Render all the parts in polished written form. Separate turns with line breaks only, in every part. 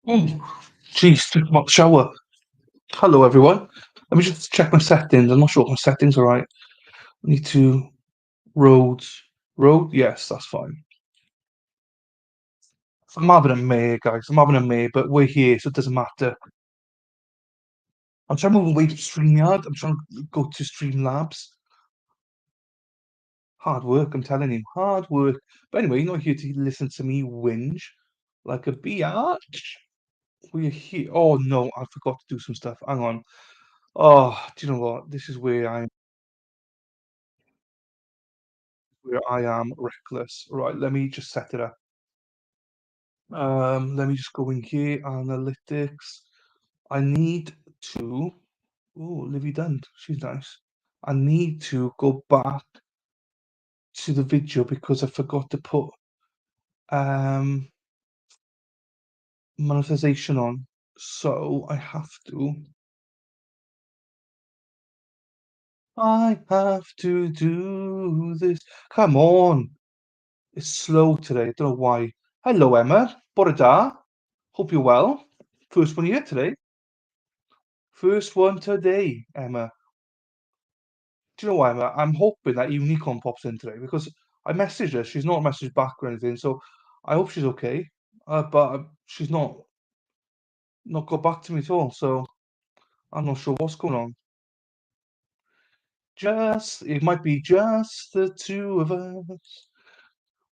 Oh, jeez, took about the shower. Hello, everyone. Let me just check my settings. I'm not sure if my settings are right. I need to roads. Road? Yes, that's fine. I'm having a mare, guys. I'm having a mare, but we're here, so it doesn't matter. I'm trying to move away from StreamYard. I'm trying to go to Streamlabs. Hard work, I'm telling you. Hard work. But anyway, you're not here to listen to me whinge like a biatch. We're here. Oh, no, I forgot to do some stuff. Hang on. Oh, do you know what? This is where I am reckless. Right, let me just set it up. Let me just go in here, analytics. I need to. Oh, Livy Dunn, she's nice. I need to go back to the video because I forgot to put um monetization on. So I have to. I have to do this. Come on. It's slow today. I don't know why. Hello, Emma. Bore da. Hope you're well. First one here today. First one today, Emma. Do you know why, Emma? I'm hoping that Unicorn pops in today because I messaged her. She's not messaged back or anything, so I hope she's okay. But she's not got back to me at all, so I'm not sure what's going on. It might be just the two of us.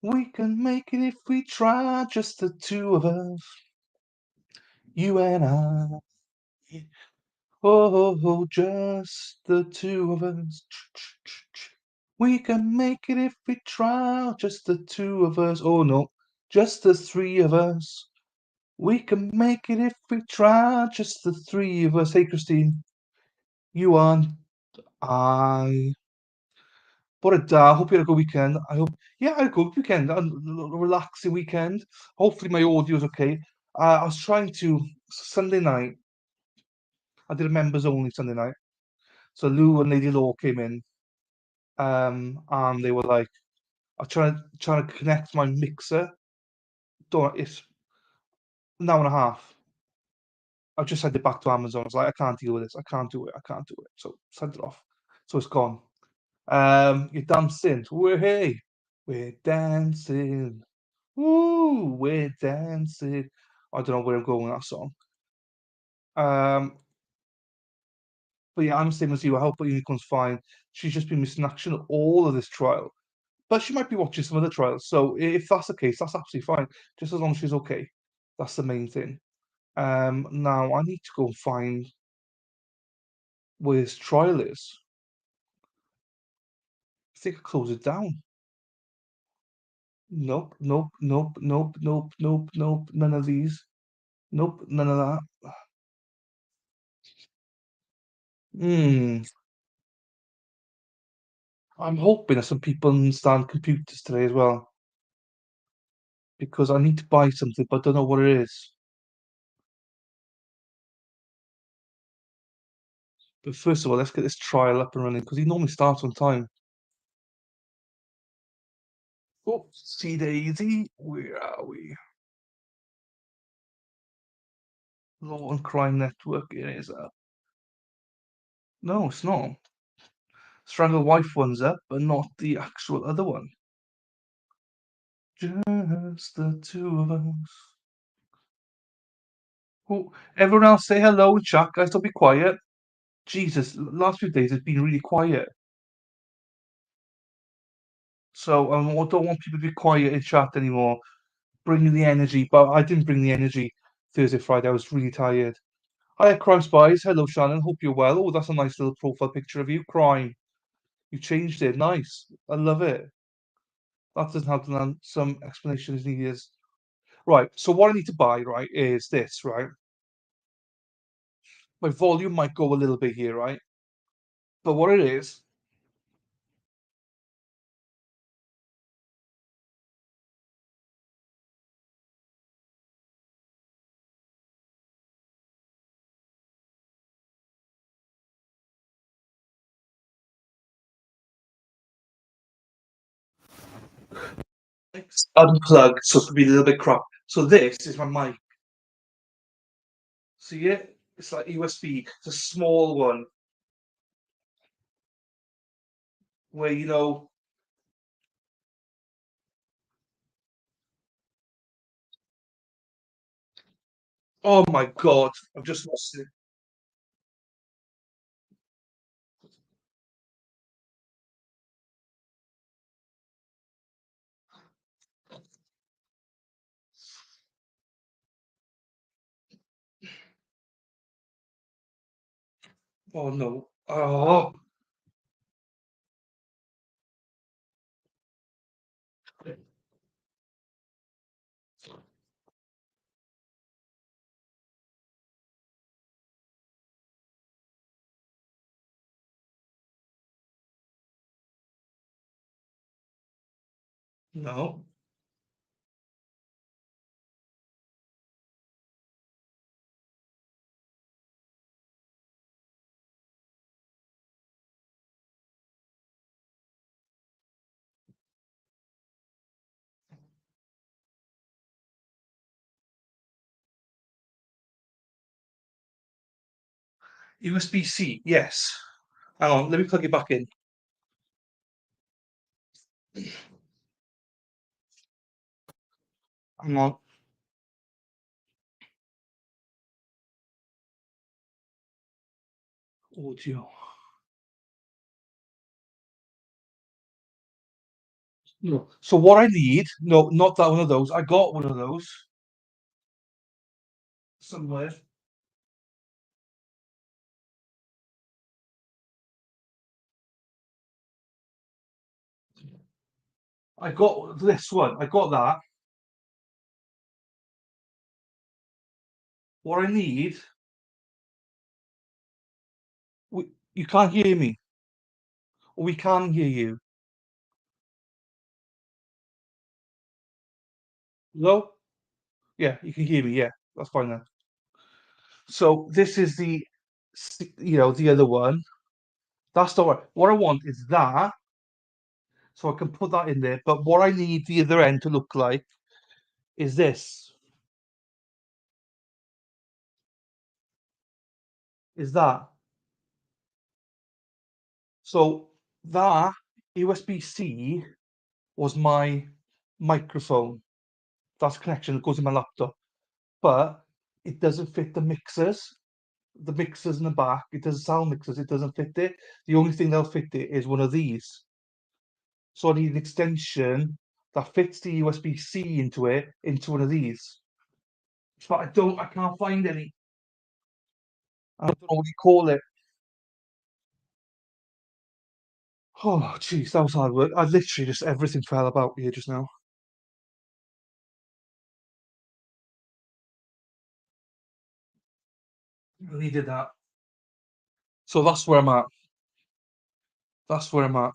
We can make it if we try, just the two of us. You and I. Oh, just the two of us. We can make it if we try, just the two of us. Oh no, just the three of us. We can make it if we try, just the three of us. Hey, Christine, you on? I. What a day. I hope you had a good weekend. Yeah, I had a good weekend. A relaxing weekend. Hopefully, my audio's okay. I was trying to, Sunday night, I did a members only Sunday night. So Lou and Lady Law came in, and they were like, I'm trying to connect my mixer. It's an hour and a half. I've just sent it back to Amazon. I was like, I can't deal with this. I can't do it. I can't do it. So sent it off. So it's gone. You're dancing. Hey, we're dancing. Woo, we're dancing. I don't know where I'm going with that song. Um, but yeah, I'm the same as you. I hope that Unicorn's fine. She's just been missing action all of this trial. But she might be watching some other trials. So if that's the case, that's absolutely fine. Just as long as she's okay. That's the main thing. Now I need to go and find where this trial is. I think I close it down. Nope, nope, nope, nope, nope, nope, nope. None of these. Nope, none of that. Hmm. I'm hoping that some people understand computers today as well because I need to buy something, but I don't know what it is. But first of all, let's get this trial up and running because he normally starts on time. Oh, see Daisy, where are we? Law and Crime Network. It is up. No, it's not. Strangle Wife one's up, but not the actual other one. Just the two of us. Oh, everyone else say hello in chat, guys. Don't be quiet. Jesus, last few days it's been really quiet. So I don't want people to be quiet in chat anymore. Bring the energy, but I didn't bring the energy Thursday, Friday. I was really tired. Hi, Crime Spies. Hello, Shannon. Hope you're well. Oh, that's a nice little profile picture of you. Crime. You changed it. Nice. I love it. That doesn't have to some explanation is needed. Right. So what I need to buy, right, is this, right? My volume might go a little bit here, right? But what it is, it's unplugged, so it's gonna be a little bit crap. So this is my mic. See it? It's like USB. It's a small one where oh my God, I've just lost it. Oh no. Oh no. USB-C, yes. Hang on, let me plug it back in. Hang on. Audio. No. So what I need, no, not that one of those. I got one of those somewhere. I got this one. I got that. What I need, you can't hear me. We can hear you. No? Yeah, you can hear me. Yeah, that's fine then. So this is the other one. That's not right. What I want is that, so I can put that in there. But what I need the other end to look like is this. Is that. So that USB-C was my microphone. That's connection that goes in my laptop. But it doesn't fit the mixers. The mixers in the back, it doesn't sound mixers, it doesn't fit it. The only thing that'll fit it is one of these. So I need an extension that fits the USB-C into it, into one of these. But I can't find any. I don't know what you call it. Oh, jeez, that was hard work. I literally just everything fell about here just now. I needed that. So that's where I'm at. That's where I'm at.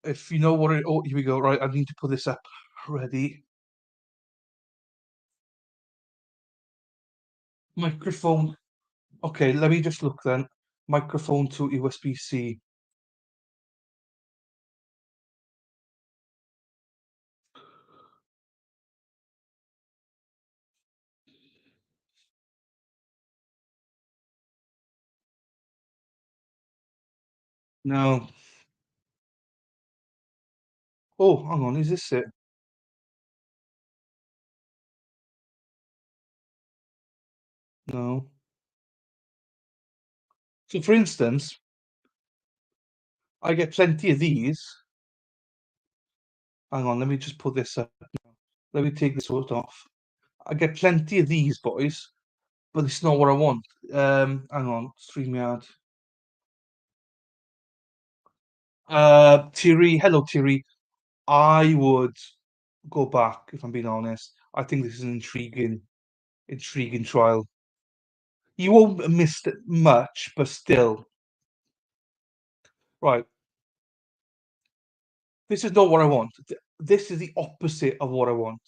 If you know what it, oh, here we go. Right, I need to put this up. Ready. Microphone. Okay, let me just look then. Microphone to USB-C. No. Oh, hang on. Is this it? No. So, for instance, I get plenty of these. Hang on. Let me just put this up. Let me take this one off. I get plenty of these, boys, but it's not what I want. Hang on. StreamYard. Thierry. Hello, Thierry. I would go back if I'm being honest. I think this is an intriguing trial. You won't miss much, but still. Right. This is not what I want. This is the opposite of what I want.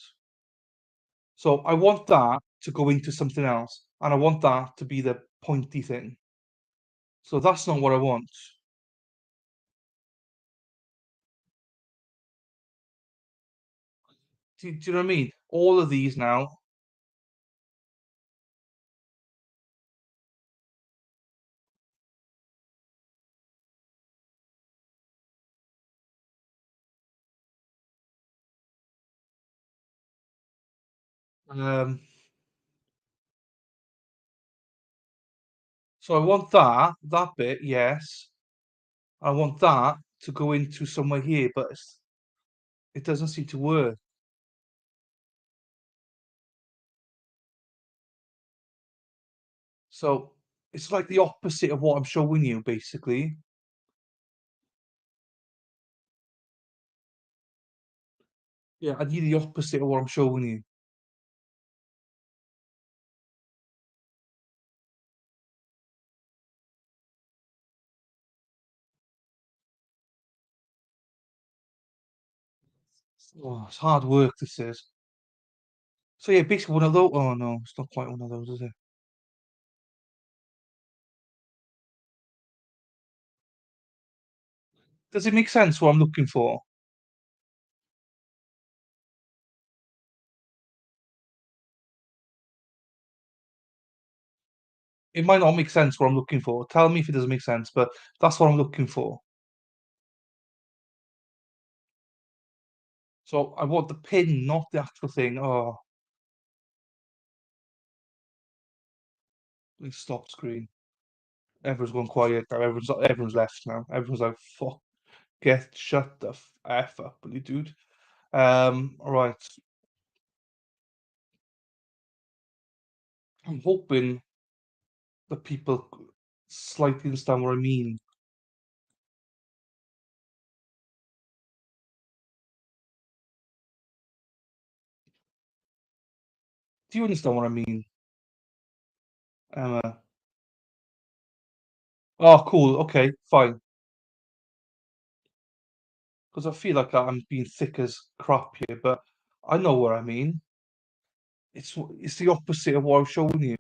So I want that to go into something else, and I want that to be the pointy thing. So that's not what I want. Do you know what I mean? All of these now. Um, so I want that bit, yes. I want that to go into somewhere here, but it doesn't seem to work. So it's like the opposite of what I'm showing you, basically. Yeah, I need the opposite of what I'm showing you. Oh, it's hard work, this is. So yeah, basically one of those. Oh no, it's not quite one of those, is it? Does it make sense what I'm looking for? It might not make sense what I'm looking for. Tell me if it doesn't make sense, but that's what I'm looking for. So I want the pin, not the actual thing. Oh, please stop screen. Everyone's gone quiet now. Everyone's left now. Everyone's like, fuck, shut the F up, will you, dude? All right. I'm hoping that people slightly understand what I mean. Do you understand what I mean, Emma? Oh, cool. Okay, fine. Because I feel like I'm being thick as crap here, but I know what I mean. It's the opposite of what I'm showing you.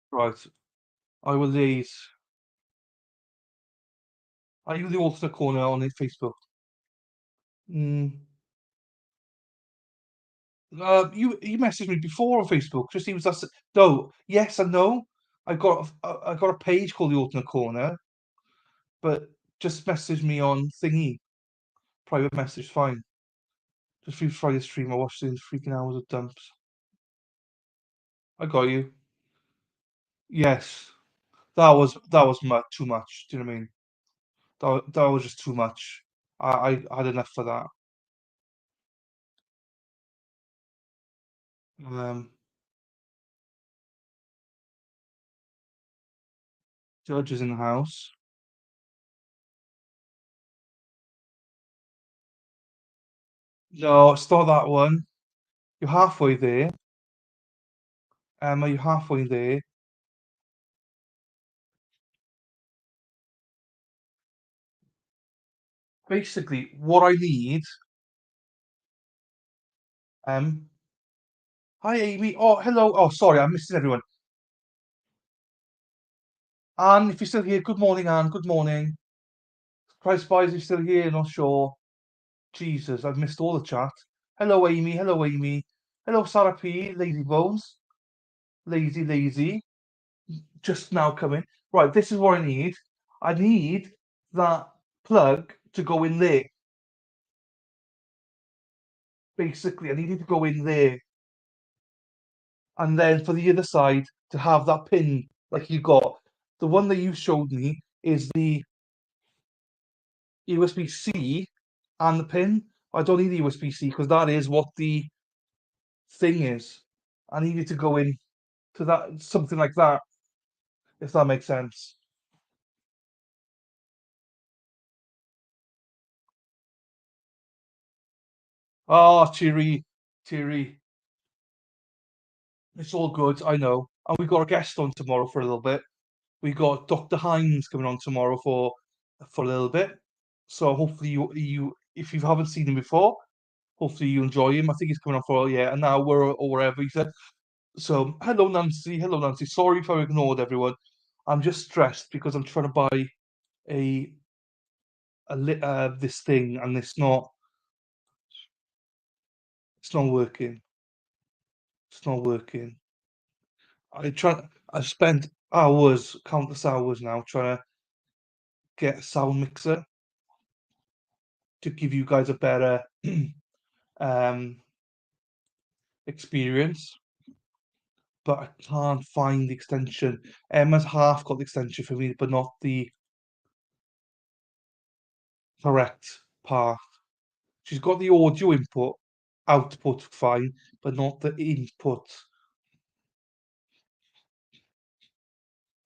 Right. I will these. Are you the alternate corner on the Facebook? Mm. You messaged me before on Facebook. Just was that's no, yes and no. I got a page called the alternate corner, but just message me on thingy private message. Fine. Just for Friday stream. I watched the freaking hours of dumps. I got you. Yes, that was too much. Do you know what I mean? That was just too much. I had enough for that. Um, Judge is in the house. No, it's not that one. You're halfway there. Emma, you're halfway there. Basically, what I need. Um, Hi Amy. Oh, hello. Oh, sorry, I'm missing everyone. Anne, if you're still here, good morning, Anne. Good morning. Christ Spies, you're still here. Not sure. Jesus, I've missed all the chat. Hello, Amy. Hello, Amy. Hello, Sarah P. Lazy Bones. Lazy. Just now coming. Right, this is what I need. I need that plug to go in there. Basically, I need it to go in there. And then for the other side to have that pin like you got. The one that you showed me is the USB-C and the pin. I don't need the USB-C because that is what the thing is. I needed to go in to that something like that, if that makes sense. Oh, Thierry, Thierry, it's all good. I know, and we got a guest on tomorrow for a little bit. We got Dr. Hines coming on tomorrow for a little bit. So hopefully you if you haven't seen him before, hopefully you enjoy him. I think he's coming on for an hour or wherever he said. So hello Nancy, hello Nancy. Sorry if I ignored everyone. I'm just stressed because I'm trying to buy a this thing and it's not working. It's not working. I've spent hours, countless hours now trying to get a sound mixer to give you guys a better um experience, but I can't find the extension. Emma's half got the extension for me, but not the correct part. She's got the audio output fine, but not the input.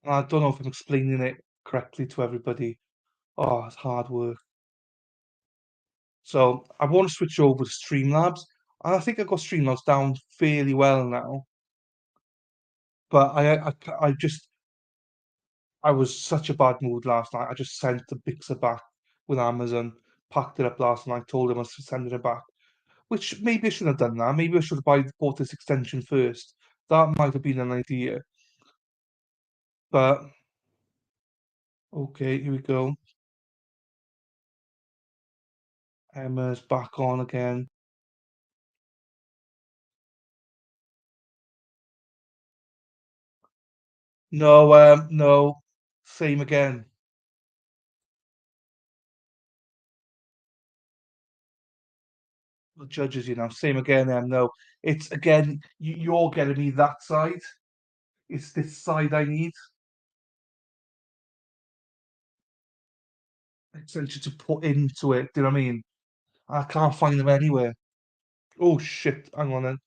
And I don't know if I'm explaining it correctly to everybody. Oh, it's hard work. So I want to switch over to Streamlabs, and I think I got Streamlabs down fairly well now. But I was such a bad mood last night. I just sent the Bixer back with Amazon, packed it up last night, told them I was sending it back. Which maybe I shouldn't have done that. Maybe I should have bought this extension first. That might have been an idea. But okay, here we go. Emma's back on again. No, no, same again. The judges, same again. No, it's again. You're getting me that side. It's this side I need. Extension to put into it. Do you know what I mean? I can't find them anywhere. Oh shit! Hang on then.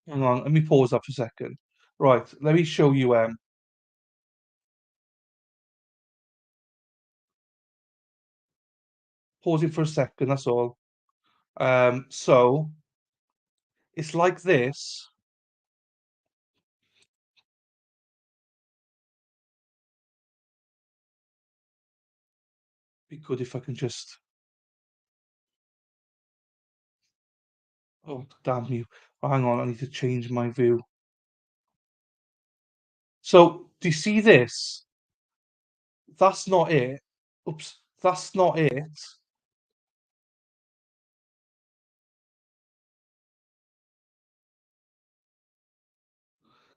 Hang on. Let me pause that for a second. Right. Let me show you. Pause it for a second. That's all. So it's like this. Be good if I can just. Oh damn you! Oh, hang on. I need to change my view. So do you see this? That's not it. Oops. That's not it.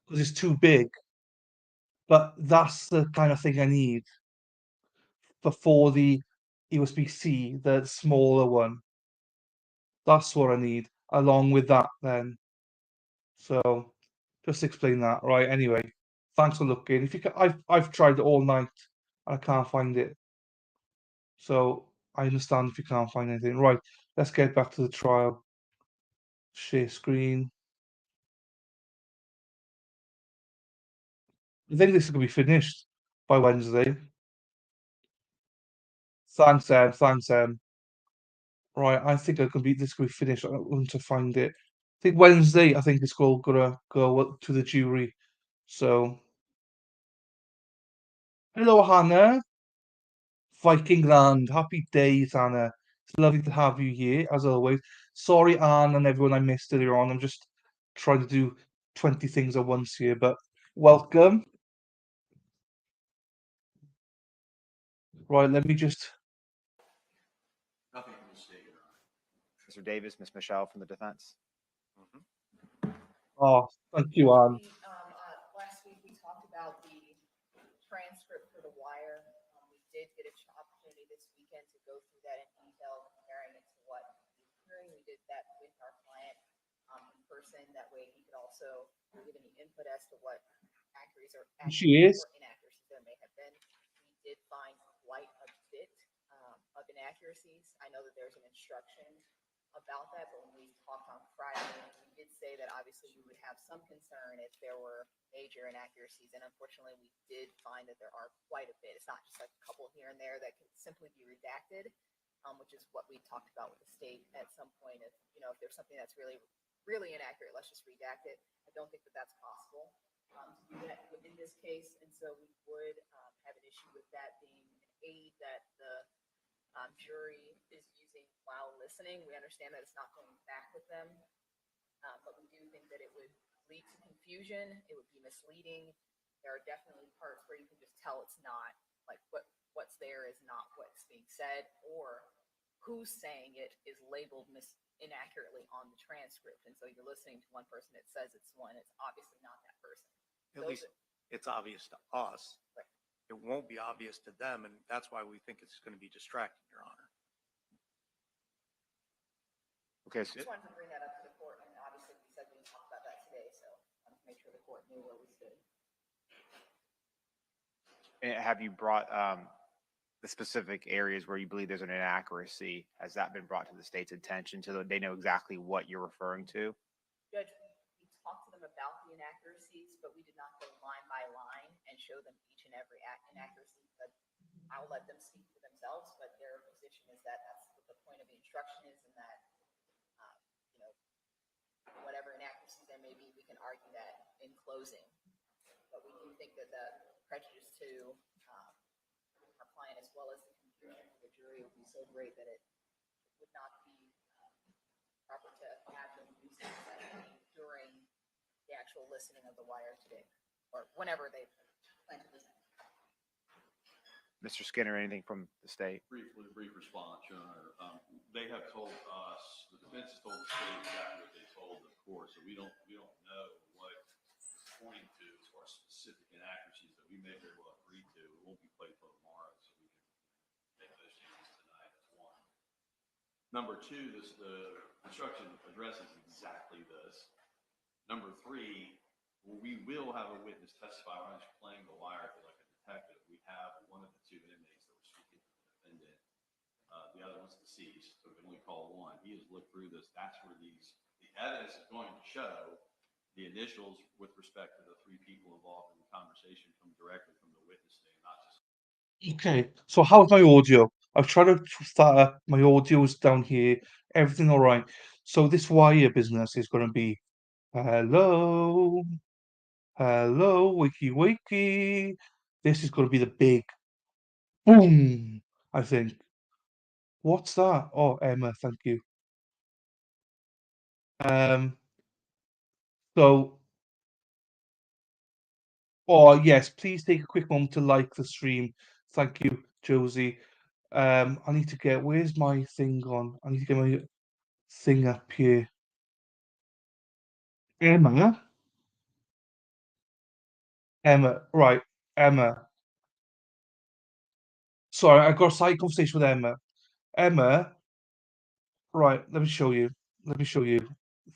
Because it's too big. But that's the kind of thing I need before the USB-C, the smaller one. That's what I need, along with that then. So just explain that. Right, anyway. Thanks for looking. If you can, I've tried it all night and I can't find it. So I understand if you can't find anything. Right, let's get back to the trial. Share screen. I think this is gonna be finished by Wednesday. Thanks, Em. Thanks, Em. Right, I think I can be this can be finished. I want to find it. I think Wednesday. I think it's all gonna go up to the jury. So, hello, Hannah. Viking Land. Happy days, Hannah. It's lovely to have you here as always. Sorry, Anne and everyone I missed earlier on. I'm just trying to do 20 things at once here, but welcome. Right, let me just.
Mr. Davis, Ms. Michelle from the defense.
Oh, thank you, Anne.
Last week, we talked about the transcript for The Wire. We did get an opportunity this weekend to go through that in detail, comparing it to what he's hearing. We did that with our client in person. That way, he could also give any input as to what inaccuracies or
She is.
inaccuracies there may have been. We did find quite a bit of inaccuracies. I know that there's an instruction about that, but when we talked on Friday, we did say that obviously we would have some concern if there were major inaccuracies, and unfortunately, we did find that there are quite a bit. It's not just like a couple here and there that can simply be redacted, which is what we talked about with the state at some point. If if there's something that's really, really inaccurate, let's just redact it. I don't think that that's possible to do that in this case, and so we would have an issue with that being an aid that the jury is using while listening. We understand that it's not going back with them, but we do think that it would lead to confusion. It would be misleading. There are definitely parts where you can just tell it's not like what's there is not what's being said, or who's saying it is labeled inaccurately on the transcript. And so you're listening to one person that says it's one. It's obviously not that person.
At least it's obvious to us.
Right.
It won't be obvious to them, and that's why we think it's going to be distracting, Your Honor.
Okay,
Just wanted to bring that up to the court, and obviously we said we talked about that today, so I wanted to make sure the court knew where we stood.
have you brought the specific areas where you believe there's an inaccuracy? Has that been brought to the state's attention so that they know exactly what you're referring to?
Judge, we talked to them about the inaccuracies, but we did not go line by line and show them each and every inaccuracy. But I'll let them speak for themselves, but their position is that that's what the point of the instruction is, and that whatever inaccuracies there may be, we can argue that in closing. But we do think that the prejudice to our client as well as the confusion of the jury would be so great that it would not be proper to have them use this during the actual listening of the wire today, or whenever they plan to listen.
Mr. Skinner, anything from the state?
Brief response, Your Honor. They have told us, the defense has told the state exactly what they told the court, so we don't know what it's pointing to as far as specific inaccuracies that we may very well agree to. It won't be played till tomorrow, so we can make those changes tonight. That's one. Number two, the instruction addresses exactly this. Number three, we will have a witness testify. We're not just playing the wire like a detective. We have one of the two inmates that was speaking to the defendant. The other one's deceased, so we can only call one. He has looked through this. That's where the evidence is going to show the initials with respect to the three people involved in the conversation come directly from the witness stand, not just.
Okay, so how's my audio? I've tried to start up. My audio's down here. Everything all right. So this wire business is going to be hello, wakey wakey. This is going to be the big boom, I think. What's that? Oh, Emma, thank you. So, oh yes, please take a quick moment to like the stream. Thank you, Josie. I need to get, where's my thing gone? I need to get my thing up here. Emma, right, Emma. Sorry, I got a side conversation with Emma. Emma, right, let me show you.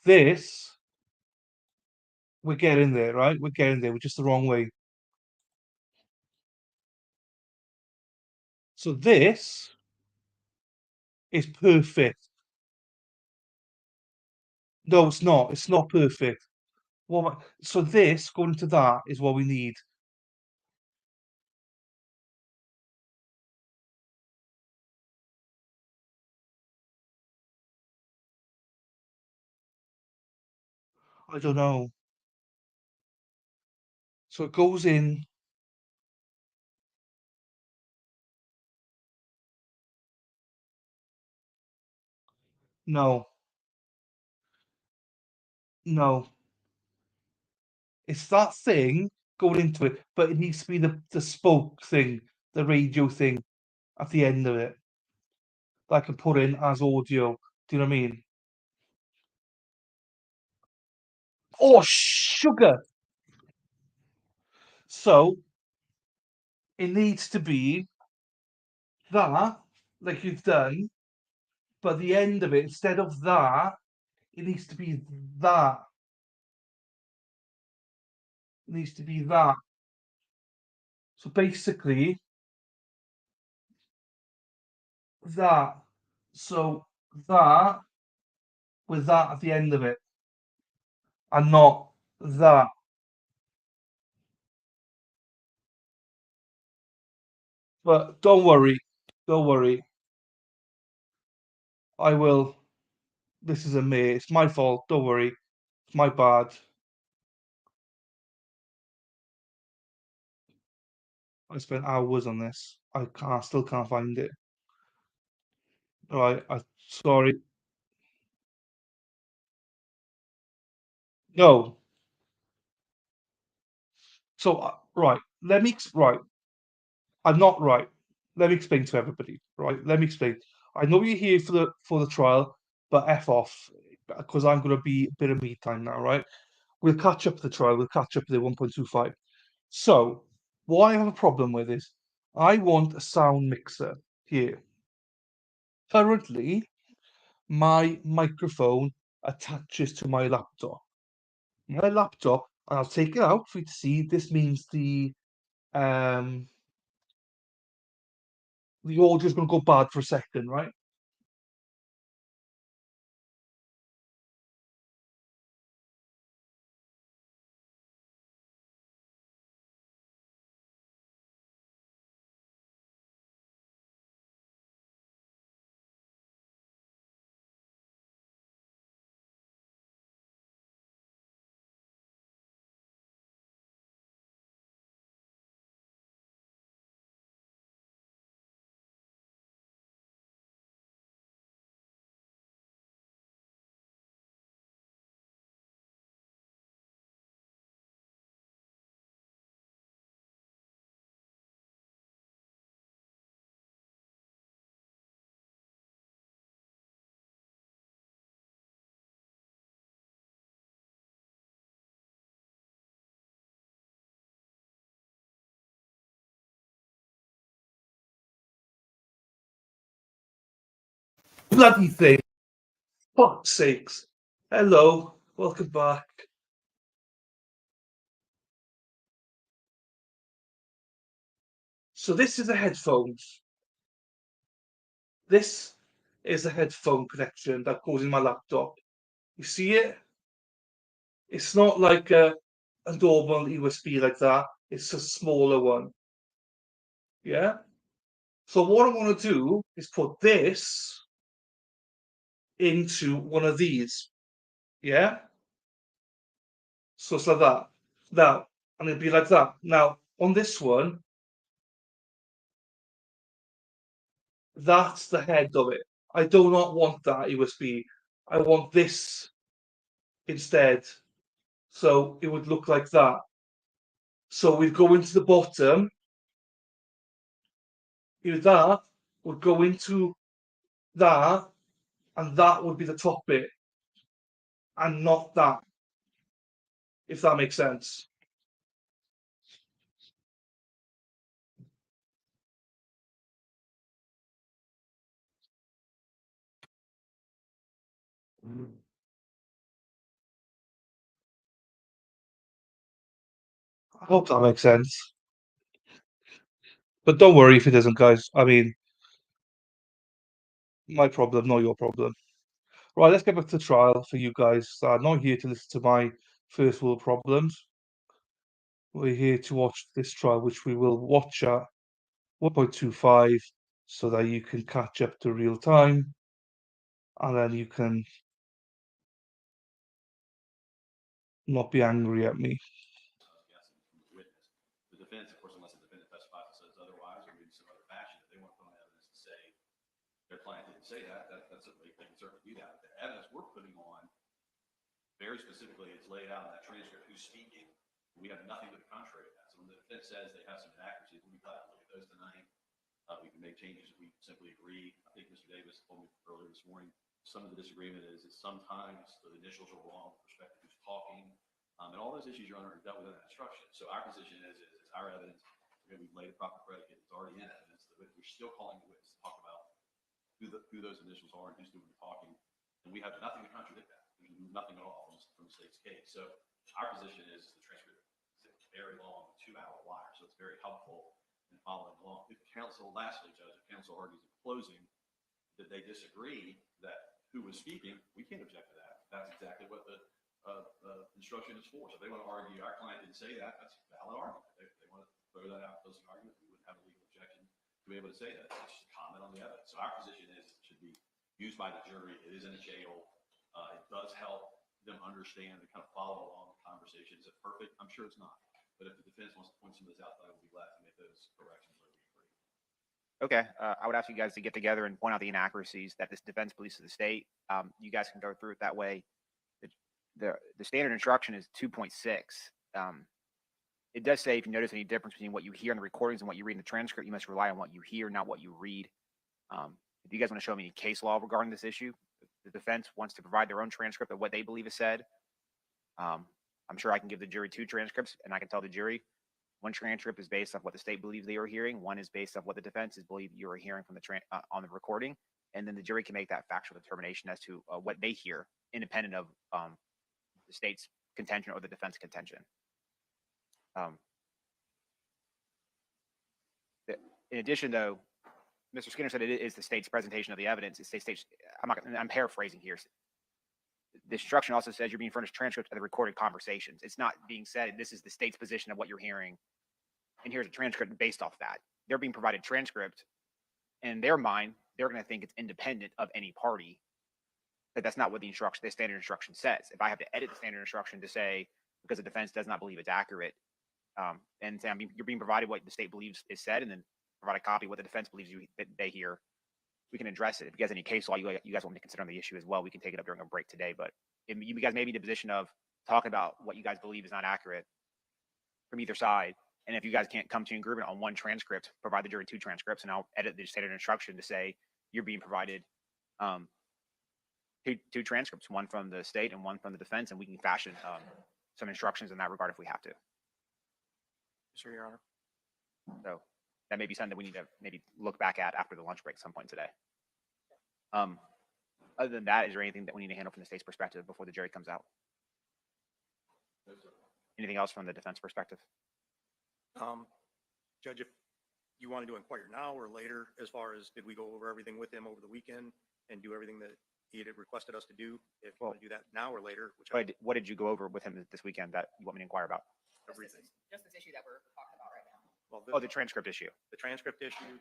This, we're getting there, right? We're getting there. We're just the wrong way. So this is perfect. No, it's not. It's not perfect. So this going to that is what we need. I don't know. So it goes in. No, no. It's that thing going into it, but it needs to be the spoke thing, the radio thing at the end of it that I can put in as audio. Do you know what I mean? Oh, sugar. So it needs to be that, like you've done, but the end of it, instead of that, it needs to be that. It needs to be that. So basically, that. So that with that at the end of it, and not that. But don't worry. Don't worry. I will. This is a me. It's my fault. Don't worry. It's my bad. I spent hours on this. I still can't find it. All right. Sorry. No. So right. Right. I'm not right. Let me explain to everybody. Right. Let me explain. I know you're here for the trial, but f off because I'm going to be a bit of me time now. Right. We'll catch up the trial. We'll catch up the 1.25. So what I have a problem with is I want a sound mixer here. Currently, my microphone attaches to my laptop. My laptop, and I'll take it out for you to see. This means the audio is going to go bad for a second, right? Bloody thing. Fuck's sakes. Hello. Welcome back. So this is the headphones. This is the headphone connection that goes in my laptop. You see it? It's not like a normal USB like that. It's a smaller one. Yeah? So what I want to do is put this into one of these. Yeah? So it's like that. Now, and it'll be like that. Now, on this one, that's the head of it. I do not want that USB. I want this instead. So it would look like that. So we'd go into the bottom. That would go into that, and that would be the top bit, and not that, if that makes sense. I hope that makes sense. But don't worry if it doesn't, guys. I mean, my problem, not your problem. Right, let's get back to the trial for you guys that are not here to listen to my first world problems. We're here to watch this trial, which we will watch at 1.25 so that you can catch up to real time and then you can not be angry at me.
Guessing from the witness. The defense, of course, unless the defendant testifies and says otherwise, or maybe some other fashion, if they want to put on evidence to say their client didn't say that's certainly, they can certainly do that. The evidence we're putting on, very specifically, it's laid out in that transcript who's speaking. We have nothing to the contrary of that. So when the defense says they have some inaccuracies, we'll be glad to look at those tonight. We can make changes if we simply agree. I think Mr. Davis told me earlier this morning, some of the disagreement is that sometimes the initials are wrong with respect to who's talking. And all those issues, Your Honor, are dealt with in that instruction. So our position is it's our evidence. We've laid a proper predicate. It's already in evidence. We're still calling the witness to talk about who those initials are and who's doing the talking. And we have nothing to contradict that. There's nothing at all from the state's case. So our position is the transcript is a very long 2-hour wire. So it's very helpful in following along. If counsel, lastly, Judge, if counsel argues in closing that they disagree that who was speaking, we can't object to that. That's exactly what the instruction is for. So if they want to argue our client didn't say that, that's a valid argument. They want to throw that out, closing argument, we wouldn't have a legal objection to be able to say that. It's just a comment on the evidence. So our position is it should be used by the jury. It is in a jail. It does help them understand and kind of follow along the conversation. Is it perfect? I'm sure it's not. But if the defense wants to point some of this out, I will be glad to make those corrections where we agree.
Okay, I would ask you guys to get together and point out the inaccuracies that this defense believes to the state. You guys can go through it that way. The standard instruction is 2.6. It does say if you notice any difference between what you hear in the recordings and what you read in the transcript, you must rely on what you hear, not what you read. If you guys want to show me any case law regarding this issue, the defense wants to provide their own transcript of what they believe is said. I'm sure I can give the jury 2 transcripts, and I can tell the jury one transcript is based on what the state believes they are hearing. One is based on what the defense is believe you are hearing from the on the recording, and then the jury can make that factual determination as to what they hear, independent of the state's contention or the defense contention. In addition, though, Mr. Skinner said it is the state's presentation of the evidence. It's state's. I'm paraphrasing here. The instruction also says you're being furnished transcripts of the recorded conversations. It's not being said this is the state's position of what you're hearing, and here's a transcript based off that. They're being provided transcript. In their mind, they're going to think it's independent of any party. But that's not what the standard instruction says. If I have to edit the standard instruction to say because the defense does not believe it's accurate, and say you're being provided what the state believes is said, and then provide a copy of what the defense believes that they hear, we can address it. If you guys have any case law you guys want me to consider on the issue as well, we can take it up during a break today. But you guys may be in the position of talking about what you guys believe is not accurate from either side. And if you guys can't come to an agreement on one transcript, provide the jury 2 transcripts, and I'll edit the standard instruction to say you're being provided 2 transcripts, one from the state and one from the defense, and we can fashion some instructions in that regard if we have to.
Sir, Your Honor.
So that may be something that we need to maybe look back at after the lunch break at some point today. Other than that, is there anything that we need to handle from the state's perspective before the jury comes out? Anything else from the defense perspective?
Judge, if you wanted to inquire now or later, as far as did we go over everything with him over the weekend and do everything that he had requested us to do, if you want to do that now or later,
What did you go over with him this weekend that you want me to inquire about?
everything.
Just this issue that we're talking about right now.
Well,
The transcript issue.
the transcript issue,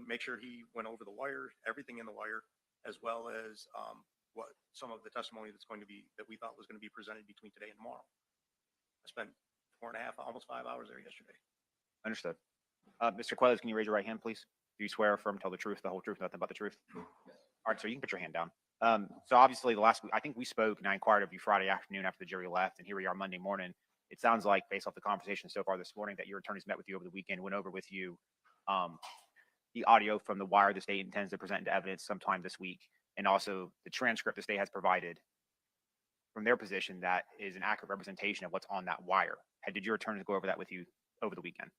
make sure he went over the wire, everything in the wire, as well as what some of the testimony that we thought was going to be presented between today and tomorrow. I spent 4.5, almost 5 hours there yesterday.
Understood. Mr. Quiles, can you raise your right hand, please? Do you swear, affirm, tell the truth, the whole truth, nothing but the truth? Yes. All right, so you can put your hand down. So obviously the last week, I think we spoke and I inquired of you Friday afternoon after the jury left, and here we are Monday morning. It sounds like, based off the conversation so far this morning, that your attorneys met with you over the weekend, went over with you the audio from the wire the state intends to present into evidence sometime this week, and also the transcript the state has provided from their position that is an accurate representation of what's on that wire. Did your attorneys go over that with you over the weekend?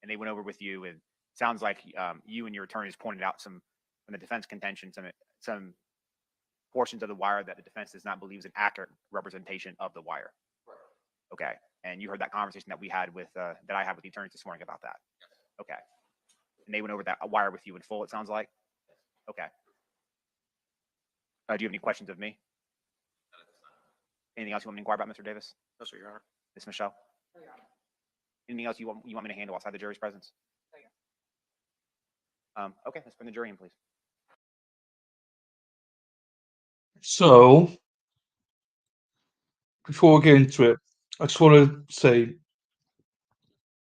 And they went over with you, and it sounds like you and your attorneys pointed out some from the defense contention, some portions of the wire that the defense does not believe is an accurate representation of the wire.
Right.
Okay. And you heard that conversation that we had with that I had with the attorneys this morning about that.
Yes.
Okay. And they went over that wire with you in full, it sounds like.
Yes.
Okay. Do you have any questions of me?
None at this time.
Anything else you want me to inquire about, Mr. Davis?
No, sir, Your Honor.
Ms. Michelle?
No, Your Honor.
Anything else you want me to handle outside the jury's presence?
No, Your
Okay, let's bring the jury in, please.
So, before we get into it, I just want to say,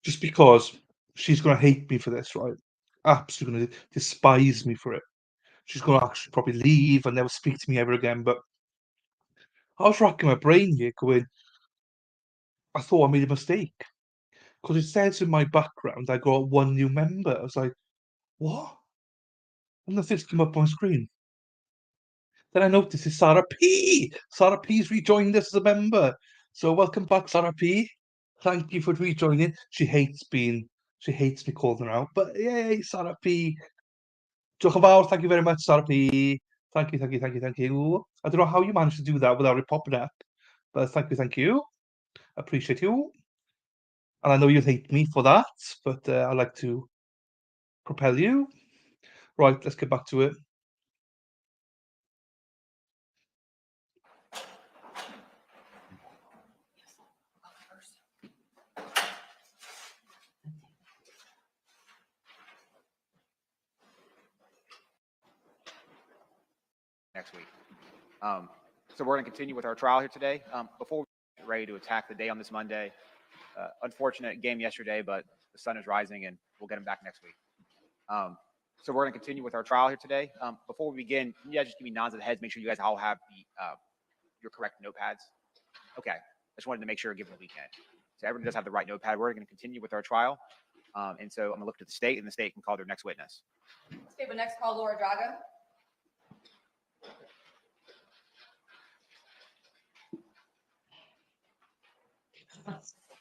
just because she's going to hate me for this, right? Absolutely going to despise me for it. She's going to actually probably leave and never speak to me ever again. But I was racking my brain here going, I thought I made a mistake. Because it says in my background I got 1 new member. I was like, what? And nothing's come up on screen. Then I noticed it's Sarah P. Sarah P's rejoined us as a member. So welcome back, Sarah P. Thank you for rejoining. She hates me calling her out. But yay, Sarah P. Diolch yn fawr. Thank you very much, Sarah P. Thank you. I don't know how you managed to do that without it popping up. But thank you. Appreciate you. And I know you'll hate me for that, but I like to propel you. Right, let's get back to it.
Next week. So we're going to continue with our trial here today. Before we get ready to attack the day on this Monday, unfortunate game yesterday, but the sun is rising and we'll get him back next week. So we're going to continue with our trial here today. Before we begin, can you guys just give me nods of the heads? Make sure you guys all have your correct notepads. Okay. I just wanted to make sure, given the weekend. So everyone does have the right notepad. We're going to continue with our trial. And so I'm going to look to the state, and the state can call their next witness.
Okay, but next call Laura Draga.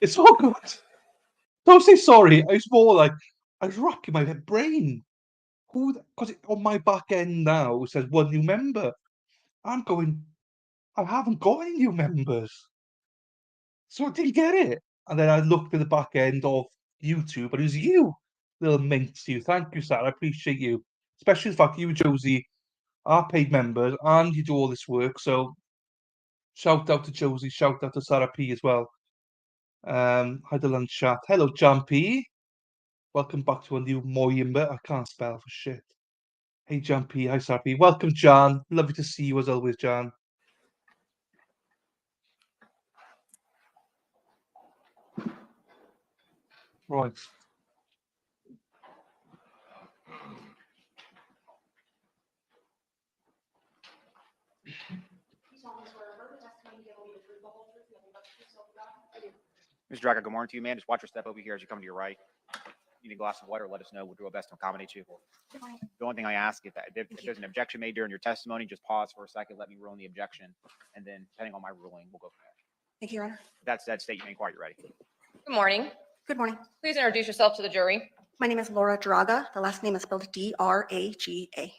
It's all good. Don't say sorry. I was more like, I was racking my brain. Because on my back end now, it says one new member. I'm going, I haven't got any new members. So I didn't get it. And then I looked at the back end of YouTube, and it was you, little minx. You. Thank you, Sarah. I appreciate you. Especially the fact you and Josie are paid members and you do all this work. So shout out to Josie, shout out to Sarah P as well. Hi the lunch chat. Hello, Jan P. Welcome back to a new member. I can't spell for shit. Hey, Jan P. Hi, Sarah P. Welcome, Jan. Lovely to see you as always, Jan. Right.
Ms. Draga, good morning to you, man. Just watch your step over here as you come to your right. You need a glass of water, let us know. We'll do our best to accommodate you. The only thing I ask, if there's an objection made during your testimony, just pause for a second, let me rule on the objection, and then depending on my ruling, we'll go from there.
Thank you, Your Honor.
That said, state your name, inquiry ready.
Good morning.
Good morning.
Please introduce yourself to the jury.
My name is Laura Draga. The last name is spelled D-R-A-G-A.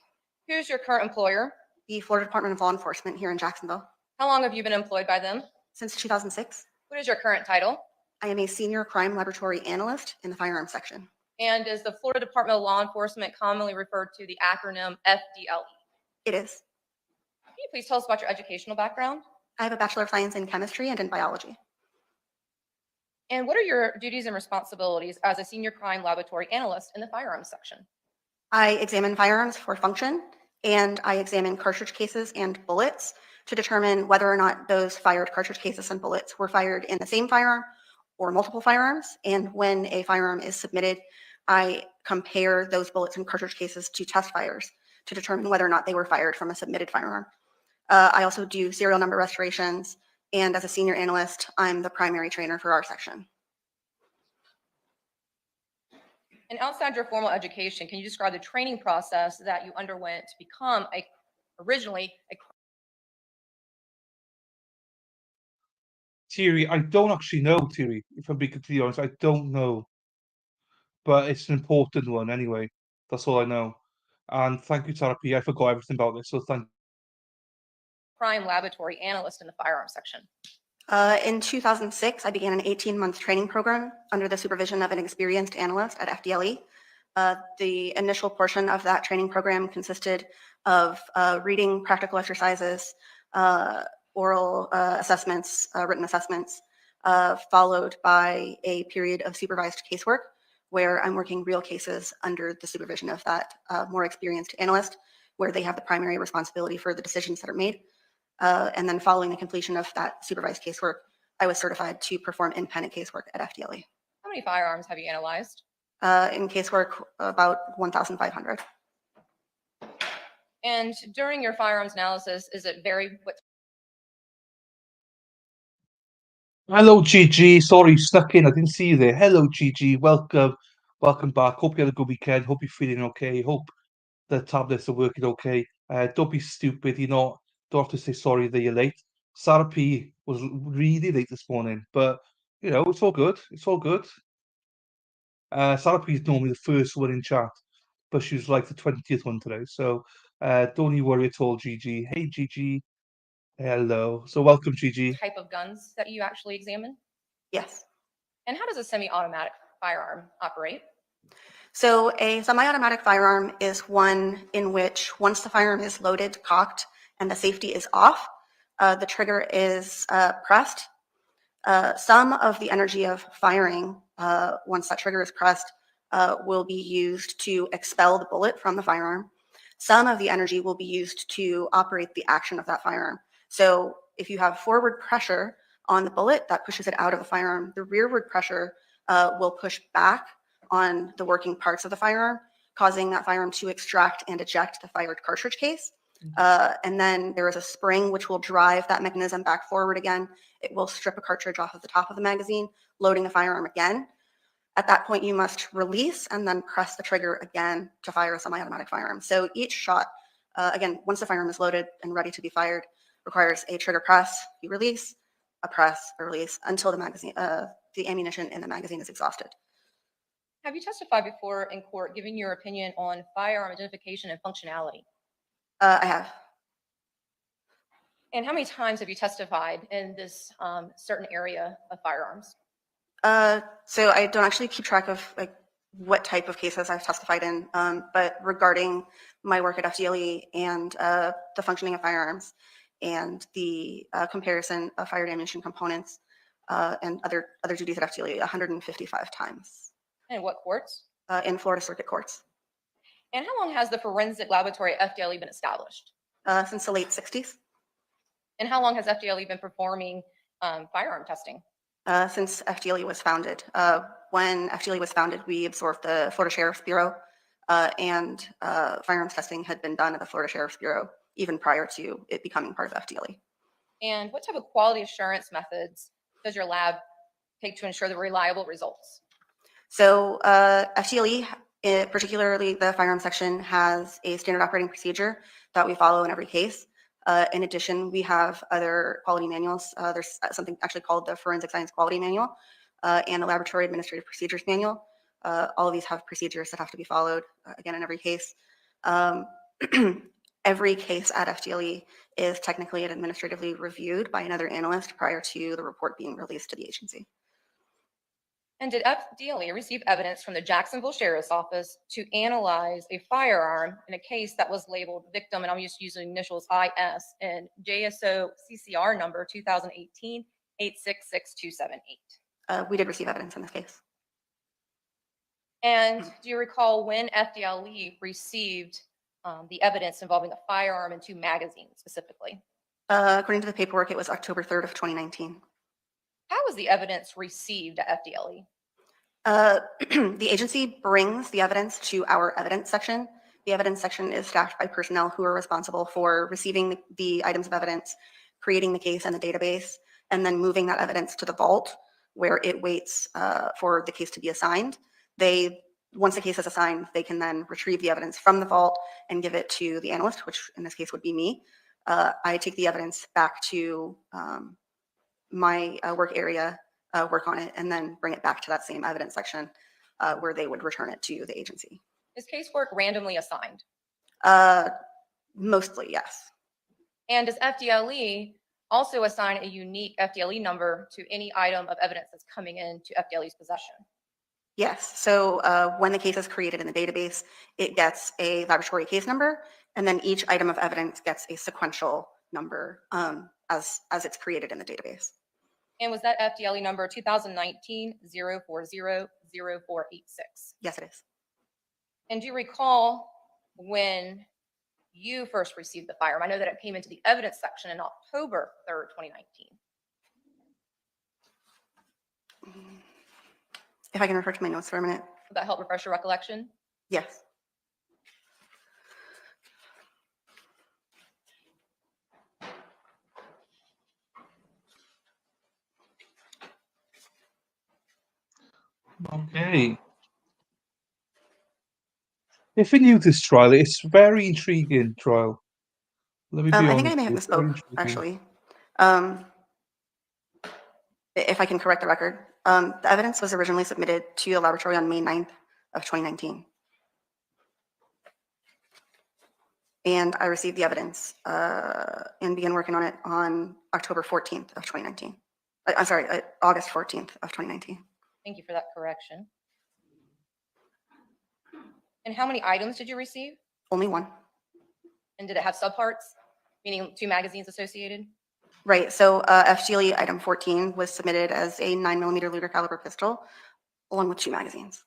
Who's your current employer?
The Florida Department of Law Enforcement here in Jacksonville.
How long have you been employed by them?
Since 2006,
What is your current title?
I am a senior crime laboratory analyst in the firearms section.
And is the Florida Department of Law Enforcement commonly referred to the acronym FDLE?
It is.
Can you please tell us about your educational background?
I have a Bachelor of Science in Chemistry and in Biology.
And what are your duties and responsibilities as a senior crime laboratory analyst in the firearms section?
I examine firearms for function, and I examine cartridge cases and bullets to determine whether or not those fired cartridge cases and bullets were fired in the same firearm or multiple firearms. And when a firearm is submitted, I compare those bullets and cartridge cases to test fires to determine whether or not they were fired from a submitted firearm. I also do serial number restorations, and as a senior analyst, I'm the primary trainer for our section.
And outside your formal education, can you describe the training process that you underwent to become originally a
Thierry, I don't actually know, Thierry, if I'm being completely honest. I don't know. But it's an important one anyway. That's all I know. And thank you, Sarah P. I forgot everything about this, so thank you.
crime laboratory analyst in the firearms section?
In 2006, I began an 18-month training program under the supervision of an experienced analyst at FDLE. The initial portion of that training program consisted of reading practical exercises, oral assessments, written assessments, followed by a period of supervised casework where I'm working real cases under the supervision of that more experienced analyst, where they have the primary responsibility for the decisions that are made. And then following the completion of that supervised casework, I was certified to perform independent casework at FDLE.
How many firearms have you analyzed?
In casework, about 1,500.
And during your firearms analysis, is it very what
Hello, Gigi. Sorry, stuck in. I didn't see you there. Hello, Gigi. Welcome. Welcome back. Hope you had a good weekend. Hope you're feeling okay. Hope the tablets are working okay. Don't be stupid. Don't have to say sorry that you're late. Sarah P was really late this morning, but it's all good. It's all good. Sarah P is normally the first one in chat, but she was like the 20th one today. So don't you worry at all, Gigi. Hey, Gigi. Hello. So welcome, Gigi.
type of guns that you actually examine?
Yes.
And how does a semi-automatic firearm operate?
So a semi-automatic firearm is one in which once the firearm is loaded, cocked, and the safety is off, the trigger is pressed. Some of the energy of firing, once that trigger is pressed, will be used to expel the bullet from the firearm. Some of the energy will be used to operate the action of that firearm. So if you have forward pressure on the bullet, that pushes it out of the firearm. The rearward pressure will push back on the working parts of the firearm, causing that firearm to extract and eject the fired cartridge case. And then there is a spring which will drive that mechanism back forward again. It will strip a cartridge off of the top of the magazine, loading the firearm again. At that point, you must release and then press the trigger again to fire a semi-automatic firearm. So each shot, again, once the firearm is loaded and ready to be fired, requires a trigger press, you release, a press, a release, until the magazine, the ammunition in the magazine is exhausted.
Have you testified before in court giving your opinion on firearm identification and functionality?
I have.
And how many times have you testified in this certain area of firearms?
So I don't actually keep track of like what type of cases I've testified in, but regarding my work at FDLE and the functioning of firearms and the comparison of fired ammunition components and other duties at FDLE, 155 times
And what courts?
in Florida Circuit Courts
And how long has the forensic laboratory at FDLE been established?
since the late 60s.
And how long has FDLE been performing firearm testing?
Since FDLE was founded. When FDLE was founded, we absorbed the Florida Sheriff's Bureau, and firearms testing had been done at the Florida Sheriff's Bureau even prior to it becoming part of FDLE.
And what type of quality assurance methods does your lab take to ensure the reliable results?
So FDLE, particularly the firearm section, has a standard operating procedure that we follow in every case. In addition, we have other quality manuals. There's something actually called the Forensic Science Quality Manual and a Laboratory Administrative Procedures Manual. All of these have procedures that have to be followed, again, in every case. Every case at FDLE is technically and administratively reviewed by another analyst prior to the report being released to the agency.
And did FDLE receive evidence from the Jacksonville Sheriff's Office to analyze a firearm in a case that was labeled victim, and I'm just using initials IS, and JSO CCR number 2018-866278?
We did receive evidence in this case.
And do you recall when FDLE received the evidence involving a firearm and 2 magazines specifically?
According to the paperwork, it was October 3rd of 2019.
How was the evidence received at FDLE?
The agency brings the evidence to our evidence section. The evidence section is staffed by personnel who are responsible for receiving the items of evidence, creating the case and the database, and then moving that evidence to the vault where it waits for the case to be assigned. Once the case is assigned, they can then retrieve the evidence from the vault and give it to the analyst, which in this case would be me. I take the evidence back to my work area, work on it, and then bring it back to that same evidence section where they would return it to the agency.
Is casework randomly assigned?
Mostly, yes.
And does FDLE also assign a unique FDLE number to any item of evidence that's coming into FDLE's possession?
Yes. So when the case is created in the database, it gets a laboratory case number, and then each item of evidence gets a sequential number as it's created in the database.
And was that FDLE number 2019-040-0486?
Yes, it is.
And do you recall when you first received the firearm? I know that it came into the evidence section in October 3rd, 2019.
If I can refer to my notes for a minute.
Would that help refresh your recollection?
Yes.
Okay. If you're new to this trial, it's a very intriguing trial. Let me be
I
honest.
think I may have
it's very
misspoke,
intriguing.
actually. If I can correct the record, the evidence was originally submitted to the laboratory on May 9th of 2019. And I received the evidence and began working on it on October 14th of 2019. I'm sorry, August 14th of 2019.
Thank you for that correction. And how many items did you receive?
Only one.
And did it have subparts, meaning 2 magazines associated?
Right, so FGLE item 14 was submitted as a 9mm Luger caliber pistol, along with 2 magazines.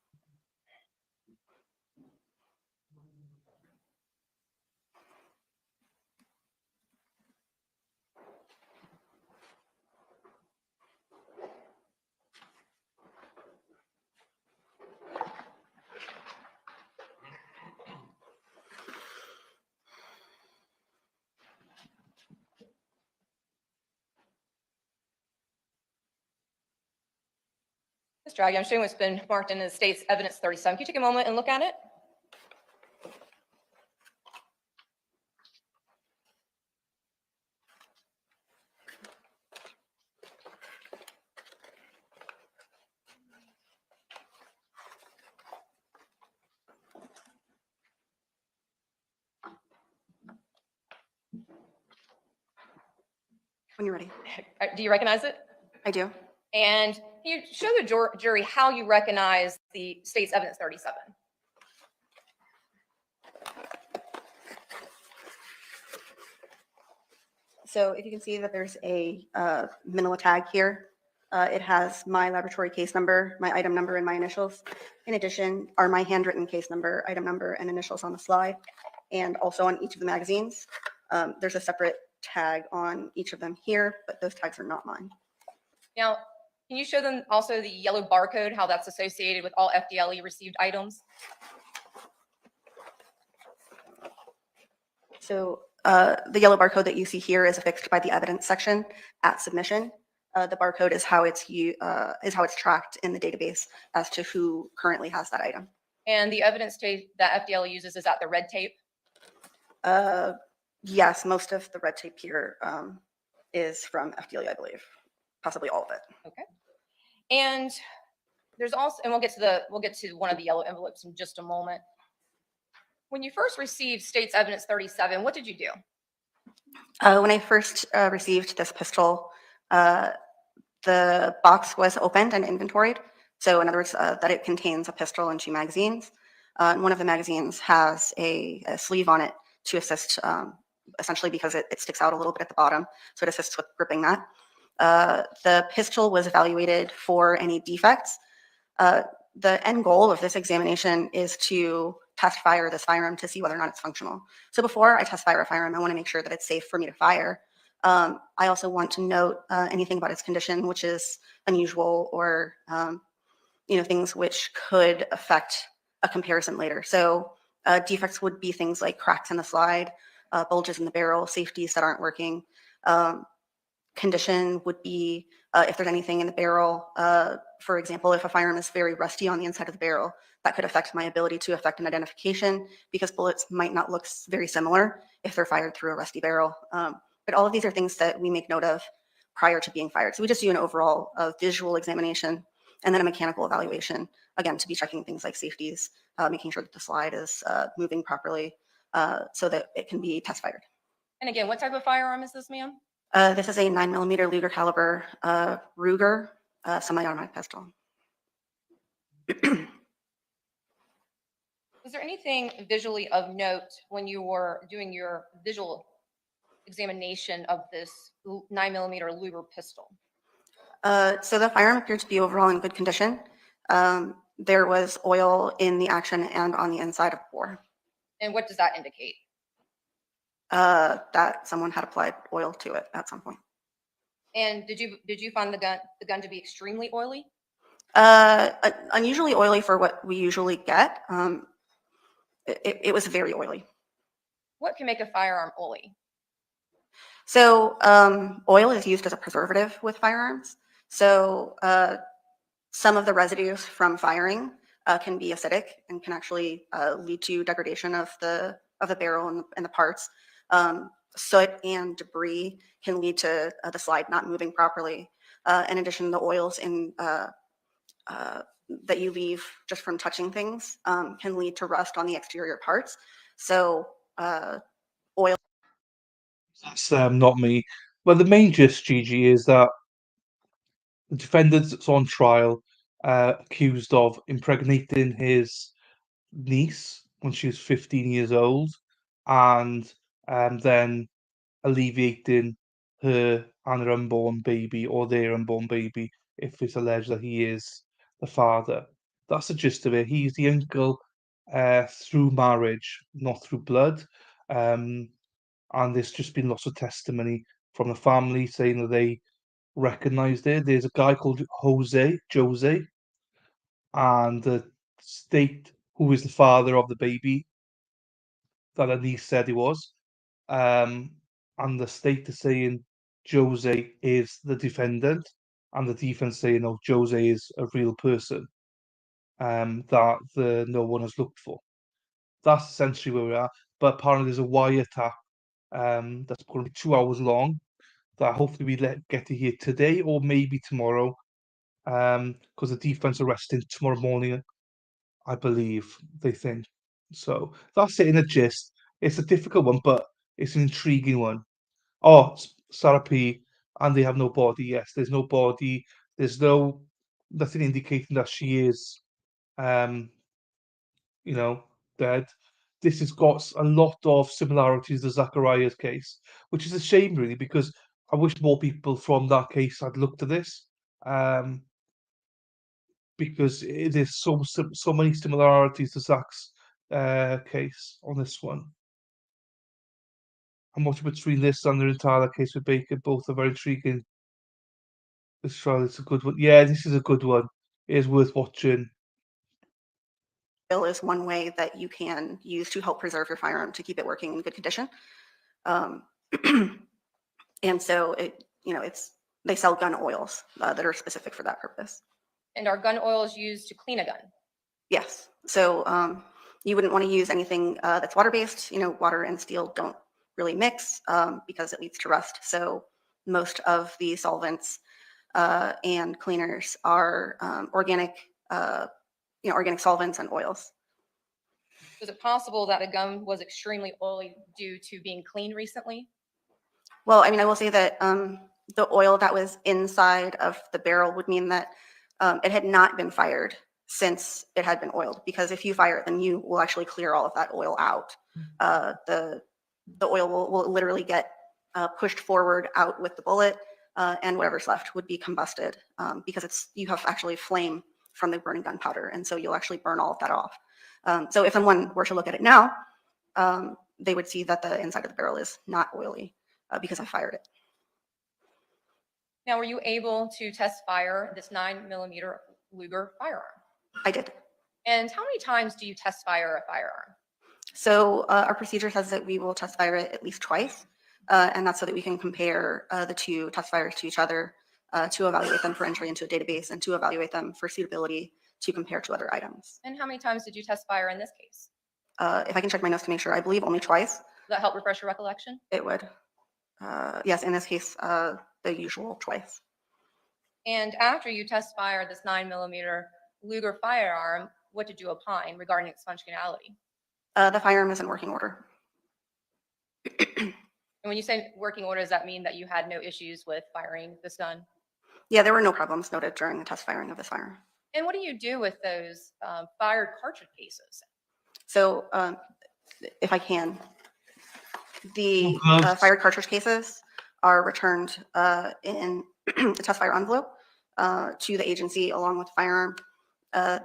Ms. Draghi, I'm showing what's been marked in the state's evidence 37. Can you take a moment and look at it?
When you're ready.
Do you recognize it?
I do.
And can you show the jury how you recognize the state's evidence 37?
So if you can see that there's a manila tag here, it has my laboratory case number, my item number, and my initials. In addition, are my handwritten case number, item number, and initials on the slide, and also on each of the magazines. There's a separate tag on each of them here, but those tags are not mine.
Now, can you show them also the yellow barcode, how that's associated with all FDLE received items?
So the yellow barcode that you see here is affixed by the evidence section at submission. The barcode is how it's tracked in the database as to who currently has that item.
And the evidence tape that FDLE uses, is that the red tape?
Yes, most of the red tape here is from FDLE, I believe, possibly all of it.
Okay. And there's also, and we'll get to one of the yellow envelopes in just a moment. When you first received state's evidence 37, what did you do?
When I first received this pistol, the box was opened and inventoried. So in other words, that it contains a pistol and 2 magazines. And one of the magazines has a sleeve on it to assist, essentially because it sticks out a little bit at the bottom. So it assists with gripping that. The pistol was evaluated for any defects. The end goal of this examination is to test fire this firearm to see whether or not it's functional. So before I test fire a firearm, I want to make sure that it's safe for me to fire. I also want to note anything about its condition, which is unusual, or things which could affect a comparison later. So defects would be things like cracks in the slide, bulges in the barrel, safeties that aren't working. Condition would be if there's anything in the barrel. For example, if a firearm is very rusty on the inside of the barrel, that could affect my ability to effect an identification, because bullets might not look very similar if they're fired through a rusty barrel. But all of these are things that we make note of prior to being fired. So we just do an overall visual examination and then a mechanical evaluation, again, to be checking things like safeties, making sure that the slide is moving properly so that it can be test fired.
And again, what type of firearm is this, ma'am?
This is a 9mm Luger caliber Ruger semi-automatic pistol.
Was there anything visually of note when you were doing your visual examination of this 9mm Luger pistol?
So the firearm appeared to be overall in good condition. There was oil in the action and on the inside of the bore.
And what does that indicate?
That someone had applied oil to it at some point.
And did you find the gun to be extremely oily?
Unusually oily for what we usually get. It was very oily.
What can make a firearm oily?
So oil is used as a preservative with firearms. So some of the residues from firing can be acidic and can actually lead to degradation of the barrel and the parts. Soot and debris can lead to the slide not moving properly. In addition, the oils that you leave just from touching things can lead to rust on the exterior parts. So oil.
That's not me. Well, the main gist, Gigi, is that the defendant's on trial accused of impregnating his niece when she was 15 years old, and then alleviating her and her unborn baby, or their unborn baby, if it's alleged that he is the father. That's the gist of it. He's the uncle through marriage, not through blood. And there's just been lots of testimony from the family saying that they recognized it. There's a guy called Jose, and the state who is the father of the baby that Anise said he was. Um, and the state is saying Jose is the defendant, and the defense saying, no, Jose is a real person that no one has looked for. That's essentially where we are. But apparently there's a wiretap that's going to be 2 hours long that hopefully we get to hear today or maybe tomorrow, because the defense arresting tomorrow morning, I believe, they think. So that's it in a gist. It's a difficult one, but it's an intriguing one. Oh, Sarah P. And they have no body. Yes, there's no body. There's nothing indicating that she is, um, dead. This has got a lot of similarities to Zachariah's case, which is a shame, really, because I wish more people from that case had looked at this, because there's so many similarities to Zach's case on this one. I'm watching between this and the entire case with Baker. Both are very intriguing. This trial is a good one. Yeah, this is a good one. It is worth watching.
Is one way that you can use to help preserve your firearm to keep it working in good condition. And so they sell gun oils that are specific for that purpose.
And are gun oils used to clean a gun?
Yes. So you wouldn't want to use anything that's water-based. Water and steel don't really mix because it leads to rust. So most of the solvents and cleaners are organic solvents and oils.
Was it possible that a gun was extremely oily due to being cleaned recently?
Well, I will say that the oil that was inside of the barrel would mean that it had not been fired since it had been oiled, because if you fire it, then you will actually clear all of that oil out. The oil will literally get pushed forward out with the bullet, and whatever's left would be combusted because you have actually flame from the burning gunpowder, and so you'll actually burn all of that off. So if someone were to look at it now, they would see that the inside of the barrel is not oily because I fired it.
Now, were you able to test fire this 9mm Luger firearm?
I did.
And how many times do you test fire a firearm?
So our procedure says that we will test fire it at least twice, and that's so that we can compare the two test fires to each other to evaluate them for entry into a database and to evaluate them for suitability to compare to other items.
And how many times did you test fire in this case?
If I can check my notes to make sure, I believe only twice.
Does that help refresh your recollection?
It would. Yes, in this case, the usual twice.
And after you test fire this 9mm Luger firearm, what did you opine regarding its functionality?
The firearm is in working order.
And when you say working order, does that mean that you had no issues with firing this gun?
Yeah, there were no problems noted during the test firing of this firearm.
And what do you do with those fired cartridge cases?
So if I can, the fired cartridge cases are returned in a test fire envelope to the agency along with the firearm.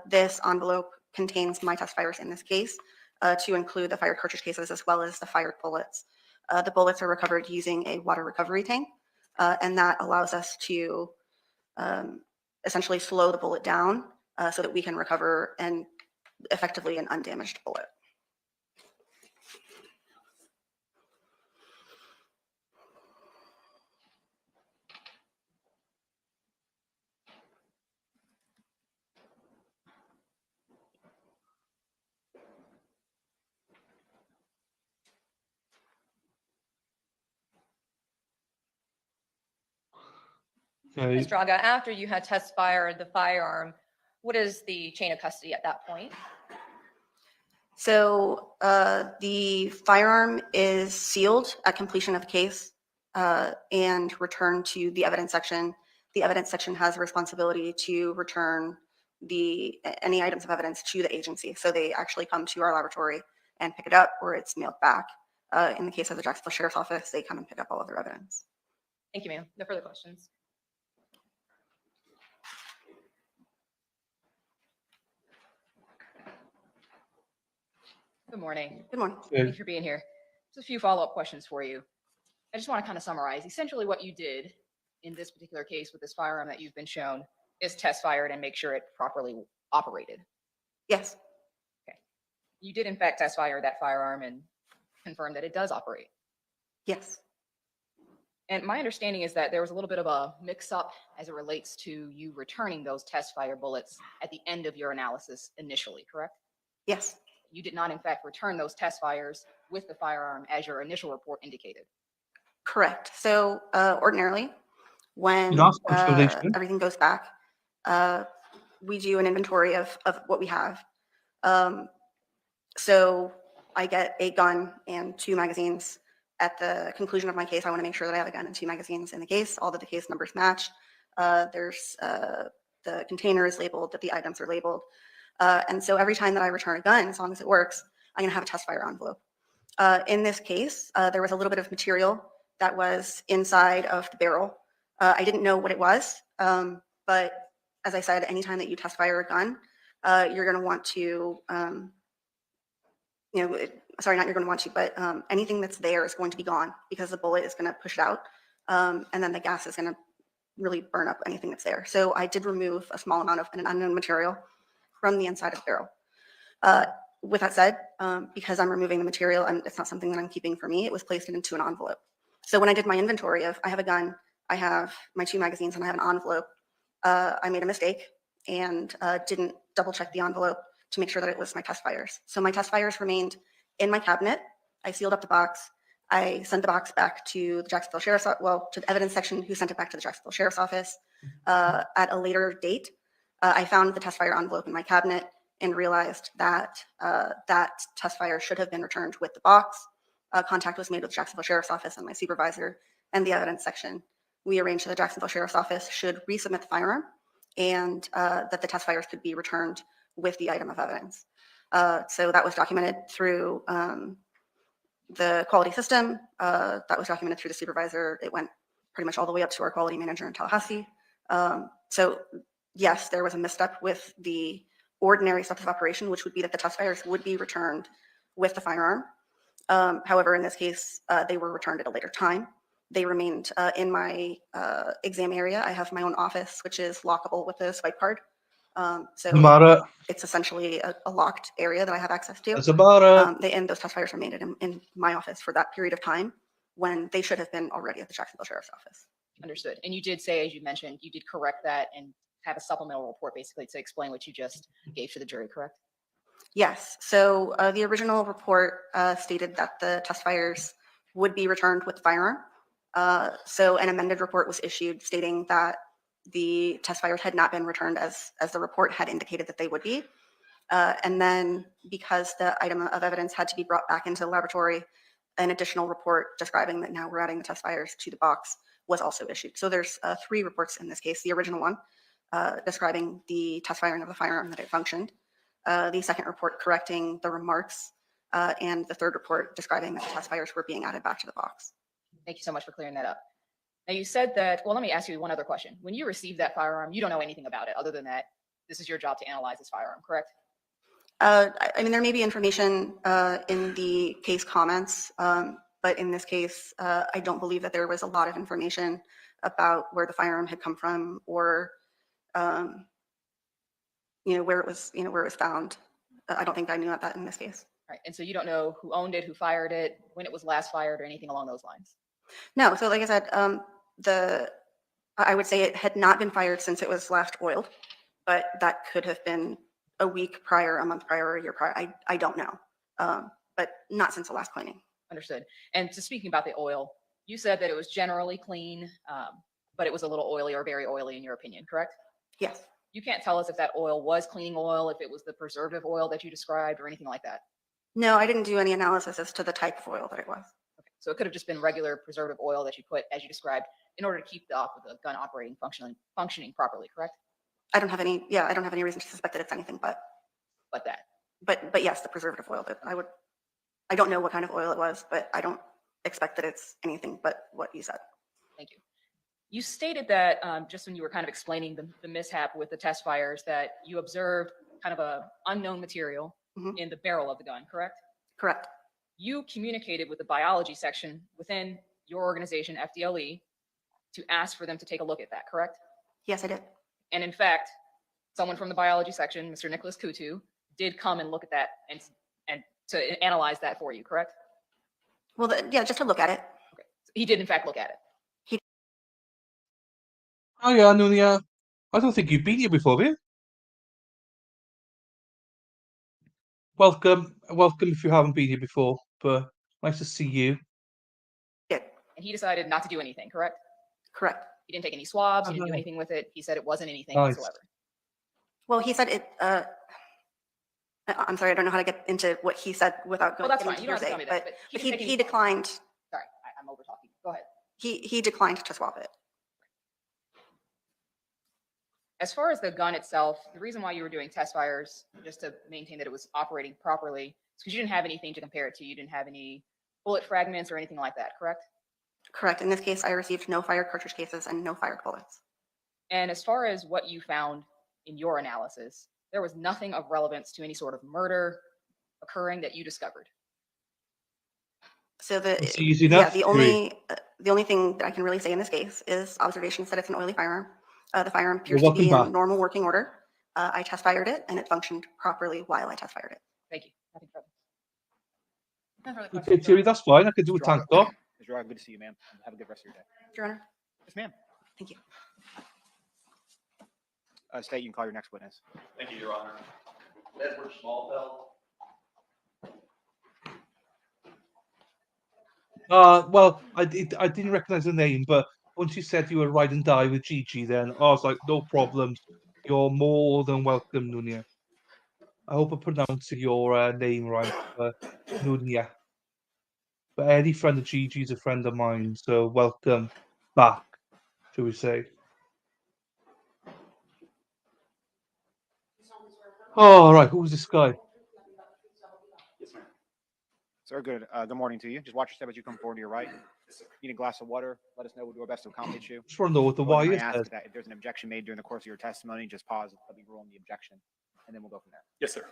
This envelope contains my test fires in this case to include the fired cartridge cases as well as the fired bullets. The bullets are recovered using a water recovery tank, and that allows us to essentially slow the bullet down so that we can recover effectively an undamaged bullet.
Okay.
Ms. Draga, after you had test fired the firearm, what is the chain of custody at that point?
So the firearm is sealed at completion of the case and returned to the evidence section. The evidence section has a responsibility to return any items of evidence to the agency. So they actually come to our laboratory and pick it up, or it's mailed back. In the case of the Jacksonville Sheriff's Office, they come and pick up all of their evidence.
Thank you, ma'am. No further questions. Good morning.
Good morning.
So,
Thanks for being here. Just a few follow-up questions for you. I just want to kind of summarize. Essentially, what you did in this particular case with this firearm that you've been shown is test fire it and make sure it properly operated.
Yes,
You did, in fact, test fire that firearm and confirm that it does operate.
yes,
And my understanding is that there was a little bit of a mix-up as it relates to you returning those test fire bullets at the end of your analysis initially, correct?
yes,
You did not, in fact, return those test fires with the firearm as your initial report indicated.
correct. So ordinarily, when
You asked for explanation.
everything goes back, we do an inventory of what we have. So I get a gun and 2 magazines. At the conclusion of my case, I want to make sure that I have a gun and 2 magazines in the case, all that the case numbers match. There's the container is labeled, that the items are labeled. And so every time that I return a gun, as long as it works, I'm going to have a test fire envelope. In this case, there was a little bit of material that was inside of the barrel. I didn't know what it was, but as I said, anytime that you test fire a gun, you're going to want to, sorry, not you're going to want to, but anything that's there is going to be gone because the bullet is going to push it out, and then the gas is going to really burn up anything that's there. So I did remove a small amount of an unknown material from the inside of the barrel. With that said, because I'm removing the material and it's not something that I'm keeping for me, it was placed into an envelope. So when I did my inventory of, I have a gun, I have my 2 magazines, and I have an envelope, I made a mistake and didn't double check the envelope to make sure that it was my test fires. So my test fires remained in my cabinet. I sealed up the box. I sent the box back to the Jacksonville Sheriff's, to the evidence section, who sent it back to the Jacksonville Sheriff's Office. At a later date, I found the test fire envelope in my cabinet and realized that that test fire should have been returned with the box. Contact was made with the Jacksonville Sheriff's Office and my supervisor and the evidence section. We arranged that the Jacksonville Sheriff's Office should resubmit the firearm and that the test fires could be returned with the item of evidence. So that was documented through the quality system. That was documented through the supervisor. It went pretty much all the way up to our quality manager in Tallahassee. So yes, there was a misstep with the ordinary steps of operation, which would be that the test fires would be returned with the firearm. However, in this case, they were returned at a later time. They remained in my exam area. I have my own office, which is lockable with a swipe card. So
About
it's essentially a locked area that I have access to.
That's about it.
And those test fires remained in my office for that period of time when they should have been already at the Jacksonville Sheriff's Office.
Understood. And you did say, as you mentioned, you did correct that and have a supplemental report basically to explain what you just gave to the jury, correct?
Yes. So the original report stated that the test fires would be returned with the firearm. So an amended report was issued stating that the test fires had not been returned as the report had indicated that they would be. And then because the item of evidence had to be brought back into the laboratory, an additional report describing that now we're adding the test fires to the box was also issued. So there's 3 reports in this case. The original one describing the test firing of the firearm, that it functioned. The second report correcting the remarks, and the third report describing that the test fires were being added back to the box.
Thank you so much for clearing that up. Now you said that, well, let me ask you one other question. When you received that firearm, you don't know anything about it other than that this is your job to analyze this firearm, correct?
I mean, there may be information in the case comments, but in this case, I don't believe that there was a lot of information about where the firearm had come from or, where it was found. I don't think I knew that in this case.
Right. And so you don't know who owned it, who fired it, when it was last fired, or anything along those lines?
No. So like I said, I would say it had not been fired since it was last oiled, but that could have been a week prior, a month prior, a year prior. I don't know, but not since the last cleaning.
Understood. And to speaking about the oil, you said that it was generally clean, but it was a little oily or very oily in your opinion, correct?
Yes.
You can't tell us if that oil was cleaning oil, if it was the preservative oil that you described or anything like that?
No, I didn't do any analysis as to the type of oil that it was.
Okay. So it could have just been regular preservative oil that you put, as you described, in order to keep the gun operating functioning properly, correct?
I don't have any, yeah, I don't have any reason to suspect that it's anything but
that.
But yes, the preservative oil that I don't know what kind of oil it was, but I don't expect that it's anything but what you said.
Thank you. You stated that just when you were kind of explaining the mishap with the test fires, that you observed kind of a unknown material
Mhm.
in the barrel of the gun, correct?
Correct.
You communicated with the biology section within your organization, FDLE, to ask for them to take a look at that, correct?
Yes, I did.
And in fact, someone from the biology section, Mr. Nicholas Kutu, did come and look at that and to analyze that for you, correct?
Well, yeah, just to look at it.
Okay. So he did in fact look at it.
Oh yeah, Nunia. I don't think you've been here before, have you? Welcome if you haven't been here before, but nice to see you.
Did.
And he decided not to do anything, correct?
Correct.
He didn't take any swabs, he didn't do
Uh-huh.
anything with it. He said it wasn't anything
Nice.
whatsoever.
Well, he said it. I'm sorry, I don't know how to get into what he said without
Well,
going
that's
into
fine. You don't have to tell me that.
but
But
he,
didn't take
he
any-
declined.
Sorry, I'm over talking. Go ahead.
He declined to swap it.
As far as the gun itself, the reason why you were doing test fires, just to maintain that it was operating properly, is because you didn't have anything to compare it to. You didn't have any bullet fragments or anything like that, correct?
Correct. In this case, I received no fired cartridge cases and no fired bullets.
And as far as what you found in your analysis, there was nothing of relevance to any sort of murder occurring that you discovered.
So
It's easy enough.
the only thing that I can really say in this case is observations that it's an oily firearm. The firearm appears to be
welcome back.
in normal working order. I test fired it and it functioned properly while I test fired it.
Thank you. Nothing further. No further
Okay,
questions,
Terry,
Your
that's fine. I could do a tank top.
Mr. Drago, good to see you, ma'am. Have a good rest of your day.
Your Honor,
Yes, ma'am.
thank you.
State, you can call your next witness.
Thank you, Your Honor. Edward Smallfeld.
Well, I didn't recognize the name, but once you said you were ride and die with Gigi, then I was like, no problems. You're more than welcome, Nunia. I hope I'm pronouncing your name right, Nunia. But any friend of Gigi's a friend of mine, so welcome back, shall we say. Oh, right, who's this guy?
Sir, good morning to you. Just watch your step as you come forward to your right. Need a glass of water, let us know. We'll do our best to accommodate you.
Just want to know what the
Go ahead,
why
and
is.
I ask
Says.
that if there's an objection made during the course of your testimony, just pause, let me rule on the objection, and then we'll go from there.
Yes, sir.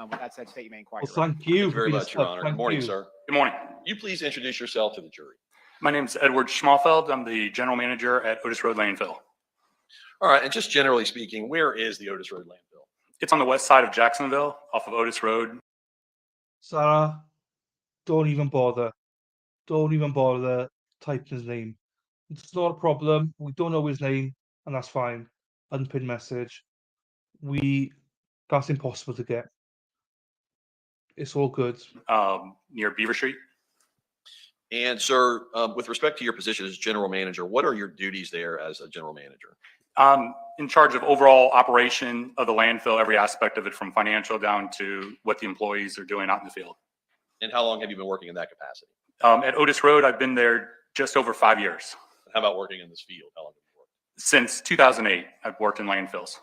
With that said, state your main inquiry.
Well, thank you
Thank you
for
very
your
much, Your
stuff.
Honor.
Thank
Good morning,
you.
sir.
Good morning.
You please introduce yourself to the jury.
My name is Edward Schmalfeld. I'm the general manager at Otis Road Landfill.
All right, and just generally speaking, where is the Otis Road landfill?
It's on the west side of Jacksonville, off of Otis Road.
Sarah, don't even bother. Don't even bother typing his name. It's not a problem. We don't know his name, and that's fine. Unpinned message. That's impossible to get. It's all good.
Near Beaver Street.
And sir, with respect to your position as general manager, what are your duties there as a general manager?
In charge of overall operation of the landfill, every aspect of it, from financial down to what the employees are doing out in the field.
And how long have you been working in that capacity?
At Otis Road, I've been there just over 5 years.
How about working in this field? How long have you worked?
Since 2008, I've worked in landfills.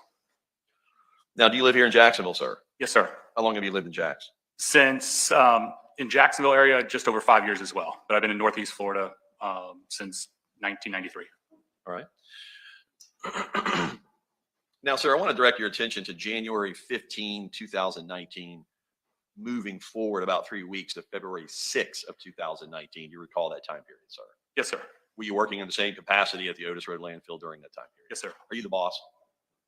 Now, do you live here in Jacksonville, sir?
Yes, sir.
How long have you lived in Jax?
Since in Jacksonville area, just over 5 years as well. But I've been in Northeast Florida since 1993.
All right. Now, sir, I want to direct your attention to January 15, 2019, moving forward about 3 weeks to February 6 of 2019. You recall that time period, sir?
Yes, sir.
Were you working in the same capacity at the Otis Road landfill during that time period?
Yes, sir.
Are you the boss?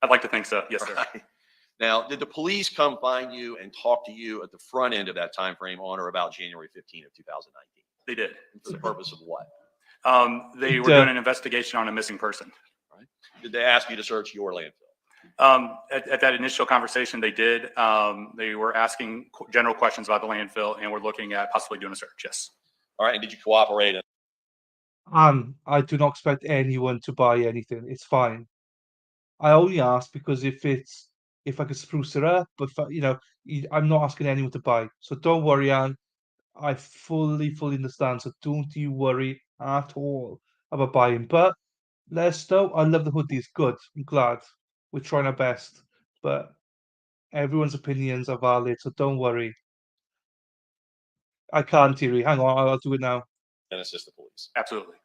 I'd like to think so. Yes, sir.
Right. Now, did the police come find you and talk to you at the front end of that time frame on or about January 15 of 2019?
They did.
For the purpose of what?
They were doing an investigation on a missing person.
Right. Did they ask you to search your landfill?
At that initial conversation, they did. They were asking general questions about the landfill, and we're looking at possibly doing a search. Yes.
All right. And did you cooperate?
I do not expect anyone to buy anything. It's fine. I only ask because if I could spruce it up, but I'm not asking anyone to buy. So don't worry, Anne. I fully understand. So don't you worry at all about buying. But let us know. I love the hoodies. Good. I'm glad. We're trying our best, but everyone's opinions are valid, so don't worry. I can't, Thierry. Hang on, I'll do it now.
And assist the police.
Absolutely.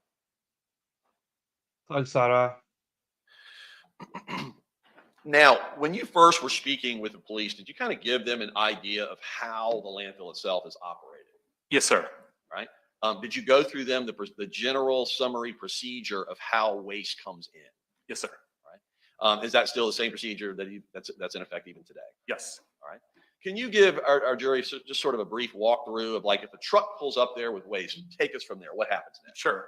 Thanks, Sarah.
Now, when you first were speaking with the police, did you kind of give them an idea of how the landfill itself is operated?
Yes, sir.
Right? Did you go through them the general summary procedure of how waste comes in?
Yes, sir.
Is that still the same procedure that's in effect even today?
Yes.
All right. Can you give our jury just sort of a brief walkthrough of, like, if a truck pulls up there with waste, take us from there. What happens next?
Sure.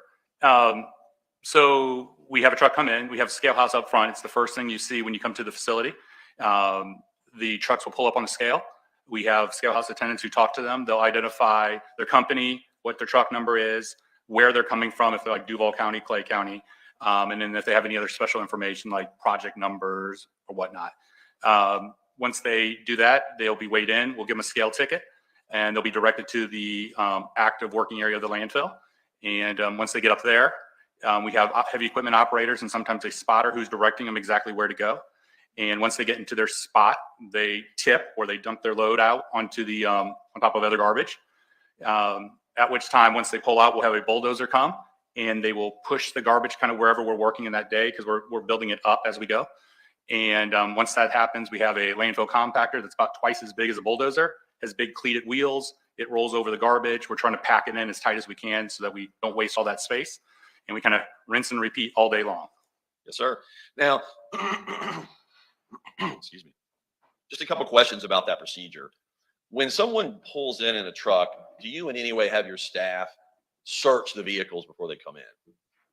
So we have a truck come in. We have a scale house up front. It's the first thing you see when you come to the facility. The trucks will pull up on the scale. We have scale house attendants who talk to them. They'll identify their company, what their truck number is, where they're coming from, if they're like Duval County, Clay County, and then if they have any other special information like project numbers or whatnot. Once they do that, they'll be weighed in. We'll give them a scale ticket, and they'll be directed to the active working area of the landfill. And once they get up there, we have heavy equipment operators and sometimes a spotter who's directing them exactly where to go. And once they get into their spot, they tip or they dump their load out onto the on top of other garbage. At which time, once they pull out, we'll have a bulldozer come and they will push the garbage kind of wherever we're working in that day, because we're building it up as we go. And once that happens, we have a landfill compactor that's about twice as big as a bulldozer, has big cleated wheels. It rolls over the garbage. We're trying to pack it in as tight as we can so that we don't waste all that space. And we kind of rinse and repeat all day long.
Yes, sir. Now, excuse me, just a couple questions about that procedure. When someone pulls in a truck, do you in any way have your staff search the vehicles before they come in?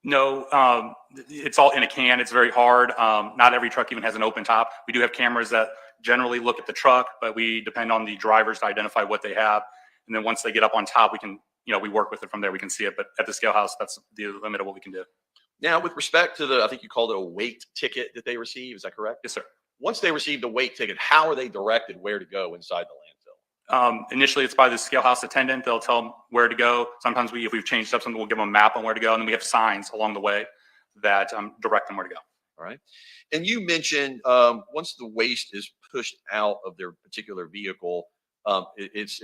No, it's all in a can. It's very hard. Not every truck even has an open top. We do have cameras that generally look at the truck, but we depend on the drivers to identify what they have. And then once they get up on top, we can, we work with it from there. We can see it. But at the scale house, that's the limit of what we can do.
Now, with respect to I think you called it a weight ticket that they receive. Is that correct?
Yes, sir.
Once they receive the weight ticket, how are they directed where to go inside the landfill?
Initially, it's by the scale house attendant. They'll tell them where to go. Sometimes if we've changed up something, we'll give them a map on where to go. And then we have signs along the way that direct them where to go.
All right. And you mentioned once the waste is pushed out of their particular vehicle, it's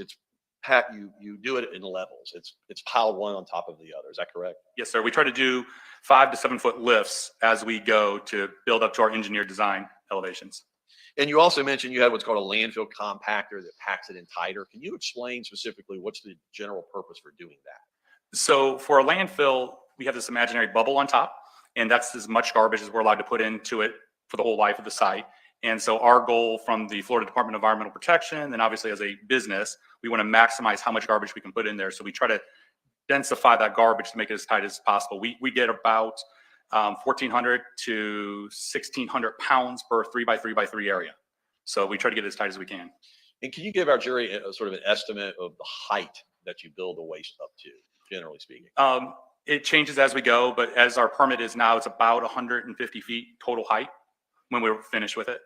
you do it in levels. It's piled one on top of the other. Is that correct?
Yes, sir. We try to do 5 to 7 foot lifts as we go to build up to our engineered design elevations.
And you also mentioned you had what's called a landfill compactor that packs it in tighter. Can you explain specifically what's the general purpose for doing that?
So for a landfill, we have this imaginary bubble on top, and that's as much garbage as we're allowed to put into it for the whole life of the site. And so our goal from the Florida Department of Environmental Protection, and obviously as a business, we want to maximize how much garbage we can put in there. So we try to densify that garbage to make it as tight as possible. We get about 1,400 to 1,600 pounds per 3x3x3 area. So we try to get it as tight as we can.
And can you give our jury a sort of an estimate of the height that you build the waste up to, generally speaking?
It changes as we go, but as our permit is now, it's about 150 feet total height when we're finished with it.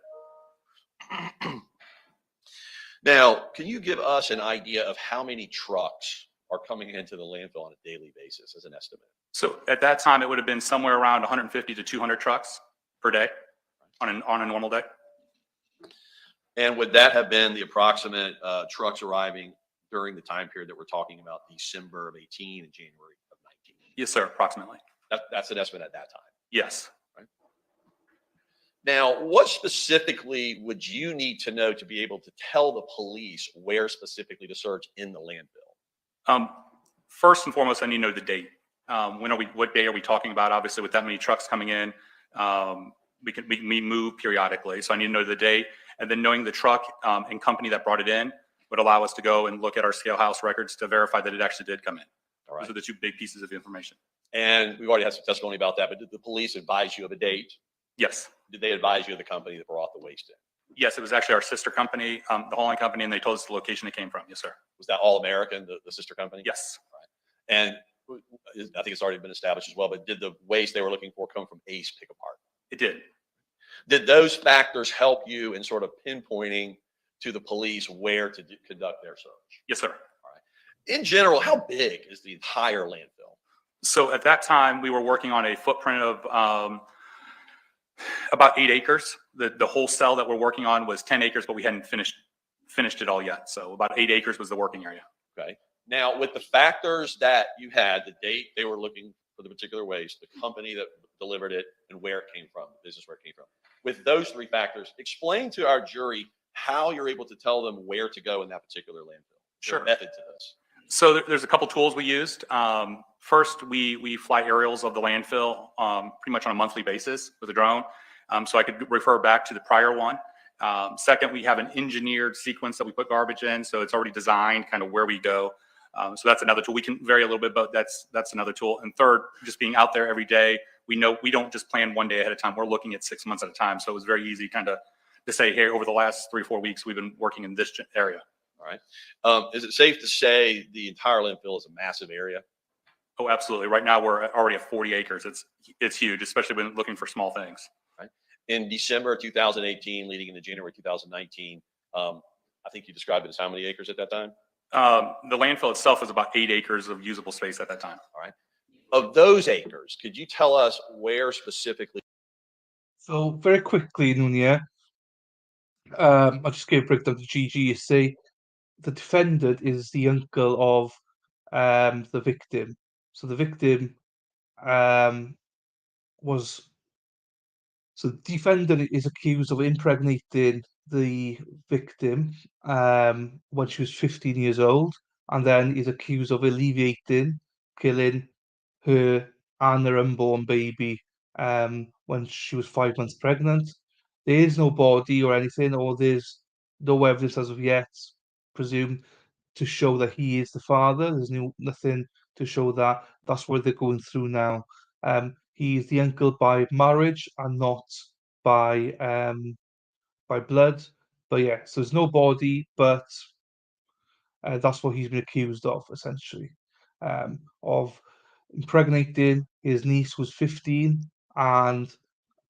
Now, can you give us an idea of how many trucks are coming into the landfill on a daily basis as an estimate?
So at that time, it would have been somewhere around 150 to 200 trucks per day on a normal day.
And would that have been the approximate trucks arriving during the time period that we're talking about, December of 18 and January of 19?
Yes, sir, approximately.
That's an estimate at that time.
Yes.
Right. Now, what specifically would you need to know to be able to tell the police where specifically to search in the landfill?
First and foremost, I need to know the date. What day are we talking about? Obviously, with that many trucks coming in, we move periodically. So I need to know the date, and then knowing the truck and company that brought it in would allow us to go and look at our scale house records to verify that it actually did come in.
All right.
Those are the two big pieces of information.
And we've already had some testimony about that, but did the police advise you of a date?
Yes.
Did they advise you of the company that brought the waste in?
Yes, it was actually our sister company, the hauling company, and they told us the location it came from. Yes, sir.
Was that All American, the sister company?
Yes.
Right. And I think it's already been established as well, but did the waste they were looking for come from Ace Pick Apart?
It did.
Did those factors help you in sort of pinpointing to the police where to conduct their search?
Yes, sir.
All right. In general, how big is the entire landfill?
So at that time, we were working on a footprint of About 8 acres. The whole cell that we're working on was 10 acres, but we hadn't finished it all yet. So about 8 acres was the working area.
Okay. Now, with the factors that you had, the date they were looking for the particular waste, the company that delivered it, and where it came from, the business where it came from. With those 3 factors, explain to our jury how you're able to tell them where to go in that particular landfill.
Sure.
Your method to this.
So there's a couple tools we used. First, we fly aerials of the landfill pretty much on a monthly basis with a drone. So I could refer back to the prior one. Second, we have an engineered sequence that we put garbage in. So it's already designed kind of where we go. So that's another tool. We can vary a little bit, but that's another tool. And third, just being out there every day, we know we don't just plan one day ahead of time. We're looking at 6 months at a time. So it was very easy kind of to say, hey, over the last 3 or 4 weeks, we've been working in this area.
All right. Is it safe to say the entire landfill is a massive area?
Oh, absolutely. Right now, we're already at 40 acres. It's huge, especially when looking for small things.
Right. In December 2018, leading into January 2019, I think you described it as how many acres at that time?
The landfill itself is about 8 acres of usable space at that time.
All right. Of those acres, could you tell us where specifically?
So very quickly, Nunia, I'll just give a breakdown to GG. You see, the defendant is the uncle of the victim. So the victim was so the defendant is accused of impregnating the victim when she was 15 years old, and then is accused of alleviating, killing her and their unborn baby when she was 5 months pregnant. There is no body or anything, or there's no evidence as of yet, presumed, to show that he is the father. There's nothing to show that. That's what they're going through now. He is the uncle by marriage and not by blood. But yeah, so there's no body, but that's what he's been accused of, essentially, of impregnating his niece, who was 15, and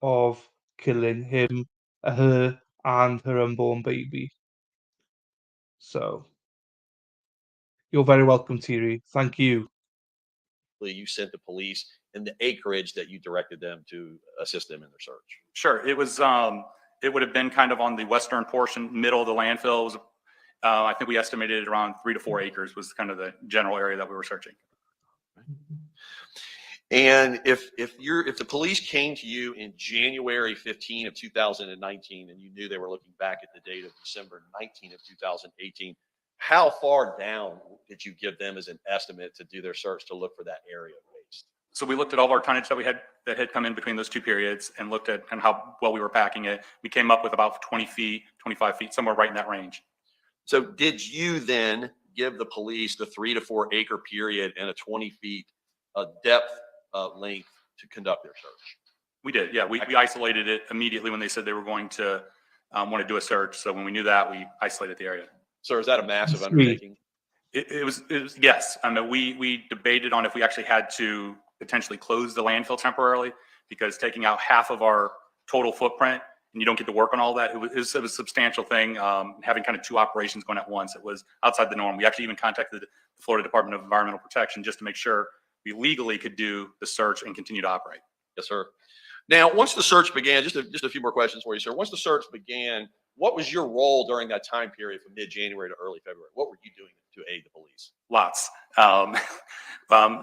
of killing her, and her unborn baby. So you're very welcome, Thierry. Thank you.
You sent the police and the acreage that you directed them to assist them in their search?
Sure. It was. It would have been kind of on the western portion, middle of the landfill. It was, I think we estimated it around 3 to 4 acres was kind of the general area that we were searching.
And if the police came to you in January 15 of 2019 and you knew they were looking back at the date of December 19 of 2018, how far down did you give them as an estimate to do their search to look for that area of waste?
So we looked at all of our tonnage that had come in between those 2 periods and looked at kind of how well we were packing it. We came up with about 20 feet, 25 feet, somewhere right in that range.
So did you then give the police the 3 to 4 acre period and a 20 feet depth length to conduct their search?
We did, yeah. We isolated it immediately when they said they were going to want to do a search. So when we knew that, we isolated the area.
So is that a massive undertaking?
It was, yes. I mean, we debated on if we actually had to potentially close the landfill temporarily, because taking out half of our total footprint and you don't get to work on all that, it was a substantial thing. Having kind of 2 operations going at once, it was outside the norm. We actually even contacted the Florida Department of Environmental Protection just to make sure we legally could do the search and continue to operate.
Yes, sir. Now, once the search began, just a few more questions for you, sir. Once the search began, what was your role during that time period from mid-January to early February? What were you doing to aid the police?
Lots.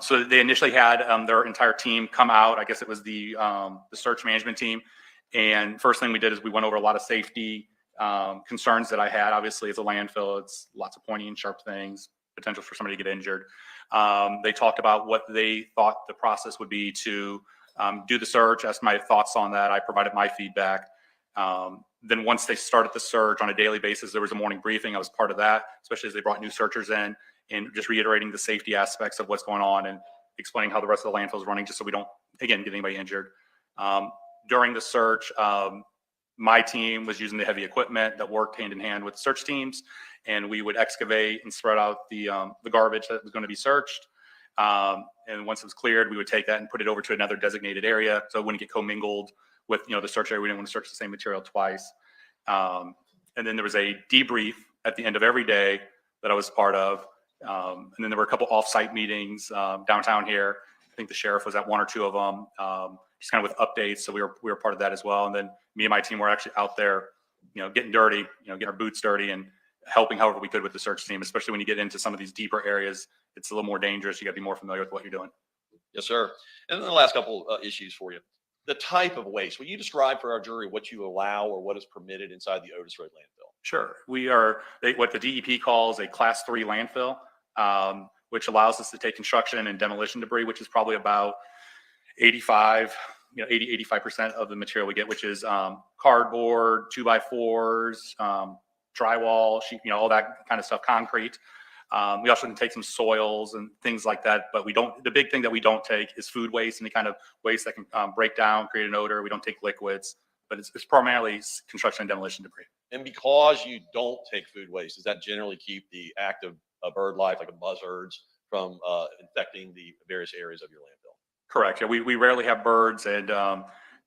So they initially had their entire team come out. I guess it was the search management team. And first thing we did is we went over a lot of safety concerns that I had. Obviously, it's a landfill. It's lots of pointy and sharp things, potential for somebody to get injured. They talked about what they thought the process would be to do the search, asked my thoughts on that. I provided my feedback. Then once they started the search on a daily basis, there was a morning briefing. I was part of that, especially as they brought new searchers in, and just reiterating the safety aspects of what's going on and explaining how the rest of the landfill is running, just so we don't, again, get anybody injured. During the search, my team was using the heavy equipment that worked hand in hand with search teams, and we would excavate and spread out the garbage that was going to be searched. And once it was cleared, we would take that and put it over to another designated area so it wouldn't get commingled with the search area. We didn't want to search the same material twice. And then there was a debrief at the end of every day that I was part of. And then there were a couple off-site meetings downtown here. I think the sheriff was at 1 or 2 of them, just kind of with updates. So we were part of that as well. And then me and my team were actually out there, getting dirty, getting our boots dirty and helping however we could with the search team, especially when you get into some of these deeper areas. It's a little more dangerous. You got to be more familiar with what you're doing.
Yes, sir. And then the last couple issues for you. The type of waste. Will you describe for our jury what you allow or what is permitted inside the Otis Road landfill?
Sure. We are what the DEP calls a Class 3 landfill, which allows us to take construction and demolition debris, which is probably about 85% of the material we get, which is cardboard, 2x4s, drywall, sheet, all that kind of stuff, concrete. We also can take some soils and things like that, but the big thing that we don't take is food waste, any kind of waste that can break down, create an odor. We don't take liquids, but it's primarily construction and demolition debris.
And because you don't take food waste, does that generally keep the active bird life, like buzzards, from infecting the various areas of your landfill?
Correct. Yeah, we rarely have birds, and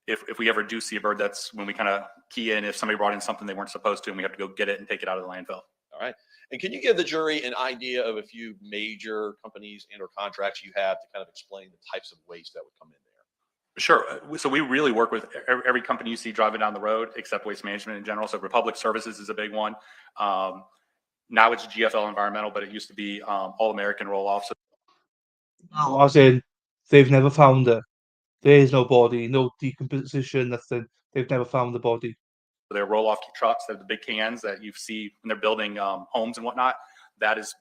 if we ever do see a bird, that's when we kind of key in if somebody brought in something they weren't supposed to, and we have to go get it and take it out of the landfill.
All right. And can you give the jury an idea of a few major companies and or contracts you have to kind of explain the types of waste that would come in there?
Sure. So we really work with every company you see driving down the road, except Waste Management in general. So Republic Services is a big one. Now it's GFL Environmental, but it used to be All American Roll-Off. So
No, as in, they've never found her. There is no body, no decomposition, nothing. They've never found the body.
they're roll-off trucks. They're the big cans that you see when they're building homes and whatnot. That is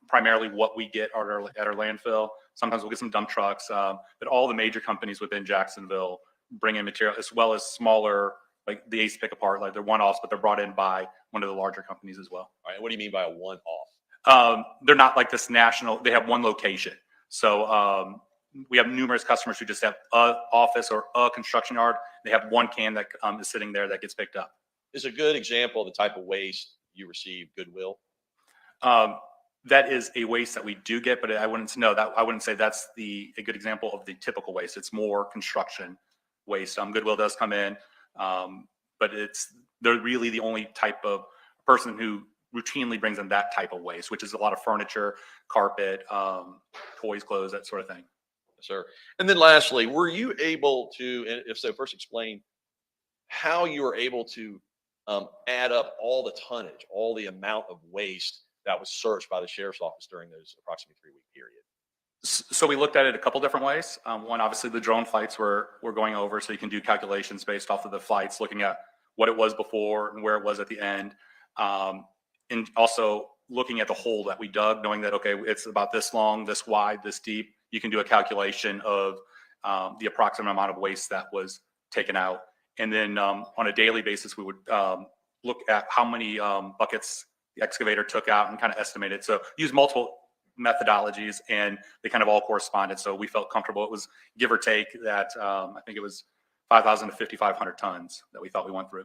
primarily what we get at our landfill. Sometimes we'll get some dump trucks, but all the major companies within Jacksonville bring in material, as well as smaller, like the Ace Pick Apart, like they're one-offs, but they're brought in by one of the larger companies as well.
All right. What do you mean by a one-off?
They're not like this national, they have one location. So we have numerous customers who just have an office or a construction yard. They have one can that is sitting there that gets picked up.
Is a good example of the type of waste you receive Goodwill?
That is a waste that we do get, but I wouldn't say that's a good example of the typical waste. It's more construction waste. Goodwill does come in, but they're really the only type of person who routinely brings in that type of waste, which is a lot of furniture, carpet, toys, clothes, that sort of thing.
Yes, sir. And then lastly, were you able to, and if so, first explain how you were able to add up all the tonnage, all the amount of waste that was searched by the sheriff's office during those approximately 3-week period?
So we looked at it a couple different ways. One, obviously the drone flights we're going over, so you can do calculations based off of the flights, looking at what it was before and where it was at the end. And also looking at the hole that we dug, knowing that, okay, it's about this long, this wide, this deep. You can do a calculation of the approximate amount of waste that was taken out. And then on a daily basis, we would look at how many buckets the excavator took out and kind of estimate it. So use multiple methodologies, and they kind of all corresponded. So we felt comfortable. It was give or take that I think it was 5,000 to 5,500 tons that we thought we went through.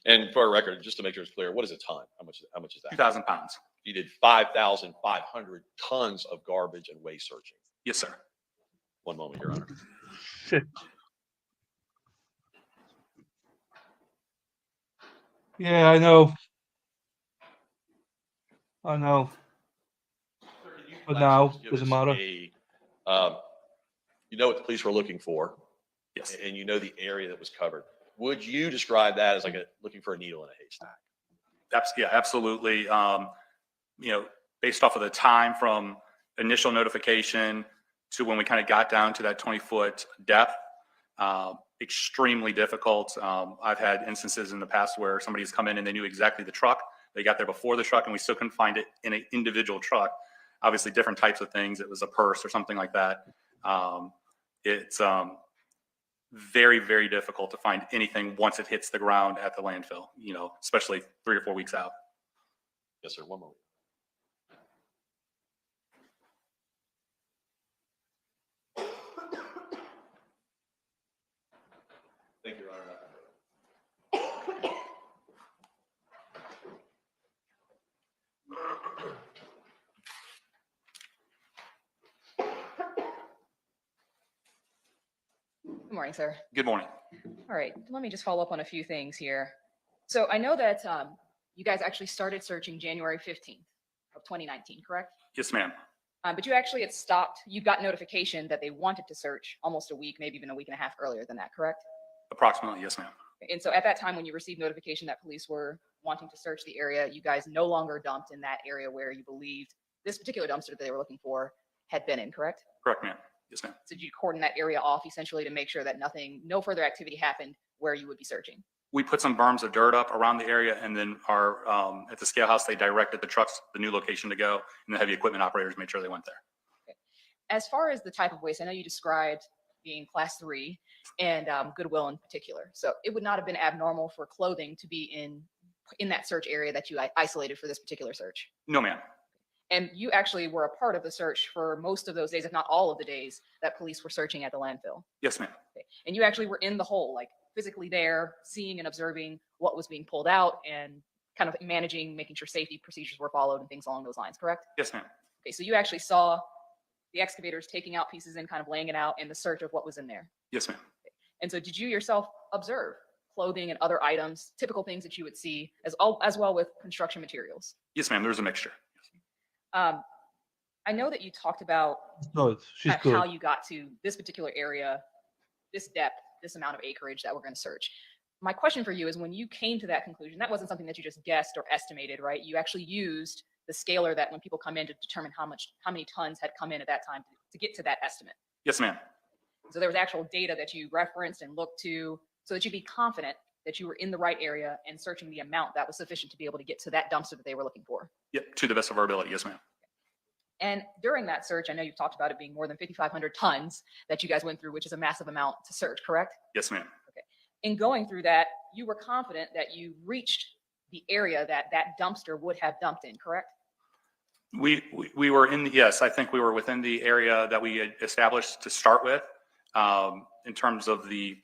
And for a record, just to make sure it's clear, what is a ton? How much is that?
2,000 pounds.
You did 5,500 tons of garbage and waste searching.
Yes, sir.
One moment, Your Honor.
Shit. Yeah, I know. But now,
Give
doesn't
us
matter.
You know what the police were looking for.
Yes.
And you know the area that was covered. Would you describe that as like looking for a needle in a haystack?
Yeah, absolutely. Based off of the time from initial notification to when we kind of got down to that 20-foot depth, extremely difficult. I've had instances in the past where somebody's come in and they knew exactly the truck. They got there before the truck, and we still couldn't find it in an individual truck. Obviously, different types of things. It was a purse or something like that. It's very, very difficult to find anything once it hits the ground at the landfill, especially 3 or 4 weeks out.
Yes, sir. One moment. Thank you, Your Honor.
Good morning, sir.
Good morning.
All right, let me just follow up on a few things here. So I know that you guys actually started searching January 15th of 2019, correct?
Yes, ma'am.
But you actually had stopped, you got notification that they wanted to search almost a week, maybe even a week and a half earlier than that, correct?
Approximately, yes, ma'am.
And so at that time, when you received notification that police were wanting to search the area, you guys no longer dumped in that area where you believed this particular dumpster that they were looking for had been in, correct?
Correct, ma'am. Yes, ma'am.
So did you cordon that area off essentially to make sure that no further activity happened where you would be searching?
We put some berms of dirt up around the area, and then at the scale house, they directed the trucks, the new location to go, and the heavy equipment operators made sure they went there.
Okay. As far as the type of waste, I know you described being class 3 and Goodwill in particular. So it would not have been abnormal for clothing to be in that search area that you isolated for this particular search.
No, ma'am.
And you actually were a part of the search for most of those days, if not all of the days that police were searching at the landfill.
Yes, ma'am.
Okay. And you actually were in the hole, like physically there, seeing and observing what was being pulled out and kind of managing, making sure safety procedures were followed and things along those lines, correct?
Yes, ma'am.
Okay, so you actually saw the excavators taking out pieces and kind of laying it out in the search of what was in there.
Yes, ma'am.
And so did you yourself observe clothing and other items, typical things that you would see as well with construction materials?
Yes, ma'am. There's a mixture.
I know that you talked about
Good. She's
how
good.
you got to this particular area, this depth, this amount of acreage that we're going to search. My question for you is, when you came to that conclusion, that wasn't something that you just guessed or estimated, right? You actually used the scaler that when people come in to determine how many tons had come in at that time to get to that estimate.
Yes, ma'am.
So there was actual data that you referenced and looked to so that you'd be confident that you were in the right area and searching the amount that was sufficient to be able to get to that dumpster that they were looking for.
Yep. To the best of our ability. Yes, ma'am.
And during that search, I know you've talked about it being more than 5,500 tons that you guys went through, which is a massive amount to search, correct?
Yes, ma'am.
Okay. In going through that, you were confident that you reached the area that dumpster would have dumped in, correct?
We were yes, I think we were within the area that we had established to start with. In terms of the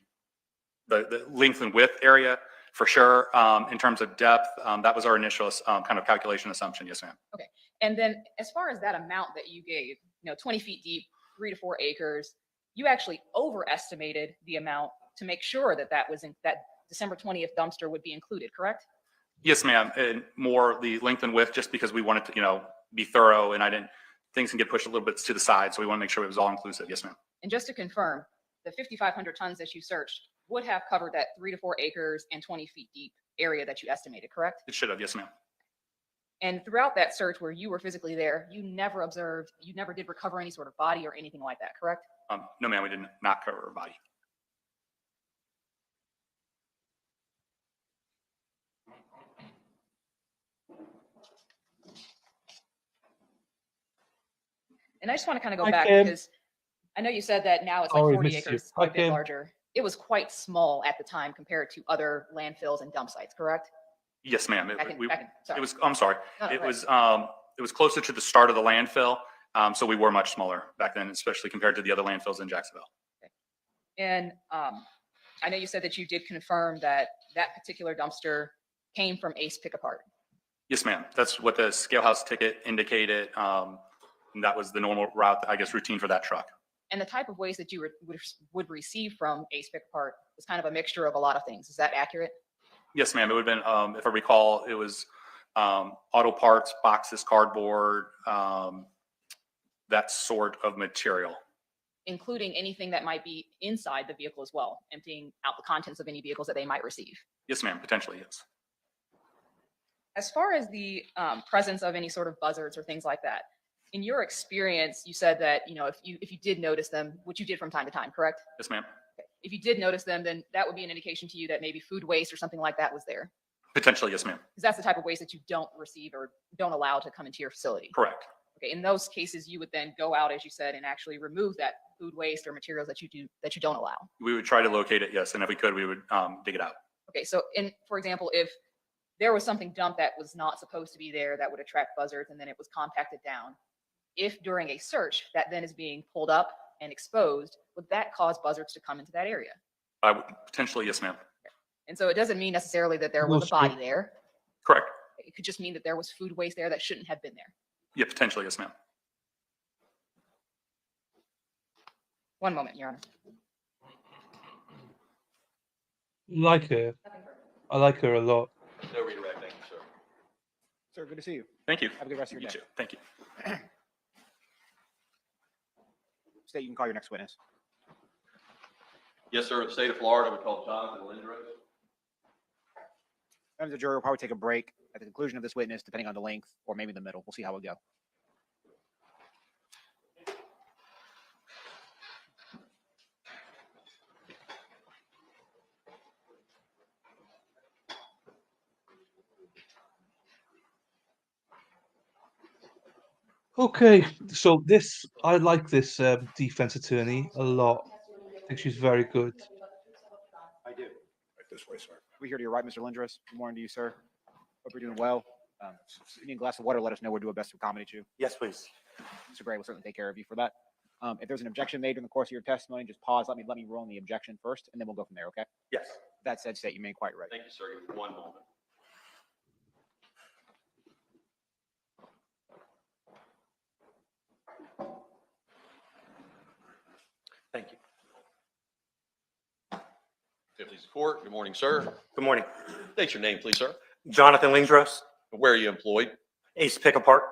length and width area, for sure. In terms of depth, that was our initial kind of calculation assumption. Yes, ma'am.
Okay. And then as far as that amount that you gave, 20 feet deep, 3 to 4 acres, you actually overestimated the amount to make sure that that December 20th dumpster would be included, correct?
Yes, ma'am. And more the length and width, just because we wanted to, be thorough, and things can get pushed a little bit to the side, so we want to make sure it was all inclusive. Yes, ma'am.
And just to confirm, the 5,500 tons that you searched would have covered that 3 to 4 acres and 20 feet deep area that you estimated, correct?
It should have. Yes, ma'am.
And throughout that search where you were physically there, you never did recover any sort of body or anything like that, correct?
No, ma'am. We did not cover her body.
And I just want to kind of go
Hi,
back
Kim.
because I know you said that now it's like
Sorry,
40
missed you.
acres,
Hi,
quite a bit
Kim.
larger. It was quite small at the time compared to other landfills and dump sites, correct?
Yes, ma'am.
Sorry.
It was. I'm sorry.
No,
It
right.
was closer to the start of the landfill, so we were much smaller back then, especially compared to the other landfills in Jacksonville.
And I know you said that you did confirm that particular dumpster came from Ace Pick Apart.
Yes, ma'am. That's what the scale house ticket indicated. And that was the normal route, I guess, routine for that truck.
And the type of waste that you would receive from Ace Pick Apart was kind of a mixture of a lot of things. Is that accurate?
Yes, ma'am. It would have been, if I recall, it was auto parts, boxes, cardboard, that sort of material.
Including anything that might be inside the vehicle as well, emptying out the contents of any vehicles that they might receive.
Yes, ma'am. Potentially, yes.
As far as the presence of any sort of buzzards or things like that, in your experience, you said that, if you did notice them, which you did from time to time, correct?
Yes, ma'am.
Okay. If you did notice them, then that would be an indication to you that maybe food waste or something like that was there.
Potentially, yes, ma'am.
Because that's the type of waste that you don't receive or don't allow to come into your facility.
Correct.
Okay. In those cases, you would then go out, as you said, and actually remove that food waste or materials that you don't allow.
We would try to locate it, yes, and if we could, we would dig it out.
Okay. So, for example, if there was something dumped that was not supposed to be there that would attract buzzards, and then it was compacted down, if during a search that then is being pulled up and exposed, would that cause buzzards to come into that area?
Potentially, yes, ma'am.
And so it doesn't mean necessarily that there was a body there.
Correct.
It could just mean that there was food waste there that shouldn't have been there.
Yeah, potentially, yes, ma'am.
One moment, Your Honor.
Like her. I like her a lot.
No redirect, thank you, sir.
Sir, good to see you.
Thank you.
Have a good rest of your
You
day.
too. Thank you.
State, you can call your next witness.
Yes, sir. In the state of Florida, we call Johnathan Quiles.
Members of the jury will probably take a break at the conclusion of this witness, depending on the length, or maybe the middle. We'll see how it go.
Okay, so I like this defense attorney a lot. I think she's very good.
I do.
Right this way, sir.
We're here to your right, Mr. Lindros. Good morning to you, sir. Hope you're doing well. If you need a glass of water, let us know. We'll do our best to accommodate you.
Yes, please.
Mr. Gray will certainly take care of you for that. If there's an objection made during the course of your testimony, just pause. Let me rule on the objection first, and then we'll go from there, okay?
Yes.
That said, State, you may quite right.
Thank you, sir. Give me one moment.
Thank you.
Please support. Good morning, sir.
Good morning.
State your name, please, sir.
Jonathan Quiles,
Where are you employed?
Ace Pick Apart,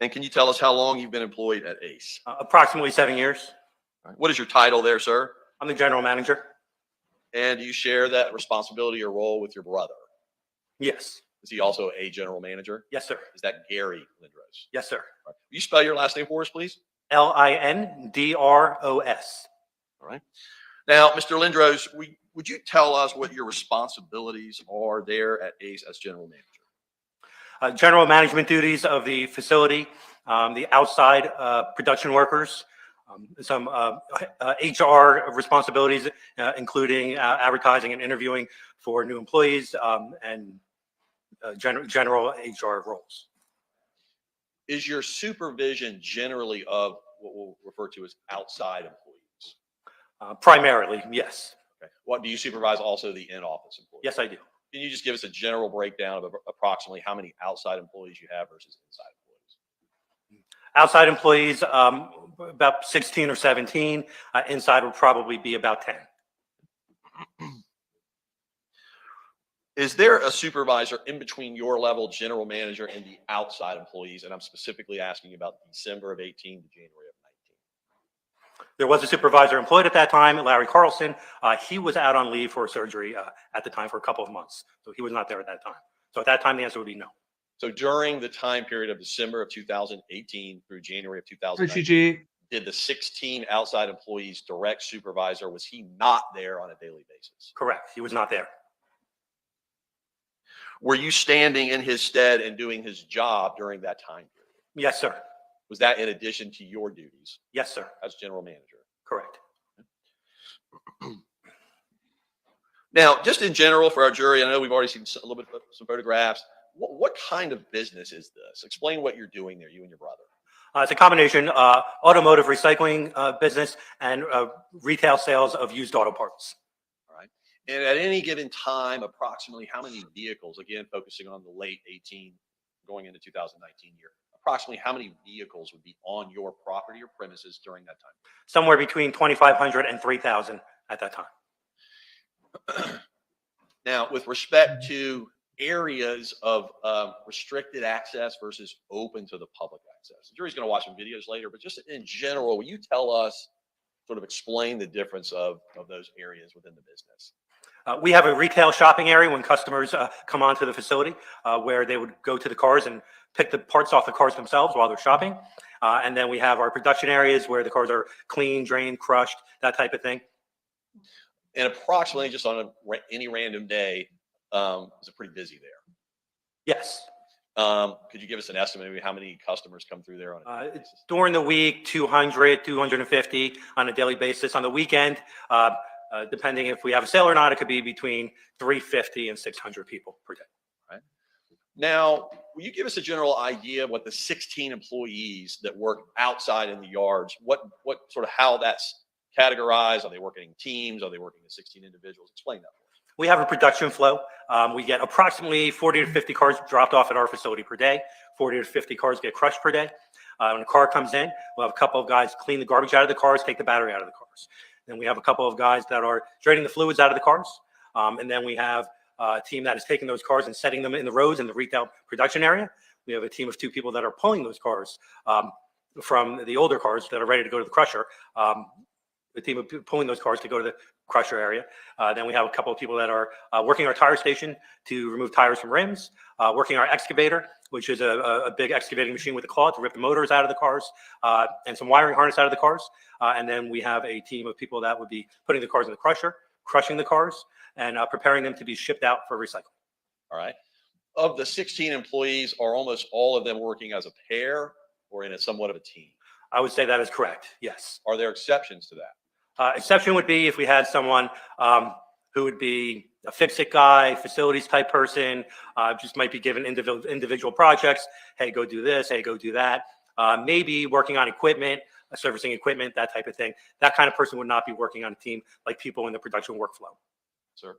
And can you tell us how long you've been employed at ACE?
approximately 7 years.
All right. What is your title there, sir?
I'm the general manager.
And do you share that responsibility or role with your brother?
Yes.
Is he also a general manager?
Yes, sir.
Is that Gary Lindros?
Yes, sir.
All right. Will you spell your last name for us, please?
Lindros.
All right. Now, Mr. Lindros, would you tell us what your responsibilities are there at ACE as general manager?
General management duties of the facility, the outside production workers, some HR responsibilities, including advertising and interviewing for new employees, and general HR roles.
Is your supervision generally of what we'll refer to as outside employees?
Primarily, yes.
Okay. What do you supervise also the in-office employees?
Yes, I do.
Can you just give us a general breakdown of approximately how many outside employees you have versus inside employees?
Outside employees, about 16 or 17. Inside would probably be about 10.
Is there a supervisor in between your level, general manager, and the outside employees? And I'm specifically asking about December of 18 to January of 19.
There was a supervisor employed at that time, Larry Carlson. He was out on leave for surgery at the time for a couple of months. So he was not there at that time. So at that time, the answer would be no.
So during the time period of December of 2018 through January of 2019,
HCG,
did the 16 outside employees direct supervisor, was he not there on a daily basis?
Correct. He was not there.
Were you standing in his stead and doing his job during that time period?
Yes, sir.
Was that in addition to your duties
Yes, sir.
as general manager?
Correct.
Now, just in general for our jury, I know we've already seen a little bit of some photographs. What kind of business is this? Explain what you're doing there, you and your brother.
It's a combination automotive recycling business and retail sales of used auto parts.
All right. And at any given time, approximately how many vehicles, again, focusing on the late 18 going into 2019 year, approximately how many vehicles would be on your property or premises during that time?
Somewhere between 2,500 and 3,000 at that time.
Now, with respect to areas of restricted access versus open to the public access, the jury's going to watch some videos later, but just in general, will you tell us, sort of explain the difference of those areas within the business?
We have a retail shopping area when customers come onto the facility where they would go to the cars and pick the parts off the cars themselves while they're shopping. And then we have our production areas where the cars are cleaned, drained, crushed, that type of thing.
And approximately, just on any random day, is it pretty busy there?
Yes.
Could you give us an estimate of how many customers come through there on a daily basis?
During the week, 200, 250 on a daily basis. On the weekend, depending if we have a sale or not, it could be between 350 and 600 people per day.
Right. Now, will you give us a general idea of what the 16 employees that work outside in the yards, what sort of how that's categorized? Are they working in teams? Are they working as 16 individuals? Explain that for us.
We have a production flow. We get approximately 40 to 50 cars dropped off at our facility per day. 40 to 50 cars get crushed per day. When a car comes in, we'll have a couple of guys clean the garbage out of the cars, take the battery out of the cars. Then we have a couple of guys that are draining the fluids out of the cars. And then we have a team that is taking those cars and setting them in the roads in the retail production area. We have a team of 2 people that are pulling those cars from the older cars that are ready to go to the crusher. The team of people pulling those cars to go to the crusher area. Then we have a couple of people that are working our tire station to remove tires from rims, working our excavator, which is a big excavating machine with a claw to rip the motors out of the cars, and some wiring harness out of the cars. And then we have a team of people that would be putting the cars in the crusher, crushing the cars, and preparing them to be shipped out for recycling.
All right. Of the 16 employees, are almost all of them working as a pair or in a somewhat of a team?
I would say that is correct, yes.
Are there exceptions to that?
Exception would be if we had someone who would be a fix-it guy, facilities type person, just might be given individual projects. Hey, go do this. Hey, go do that. Maybe working on equipment, servicing equipment, that type of thing. That kind of person would not be working on a team like people in the production workflow.
Sir.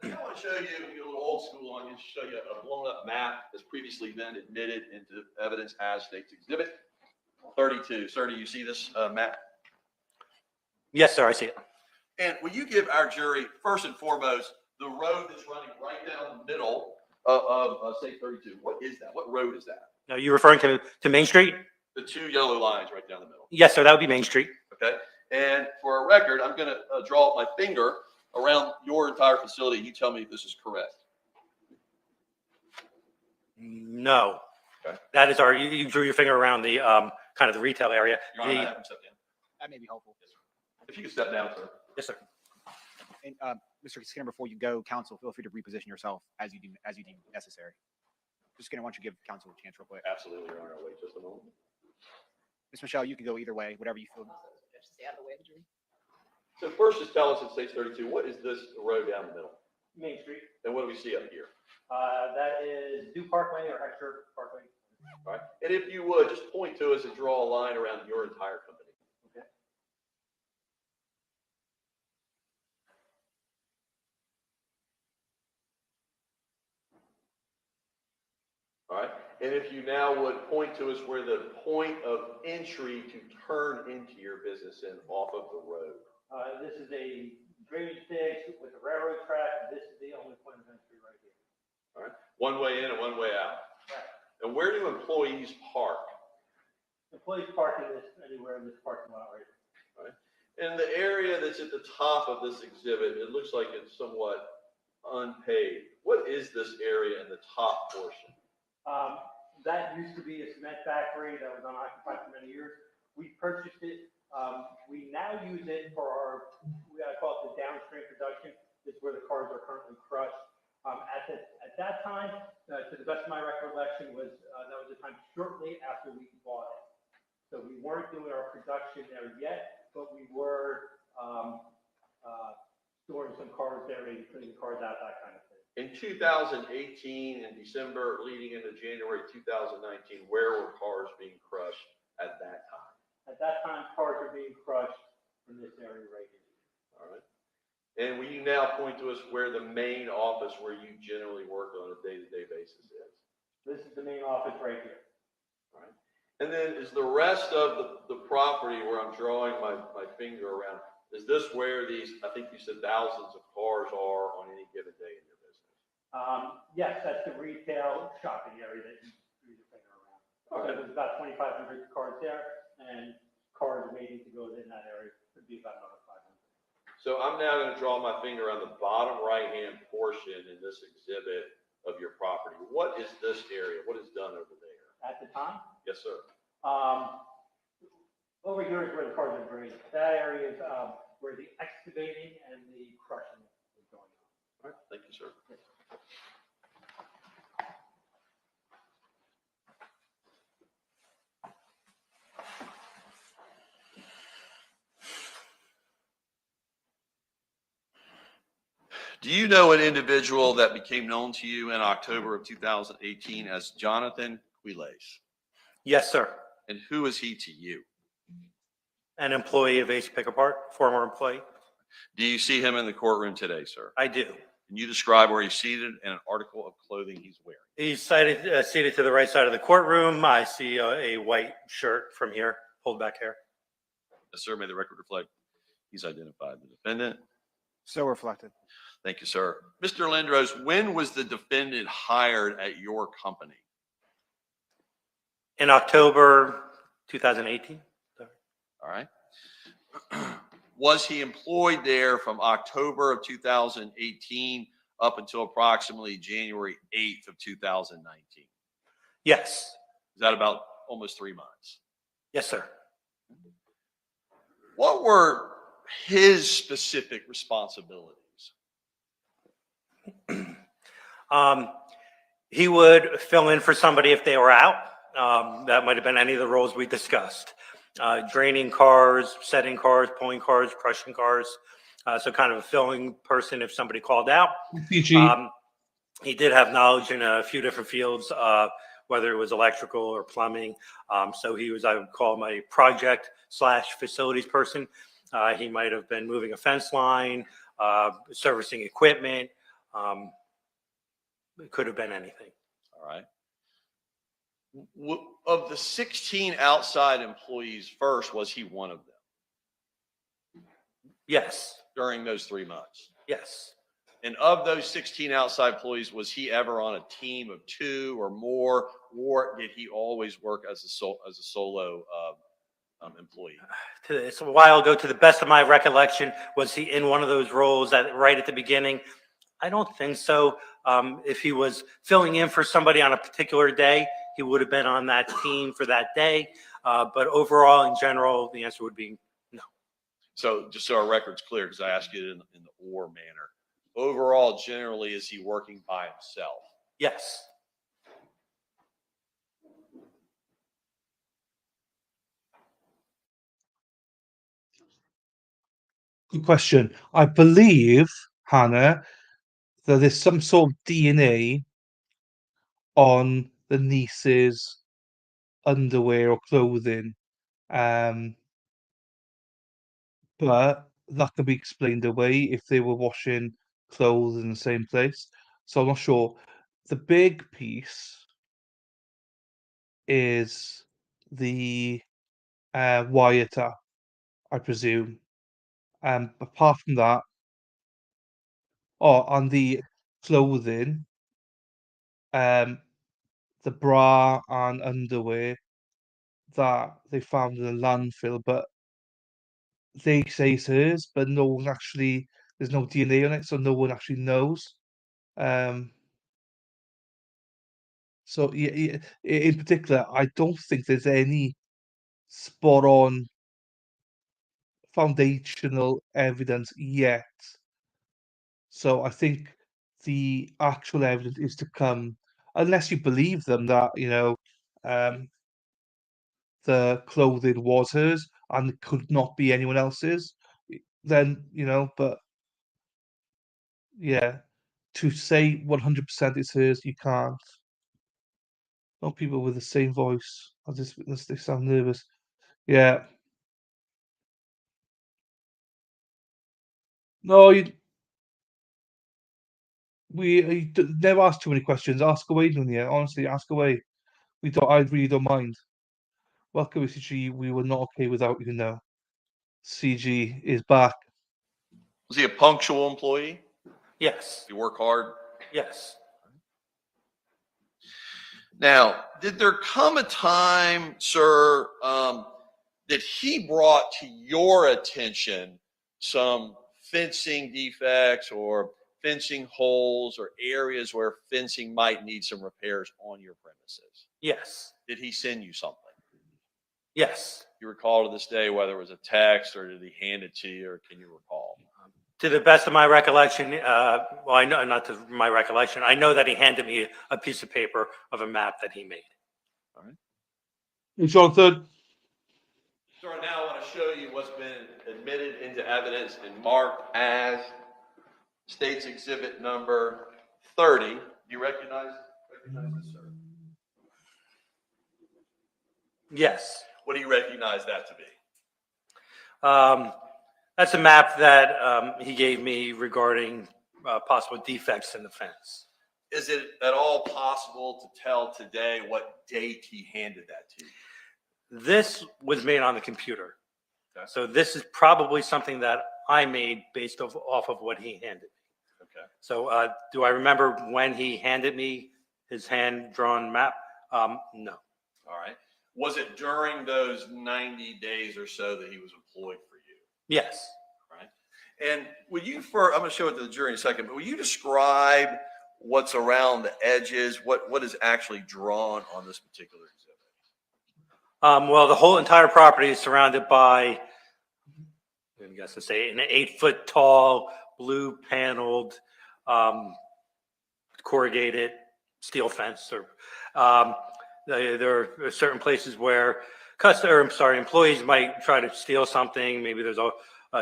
I want to show you a little old school on you, show you a blown up map that's previously been admitted into evidence as State's Exhibit 32. Sir, do you see this map?
Yes, sir, I see it.
And will you give our jury, first and foremost, the road that's running right down the middle of State 32? What is that? What road is that?
Are you referring to Main Street?
The two yellow lines right down the middle.
Yes, sir, that would be Main Street.
Okay. And for a record, I'm going to draw my finger around your entire facility. You tell me if this is correct.
No.
Okay.
That is you drew your finger around the kind of the retail area.
Your Honor, I have him step down.
That may be helpful.
If you could step down, sir.
Yes, sir.
And Mr. Skinner, before you go, counsel, feel free to reposition yourself as you deem necessary. Mr. Skinner, why don't you give counsel a chance real quick?
Absolutely, Your Honor. Wait just a moment.
Ms. Michelle, you can go either way, whatever you feel.
Just stay out of the way of the jury.
So first, just tell us in State 32, what is this road down the middle?
Main Street.
And what do we see up here?
That is Dew Parkway or Hector Parkway.
All right. And if you would, just point to us and draw a line around your entire company.
Okay.
All right. And if you now would point to us where the point of entry to turn into your business and off of the road.
This is a drainage ditch with a railroad track. This is the only point of entry right here.
All right. One way in and one way out.
Right.
And where do employees park?
Employees park anywhere in this parking lot right here.
All right. And the area that's at the top of this exhibit, it looks like it's somewhat unpaved. What is this area in the top portion?
That used to be a cement factory that was unoccupied for many years. We purchased it. We now use it for our, I call it the downstream production. It's where the cars are currently crushed. At that time, to the best of my recollection, that was the time shortly after we bought it. So we weren't doing our production there yet, but we were storing some cars there, maybe putting the cars out, that kind of thing.
In 2018, in December, leading into January 2019, where were cars being crushed at that time?
At that time, cars are being crushed in this area right here.
All right. And will you now point to us where the main office where you generally work on a day-to-day basis is?
This is the main office right here.
All right. And then is the rest of the property where I'm drawing my finger around, is this where these, I think you said thousands of cars are on any given day in your business?
Yes, that's the retail shopping area that you drew your finger around.
All right.
There's about 2,500 cars there, and cars waiting to go in that area could be about another 500.
So I'm now going to draw my finger on the bottom right-hand portion in this exhibit of your property. What is this area? What is done over there?
At the time,
Yes, sir.
over here is where the cars are graded. That area is where the excavating and the crushing is going on.
All right. Thank you, sir. Do you know an individual that became known to you in October of 2018 as Johnathan Quiles?
Yes, sir.
And who is he to you?
An employee of AC Pick Apart, former employee.
Do you see him in the courtroom today, sir?
I do.
Can you describe where he's seated and an article of clothing he's wearing?
He's seated to the right side of the courtroom. I see a white shirt from here, pulled back hair.
Yes, sir. May the record reflect he's identified the defendant.
So reflected.
Thank you, sir. Mr. Lindros, when was the defendant hired at your company?
In October 2018.
All right. Was he employed there from October of 2018 up until approximately January 8th of 2019?
Yes.
Is that about almost 3 months?
Yes, sir.
What were his specific responsibilities?
He would fill in for somebody if they were out. That might have been any of the roles we discussed. Draining cars, setting cars, pulling cars, crushing cars. So kind of a filling person if somebody called out.
PG.
He did have knowledge in a few different fields, whether it was electrical or plumbing. So he was, I would call him a project/facilities person. He might have been moving a fence line, servicing equipment. It could have been anything.
All right. Of the 16 outside employees, first, was he one of them
Yes.
during those 3 months?
Yes.
And of those 16 outside employees, was he ever on a team of 2 or more, or did he always work as a solo employee?
It's a while ago. To the best of my recollection, was he in one of those roles right at the beginning? I don't think so. If he was filling in for somebody on a particular day, he would have been on that team for that day. But overall, in general, the answer would be no.
So just so our record's clear, because I asked you in the or manner. Overall, generally, is he working by himself?
Yes.
Good question. I believe, Hannah, that there's some sort of DNA on the niece's underwear or clothing. But that can be explained away if they were washing clothes in the same place. So I'm not sure. The big piece is the wiretap, I presume. Apart from that, on the clothing, the bra and underwear that they found in the landfill, but they say it's hers, but no one actually, there's no DNA on it, so no one actually knows. So yeah, in particular, I don't think there's any spot on foundational evidence yet. So I think the actual evidence is to come, unless you believe them that, the clothing was hers and it could not be anyone else's, then, but yeah, to say 100% it's hers, you can't. Not people with the same voice. They sound nervous. Yeah. No, never ask too many questions. Ask away, Dunya. Honestly, ask away. I really don't mind. Welcome, CG. We were not okay without you now. CG is back.
Was he a punctual employee?
Yes.
Did he work hard?
Yes.
Now, did there come a time, sir, that he brought to your attention some fencing defects or fencing holes or areas where fencing might need some repairs on your premises?
Yes.
Did he send you something?
Yes.
You recall to this day whether it was a text or did he hand it to you, or can you recall?
To the best of my recollection, well, I know, not to my recollection, I know that he handed me a piece of paper of a map that he made.
All right.
Hey, Jonathan.
So right now I want to show you what's been admitted into evidence and marked as State's Exhibit number 30. Do you recognize this, sir?
Yes.
What do you recognize that to be?
That's a map that he gave me regarding possible defects in the fence.
Is it at all possible to tell today what date he handed that to you?
This was made on the computer.
Okay.
So this is probably something that I made based off of what he handed me.
Okay.
So do I remember when he handed me his hand-drawn map? No.
All right. Was it during those 90 days or so that he was employed for you?
Yes.
Right. And would you, I'm going to show it to the jury in a second, but will you describe what's around the edges? What is actually drawn on this particular exhibit?
Well, the whole entire property is surrounded by, I guess to say, an 8-foot tall, blue paneled, corrugated steel fence. Or there are certain places where employees might try to steal something. Maybe there's a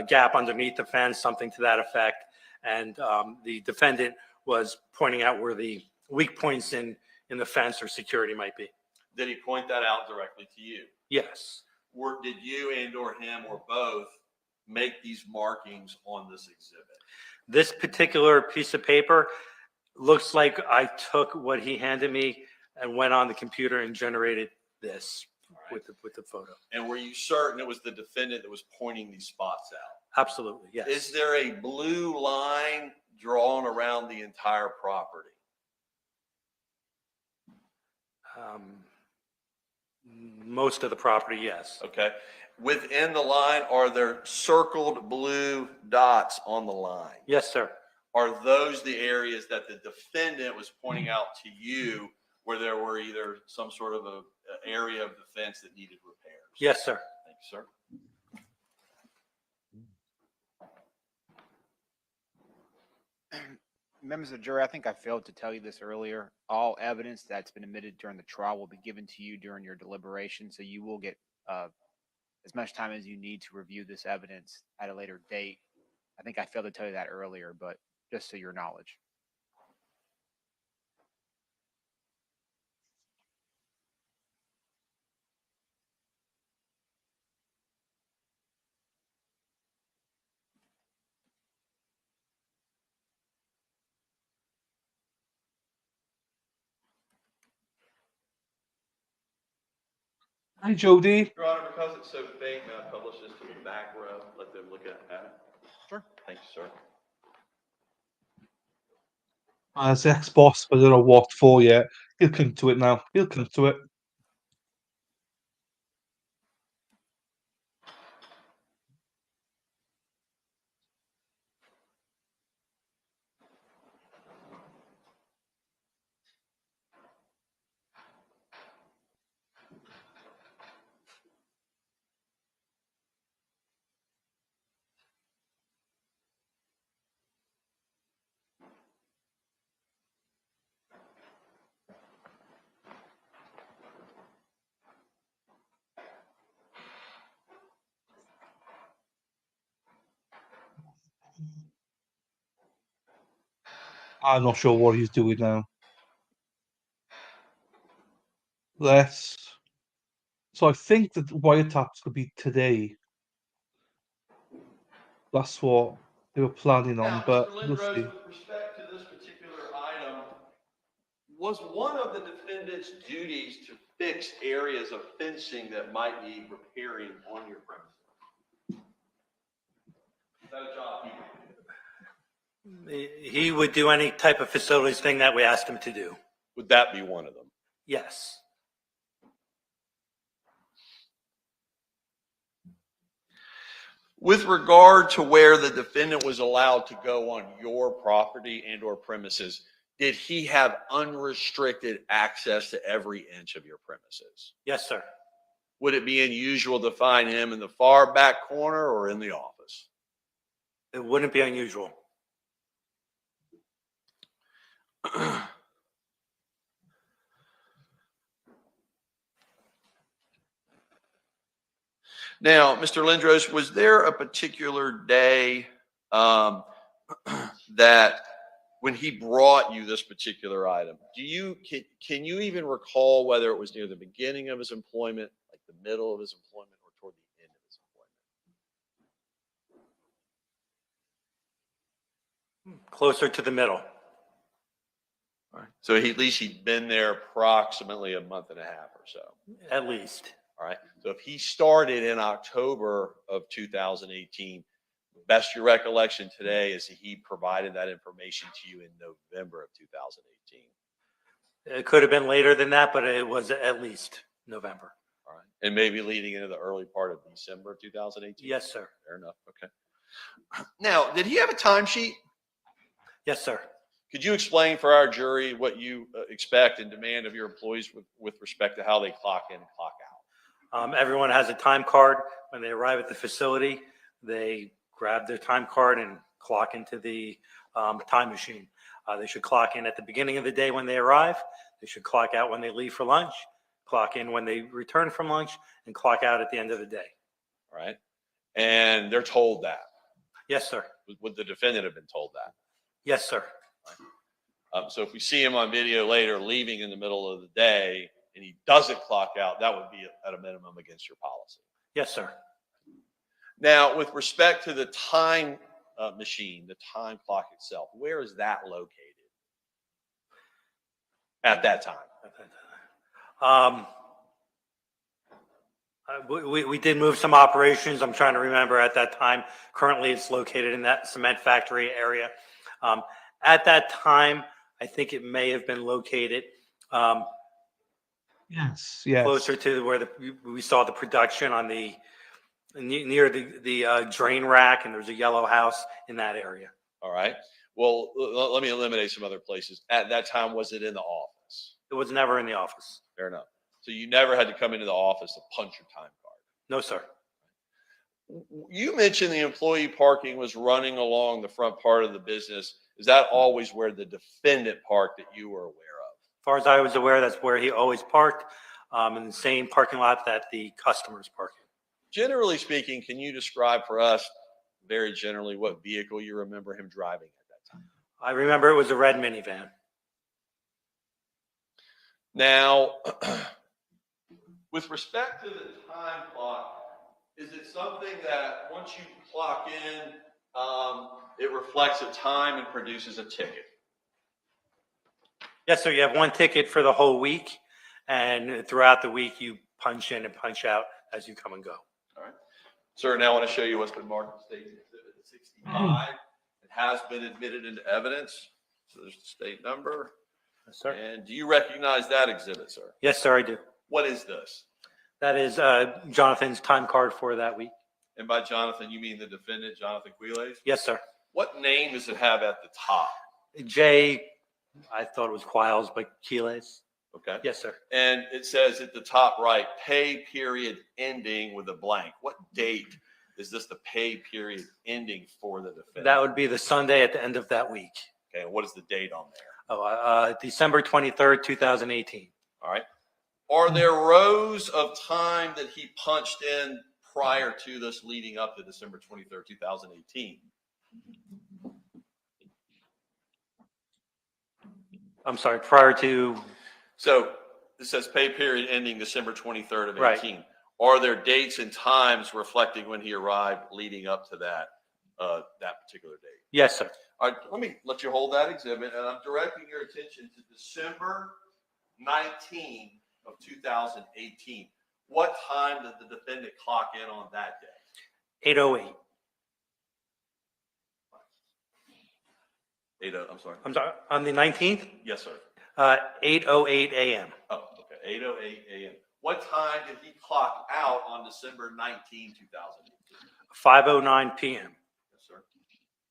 gap underneath the fence, something to that effect. And the defendant was pointing out where the weak points in the fence or security might be.
Did he point that out directly to you?
Yes.
Or did you and or him or both make these markings on this exhibit?
This particular piece of paper looks like I took what he handed me and went on the computer and generated this with the photo.
And were you certain it was the defendant that was pointing these spots out?
Absolutely, yes.
Is there a blue line drawn around the entire property?
Most of the property, yes.
Okay. Within the line, are there circled blue dots on the line?
Yes, sir.
Are those the areas that the defendant was pointing out to you where there were either some sort of a area of the fence that needed repairs?
Yes, sir.
Thank you, sir.
Members of the jury, I think I failed to tell you this earlier. All evidence that's been admitted during the trial will be given to you during your deliberation, so you will get as much time as you need to review this evidence at a later date. I think I failed to tell you that earlier, but just so your knowledge.
Hi, Jody.
Your Honor, because it's so faint, may I publish this to the back row? Let them look at it.
Sure.
Thank you, sir.
As the ex-boss, but I don't know what for yet. He'll come to it now. He'll come to it. I'm not sure what he's doing now. So I think that wiretaps could be today. That's what they were planning on,
Now,
but
Mr.
we'll
Lindros,
see.
with respect to this particular item, was one of the defendant's duties to fix areas of fencing that might need repairing on your premises? Is that a job he would do?
He would do any type of facilities thing that we asked him to do.
Would that be one of them?
Yes.
With regard to where the defendant was allowed to go on your property and or premises, did he have unrestricted access to every inch of your premises?
Yes, sir.
Would it be unusual to find him in the far back corner or in the office?
It wouldn't be unusual.
Now, Mr. Lindros, was there a particular day that when he brought you this particular item, can you even recall whether it was near the beginning of his employment, like the middle of his employment, or toward the end of his employment?
Closer to the middle.
All right. So at least he'd been there approximately a month and a half or so.
At least.
All right. So if he started in October of 2018, best your recollection today is he provided that information to you in November of 2018.
It could have been later than that, but it was at least November.
And maybe leading into the early part of December 2018?
Yes, sir.
Fair enough. Okay. Now, did he have a timesheet?
Yes, sir.
Could you explain for our jury what you expect and demand of your employees with respect to how they clock in and clock out?
Everyone has a time card. When they arrive at the facility, they grab their time card and clock into the time machine. They should clock in at the beginning of the day when they arrive. They should clock out when they leave for lunch, clock in when they return from lunch, and clock out at the end of the day.
All right. And they're told that.
Yes, sir.
Would the defendant have been told that?
Yes, sir.
So if we see him on video later leaving in the middle of the day and he doesn't clock out, that would be at a minimum against your policy.
Yes, sir.
Now, with respect to the time machine, the time clock itself, where is that located at that time?
We did move some operations. I'm trying to remember at that time. Currently, it's located in that cement factory area. At that time, I think it may have been located
Yes.
closer to where we saw the production on the near the drain rack, and there's a yellow house in that area.
All right. Well, let me eliminate some other places. At that time, was it in the office?
It was never in the office.
Fair enough. So you never had to come into the office to punch your time card?
No, sir.
You mentioned the employee parking was running along the front part of the business. Is that always where the defendant parked that you were aware of?
As far as I was aware, that's where he always parked, in the same parking lot that the customers park in.
Generally speaking, can you describe for us, very generally, what vehicle you remember him driving at that time?
I remember it was a red minivan.
Now, with respect to the time clock, is it something that once you clock in, it reflects a time and produces a ticket?
Yes, sir. You have one ticket for the whole week, and throughout the week, you punch in and punch out as you come and go.
All right. Sir, now I want to show you what's been marked in State Exhibit 65. It has been admitted into evidence. So there's the state number.
Yes, sir.
And do you recognize that exhibit, sir?
Yes, sir, I do.
What is this?
That is Jonathan's time card for that week.
And by Johnathan, you mean the defendant, Johnathan Quiles?
Yes, sir.
What name does it have at the top?
J, I thought it was Quiles, but Quiles.
Okay.
Yes, sir.
And it says at the top right, pay period ending with a blank. What date is this the pay period ending for the defendant?
That would be the Sunday at the end of that week.
Okay. And what is the date on there?
December 23rd, 2018.
All right. Are there rows of time that he punched in prior to this leading up to December 23rd, 2018?
I'm sorry, prior to.
So it says pay period ending December 23rd of 18.
Right.
Are there dates and times reflecting when he arrived leading up to that particular date?
Yes, sir.
All right, let me let you hold that exhibit, and I'm directing your attention to December 19 of 2018. What time did the defendant clock in on that day?
8:08.
I'm sorry.
I'm sorry, on the 19th?
Yes, sir.
8:08 a.m.
Oh, okay. 8:08 a.m. What time did he clock out on December 19, 2018?
5:09 p.m.
Yes, sir.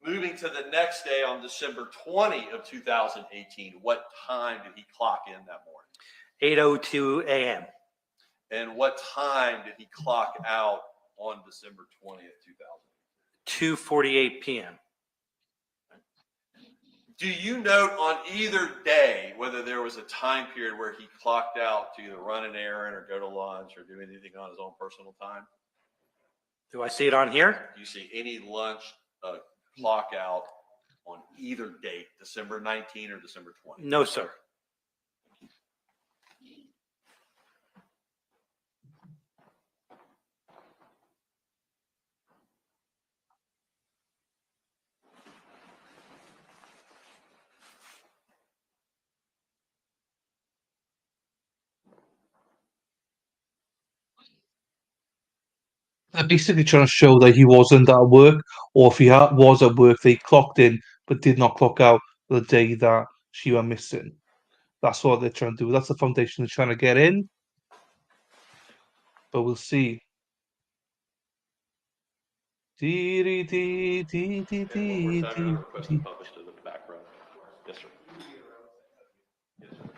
Moving to the next day on December 20 of 2018, what time did he clock in that morning?
8:02 a.m.
And what time did he clock out on December 20th, 2018?
2:48 p.m.
Do you note on either day whether there was a time period where he clocked out to either run an errand or go to lunch or do anything on his own personal time?
Do I see it on here?
Do you see any lunch clock out on either date, December 19 or December 20?
No, sir.
They're basically trying to show that he wasn't at work, or if he was at work, they clocked in but did not clock out the day that she went missing. That's what they're trying to do. That's the foundation they're trying to get in. but we'll see. Dee, dee, dee, dee, dee,
And one more
dee,
time,
dee,
request
dee.
to publish to the background. Yes, sir. Yes, sir.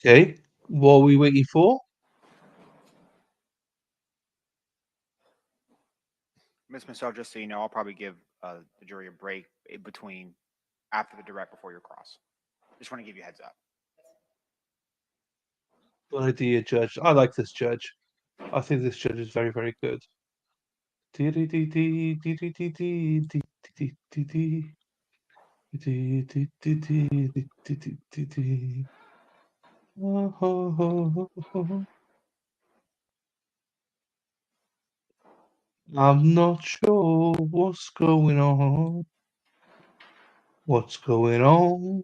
Okay, what are we waiting for?
Ms. Massell, just so you know, I'll probably give the jury a break between after the direct before your cross. Just want to give you a heads up.
Good idea, Judge. I like this judge. I think this judge is very, very good. Dee, dee, dee, dee, dee, dee, dee, dee, dee, dee, dee, dee. Dee, dee, dee, dee, dee, dee, dee, dee, dee. Oh, ho, ho, ho, ho. I'm not sure what's going on. What's going on?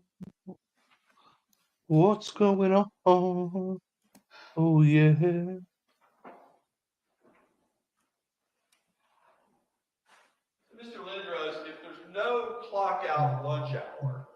What's going on? Oh, yeah.
Mr. Lindros, if there's no clock out lunch hour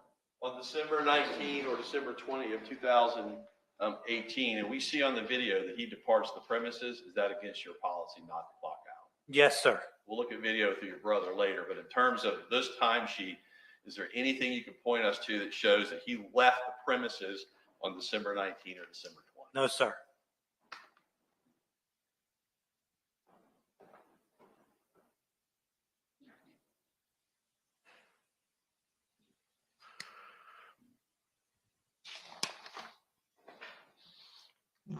on December 19 or December 20 of 2018, and we see on the video that he departs the premises, is that against your policy not to clock out?
Yes, sir.
We'll look at video through your brother later, but in terms of this timesheet, is there anything you can point us to that shows that he left the premises on December 19 or December 20?
No, sir.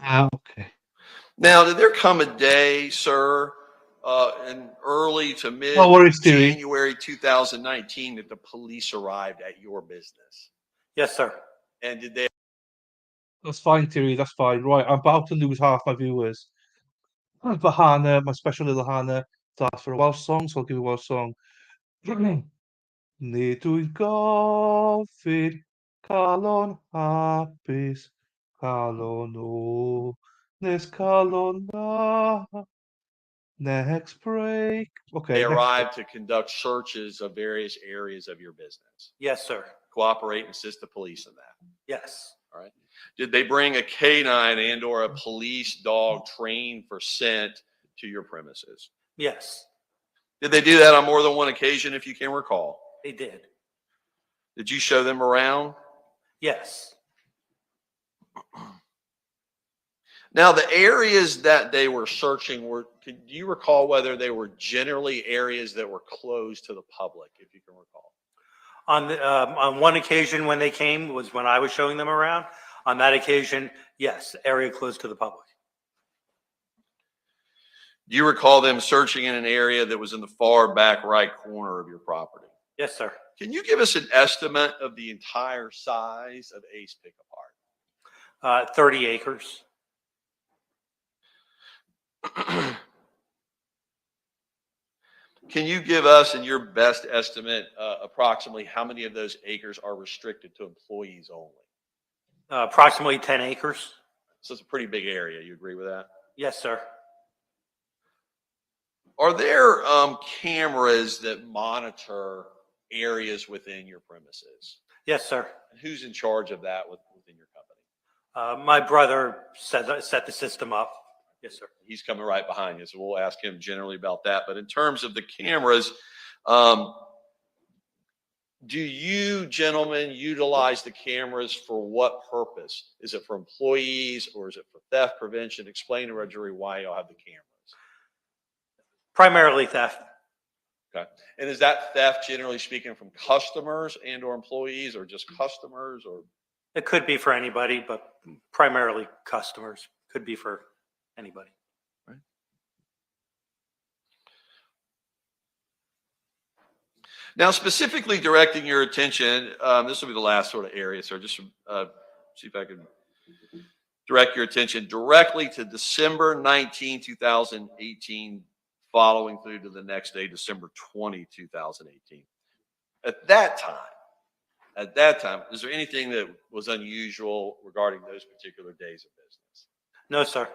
Okay.
Now, did there come a day, sir, in early to
No worries, Terry.
mid-January 2019 that the police arrived at your business?
Yes, sir.
And did they
That's fine, Terry. That's fine. Right, I'm about to lose half my viewers. But Hannah, my special little Hannah, asked for a Welsh song, so I'll give you a Welsh song. Nid yw'n gofyn calon hapus, calon o, nes calon na. Next break. Okay, next break.
arrived to conduct searches of various areas of your business?
Yes, sir.
Cooperate and assist the police in that.
Yes.
All right. Did they bring a canine and or a police dog trained for scent to your premises?
Yes,
Did they do that on more than one occasion, if you can recall?
they did.
Did you show them around?
Yes.
Now, the areas that they were searching do you recall whether they were generally areas that were closed to the public, if you can recall?
On one occasion when they came was when I was showing them around. On that occasion, yes, area closed to the public.
Do you recall them searching in an area that was in the far back right corner of your property?
Yes, sir.
Can you give us an estimate of the entire size of Ace Pickup Art?
30 acres.
Can you give us, in your best estimate, approximately how many of those acres are restricted to employees only?
Approximately 10 acres.
So it's a pretty big area. You agree with that?
Yes, sir.
Are there cameras that monitor areas within your premises?
Yes, sir.
And who's in charge of that within your company?
My brother set the system up. Yes, sir.
He's coming right behind you, so we'll ask him generally about that. But in terms of the cameras, do you gentlemen utilize the cameras for what purpose? Is it for employees or is it for theft prevention? Explain to our jury why you'll have the cameras.
Primarily theft.
Okay. And is that theft, generally speaking, from customers and or employees, or just customers? Or
It could be for anybody, but primarily customers. Could be for anybody.
right. Now, specifically directing your attention, this will be the last sort of area, so just see if I can direct your attention directly to December 19, 2018, following through to the next day, December 20, 2018. At that time, at that time, is there anything that was unusual regarding those particular days of business?
No, sir.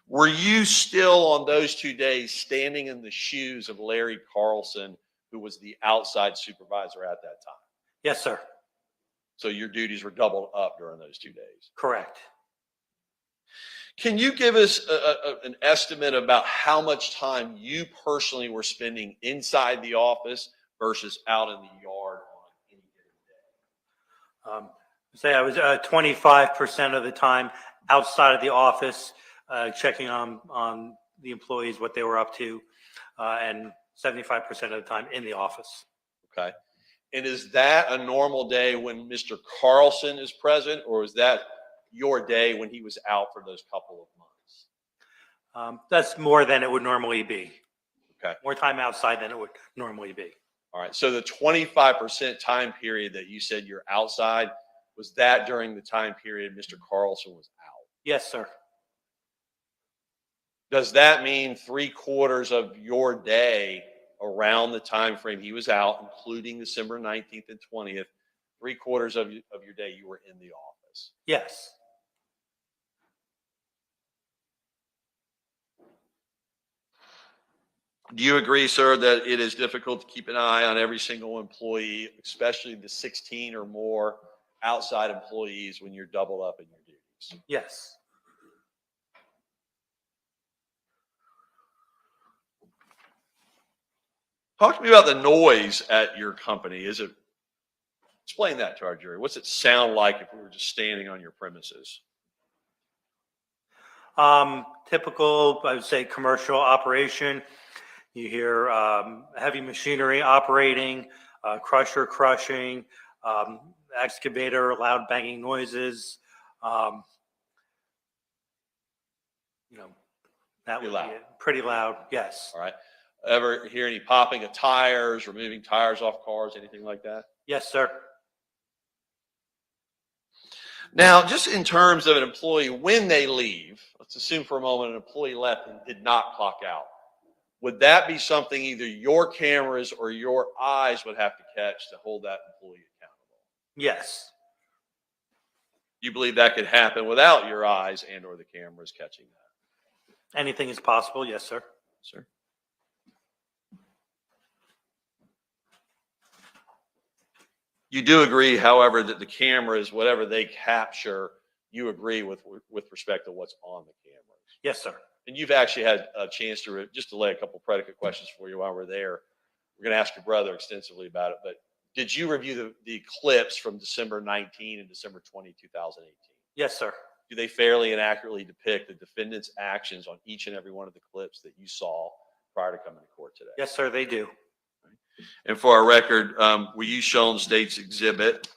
Were you still on those 2 days standing in the shoes of Larry Carlson, who was the outside supervisor at that time?
Yes, sir.
So your duties were doubled up during those 2 days.
Correct.
Can you give us an estimate about how much time you personally were spending inside the office versus out in the yard on any given day?
Say I was 25% of the time outside of the office, checking on the employees, what they were up to, and 75% of the time in the office.
Okay. And is that a normal day when Mr. Carlson is present, or is that your day when he was out for those couple of months?
That's more than it would normally be.
Okay.
More time outside than it would normally be.
All right. So the 25% time period that you said you're outside, was that during the time period Mr. Carlson was out?
Yes, sir.
Does that mean 3/4 of your day around the time frame he was out, including December 19th and 20th, 3/4 of your day you were in the office?
Yes.
Do you agree, sir, that it is difficult to keep an eye on every single employee, especially the 16 or more outside employees when you're double up in your duties?
Yes.
Talk to me about the noise at your company. Explain that to our jury. What's it sound like if we were just standing on your premises?
Typical, I would say, commercial operation. You hear heavy machinery operating, crusher crushing, excavator, loud banging noises. That
Pretty
would
loud.
be it. Pretty loud. Yes.
All right. Ever hear any popping of tires, removing tires off cars, anything like that?
Yes, sir.
Now, just in terms of an employee, when they leave, let's assume for a moment an employee left and did not clock out. Would that be something either your cameras or your eyes would have to catch to hold that employee accountable?
Yes.
You believe that could happen without your eyes and or the cameras catching that?
Anything is possible. Yes, sir.
Sir? You do agree, however, that the cameras, whatever they capture, you agree with respect to what's on the cameras.
Yes, sir.
And you've actually had a chance to just to lay a couple predicate questions for you while we're there. We're going to ask your brother extensively about it, but did you review the clips from December 19 and December 20, 2018?
Yes, sir.
Do they fairly and accurately depict the defendant's actions on each and every one of the clips that you saw prior to coming to court today?
Yes, sir, they do.
And for our record, were you shown State's Exhibit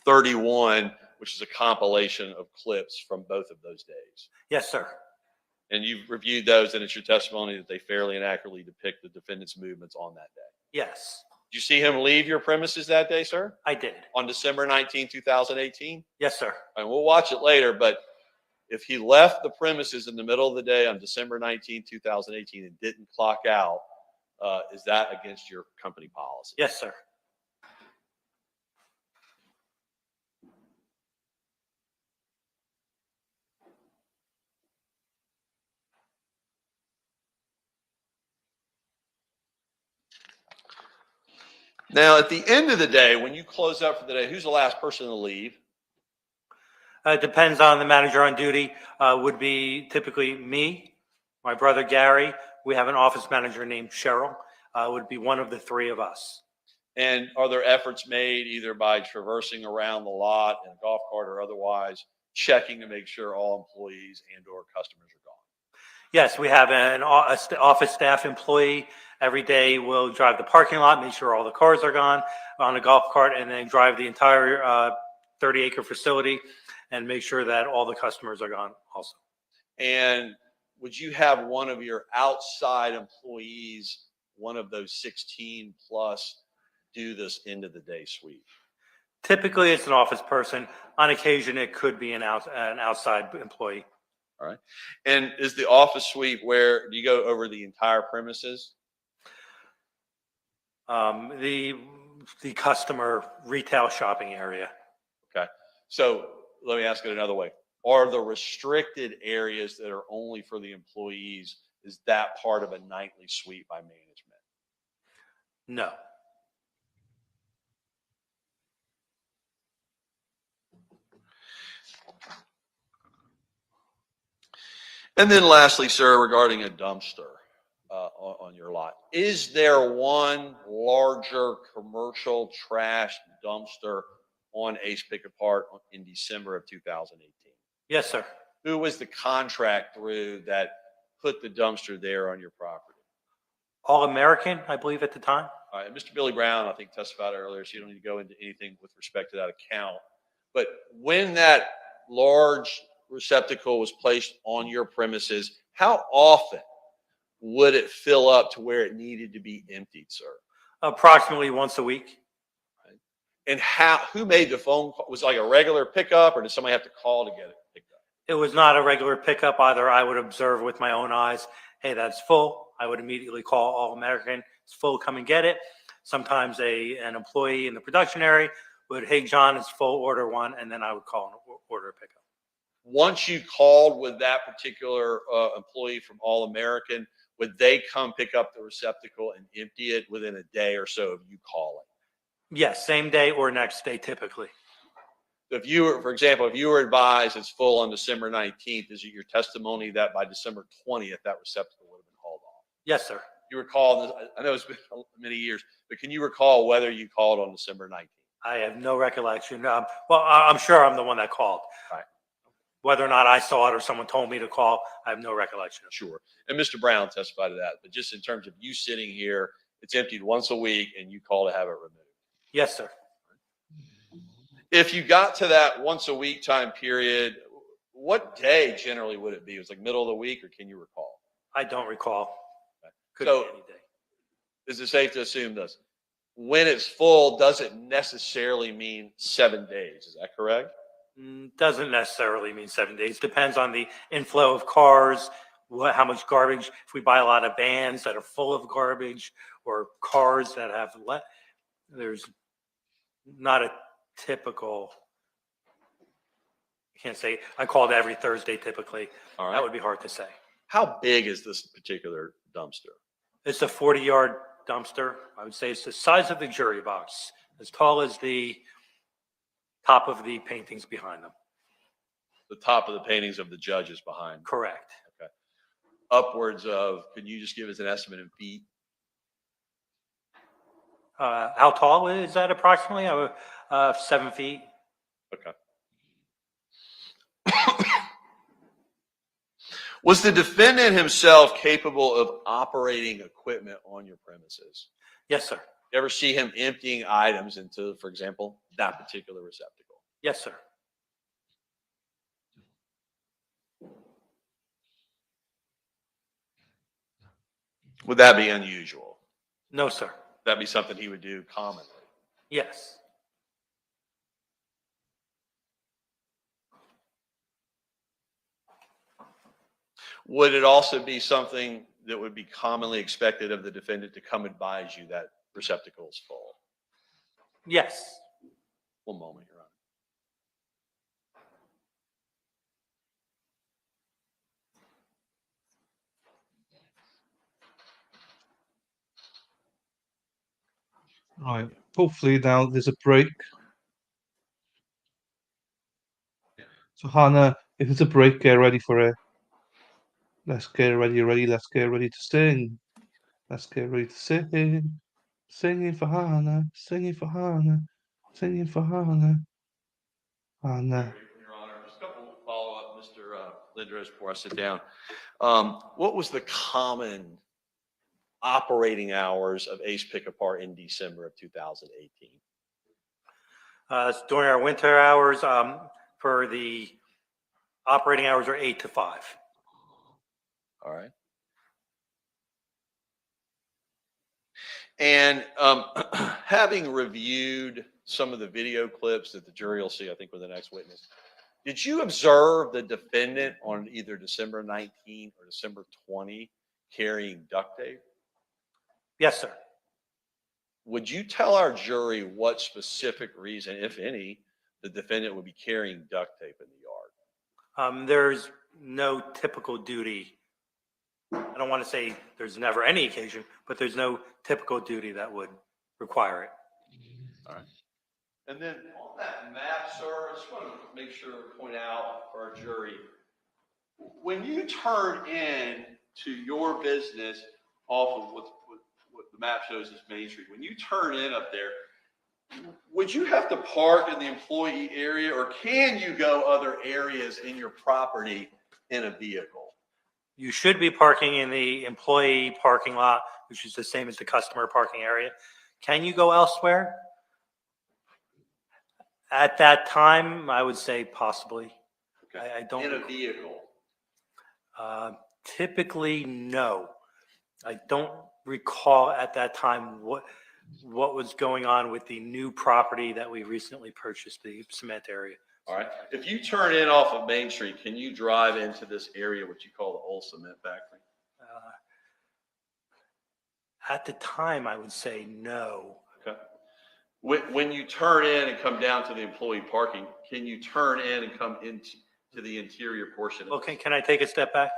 31, which is a compilation of clips from both of those days?
Yes, sir.
And you've reviewed those, and it's your testimony that they fairly and accurately depict the defendant's movements on that day.
Yes,
Did you see him leave your premises that day, sir?
I did.
On December 19, 2018?
Yes, sir.
And we'll watch it later, but if he left the premises in the middle of the day on December 19, 2018 and didn't clock out, is that against your company policy?
Yes, sir.
Now, at the end of the day, when you close up for the day, who's the last person to leave?
It depends on the manager on duty. Would be typically me, my brother Gary. We have an office manager named Cheryl. Would be one of the three of us.
And are there efforts made either by traversing around the lot in a golf cart or otherwise, checking to make sure all employees and or customers are gone?
Yes, we have an office staff employee. Every day we'll drive the parking lot, make sure all the cars are gone on a golf cart, and then drive the entire 30-acre facility and make sure that all the customers are gone also.
And would you have one of your outside employees, one of those 16 plus, do this end of the day sweep?
Typically, it's an office person. On occasion, it could be an outside employee.
All right. And is the office sweep where do you go over the entire premises?
The the customer retail shopping area.
Okay. So let me ask it another way. Are the restricted areas that are only for the employees, is that part of a nightly sweep by management?
No.
And then lastly, sir, regarding a dumpster on your lot, is there one larger commercial trash dumpster on Ace Pick Apart in December of 2018?
Yes, sir.
Who was the contract through that put the dumpster there on your property?
All American, I believe, at the time.
All right, and Mr. Billy Brown, I think, testified earlier, so you don't need to go into anything with respect to that account. But when that large receptacle was placed on your premises, how often would it fill up to where it needed to be emptied, sir?
Approximately once a week.
And who made the phone call? Was it like a regular pickup, or did somebody have to call to get it picked up?
It was not a regular pickup either. I would observe with my own eyes, hey, that's full. I would immediately call All American. It's full, come and get it. Sometimes an employee in the production area would, hey, John, it's full, order one, and then I would call and order a pickup.
Once you called with that particular employee from All American, would they come pick up the receptacle and empty it within a day or so of you calling?
Yes, same day or next day, typically.
If you were, for example, if you were advised it's full on December 19th, is it your testimony that by December 20th, that receptacle would have been hauled off?
Yes, sir.
You recall, I know it's been many years, but can you recall whether you called on December 19th?
I have no recollection. Well, I'm sure I'm the one that called.
Right.
Whether or not I saw it or someone told me to call, I have no recollection.
Sure. And Mr. Brown testified to that. But just in terms of you sitting here, it's emptied once a week and you call to have it removed.
Yes, sir.
If you got to that once a week time period, what day generally would it be? It was like middle of the week, or can you recall?
I don't recall. Could
So
be any day.
is it safe to assume this? When it's full, doesn't necessarily mean 7 days. Is that correct?
Doesn't necessarily mean 7 days. Depends on the inflow of cars, how much garbage. If we buy a lot of vans that are full of garbage or cars that have there's not a typical, I can't say, I call it every Thursday typically.
All right.
That would be hard to say.
How big is this particular dumpster?
It's a 40-yard dumpster. I would say it's the size of the jury box, as tall as the top of the paintings behind them.
The top of the paintings of the judges behind.
Correct.
Okay. Upwards of, can you just give us an estimate in feet?
How tall is that approximately? 7 feet.
Okay. Was the defendant himself capable of operating equipment on your premises?
Yes, sir.
You ever see him emptying items into, for example, that particular receptacle?
Yes, sir.
Would that be unusual?
No, sir.
That'd be something he would do commonly.
Yes.
Would it also be something that would be commonly expected of the defendant to come advise you that receptacle is full?
Yes.
One moment, Your Honor.
Right. Hopefully now there's a break. So Hannah, if it's a break, get ready for it. Let's get ready. Let's get ready to sing. Let's get ready to sing. Singing for Hannah. Singing for Hannah. Singing for Hannah. Hannah.
Your Honor, just a couple follow-up, Mr. Lindros, before I sit down. What was the common operating hours of Ace Pick Apart in December of 2018?
During our winter hours, for the operating hours are 8 to 5.
All right. And having reviewed some of the video clips that the jury will see, I think, with the next witness, did you observe the defendant on either December 19 or December 20 carrying duct tape?
Yes, sir.
would you tell our jury what specific reason, if any, the defendant would be carrying duct tape in the yard?
There's no typical duty. I don't want to say there's never any occasion, but there's no typical duty that would require it.
All right. And then on that map, sir, I just want to make sure to point out for our jury, when you turn in to your business off of what the map shows as Main Street, when you turn in up there, would you have to park in the employee area, or can you go other areas in your property in a vehicle?
You should be parking in the employee parking lot, which is the same as the customer parking area. Can you go elsewhere? At that time, I would say possibly.
Okay.
I don't.
In a vehicle?
Typically, no. I don't recall at that time what was going on with the new property that we recently purchased, the cement area.
All right. If you turn in off of Main Street, can you drive into this area, what you call the old cement factory?
At the time, I would say no.
Okay. When you turn in and come down to the employee parking, can you turn in and come into the interior portion?
Okay, can I take a step back?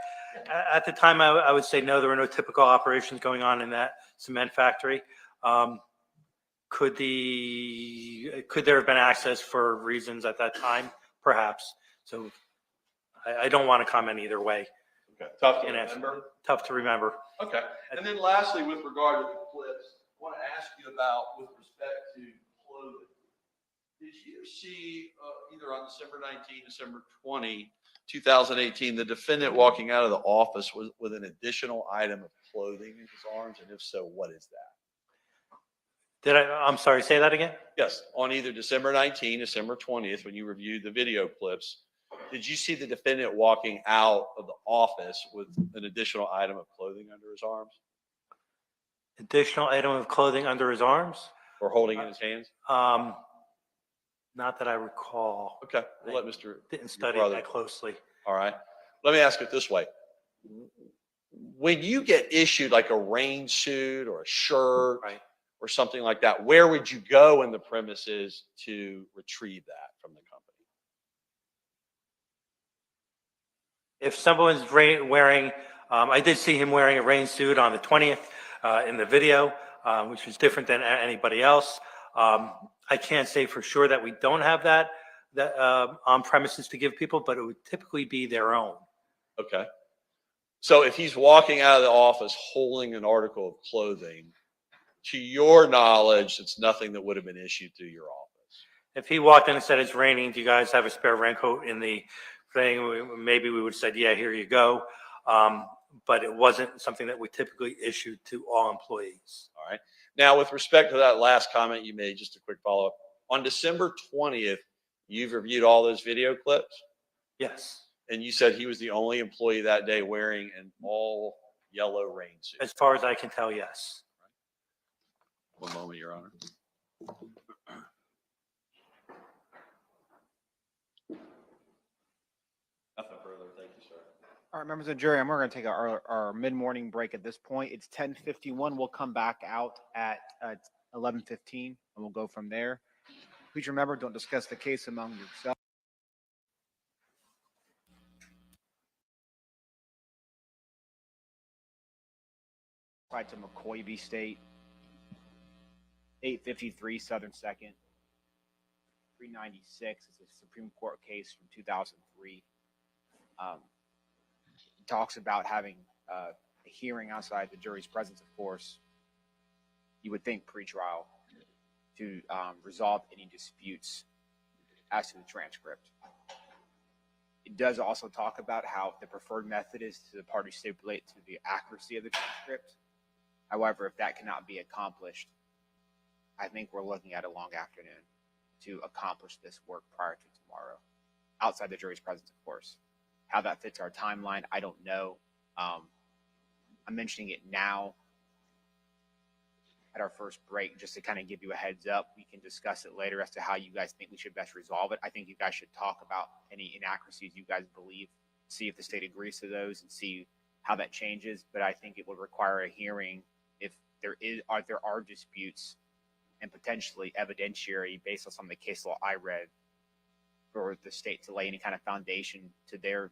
At the time, I would say no, there were no typical operations going on in that cement factory. Could there have been access for reasons at that time? Perhaps. So I don't want to comment either way.
Okay. Tough to remember?
Tough to remember.
Okay. And then lastly, with regard to the clips, I want to ask you about with respect to clothing. Did you see either on December 19, December 20, 2018, the defendant walking out of the office with an additional item of clothing in his arms? And if so, what is that?
I'm sorry, say that again?
Yes, on either December 19, December 20th, when you reviewed the video clips, did you see the defendant walking out of the office with an additional item of clothing under his arms?
Additional item of clothing under his arms?
Or holding in his hands?
Not that I recall.
Okay, we'll let Mr.
Didn't study
brother.
that closely.
All right. Let me ask it this way. When you get issued like a rain suit or a shirt,
Right.
or something like that, where would you go in the premises to retrieve that from the company?
If someone's wearing, I did see him wearing a rain suit on the 20th in the video, which was different than anybody else. I can't say for sure that we don't have that on premises to give people, but it would typically be their own.
Okay. So if he's walking out of the office holding an article of clothing, to your knowledge, it's nothing that would have been issued through your office.
If he walked in and said, "It's raining, do you guys have a spare raincoat in the thing?" Maybe we would have said, "Yeah, here you go." But it wasn't something that we typically issued to all employees.
All right. Now, with respect to that last comment you made, just a quick follow-up. On December 20th, you've reviewed all those video clips?
Yes.
And you said he was the only employee that day wearing an all yellow rain suit?
As far as I can tell, yes.
One moment, Your Honor. Nothing further. Thank you, sir.
All right, members of the jury, we're going to take our mid-morning break at this point. It's 10:51. We'll come back out at 11:15, and we'll go from there. Please remember, don't discuss the case among yourselves. Right to McCoy v. State, 853 Southern 2nd, 396. It's a Supreme Court case from 2003. It talks about having a hearing outside the jury's presence, of course. You would think pre-trial to resolve any disputes as to the transcript. It does also talk about how the preferred method is to the parties stipulate to the accuracy of the transcript. However, if that cannot be accomplished, I think we're looking at a long afternoon to accomplish this work prior to tomorrow, outside the jury's presence, of course. How that fits our timeline, I don't know. I'm mentioning it now at our first break, just to kind of give you a heads up. We can discuss it later as to how you guys think we should best resolve it. I think you guys should talk about any inaccuracies you guys believe, see if the state agrees to those, and see how that changes. But I think it would require a hearing if there are disputes and potentially evidentiary based on some of the case law I read for the state to lay any kind of foundation to their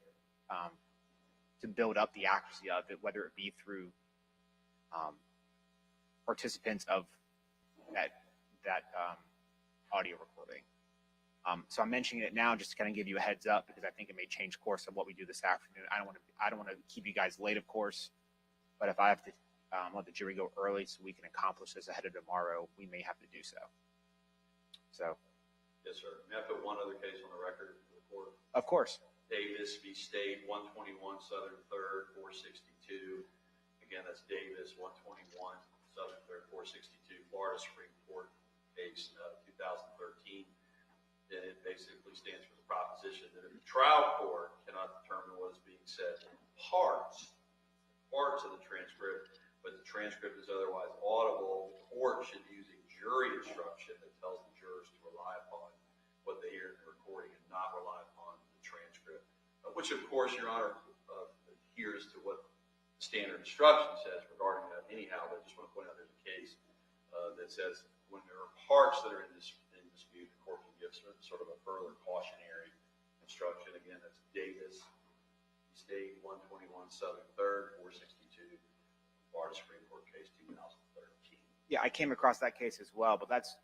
to build up the accuracy of it, whether it be through participants of that audio recording. So I'm mentioning it now just to kind of give you a heads up because I think it may change course of what we do this afternoon. I don't want to keep you guys late, of course, but if I have to let the jury go early so we can accomplish this ahead of tomorrow, we may have to do so. So.
Yes, sir. May I put one other case on the record for the court?
Of course.
Davis v. State, 121 Southern 3rd, 462. Again, that's Davis, 121 Southern 3rd, 462, Florida Supreme Court case 2013. And it basically stands for the proposition that if the trial court cannot determine what is being said in parts of the transcript, but the transcript is otherwise audible, the court should use a jury instruction that tells the jurors to rely upon what they hear in the recording and not rely upon the transcript, which of course, Your Honor, adheres to what the standard instruction says regarding that anyhow, but I just want to point out there's a case that says when there are parts that are in dispute, the court can give sort of a further cautionary instruction. Again, that's Davis State, 121 Southern 3rd, 462, Florida Supreme Court case 2013.
Yeah, I came across that case as well, but that's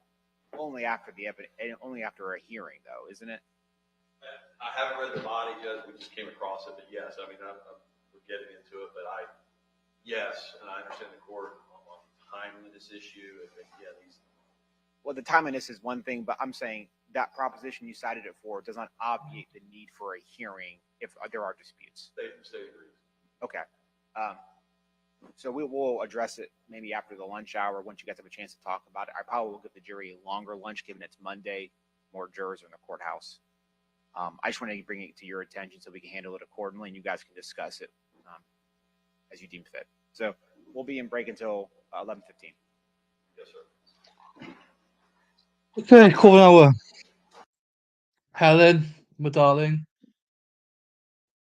only after the evidence, only after a hearing, though, isn't it?
I haven't read the body, Judge. We just came across it, but yes, I mean, we're getting into it, but yes, and I understand the court on the timeliness issue. Yeah,
well, the timeliness is one thing, but I'm saying that proposition you cited it for does not obviate the need for a hearing if there are disputes.
State agrees.
Okay. So we will address it maybe after the lunch hour once you guys have a chance to talk about it. I probably will give the jury a longer lunch given it's Monday, more jurors are in the courthouse. I just want to bring it to your attention so we can handle it accordingly and you guys can discuss it as you deem fit. So we'll be in break until 11:15.
Yes, sir.
Okay, call now. Helen, my darling,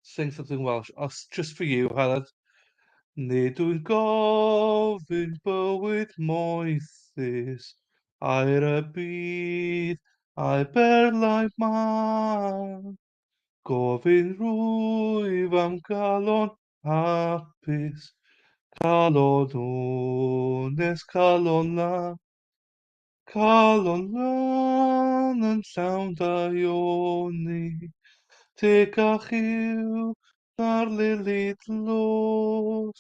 sing something Welsh. Just for you, Helen. Nid yw'n gofyn bywyd moethus, a'r y bydd, a'i berlau man. Gofyn rwyf am galon hapus, calon onest, calon lan. Calon lan yn llawn daioni, tegach yw na'r lilyd los.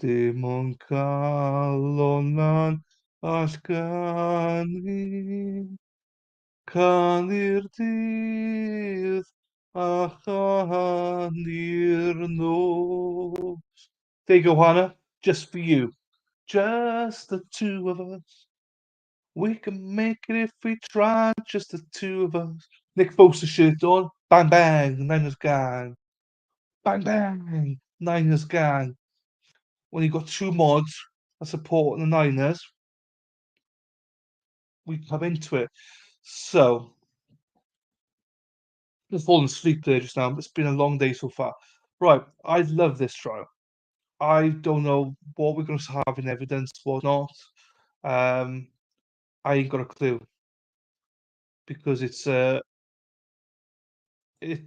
Dim ond calon lan all gan i. Can i'r dydd a chan i'r nos. There you go, Hannah. Just for you. Just the two of us. We can make it if we try, just the two of us. Nick Bosa shirt on. Bang, bang, Niners gang. Bang, bang, Niners gang. When you got two mods that support the Niners, we come into it. So, I've fallen asleep there just now. It's been a long day so far. Right, I love this trial. I don't know what we're going to have in evidence, what not. I ain't got a clue. Because it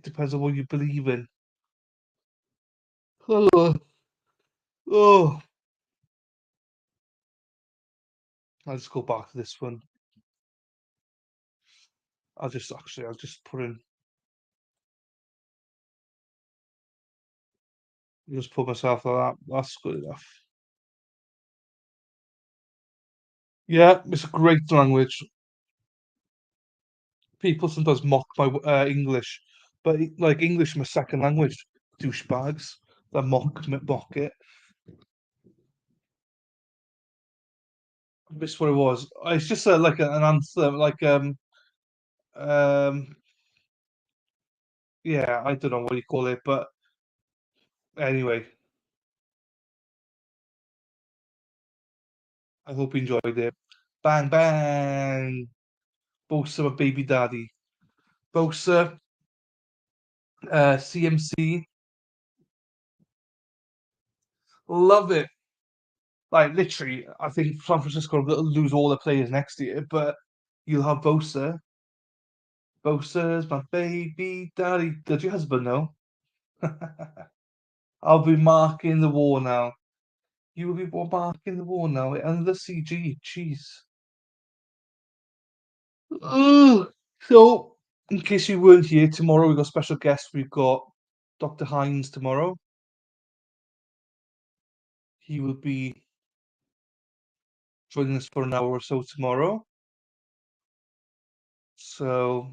depends on what you believe in. Oh, I'll just go back to this one. I'll just put in. Just put myself like that. That's good enough. Yeah, it's a great language. People sometimes mock my English, but like English is my second language. Douchebags that mock it. I miss what it was. It's just like an anthem, like yeah, I don't know what you call it, but anyway, I hope you enjoyed it. Bang bang, Bosa, my baby daddy. Bosa, CMC, love it. Like literally, I think San Francisco will lose all their players next year, but you'll have Bosa. Bosa's my baby daddy. Does your husband know? I'll be marking the war now. You will be marking the war now under the CG. Jeez. Ugh. So, in case you weren't here, tomorrow we've got special guests. We've got Dr. Hines tomorrow. He will be joining us for an hour or so tomorrow. So,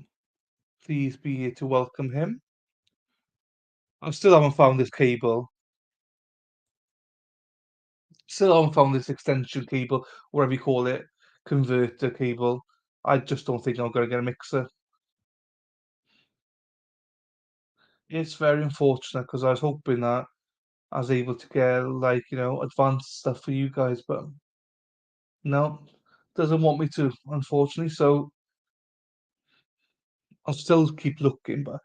please be here to welcome him. I still haven't found this cable. Still haven't found this extension cable, whatever you call it, converter cable. I just don't think I'm going to get a mixer. It's very unfortunate because I was hoping that I was able to get like, advanced stuff for you guys, but no, doesn't want me to, unfortunately. So I'll still keep looking, but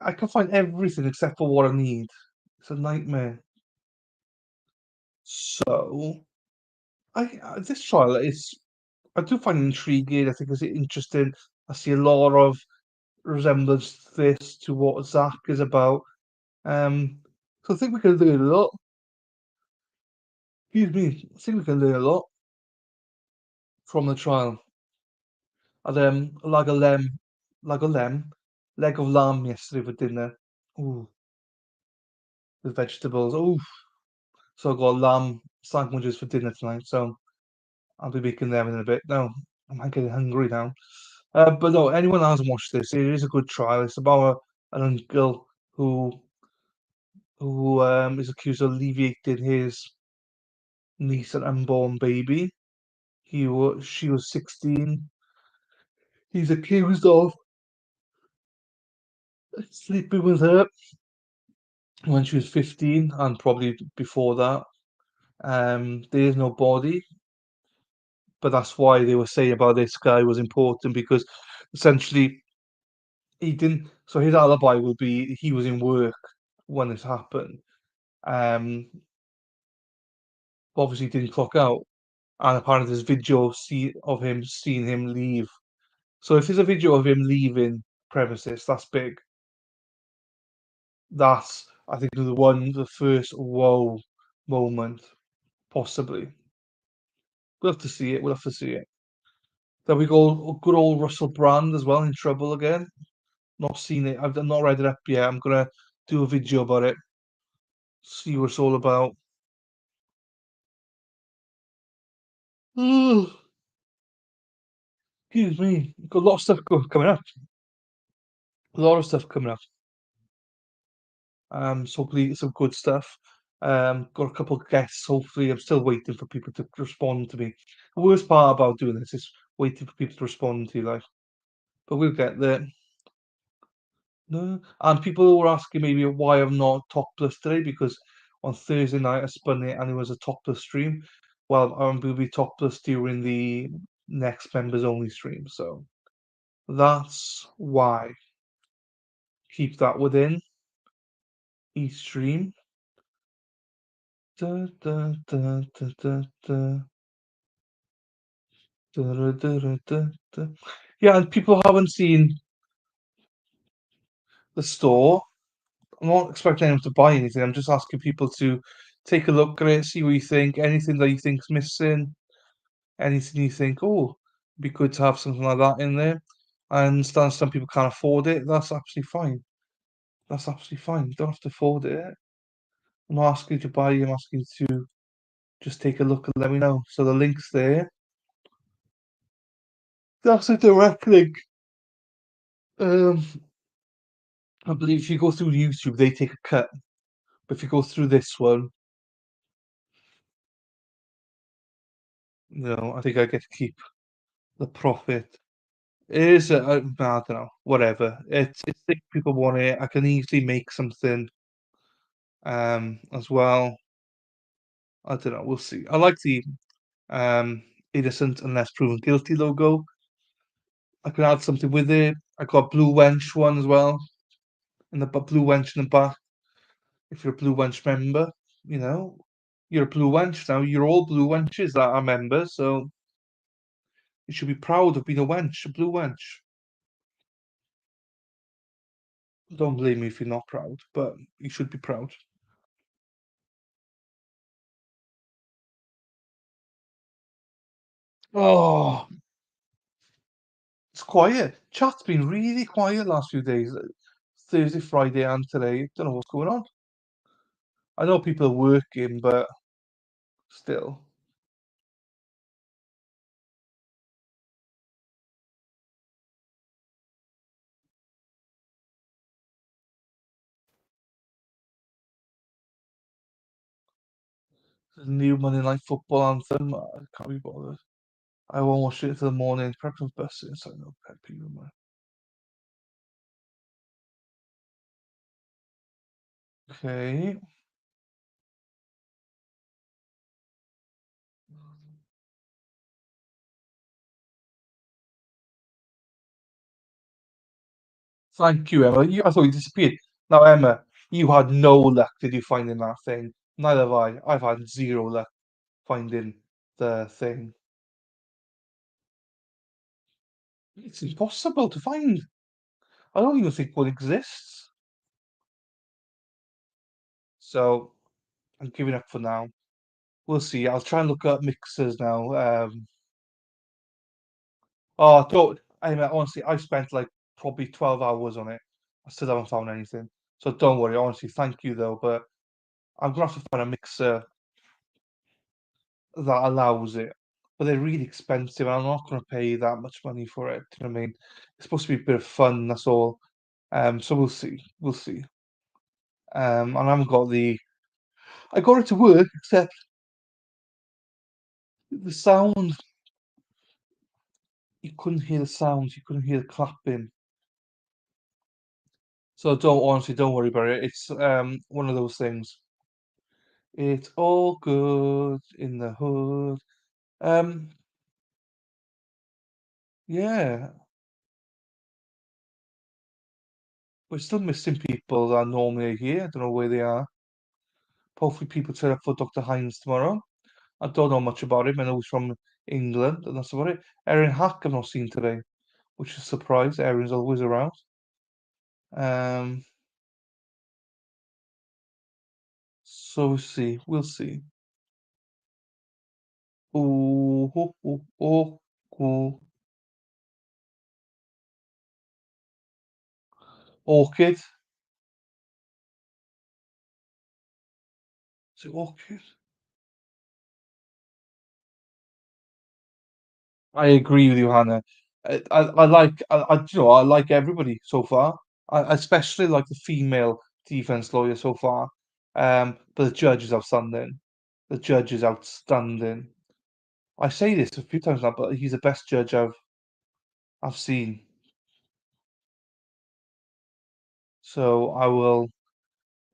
I can find everything except for what I need. It's a nightmare. So this trial is, I do find it intriguing. I think it's interesting. I see a lot of resemblance to this to what Zach is about. So I think we can learn a lot. Excuse me. I think we can learn a lot from the trial. And leg of lamb yesterday for dinner. Ooh, with vegetables. Ooh, so I got lamb sandwiches for dinner tonight. So I'll be making them in a bit. No, I'm getting hungry now. But no, anyone who hasn't watched this, it is a good trial. It's about an uncle who is accused of alleviating his niece and unborn baby. She was 16. He's accused of sleeping with her when she was 15 and probably before that. There is no body, but that's why they were saying about this guy was important because essentially he didn't. So his alibi will be he was in work when this happened. Obviously didn't clock out, and apparently there's video of him seeing him leave. So if there's a video of him leaving premises, that's big. That's I think the first whoa moment, possibly. We'll have to see it. We'll have to see it. Then we go good old Russell Brand as well in trouble again. Not seen it. I've not read it up yet. I'm gonna do a video about it. See what it's all about. Excuse me. Got a lot of stuff coming up. A lot of stuff coming up. So hopefully some good stuff. Got a couple of guests. Hopefully, I'm still waiting for people to respond to me. The worst part about doing this is waiting for people to respond to you, like. But we'll get there. No, and people were asking maybe why I'm not topless today because on Thursday night I spun it and it was a topless stream. Well, I will be topless during the next members only stream, so that's why. Keep that within each stream. Da, da, da, da, da, da. Da, da, da, da, da, da. Yeah, and people haven't seen the store. I'm not expecting anyone to buy anything. I'm just asking people to take a look at it, see what you think. Anything that you think's missing, anything you think, oh, it'd be good to have something like that in there. I understand some people can't afford it. That's absolutely fine. That's absolutely fine. You don't have to afford it. I'm not asking you to buy. I'm asking you to just take a look and let me know. So the link's there. That's a direct link. Um, I believe if you go through YouTube, they take a cut. But if you go through this one, I think I get to keep the profit. It is, I don't know, whatever. It's if people want it. I can easily make something as well. I don't know. We'll see. I like the innocent unless proven guilty logo. I can add something with it. I got Blue Wench one as well. In the Blue Wench in the back. If you're a Blue Wench member, you know, You're a blue wench now. You're all blue wenches that are members, so you should be proud of being a wench, a blue wench. Don't blame me if you're not proud, but you should be proud. Oh, it's quiet. Chat's been really quiet last few days. Thursday, Friday, and today. Don't know what's going on. I know people are working, but still. The new Monday Night Football anthem. I can't be bothered. I won't watch it until the morning. Preference best inside no pet peeve of mine. Okay. Thank you, Emma. I thought you disappeared. Now, Emma, you had no luck, did you, finding that thing? Neither have I. I've had zero luck finding the thing. It's impossible to find. I don't even think one exists. So I'm giving up for now. We'll see. I'll try and look up mixers now. Oh, don't. I mean, honestly, I've spent like probably 12 hours on it. I still haven't found anything. So don't worry. Honestly, thank you though. But I'm gonna have to find a mixer that allows it. But they're really expensive. And I'm not gonna pay that much money for it. Do you know what I mean? It's supposed to be a bit of fun. That's all. So we'll see. We'll see. I haven't got the. I got it to work, except the sound. You couldn't hear the sounds. You couldn't hear the clapping. So don't worry about it. It's one of those things. It's all good in the hood. Um, yeah, we're still missing people that are normally here. I don't know where they are. Hopefully, people turn up for Dr. Hines tomorrow. I don't know much about him. I know he's from England, and that's about it. Erin Hack I've not seen today, which is a surprise. Erin's always around. Um, so we'll see. We'll see. Oh, oh, oh, oh, oh. Orchid. Is it orchid? I agree with you, Hannah. I like I like everybody so far. I especially like the female defense lawyer so far. But the judge is outstanding. The judge is outstanding. I say this a few times now, but he's the best judge I've seen. So I will,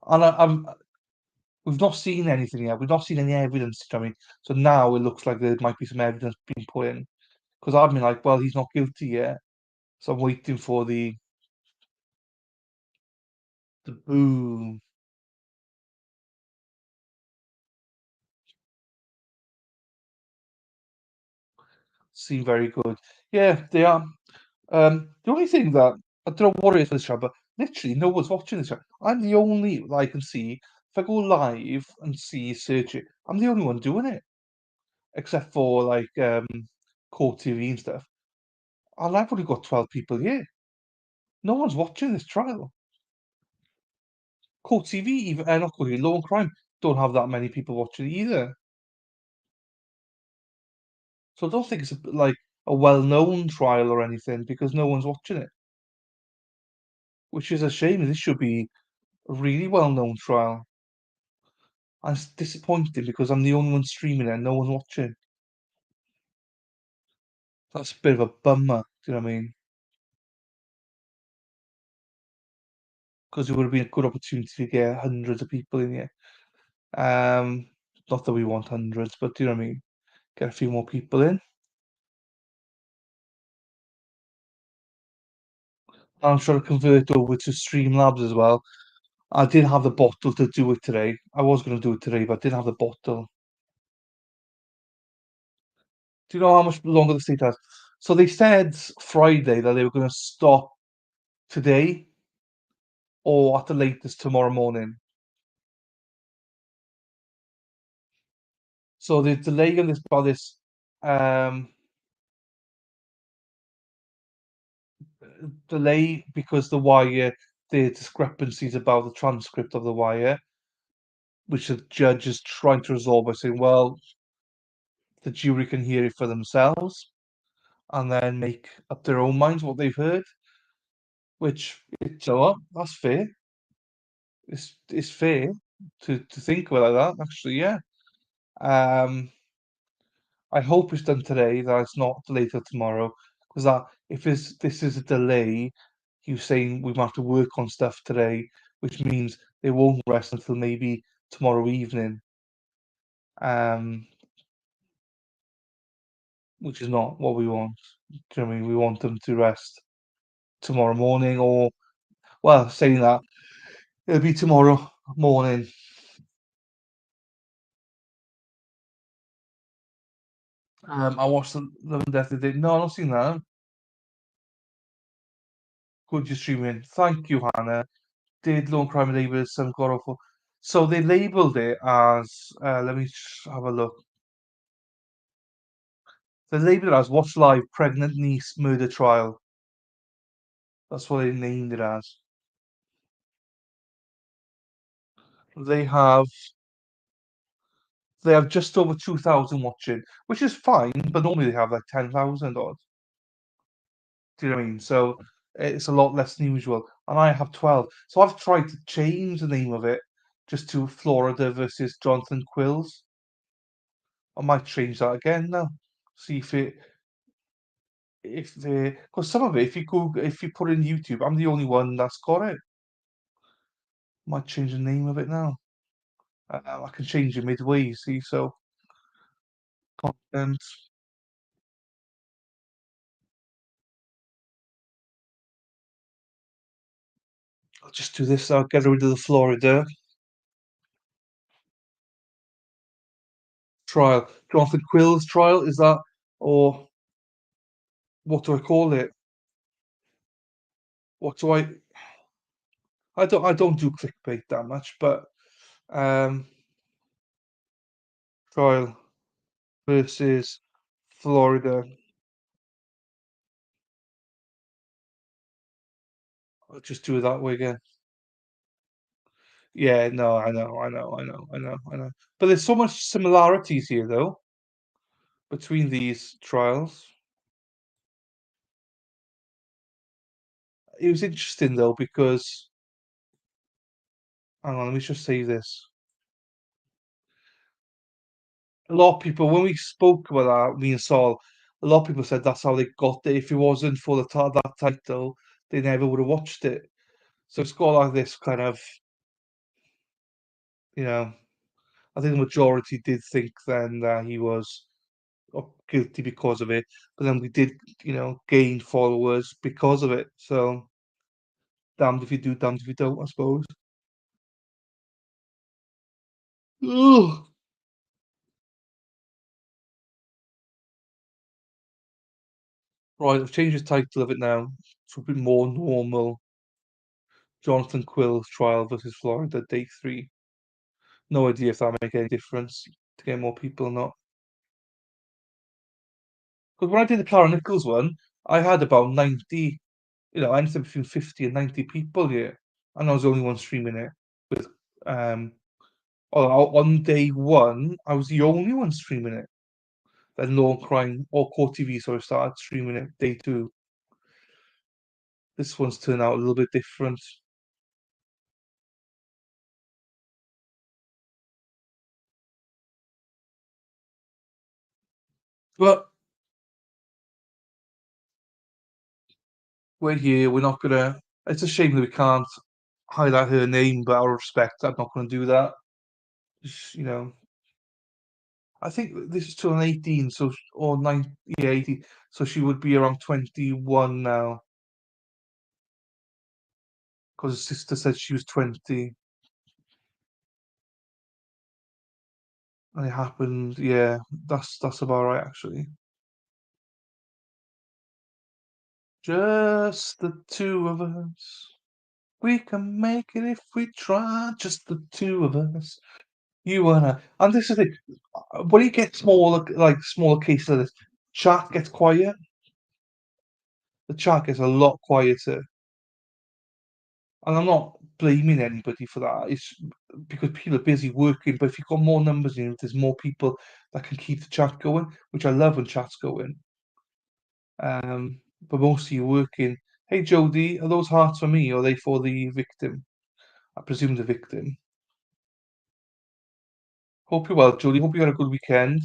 and we've not seen anything yet. We've not seen any evidence. I mean, so now it looks like there might be some evidence being put in. Because I've been like, well, he's not guilty yet. So I'm waiting for the boom. Seem very good. Yeah, they are. The only thing that I don't know what it is for this show, but literally no one's watching this show. I'm the only that I can see. If I go live and see search it, I'm the only one doing it, except for like Court TV and stuff. And I've only got 12 people here. No one's watching this trial. Court TV, even not Court TV, Law and Crime don't have that many people watching it either. So I don't think it's like a well-known trial or anything because no one's watching it, which is a shame. This should be a really well-known trial. And it's disappointing because I'm the only one streaming it and no one's watching. That's a bit of a bummer, do you know what I mean? Because it would have been a good opportunity to get hundreds of people in here. Not that we want hundreds, but do you know what I mean? Get a few more people in. I'm trying to convert over to Streamlabs as well. I didn't have the bottle to do it today. I was going to do it today, but I didn't have the bottle. Do you know how much longer the state has? So they said Friday that they were going to stop today or at the latest tomorrow morning. So they're delaying this by this delay because the wire, the discrepancies about the transcript of the wire, which the judge is trying to resolve by saying, well, the jury can hear it for themselves and then make up their own minds what they've heard. Which, you know what, that's fair. It's fair to think about it like that. Actually, yeah. Um, I hope it's done today. That it's not delayed till tomorrow. Because that if this is a delay, you're saying we might have to work on stuff today, which means they won't rest until maybe tomorrow evening. Which is not what we want. Do you know what I mean? We want them to rest tomorrow morning, or well, saying that it'll be tomorrow morning. I watched the Death of the Day. No, I've not seen that. Good, you're streaming. Thank you, Hannah. Did Law and Crime label as some god awful? So they labelled it as. Let me have a look. They labelled it as "Watch Live: Pregnant Niece Murder Trial." That's what they named it as. They have just over 2,000 watching, which is fine, but normally they have like 10,000 odd. Do you know what I mean? So it's a lot less than usual. And I have 12. So I've tried to change the name of it just to Florida versus Johnathan Quiles. I might change that again now. See if they, because some of it, if you put in YouTube, I'm the only one that's got it. Might change the name of it now. I can change it midway, you see, so content. I'll just do this. I'll get rid of the Florida trial. Johnathan Quiles trial, is that, or what do I call it? What do I don't do clickbait that much, but trial versus Florida. I'll just do it that way again. Yeah, no, I know. But there's so much similarities here, though, between these trials. It was interesting though because hang on, let me just say this. A lot of people, when we spoke about that, me and Saul, a lot of people said that's how they got it. If it wasn't for that title, they never would have watched it. So it's got like this kind of, you know, I think the majority did think then that he was guilty because of it, but then we did, gain followers because of it. So damned if you do, damned if you don't, I suppose. Ugh. Right, I've changed the title of it now to be more normal. Johnathan Quiles trial versus Florida, day 3. No idea if that make any difference to get more people or not. Because when I did the Clara Nichols one, I had about 90, anything between 50 and 90 people here, and I was the only one streaming it. With on day 1, I was the only one streaming it. Then Law and Crime or Court TV, so I started streaming it day 2. This one's turned out a little bit different. But we're here. We're not gonna. It's a shame that we can't highlight her name, but out of respect, I'm not going to do that. Just, I think this is 2018, so or 90, yeah, 80, so she would be around 21 now. because his sister said she was 20. And it happened, yeah, that's about right, actually. Just the two of us. We can make it if we try, just the two of us. You and I. And this is it. When you get smaller, like smaller cases of this, chat gets quiet. The chat gets a lot quieter. And I'm not blaming anybody for that. It's because people are busy working. But if you've got more numbers in, there's more people that can keep the chat going, which I love when chat's going. But most of you working. Hey Jody, are those hearts for me or are they for the victim? I presume the victim. Hope you're well, Jody. Hope you had a good weekend.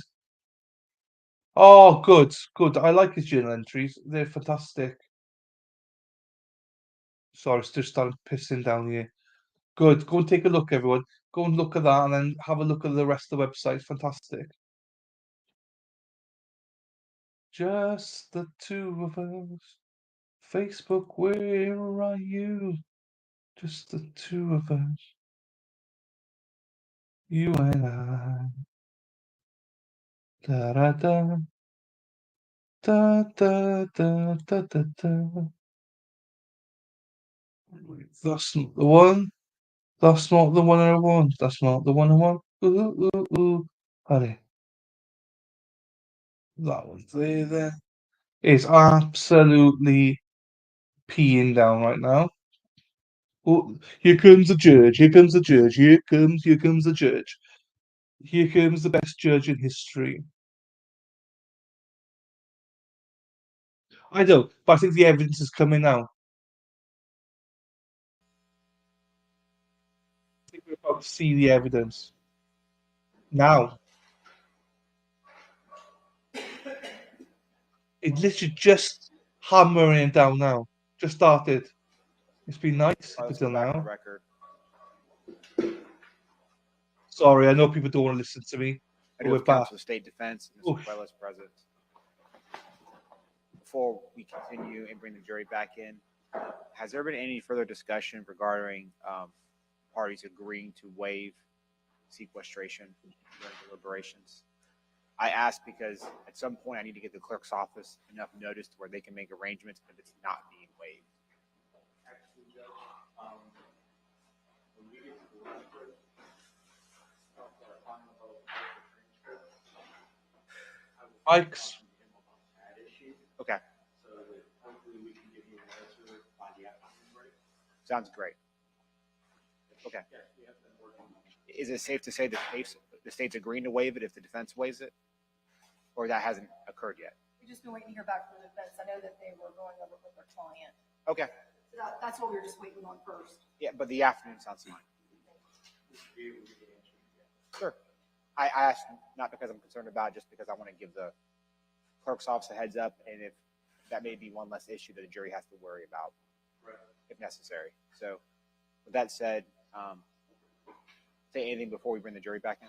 Oh, good, good. I like his journal entries. They're fantastic. Sorry, it's just started pissing down here. Good. Go and take a look, everyone. Go and look at that and then have a look at the rest of the website. Fantastic. Just the two of us. Facebook, where are you? Just the two of us. You and I. Da da da. Da da da da da da. That's not the one. That's not the one I want. That's not the one I want. Ooh, ooh, ooh. Honey. That one's there then. It's absolutely peeing down right now. Oh, here comes the judge. Here comes the judge. Here comes the judge. Here comes the best judge in history. I don't, but I think the evidence is coming now. I think we're about to see the evidence. Now. It's literally just hammering it down now. Just started. It's been nice up
Let's go
until
back to the
now.
record.
Sorry, I know people don't want to listen to me,
I
but
do
we're
have
back.
counsel of state defense, Mr.
Oof.
Quiles present. Before we continue and bring the jury back in, has there been any further discussion regarding parties agreeing to waive sequestration during deliberations? I ask because at some point I need to get the clerk's office enough notice to where they can make arrangements if it's not being waived.
Ike's.
Okay. Sounds great. Okay. Is it safe to say that the state's agreeing to waive it if the defense waives it? Or that hasn't occurred yet?
We've just been waiting to hear back from the defense. I know that they were going over it with their client.
Okay.
So that's what we were just waiting on first.
Yeah, but the afternoon sounds fine. Sure. I asked not because I'm concerned about it, just because I want to give the clerk's office a heads up, and if that may be one less issue that the jury has to worry about, if necessary. So, with that said, say anything before we bring the jury back in?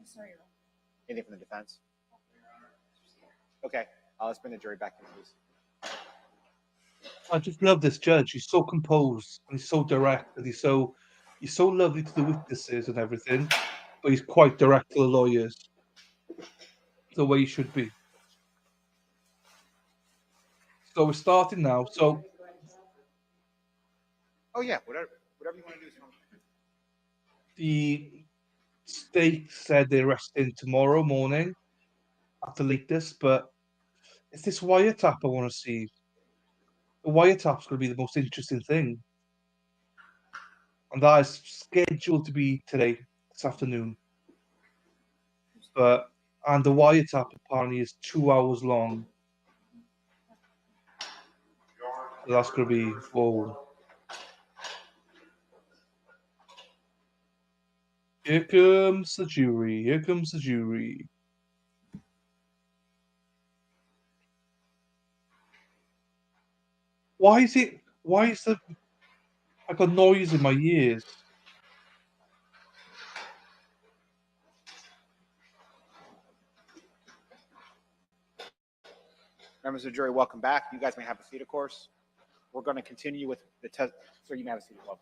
I'm sorry.
Anything from the defense? Okay, let's bring the jury back in, please.
I just love this judge. He's so composed and he's so direct and he's so lovely to the witnesses and everything, but he's quite direct to the lawyers. The way he should be. So we're starting now. So
Oh yeah, whatever you want to do is fine.
the state said they're arresting tomorrow morning at the latest, but it's this wiretap I want to see. The wiretap's going to be the most interesting thing. And that is scheduled to be today, this afternoon. And the wiretap apparently is 2 hours long. So that's going to be, whoa. Here comes the jury. Here comes the jury. Why is the, I got noise in my ears?
Members of the jury, welcome back. You guys may have a seat, of course. we're going to continue with the test. So you may have a seat as well.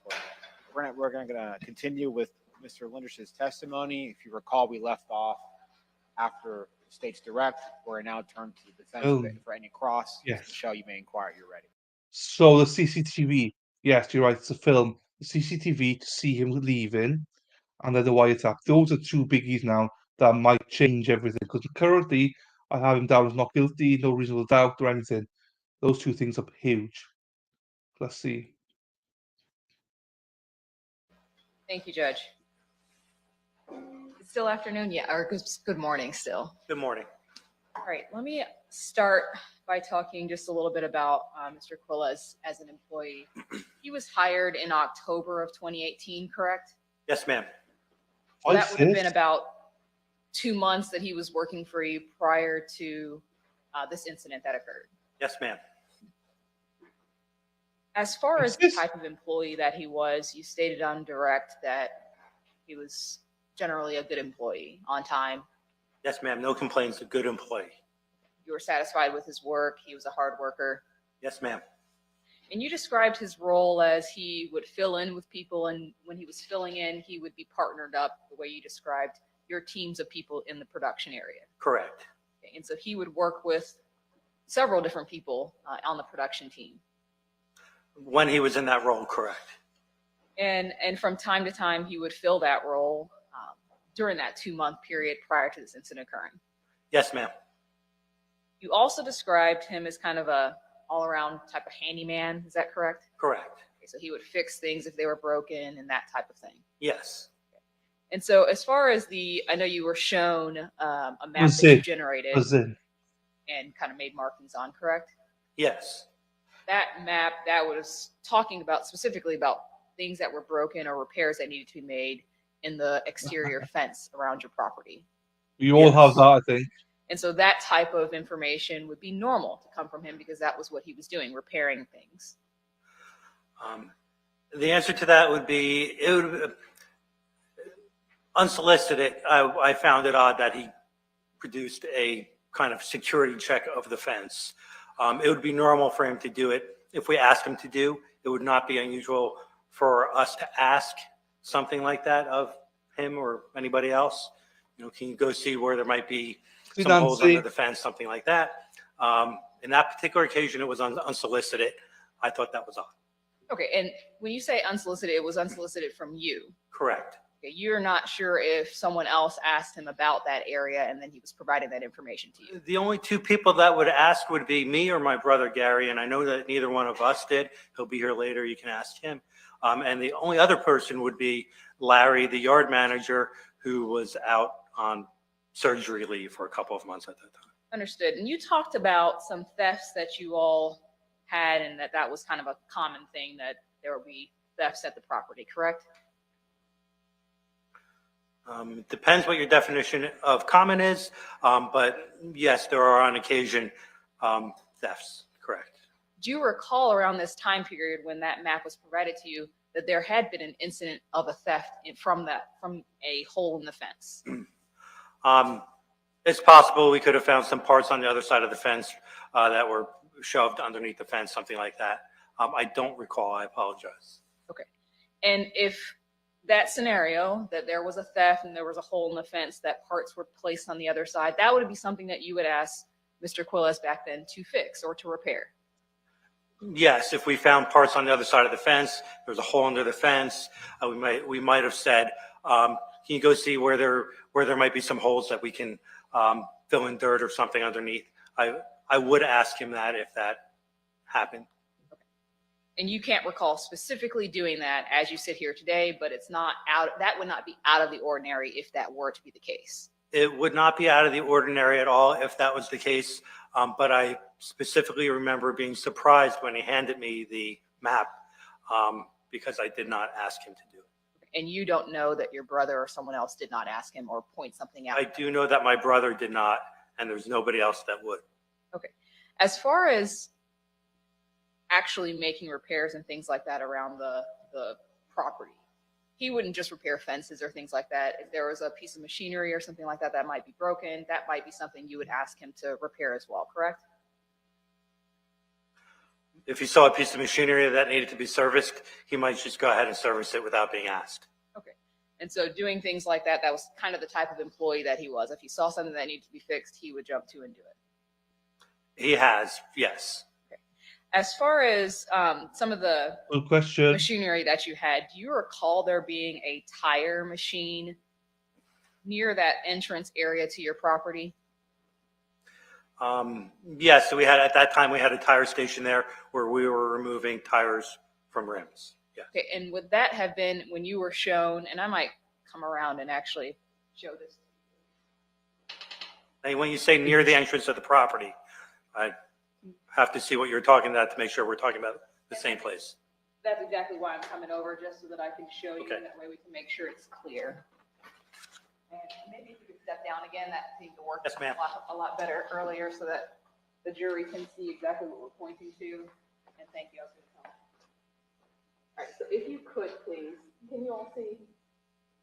We're going to continue with Mr. Lindersh's testimony. If you recall, we left off after the state's direct. We're now turned to the defense for any cross.
Yes.
Michelle, you may inquire. You're ready.
So the CCTV, yes, you're right. It's a film. The CCTV to see him leaving, and then the wiretap. Those are two biggies now that might change everything. Because currently, I have him down as not guilty, no reasonable doubt or anything. Those two things are huge. Let's see.
Thank you, Judge. It's still afternoon, yeah, or good morning still.
Good morning.
All right, let me start by talking just a little bit about Mr. Quiles as an employee. He was hired in October of 2018, correct?
Yes, ma'am.
So that would have been about 2 months that he was working for you prior to this incident that occurred.
Yes, ma'am.
As far as the type of employee that he was, you stated on direct that he was generally a good employee, on time.
Yes, ma'am. No complaints. A good employee.
You were satisfied with his work. He was a hard worker.
Yes, ma'am.
And you described his role as he would fill in with people, and when he was filling in, he would be partnered up the way you described your teams of people in the production area.
Correct.
Okay, and so he would work with several different people on the production team.
When he was in that role, correct.
And from time to time, he would fill that role during that 2-month period prior to this incident occurring.
Yes, ma'am.
You also described him as kind of a all-around type of handyman. Is that correct?
Correct.
Okay, so he would fix things if they were broken and that type of thing.
Yes.
And so as far as I know you were shown a map that you generated and kind of made markings on, correct?
Yes.
That map, that was talking about specifically about things that were broken or repairs that needed to be made in the exterior fence around your property.
We all have that, I think.
And so that type of information would be normal to come from him because that was what he was doing, repairing things.
The answer to that would be, unsolicited. I found it odd that he produced a kind of security check of the fence. It would be normal for him to do it if we asked him to do. It would not be unusual for us to ask something like that of him or anybody else. You know, can you go see where there might be some holes under the fence, something like that. In that particular occasion, it was unsolicited. I thought that was odd.
Okay, and when you say unsolicited, it was unsolicited from you.
Correct.
Okay, you're not sure if someone else asked him about that area and then he was providing that information to you.
The only two people that would ask would be me or my brother Gary, and I know that neither one of us did. He'll be here later. You can ask him. And the only other person would be Larry, the yard manager, who was out on surgery leave for a couple of months at that time.
Understood. And you talked about some thefts that you all had and that was kind of a common thing, that there would be thefts at the property, correct?
It depends what your definition of common is, but yes, there are on occasion thefts, correct.
Do you recall around this time period when that map was provided to you that there had been an incident of a theft from a hole in the fence?
It's possible we could have found some parts on the other side of the fence that were shoved underneath the fence, something like that. I don't recall. I apologize.
Okay. And if that scenario, that there was a theft and there was a hole in the fence, that parts were placed on the other side, that would be something that you would ask Mr. Quiles back then to fix or to repair?
Yes, if we found parts on the other side of the fence, there was a hole under the fence, we might have said, can you go see where there might be some holes that we can fill in dirt or something underneath? I would ask him that if that happened.
Okay. And you can't recall specifically doing that as you sit here today, but it's not out. That would not be out of the ordinary if that were to be the case.
It would not be out of the ordinary at all if that was the case. But I specifically remember being surprised when he handed me the map because I did not ask him to do it.
And you don't know that your brother or someone else did not ask him or point something out?
I do know that my brother did not, and there's nobody else that would.
Okay. As far as actually making repairs and things like that around the property, he wouldn't just repair fences or things like that. If there was a piece of machinery or something like that that might be broken, that might be something you would ask him to repair as well, correct?
If he saw a piece of machinery that needed to be serviced, he might just go ahead and service it without being asked.
Okay. And so doing things like that, that was kind of the type of employee that he was. If he saw something that needed to be fixed, he would jump to and do it.
He has, yes.
As far as some of the
Good question.
machinery that you had, do you recall there being a tire machine near that entrance area to your property?
Yes, so we had, at that time, we had a tire station there where we were removing tires from rims. Yeah.
Okay, and would that have been when you were shown, and I might come around and actually show this.
And when you say near the entrance of the property, I have to see what you're talking about to make sure we're talking about the same place.
That's exactly why I'm coming over, just so that I can show you,
Okay.
that way we can make sure it's clear. And maybe if you could step down again, that seemed to work
Yes, ma'am.
a lot better earlier, so that the jury can see exactly what we're pointing to. And thank you. I was going to tell them. All right, so if you could please, can you all see?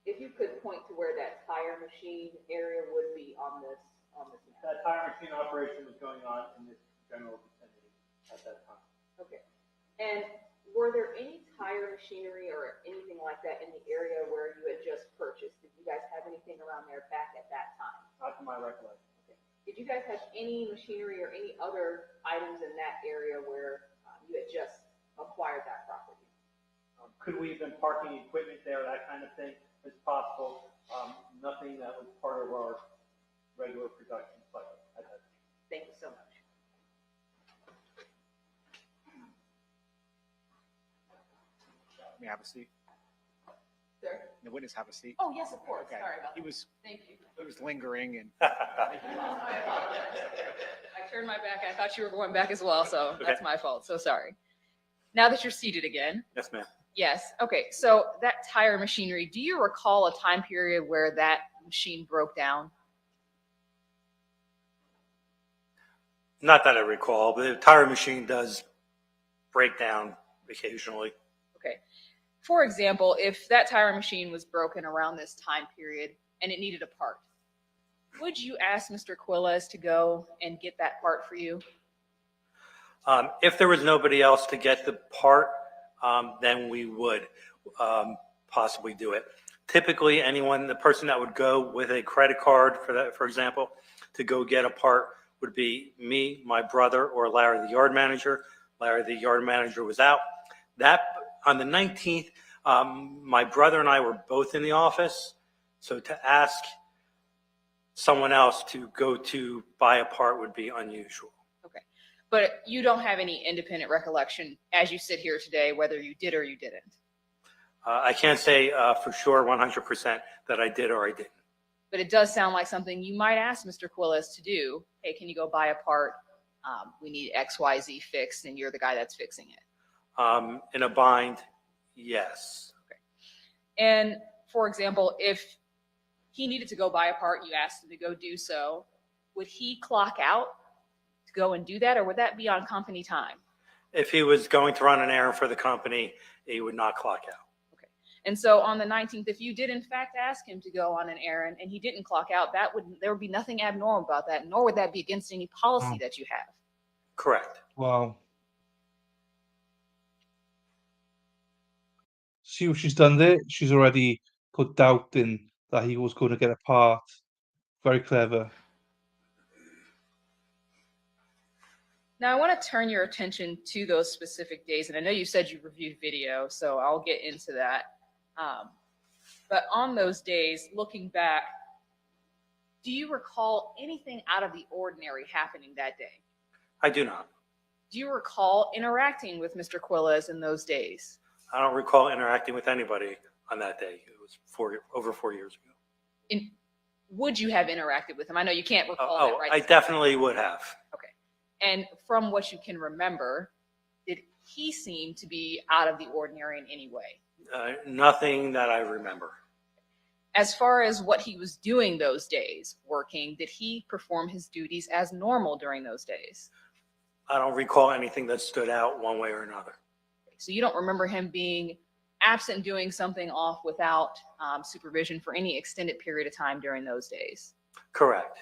If you could point to where that tire machine area would be on this map.
That tire machine operation was going on in this general vicinity at that time.
Okay. And were there any tire machinery or anything like that in the area where you had just purchased? Did you guys have anything around there back at that time?
Not to my recollection.
Okay. Did you guys have any machinery or any other items in that area where you had just acquired that property?
Could we have been parking equipment there, that kind of thing? It's possible. Nothing that was part of our regular production cycle at that time.
Thank you so much.
May I have a seat?
Sir?
The witness have a seat?
Oh, yes, of course.
Okay.
Sorry about
He
that.
was,
Thank you.
he was lingering and
I turned my back. I thought you were going back as well, so that's my fault. So sorry. Now that you're seated again.
Yes, ma'am.
Yes. Okay. So that tire machinery, do you recall a time period where that machine broke down?
Not that I recall, but the tire machine does break down occasionally.
Okay. For example, if that tire machine was broken around this time period and it needed a part, would you ask Mr. Quiles to go and get that part for you?
If there was nobody else to get the part, then we would possibly do it. Typically, the person that would go with a credit card for that, for example, to go get a part would be me, my brother, or Larry, the yard manager. Larry, the yard manager, was out. That on the 19th, my brother and I were both in the office. So to ask someone else to go to buy a part would be unusual.
Okay. But you don't have any independent recollection as you sit here today, whether you did or you didn't.
I can't say for sure 100% that I did or I didn't.
But it does sound like something you might ask Mr. Quiles to do. Hey, can you go buy a part? We need XYZ fixed, and you're the guy that's fixing it.
In a bind, yes.
Okay. And for example, if he needed to go buy a part, you asked him to go do so, would he clock out to go and do that, or would that be on company time?
If he was going to run an errand for the company, he would not clock out.
Okay. And so on the 19th, if you did in fact ask him to go on an errand and he didn't clock out, there would be nothing abnormal about that, nor would that be against any policy that you have.
Correct.
Wow. See what she's done there? She's already put doubt in that he was going to get a part. Very clever.
Now I want to turn your attention to those specific days, and I know you said you reviewed video, so I'll get into that. But on those days, looking back, do you recall anything out of the ordinary happening that day?
I do not.
Do you recall interacting with Mr. Quiles in those days?
I don't recall interacting with anybody on that day. It was over 4 years ago.
Would you have interacted with him? I know you can't recall that, right?
I definitely would have.
Okay. And from what you can remember, did he seem to be out of the ordinary in any way?
Nothing that I remember.
As far as what he was doing those days, working, did he perform his duties as normal during those days?
I don't recall anything that stood out one way or another.
So you don't remember him being absent doing something off without supervision for any extended period of time during those days?
Correct.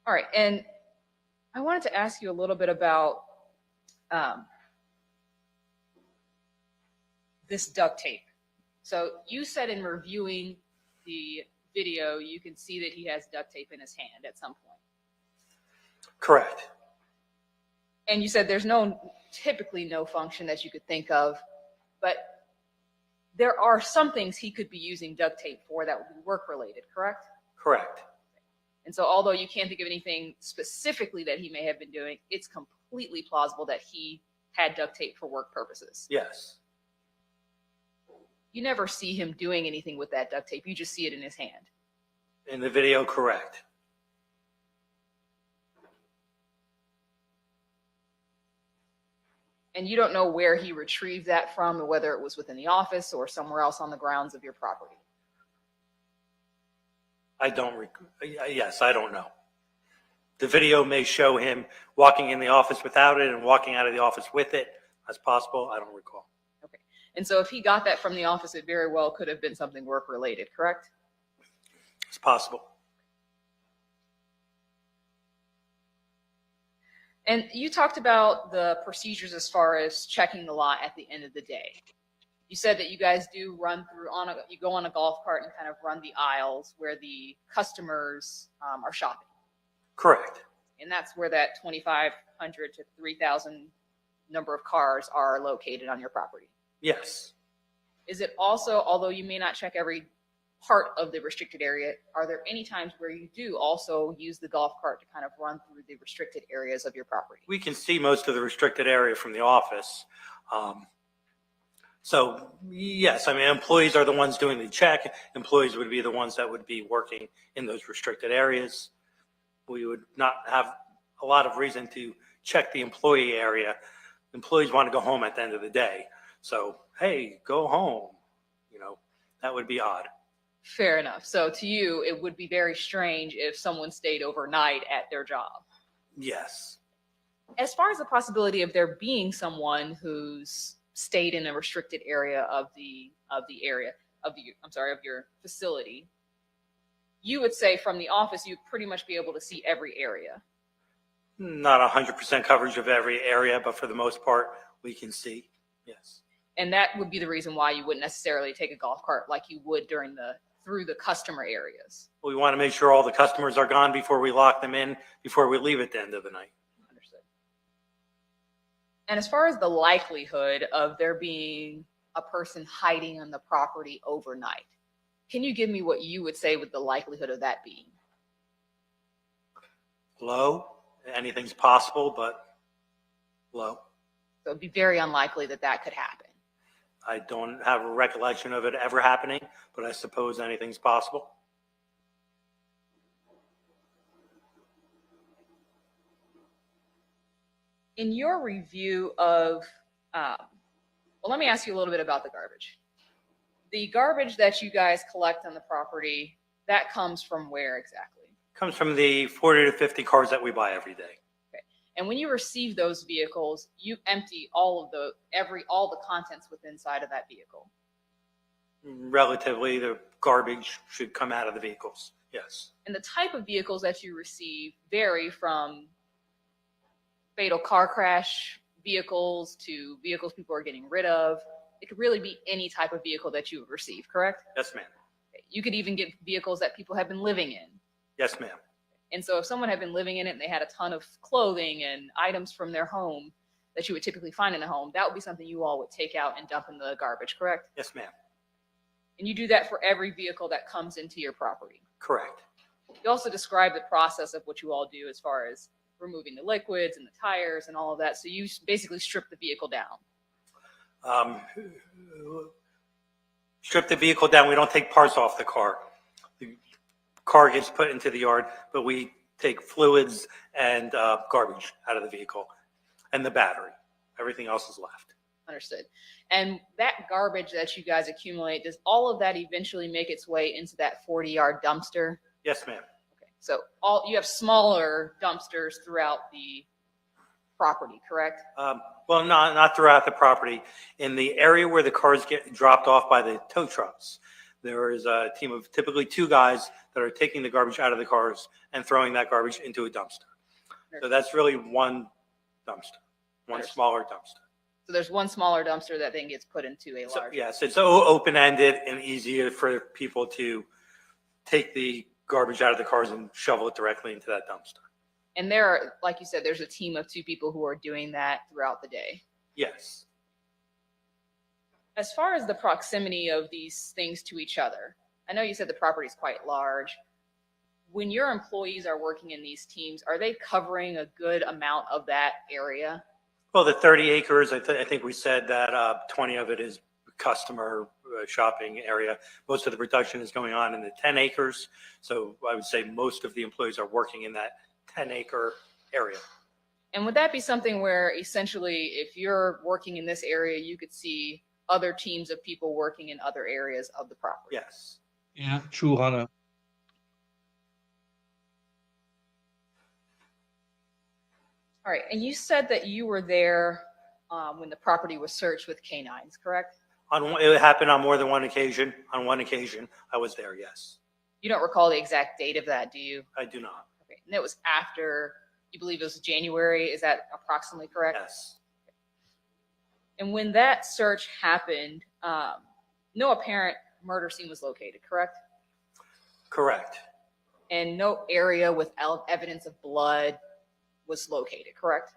All right, and I wanted to ask you a little bit about this duct tape. So you said in reviewing the video, you can see that he has duct tape in his hand at some point.
Correct.
And you said there's typically no function that you could think of, but there are some things he could be using duct tape for that would be work related, correct?
Correct.
And so although you can't think of anything specifically that he may have been doing, it's completely plausible that he had duct tape for work purposes.
Yes.
You never see him doing anything with that duct tape. You just see it in his hand.
In the video, correct.
And you don't know where he retrieved that from, or whether it was within the office or somewhere else on the grounds of your property.
I don't, yes, I don't know. The video may show him walking in the office without it and walking out of the office with it. That's possible. I don't recall.
Okay. And so if he got that from the office, it very well could have been something work related, correct?
It's possible.
And you talked about the procedures as far as checking the lot at the end of the day. You said that you guys do run through you go on a golf cart and kind of run the aisles where the customers are shopping.
Correct.
And that's where that 2,500 to 3,000 number of cars are located on your property.
Yes.
Is it also, although you may not check every part of the restricted area, are there any times where you do also use the golf cart to kind of run through the restricted areas of your property?
We can see most of the restricted area from the office. So yes, I mean, employees are the ones doing the check. Employees would be the ones that would be working in those restricted areas. We would not have a lot of reason to check the employee area. Employees want to go home at the end of the day. So, hey, go home. You know, that would be odd.
Fair enough. So to you, it would be very strange if someone stayed overnight at their job.
Yes.
As far as the possibility of there being someone who's stayed in a restricted area of your facility, you would say from the office, you'd pretty much be able to see every area.
Not 100% coverage of every area, but for the most part, we can see. Yes.
And that would be the reason why you wouldn't necessarily take a golf cart like you would through the customer areas.
We want to make sure all the customers are gone before we lock them in, before we leave at the end of the night.
Understood. And as far as the likelihood of there being a person hiding on the property overnight, can you give me what you would say with the likelihood of that being?
Low. Anything's possible, but low.
So it'd be very unlikely that that could happen.
I don't have a recollection of it ever happening, but I suppose anything's possible.
In your review of, let me ask you a little bit about the garbage. The garbage that you guys collect on the property, that comes from where exactly?
Comes from the 40 to 50 cars that we buy every day.
Okay. And when you receive those vehicles, you empty all the contents within inside of that vehicle.
Relatively, the garbage should come out of the vehicles. Yes.
And the type of vehicles that you receive vary from fatal car crash vehicles to vehicles people are getting rid of. It could really be any type of vehicle that you would receive, correct?
Yes, ma'am.
You could even get vehicles that people have been living in.
Yes, ma'am.
And so if someone had been living in it and they had a ton of clothing and items from their home that you would typically find in a home, that would be something you all would take out and dump in the garbage, correct?
Yes, ma'am.
And you do that for every vehicle that comes into your property.
Correct.
You also describe the process of what you all do as far as removing the liquids and the tires and all of that. So you basically strip the vehicle down.
Strip the vehicle down. We don't take parts off the car. The car gets put into the yard, but we take fluids and garbage out of the vehicle and the battery. Everything else is left.
Understood. And that garbage that you guys accumulate, does all of that eventually make its way into that 40-yard dumpster?
Yes, ma'am.
Okay. So you have smaller dumpsters throughout the property, correct?
Well, not throughout the property. In the area where the cars get dropped off by the tow trucks, there is a team of typically 2 guys that are taking the garbage out of the cars and throwing that garbage into a dumpster. So that's really one dumpster, one smaller dumpster.
So there's one smaller dumpster that then gets put into a
So,
larger.
yes, it's open-ended and easier for people to take the garbage out of the cars and shovel it directly into that dumpster.
And there are, like you said, there's a team of 2 people who are doing that throughout the day.
Yes.
As far as the proximity of these things to each other, I know you said the property is quite large. When your employees are working in these teams, are they covering a good amount of that area?
Well, the 30 acres, I think we said that 20 of it is customer shopping area. Most of the production is going on in the 10 acres. So I would say most of the employees are working in that 10-acre area.
And would that be something where essentially if you're working in this area, you could see other teams of people working in other areas of the property?
Yes.
Yeah, true, Hannah.
All right. And you said that you were there when the property was searched with canines, correct?
It happened on more than one occasion. On one occasion, I was there, yes.
You don't recall the exact date of that, do you?
I do not.
Okay. And it was after, you believe it was January, is that approximately correct?
Yes.
And when that search happened, no apparent murder scene was located, correct?
Correct.
And no area with evidence of blood was located, correct?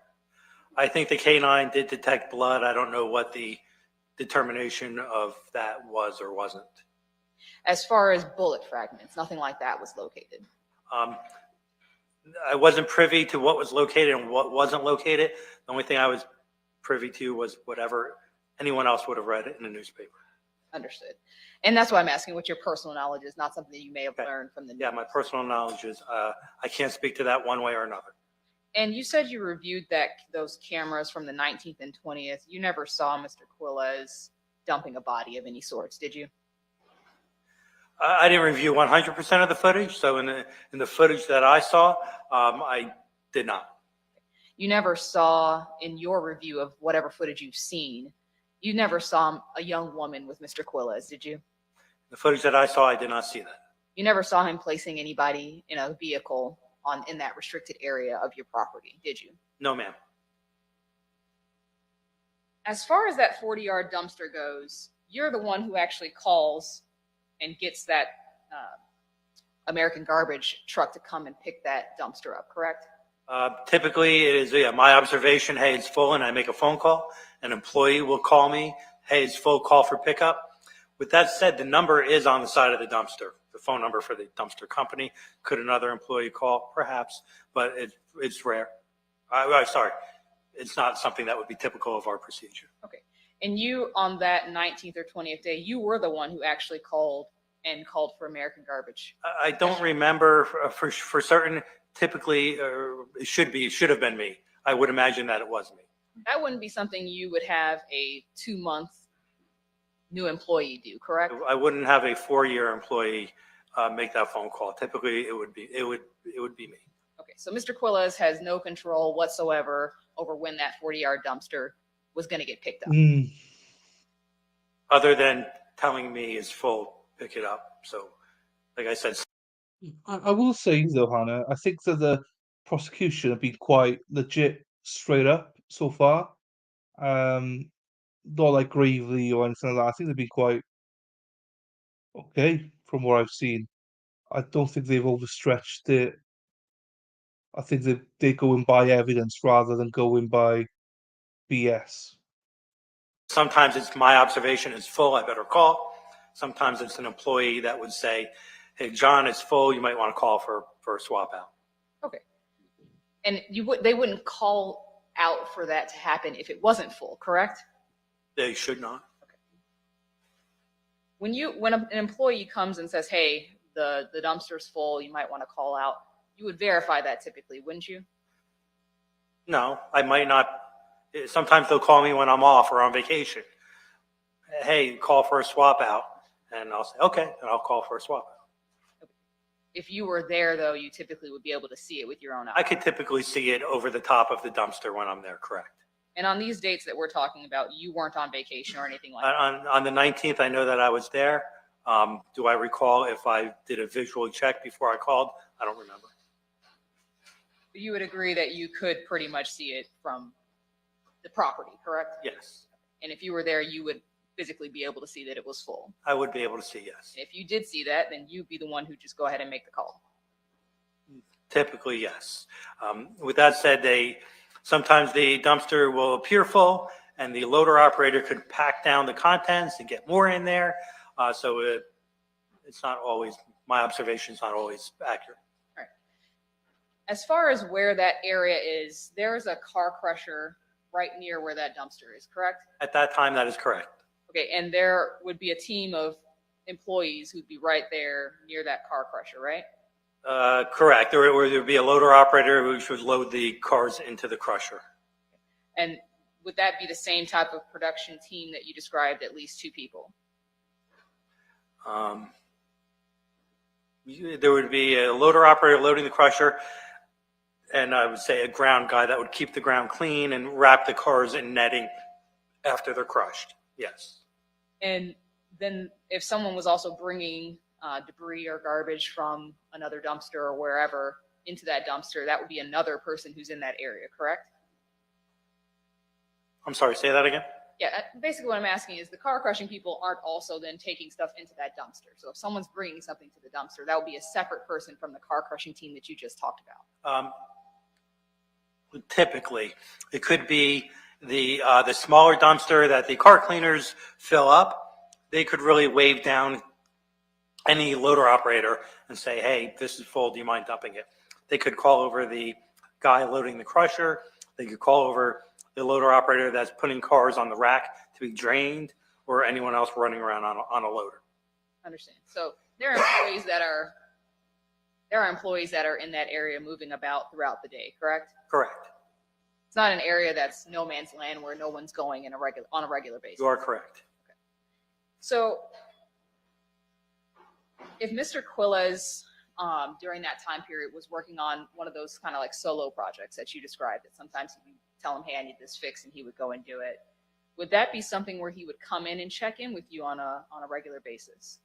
I think the canine did detect blood. I don't know what the determination of that was or wasn't.
As far as bullet fragments, nothing like that was located.
I wasn't privy to what was located and what wasn't located. The only thing I was privy to was whatever anyone else would have read it in the newspaper.
Understood. And that's why I'm asking what your personal knowledge is, not something that you may have
Okay.
learned from the news.
Yeah, my personal knowledge is I can't speak to that one way or another.
And you said you reviewed those cameras from the 19th and 20th. You never saw Mr. Quiles dumping a body of any sorts, did you?
I didn't review 100% of the footage, so in the footage that I saw, I did not.
You never saw, in your review of whatever footage you've seen, you never saw a young woman with Mr. Quiles, did you?
The footage that I saw, I did not see that.
You never saw him placing anybody in a vehicle in that restricted area of your property, did you?
No, ma'am.
As far as that 40-yard dumpster goes, you're the one who actually calls and gets that American garbage truck to come and pick that dumpster up, correct?
Typically, it is my observation, hey, it's full, and I make a phone call. An employee will call me, hey, it's full, call for pickup. With that said, the number is on the side of the dumpster, the phone number for the dumpster company. Could another employee call? Perhaps, but it's rare. Sorry, it's not something that would be typical of our procedure.
Okay. And you, on that 19th or 20th day, you were the one who actually called for American garbage.
I don't remember for certain. Typically, it should have been me. I would imagine that it was me.
That wouldn't be something you would have a 2-month new employee do, correct?
I wouldn't have a 4-year employee make that phone call. Typically, it would be me.
Okay, so Mr. Quiles has no control whatsoever over when that 40-yard dumpster was going to get picked up.
Other than telling me it's full, pick it up. So, like I said.
I will say though, Hannah, I think that the prosecution have been quite legit, straight up so far. Not like Gravely or anything like that. I think they've been quite okay from what I've seen. I don't think they've overstretched it. I think they go in by evidence rather than going by BS.
Sometimes it's my observation is full, I better call. Sometimes it's an employee that would say, hey, John, it's full, you might want to call for a swap out.
Okay. And they wouldn't call out for that to happen if it wasn't full, correct?
They should not.
Okay. When an employee comes and says, hey, the dumpster's full, you might want to call out, you would verify that typically, wouldn't you?
No, I might not. Sometimes they'll call me when I'm off or on vacation. Hey, call for a swap out. And I'll say, okay, and I'll call for a swap out.
If you were there, though, you typically would be able to see it with your own eyes.
I could typically see it over the top of the dumpster when I'm there, correct.
And on these dates that we're talking about, you weren't on vacation or anything like that?
On the 19th, I know that I was there. Do I recall if I did a visual check before I called? I don't remember.
You would agree that you could pretty much see it from the property, correct?
Yes,
And if you were there, you would physically be able to see that it was full.
I would be able to see yes.
And if you did see that, then you'd be the one who just go ahead and make the call.
Typically, yes. With that said, sometimes the dumpster will appear full and the loader operator could pack down the contents and get more in there. So it's not always, my observation is not always accurate.
As far as where that area is, there's a car crusher right near where that dumpster is, correct?
At that time, that is correct.
Okay, and there would be a team of employees who'd be right there near that car crusher, right?
Correct. There would be a loader operator who should load the cars into the crusher.
And would that be the same type of production team that you described, at least 2 people?
There would be a loader operator loading the crusher, and I would say a ground guy that would keep the ground clean and wrap the cars in netting after they're crushed. Yes.
And then if someone was also bringing debris or garbage from another dumpster or wherever into that dumpster, that would be another person who's in that area, correct?
I'm sorry, say that again?
Yeah, basically what I'm asking is the car crushing people aren't also then taking stuff into that dumpster. So if someone's bringing something to the dumpster, that would be a separate person from the car crushing team that you just talked about.
Typically, it could be the smaller dumpster that the car cleaners fill up. They could really wave down any loader operator and say, hey, this is full, do you mind dumping it? They could call over the guy loading the crusher. They could call over the loader operator that's putting cars on the rack to be drained, or anyone else running around on a loader.
Understand. So there are employees that are in that area moving about throughout the day, correct?
Correct.
It's not an area that's no man's land where no one's going on a regular basis.
You are correct.
Okay. So if Mr. Quiles during that time period was working on one of those kind of like solo projects that you described, that sometimes you tell him, hey, I need this fixed, and he would go and do it, would that be something where he would come in and check in with you on a regular basis?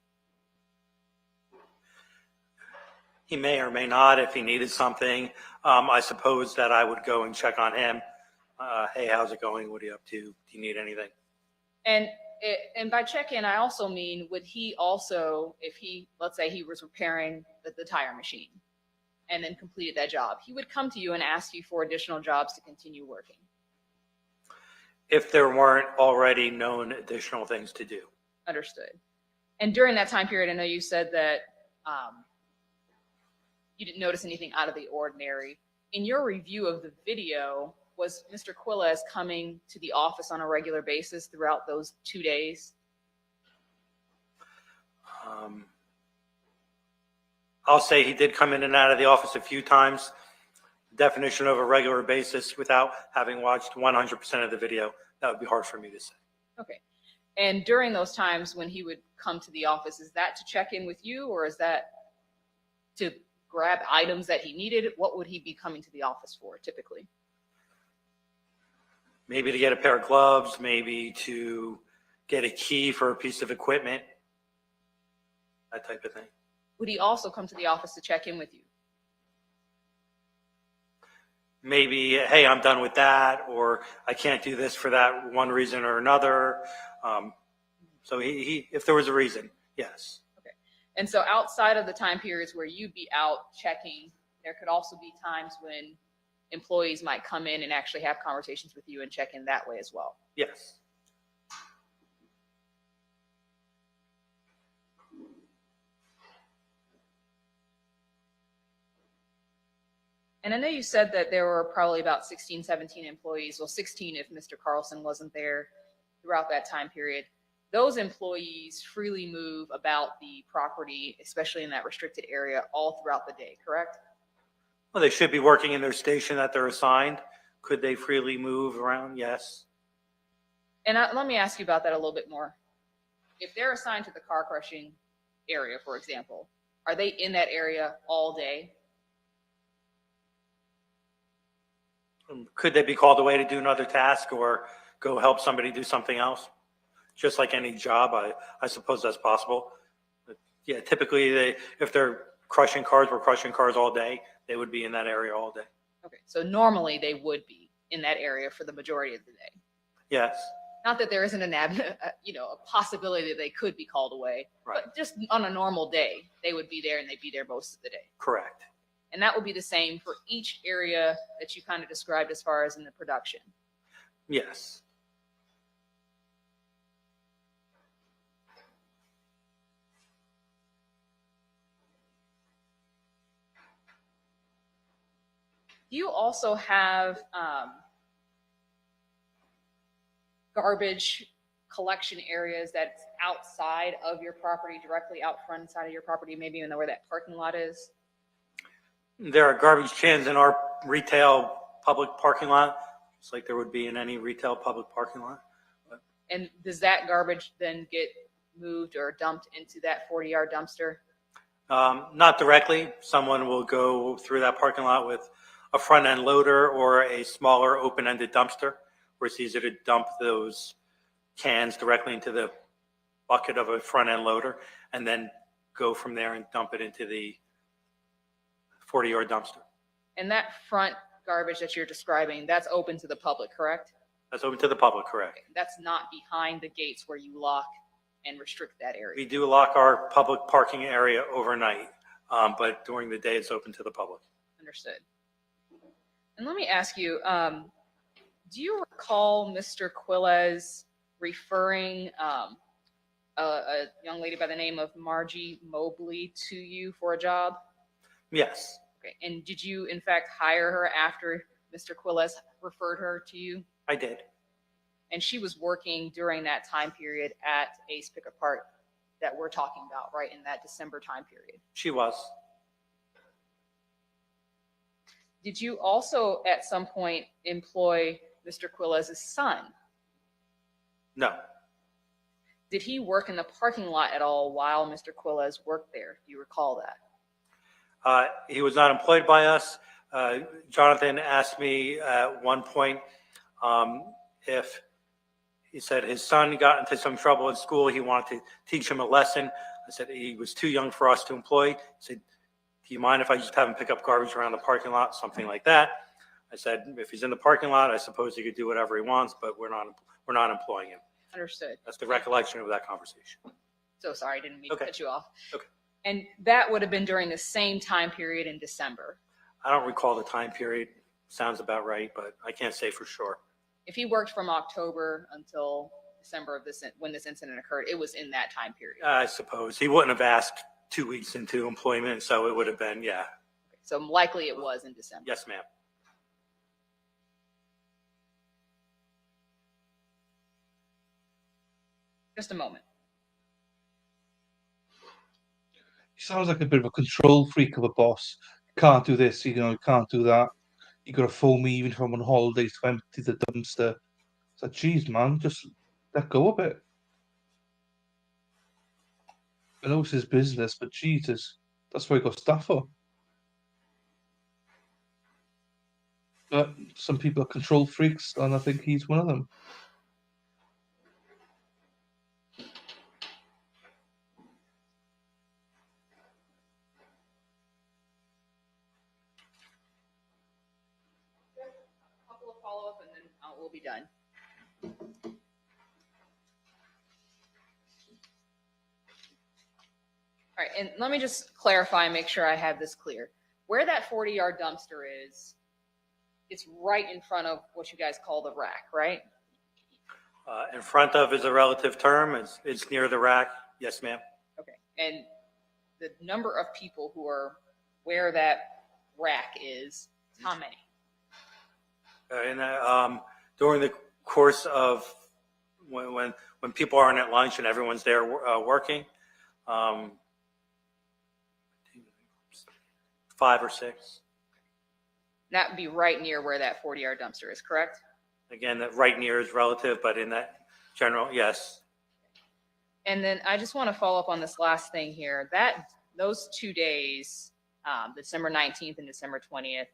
He may or may not if he needed something. I suppose that I would go and check on him. Hey, how's it going? What are you up to? Do you need anything?
And by check-in, I also mean, would he also, if he, let's say he was repairing the tire machine and then completed that job, he would come to you and ask you for additional jobs to continue working?
If there weren't already known additional things to do.
Understood. And during that time period, I know you said that you didn't notice anything out of the ordinary. In your review of the video, was Mr. Quiles coming to the office on a regular basis throughout those 2 days?
I'll say he did come in and out of the office a few times. Definition of a regular basis without having watched 100% of the video, that would be hard for me to say.
Okay. And during those times when he would come to the office, is that to check in with you, or is that to grab items that he needed? What would he be coming to the office for typically?
Maybe to get a pair of gloves, maybe to get a key for a piece of equipment, that type of thing.
Would he also come to the office to check in with you?
Maybe, hey, I'm done with that, or I can't do this for that one reason or another. So he if there was a reason, yes.
Okay. And so outside of the time periods where you'd be out checking, there could also be times when employees might come in and actually have conversations with you and check in that way as well.
Yes.
And I know you said that there were probably about 16, 17 employees, well, 16 if Mr. Carlson wasn't there throughout that time period. Those employees freely move about the property, especially in that restricted area, all throughout the day, correct?
Well, they should be working in their station that they're assigned. Could they freely move around? Yes.
And let me ask you about that a little bit more. If they're assigned to the car crushing area, for example, are they in that area all day?
Could they be called away to do another task or go help somebody do something else? Just like any job, I suppose that's possible. Yeah, typically if they're crushing cars, we're crushing cars all day. They would be in that area all day.
Okay, so normally they would be in that area for the majority of the day.
Yes,
Not that there isn't a possibility that they could be called away,
right,
but just on a normal day, they would be there and they'd be there most of the day.
correct.
And that would be the same for each area that you kind of described as far as in the production.
Yes.
Do you also have garbage collection areas that's outside of your property, directly out front side of your property, maybe even where that parking lot is?
There are garbage cans in our retail public parking lot, just like there would be in any retail public parking lot.
And does that garbage then get moved or dumped into that 40-yard dumpster?
Not directly. Someone will go through that parking lot with a front end loader or a smaller open-ended dumpster, where it's easier to dump those cans directly into the bucket of a front end loader and then go from there and dump it into the 40-yard dumpster.
And that front garbage that you're describing, that's open to the public, correct?
That's open to the public, correct?
That's not behind the gates where you lock and restrict that area.
We do lock our public parking area overnight, but during the day it's open to the public.
Understood. And let me ask you, do you recall Mr. Quiles referring a young lady by the name of Margie Mobley to you for a job?
Yes,
Okay. And did you, in fact, hire her after Mr. Quiles referred her to you?
I did.
And she was working during that time period at Ace Pickup Park that we're talking about, right, in that December time period.
She was.
Did you also at some point employ Mr. Quiles' son?
No,
Did he work in the parking lot at all while Mr. Quiles worked there? Do you recall that?
he was not employed by us. Jonathan asked me at one point if he said his son got into some trouble in school, he wanted to teach him a lesson. I said he was too young for us to employ. He said, do you mind if I just have him pick up garbage around the parking lot, something like that? I said, if he's in the parking lot, I suppose he could do whatever he wants, but we're not employing him.
Understood.
That's the recollection of that conversation.
So sorry, I didn't mean
Okay.
to cut you off.
Okay.
And that would have been during the same time period in December.
I don't recall the time period. Sounds about right, but I can't say for sure.
If he worked from October until December of when this incident occurred, it was in that time period.
I suppose he wouldn't have asked 2 weeks into employment, so it would have been, yeah.
So likely it was in December.
Yes, ma'am.
Just a moment.
He sounds like a bit of a control freak of a boss. Can't do this, you can't do that. You got to phone me even if I'm on holidays to empty the dumpster. It's like, geez, man, just let go a bit. I know it's his business, but Jesus, that's what he got staff for. But some people are control freaks, and I think he's one of them.
A couple of follow-up and then we'll be done. All right, and let me just clarify and make sure I have this clear. Where that 40-yard dumpster is, it's right in front of what you guys call the rack, right?
In front of is a relative term. It's near the rack. Yes, ma'am.
Okay, and the number of people who are where that rack is, how many?
And during the course of when people aren't at lunch and everyone's there working, 5 or 6.
That would be right near where that 40-yard dumpster is, correct?
Again, that right near is relative, but in that general, yes.
And then I just want to follow up on this last thing here. Those 2 days, December 19th and December 20th,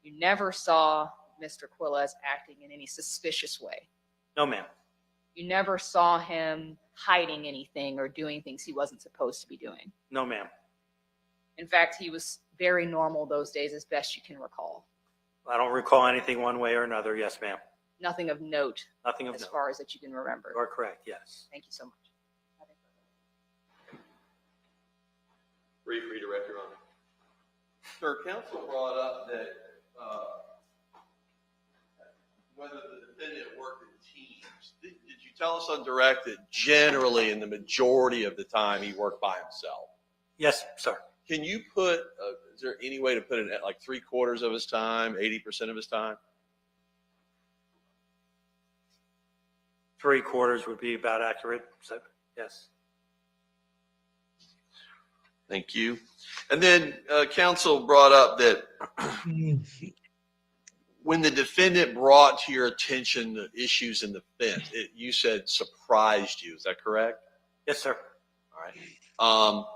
you never saw Mr. Quiles acting in any suspicious way.
No, ma'am.
You never saw him hiding anything or doing things he wasn't supposed to be doing.
No, ma'am.
In fact, he was very normal those days as best you can recall.
I don't recall anything one way or another. Yes, ma'am.
Nothing of note
Nothing of
as
note.
far as that you can remember.
You are correct, yes.
Thank you so much.
Brief redirect, Your Honor. Sir, counsel brought up that whether the defendant worked in teams. Did you tell us on direct that generally in the majority of the time he worked by himself?
Yes, sir.
Can you put, is there any way to put it at like 3/4 of his time, 80% of his time?
3/4 would be about accurate. So, yes.
Thank you. And then counsel brought up that when the defendant brought to your attention the issues in the fence, you said surprised you. Is that correct?
Yes, sir.
All right.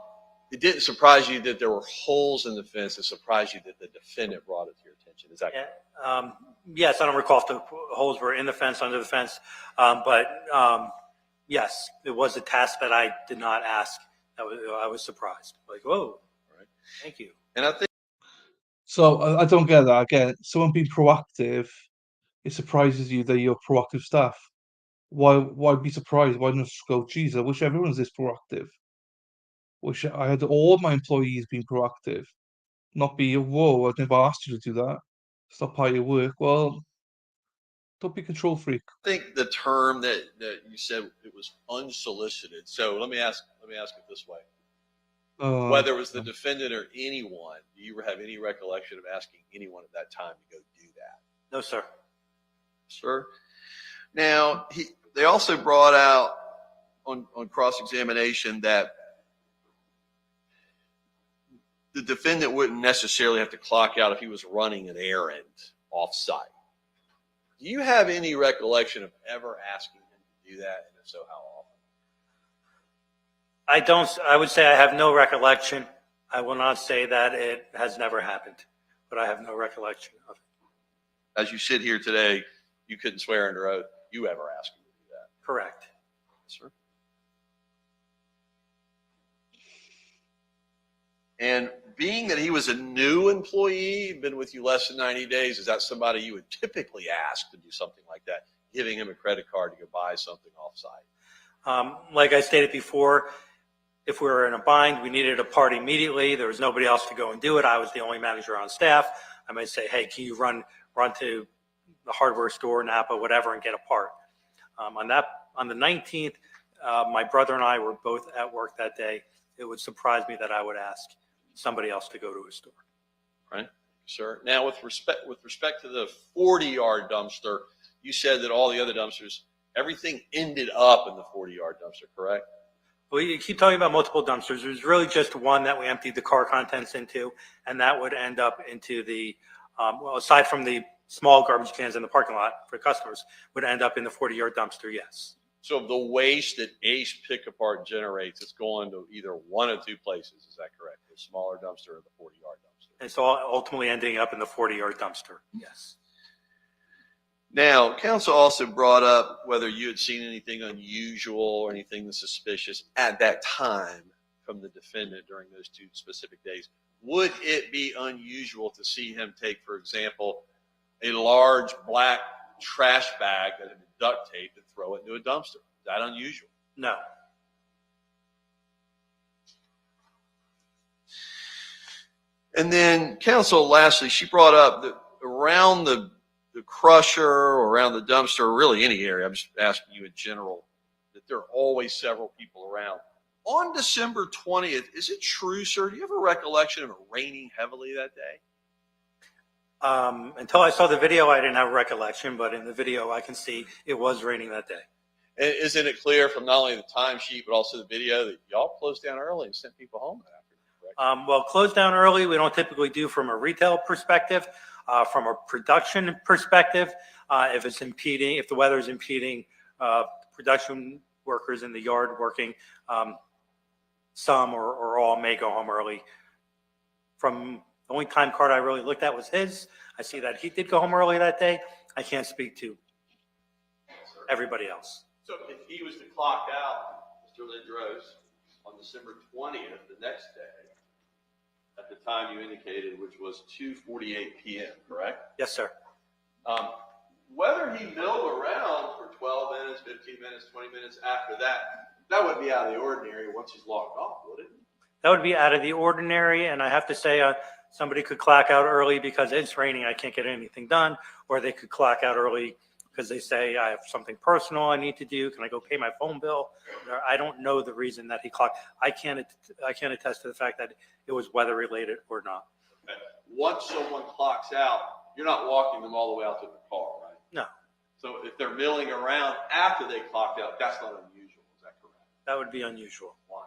It didn't surprise you that there were holes in the fence. It surprised you that the defendant brought it to your attention. Is that correct?
Yes, I don't recall if the holes were in the fence, under the fence, but yes, it was a task that I did not ask. I was surprised. Like, whoa, all right. Thank you.
And I think
So I don't get that. Again, someone being proactive, it surprises you that you're proactive staff. Why be surprised? Why not just go, geez, I wish everyone was this proactive. Wish I had all my employees being proactive, not be, whoa, I've never asked you to do that. Stop how you work. Well, don't be control freak.
the term that you said it was unsolicited. So let me ask it this way. Whether it was the defendant or anyone, do you have any recollection of asking anyone at that time to go do that?
No, sir.
Sir? Now, they also brought out on cross-examination that the defendant wouldn't necessarily have to clock out if he was running an errand off-site. Do you have any recollection of ever asking him to do that, and if so, how often?
I don't. I would say I have no recollection. I will not say that it has never happened, but I have no recollection of it.
As you sit here today, you couldn't swear under oath you ever asked him to do that.
Correct.
Yes, sir. And being that he was a new employee, been with you less than 90 days, is that somebody you would typically ask to do something like that, giving him a credit card to go buy something off-site?
Like I stated before, if we were in a bind, we needed a part immediately. There was nobody else to go and do it. I was the only manager on staff. I might say, hey, can you run to the hardware store, Napa, whatever, and get a part? On the 19th, my brother and I were both at work that day. It would surprise me that I would ask somebody else to go to a store.
Right, sir. Now, with respect to the 40-yard dumpster, you said that all the other dumpsters, everything ended up in the 40-yard dumpster, correct?
Well, you keep talking about multiple dumpsters. There's really just one that we emptied the car contents into, and that would end up into the, well, aside from the small garbage cans in the parking lot for customers, would end up in the 40-yard dumpster, yes.
So the waste that Ace Pick Apart generates, it's going to either one of two places, is that correct? The smaller dumpster or the 40-yard dumpster?
It's all ultimately ending up in the 40-yard dumpster, yes.
Now, counsel also brought up whether you had seen anything unusual or anything suspicious at that time from the defendant during those two specific days. Would it be unusual to see him take, for example, a large black trash bag that had been duct taped and throw it into a dumpster? Is that unusual?
No.
And then counsel, lastly, she brought up that around the crusher or around the dumpster, or really any area, I'm just asking you in general, that there are always several people around. On December 20th, is it true, sir? Do you have a recollection of it raining heavily that day?
Until I saw the video, I didn't have a recollection, but in the video, I can see it was raining that day.
And isn't it clear from not only the timesheet, but also the video that y'all closed down early and sent people home that afternoon, correct?
Well, close down early, we don't typically do from a retail perspective. From a production perspective, if it's impeding, if the weather is impeding production workers in the yard working, some or all may go home early. From the only time card I really looked at was his. I see that he did go home early that day. I can't speak to everybody else.
So if he was to clock out, Mr. Lindros, on December 20th, the next day, at the time you indicated, which was 2:48 p.m., correct?
Yes, sir.
Whether he milled around for 12 minutes, 15 minutes, 20 minutes after that, that would be out of the ordinary once he's logged off, would it?
That would be out of the ordinary, and I have to say, somebody could clock out early because it's raining, I can't get anything done, or they could clock out early because they say, I have something personal I need to do, can I go pay my phone bill? I don't know the reason that he clocked. I can't attest to the fact that it was weather related or not.
Okay. Once someone clocks out, you're not walking them all the way out to the car, right?
No,
So if they're milling around after they clocked out, that's not unusual, is that correct?
that would be unusual.
Why?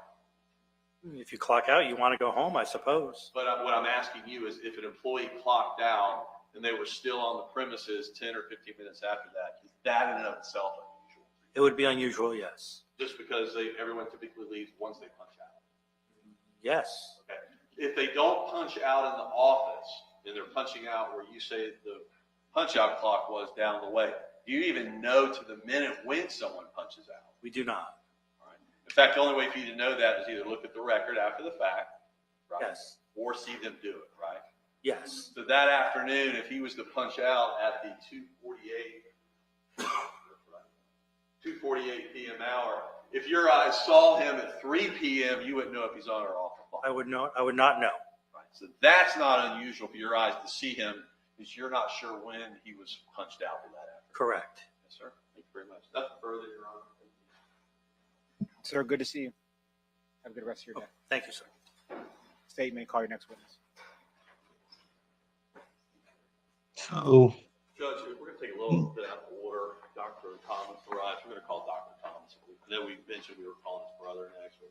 If you clock out, you want to go home, I suppose.
But what I'm asking you is if an employee clocked out and they were still on the premises 10 or 15 minutes after that, is that in and of itself unusual?
It would be unusual, yes.
Just because everyone typically leaves once they punch out.
Yes.
Okay. If they don't punch out in the office and they're punching out where you say the punch out clock was down the way, do you even know to the minute when someone punches out?
We do not.
All right. In fact, the only way for you to know that is either look at the record after the fact, right?
Yes.
Or see them do it, right?
Yes.
So that afternoon, if he was to punch out at the 2:48 p.m. hour, if your eyes saw him at 3 p.m., you wouldn't know if he's on or off the clock.
I would not know.
Right. So that's not unusual for your eyes to see him, because you're not sure when he was punched out for that afternoon.
Correct.
Yes, sir. Thank you very much. Nothing further, Your Honor.
Sir, good to see you. Have a good rest of your day.
Thank you, sir.
State, you may call your next witness.
So,
Judge, we're going to take a little bit out of order. Dr. Thomas arrived. We're going to call Dr. Thomas. I know we mentioned we were calling his brother next, but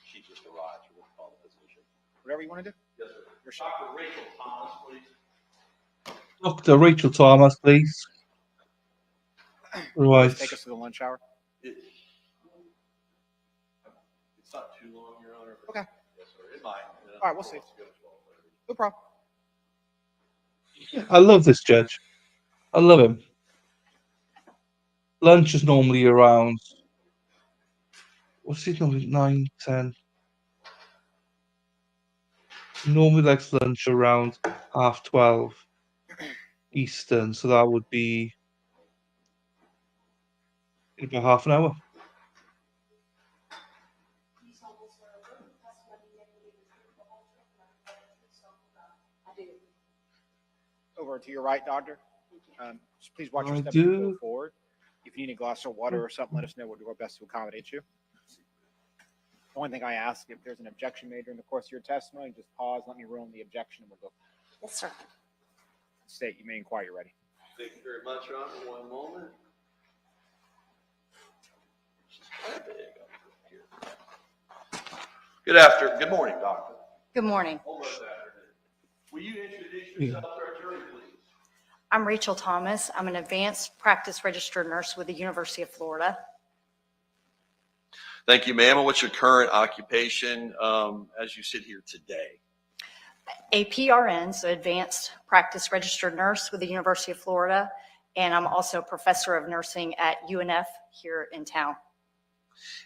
she just arrived. We're going to call the physician.
Whatever you want to do.
Yes, sir. Dr. Rachel Thomas, please.
Dr. Rachel Thomas, please. Right.
Take us to the lunch hour.
It's not too long, Your Honor.
Okay.
Yes, sir. It might.
All right, we'll see. No problem.
I love this judge. I love him. Lunch is normally around, what's it normally, 9, 10? He normally likes lunch around 12:30 Eastern, so that would be in about half an hour.
Over to your right, doctor. Just please watch your
I
step as you
do.
go forward. If you need a glass of water or something, let us know. We'll do our best to accommodate you. The only thing I ask, if there's an objection made during the course of your testimony, just pause, let me rule on the objection, and we'll go.
Yes, sir.
State, you may inquire, you're ready.
Thank you very much, Your Honor. One moment. Good morning, doctor.
Good morning.
Almost afternoon. Will you introduce yourself to our jury, please?
I'm Rachel Thomas. I'm an advanced practice registered nurse with the University of Florida.
Thank you, ma'am. And what's your current occupation as you sit here today?
A PRN, so advanced practice registered nurse with the University of Florida. And I'm also a professor of nursing at UNF here in town.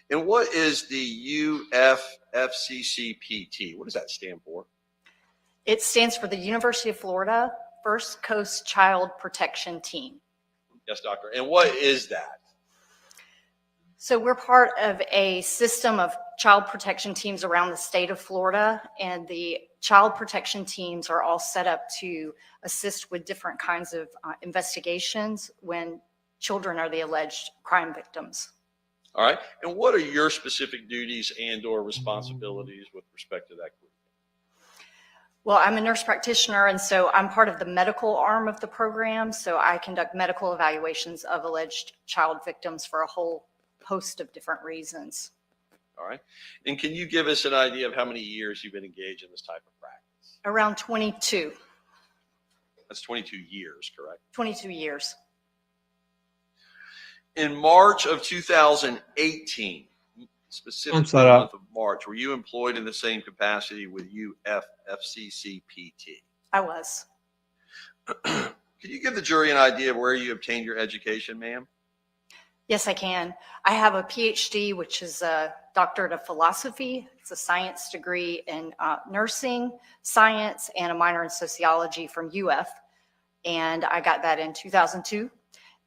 And what is the UFFCCPT? What does that stand for?
It stands for the University of Florida First Coast Child Protection Team.
Yes, doctor. And what is that?
So we're part of a system of child protection teams around the state of Florida, and the child protection teams are all set up to assist with different kinds of investigations when children are the alleged crime victims.
All right. And what are your specific duties and or responsibilities with respect to that group?
Well, I'm a nurse practitioner, and so I'm part of the medical arm of the program. So I conduct medical evaluations of alleged child victims for a whole host of different reasons.
All right. And can you give us an idea of how many years you've been engaged in this type of practice?
Around 22.
That's 22 years, correct?
22 years.
In March of 2018, specifically the month of March, were you employed in the same capacity with UFFCCPT?
I was.
Could you give the jury an idea of where you obtained your education, ma'am?
Yes, I can. I have a PhD, which is a doctorate of philosophy. It's a science degree in nursing science and a minor in sociology from UF. And I got that in 2002.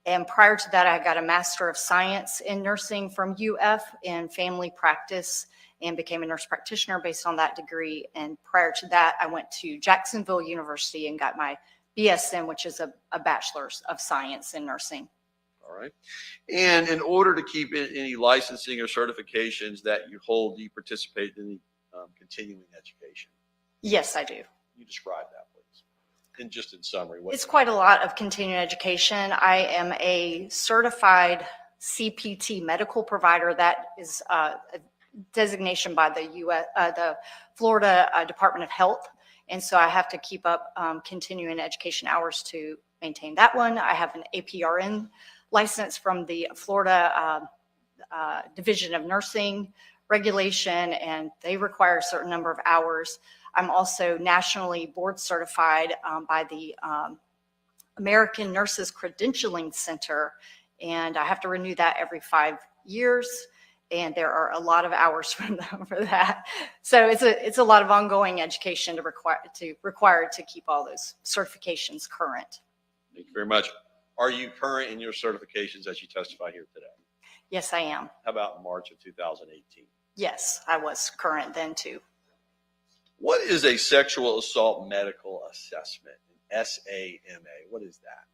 And prior to that, I got a Master of Science in nursing from UF in family practice and became a nurse practitioner based on that degree. And prior to that, I went to Jacksonville University and got my BSN, which is a Bachelor's of Science in Nursing.
All right. And in order to keep any licensing or certifications that you hold, do you participate in any continuing education?
Yes, I do.
Can you describe that, please? And just in summary,
It's quite a lot of continuing education. I am a certified CPT medical provider. That is a designation by the Florida Department of Health. And so I have to keep up continuing education hours to maintain that one. I have an APRN license from the Florida Division of Nursing regulation, and they require a certain number of hours. I'm also nationally board certified by the American Nurses Credentialing Center, and I have to renew that every 5 years. And there are a lot of hours for that. So it's a lot of ongoing education required to keep all those certifications current.
Thank you very much. Are you current in your certifications as you testify here today?
Yes, I am.
How about March of 2018?
Yes, I was current then too.
What is a sexual assault medical assessment? SAMA. What is that?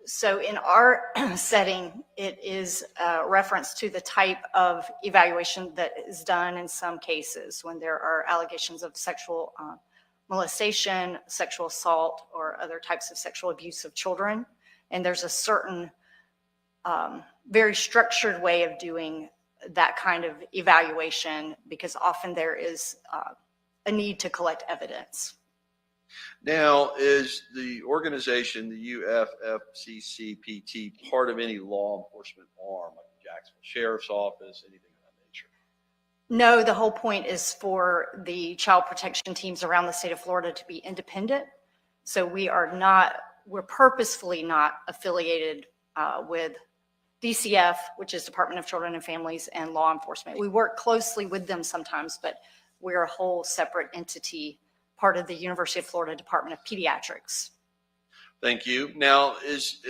So in our setting, it is a reference to the type of evaluation that is done in some cases when there are allegations of sexual molestation, sexual assault, or other types of sexual abuse of children. And there's a certain very structured way of doing that kind of evaluation because often there is a need to collect evidence.
Now, is the organization, the UFFCCPT, part of any law enforcement arm, like the Jacksonville Sheriff's Office, anything of that nature?
No, the whole point is for the child protection teams around the state of Florida to be independent. So we're purposefully not affiliated with DCF, which is Department of Children and Families, and law enforcement. We work closely with them sometimes, but we're a whole separate entity, part of the University of Florida Department of Pediatrics.
Thank you. Now, is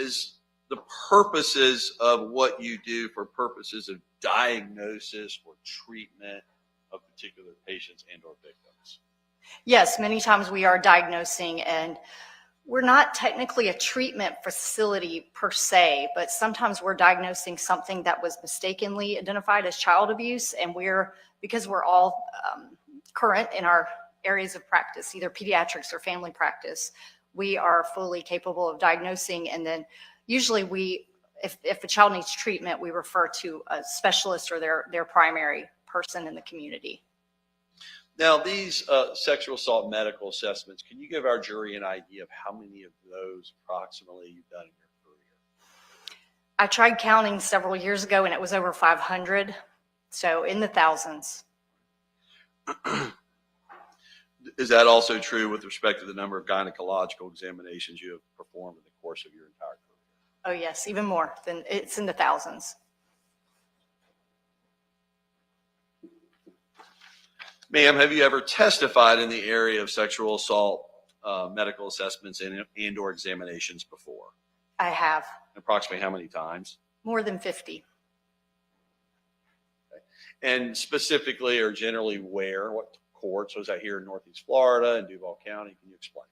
the purposes of what you do for purposes of diagnosis or treatment of particular patients and or victims?
Yes, many times we are diagnosing, and we're not technically a treatment facility per se, but sometimes we're diagnosing something that was mistakenly identified as child abuse, and because we're all current in our areas of practice, either pediatrics or family practice, we are fully capable of diagnosing. And then usually if a child needs treatment, we refer to a specialist or their primary person in the community.
Now, these sexual assault medical assessments, can you give our jury an idea of how many of those approximately you've done in your career?
I tried counting several years ago and it was over 500. So in the thousands.
Is that also true with respect to the number of gynecological examinations you have performed in the course of your entire career?
Oh yes, even more than it's in the thousands.
Ma'am, have you ever testified in the area of sexual assault medical assessments and or examinations before?
I have.
Approximately how many times?
More than 50.
Okay. And specifically or generally where? What courts? Was that here in Northeast Florida and Duval County? Can you explain?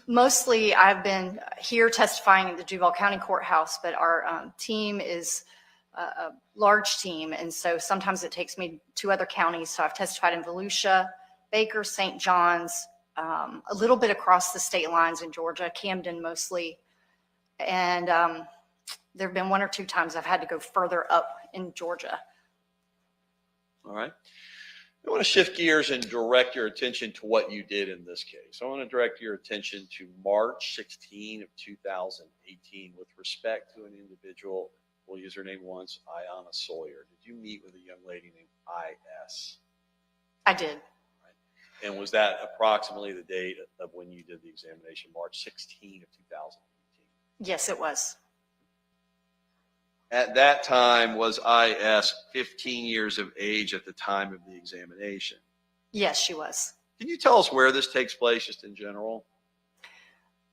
Mostly I've been here testifying in the Duval County Courthouse, but our team is a large team. And so sometimes it takes me to other counties. So I've testified in Volusia, Baker, St. John's, a little bit across the state lines in Georgia, Camden mostly. And there have been one or two times I've had to go further up in Georgia.
All right. I want to shift gears and direct your attention to what you did in this case. I want to direct your attention to March 16 of 2018 with respect to an individual, we'll use her name once, Ayanna Sawyer. Did you meet with a young lady named I.S.?
I did.
Right. And was that approximately the date of when you did the examination, March 16 of 2018?
Yes, it was.
At that time, was IS 15 years of age at the time of the examination?
Yes, she was.
Can you tell us where this takes place, just in general?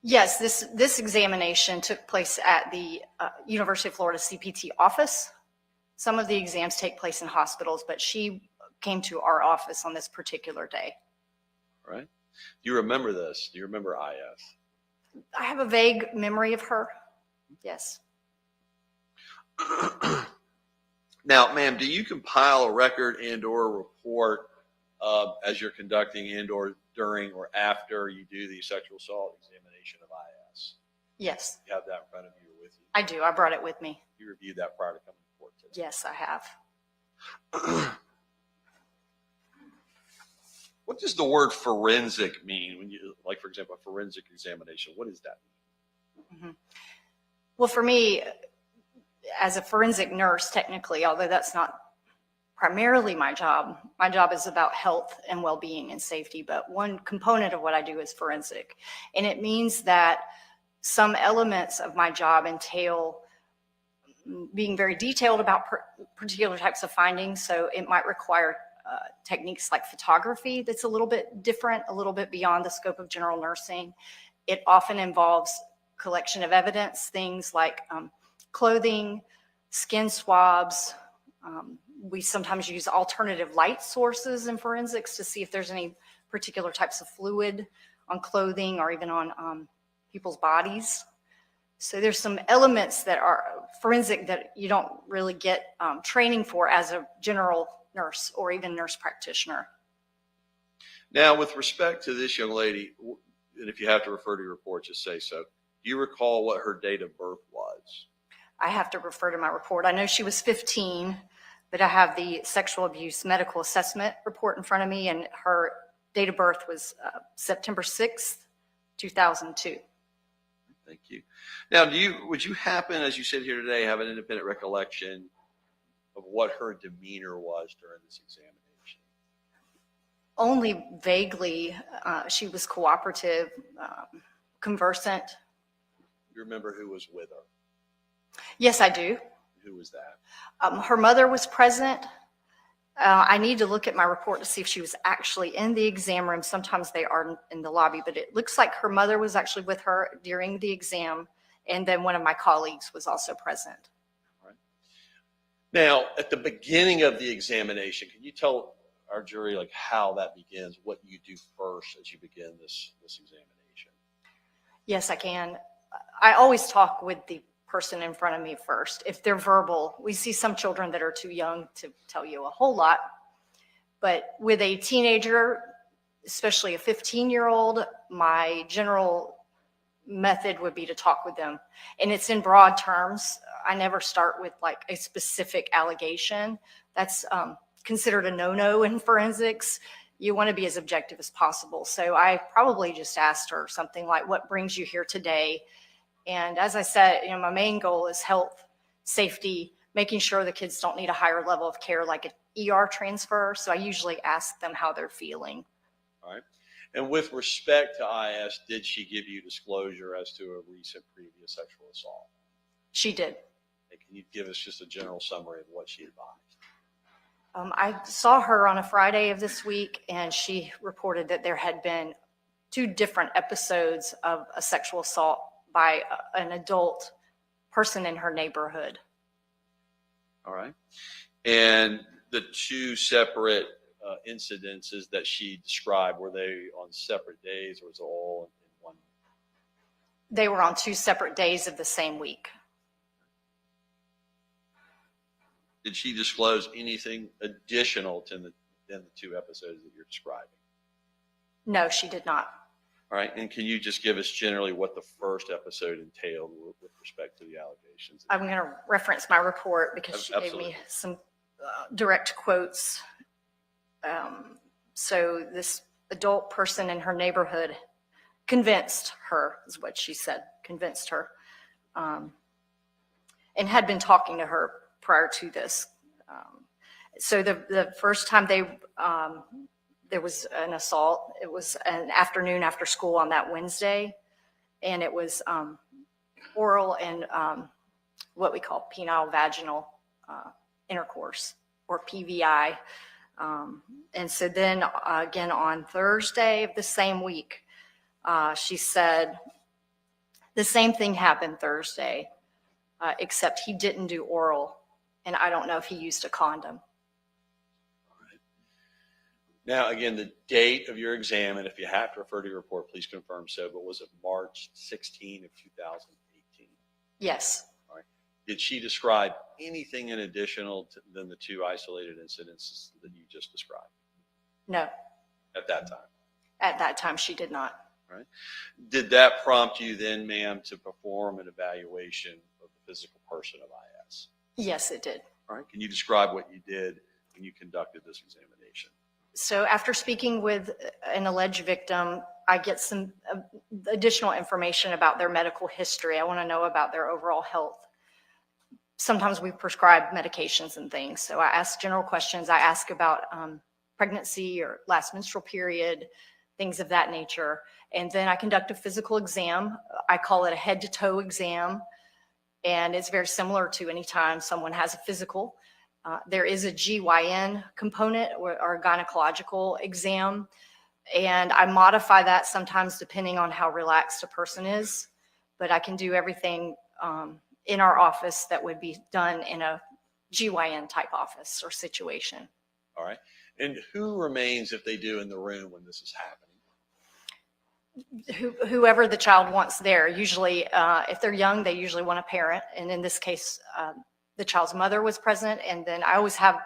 Yes, this examination took place at the University of Florida CPT office. Some of the exams take place in hospitals, but she came to our office on this particular day.
All right. Do you remember this? Do you remember IS?
I have a vague memory of her. Yes.
Now, ma'am, do you compile a record and/or a report as you're conducting and/or during or after you do the sexual assault examination of IS?
Yes,
You have that in front of you or with you?
I do. I brought it with me.
You reviewed that prior to coming to court today?
Yes, I have.
What does the word forensic mean when you, like, for example, a forensic examination? What does that mean?
Well, for me, as a forensic nurse, technically, although that's not primarily my job is about health and well-being and safety, but one component of what I do is forensic. And it means that some elements of my job entail being very detailed about particular types of findings. So it might require techniques like photography that's a little bit different, a little bit beyond the scope of general nursing. It often involves collection of evidence, things like clothing, skin swabs. We sometimes use alternative light sources in forensics to see if there's any particular types of fluid on clothing or even on people's bodies. So there's some elements that are forensic that you don't really get training for as a general nurse or even nurse practitioner.
Now, with respect to this young lady, and if you have to refer to your report, just say so. Do you recall what her date of birth was?
I have to refer to my report. I know she was 15, but I have the sexual abuse medical assessment report in front of me, and her date of birth was September 6th, 2002.
Thank you. Now, would you happen, as you sit here today, have an independent recollection of what her demeanor was during this examination?
Only vaguely. She was cooperative, conversant.
You remember who was with her?
Yes, I do.
Who was that?
Her mother was present. I need to look at my report to see if she was actually in the exam room. Sometimes they are in the lobby, but it looks like her mother was actually with her during the exam, and then one of my colleagues was also present.
All right. Now, at the beginning of the examination, can you tell our jury like how that begins, what you do first as you begin this examination?
Yes, I can. I always talk with the person in front of me first. If they're verbal, we see some children that are too young to tell you a whole lot, but with a teenager, especially a 15-year-old, my general method would be to talk with them. And it's in broad terms. I never start with like a specific allegation. That's considered a no-no in forensics. You want to be as objective as possible. So I probably just asked her something like, what brings you here today? And as I said, my main goal is health, safety, making sure the kids don't need a higher level of care like an ER transfer. So I usually ask them how they're feeling.
All right. And with respect to IS, did she give you disclosure as to a recent previous sexual assault?
She did.
And can you give us just a general summary of what she advised?
I saw her on a Friday of this week, and she reported that there had been 2 different episodes of a sexual assault by an adult person in her neighborhood.
All right. And the 2 separate incidences that she described, were they on separate days or was it all in one?
They were on 2 separate days of the same week.
Did she disclose anything additional to the 2 episodes that you're describing?
No, she did not.
All right. And can you just give us generally what the first episode entailed with respect to the allegations?
I'm going to reference my report because she gave me some direct quotes. So this adult person in her neighborhood convinced her, is what she said, convinced her, and had been talking to her prior to this. So the first time there was an assault, it was an afternoon after school on that Wednesday, and it was oral and what we call penile vaginal intercourse, or PVI. And so then again on Thursday of the same week, she said the same thing happened Thursday, except he didn't do oral, and I don't know if he used a condom.
Now, again, the date of your exam, and if you have to refer to your report, please confirm so, but was it March 16 of 2018?
Yes.
All right. Did she describe anything in additional than the 2 isolated incidents that you just described
No.
at that time?
At that time, she did not.
Right. Did that prompt you then, ma'am, to perform an evaluation of the physical person of IS?
Yes, it did.
All right. Can you describe what you did when you conducted this examination?
So after speaking with an alleged victim, I get some additional information about their medical history. I want to know about their overall health. Sometimes we prescribe medications and things. So I ask general questions. I ask about pregnancy or last menstrual period, things of that nature. And then I conduct a physical exam. I call it a head to toe exam. And it's very similar to any time someone has a physical. There is a GYN component or a gynecological exam, and I modify that sometimes depending on how relaxed a person is, but I can do everything in our office that would be done in a GYN type office or situation.
All right. And who remains, if they do, in the room when this is happening?
Whoever the child wants there. Usually, if they're young, they usually want a parent, and in this case, the child's mother was present, and then I always have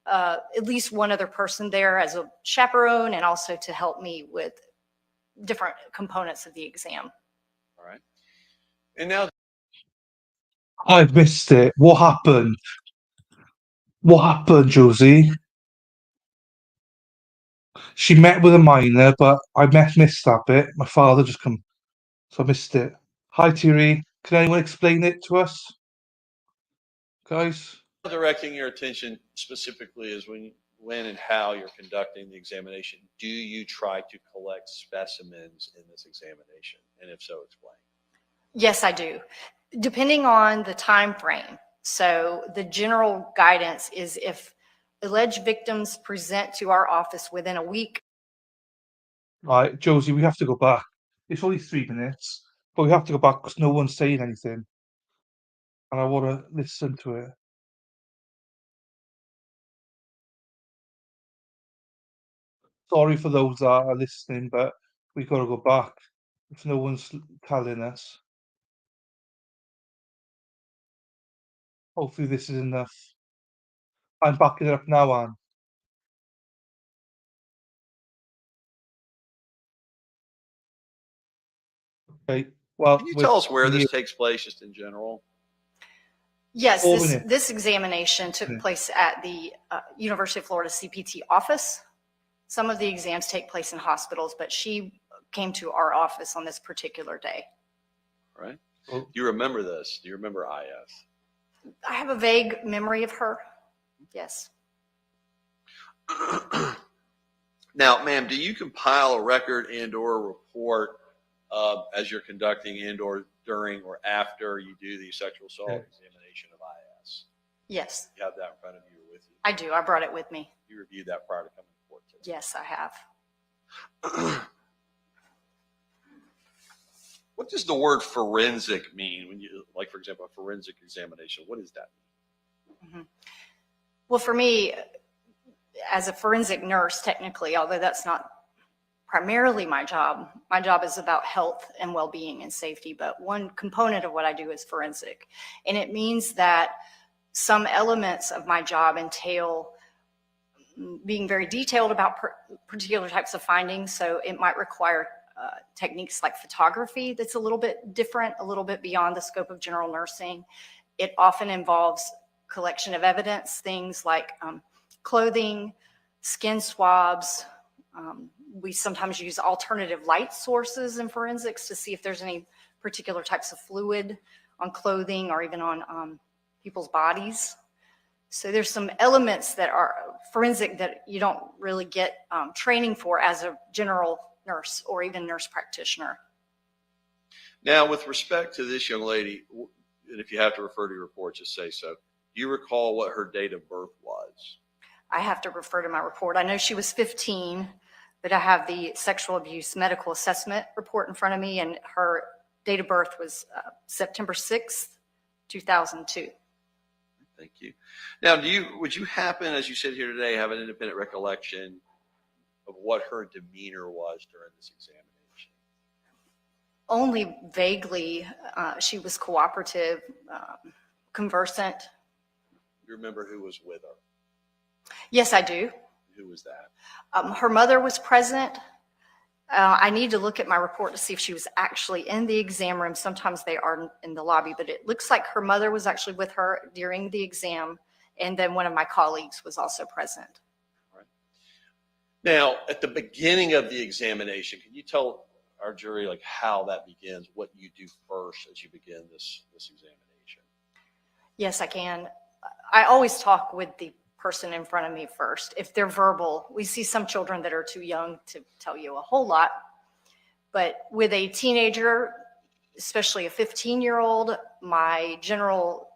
at least one other person there as a chaperone and also to help me with different components of the exam.
All right. And now,
I've missed it. What happened? What happened, Josie? She met with a minor, but I missed that bit. My father just come, so I missed it. Hi, Thierry. Can anyone explain it to us, guys?
directing your attention specifically is when and how you're conducting the examination. Do you try to collect specimens in this examination? And if so, explain.
Yes, I do. Depending on the time frame. So the general guidance is if alleged victims present to our office within a week.
Right, Josie, we have to go back. It's only 3 minutes, but we have to go back because no one's saying anything. And I want to listen to it. Sorry for those that are listening, but we've got to go back if no one's telling us. Hopefully this is enough. I'm backing it up now, Anne. Okay, well,
Can you tell us where this takes place, just in general?
Yes,
4 minutes.
this examination took place at the University of Florida CPT office. Some of the exams take place in hospitals, but she came to our office on this particular day.
All right. Do you remember this? Do you remember IS?
I have a vague memory of her. Yes.
Now, ma'am, do you compile a record and or a report as you're conducting and or during or after you do the sexual assault examination of IS?
Yes.
You have that in front of you or with you?
I do. I brought it with me.
You reviewed that prior to coming to court today?
Yes, I have.
What does the word forensic mean when you, like, for example, a forensic examination? What does that mean?
Mm-hmm. Well, for me, as a forensic nurse, technically, although that's not primarily my job is about health and well-being and safety, but one component of what I do is forensic. And it means that some elements of my job entail being very detailed about particular types of findings. So it might require techniques like photography that's a little bit different, a little bit beyond the scope of general nursing. It often involves collection of evidence, things like clothing, skin swabs. We sometimes use alternative light sources in forensics to see if there's any particular types of fluid on clothing or even on people's bodies. So there's some elements that are forensic that you don't really get training for as a general nurse or even nurse practitioner.
Now, with respect to this young lady, and if you have to refer to your report, just say so. Do you recall what her date of birth was?
I have to refer to my report. I know she was 15, but I have the sexual abuse medical assessment report in front of me, and her date of birth was September 6th, 2002.
Thank you. Now, would you happen, as you sit here today, have an independent recollection of what her demeanor was during this examination?
Only vaguely. She was cooperative, conversant.
You remember who was with her?
Yes, I do.
Who was that?
Her mother was present. I need to look at my report to see if she was actually in the exam room. Sometimes they are in the lobby, but it looks like her mother was actually with her during the exam, and then one of my colleagues was also present.
All right. Now, at the beginning of the examination, can you tell our jury like how that begins, what you do first as you begin this examination?
Yes, I can. I always talk with the person in front of me first. If they're verbal, we see some children that are too young to tell you a whole lot, but with a teenager, especially a 15-year-old, my general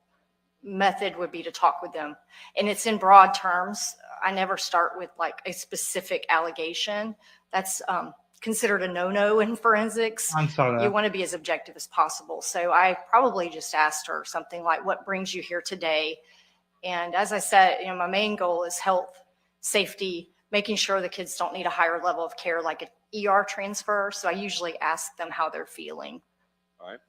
method would be to talk with them. And it's in broad terms. I never start with like a specific allegation. That's considered a no-no in forensics.
I'm sorry.
You want to be as objective as possible. So I probably just asked her something like, what brings you here today? And as I said, my main goal is health, safety, making sure the kids don't need a higher level of care like an ER transfer. So I usually ask them how they're feeling.
All right.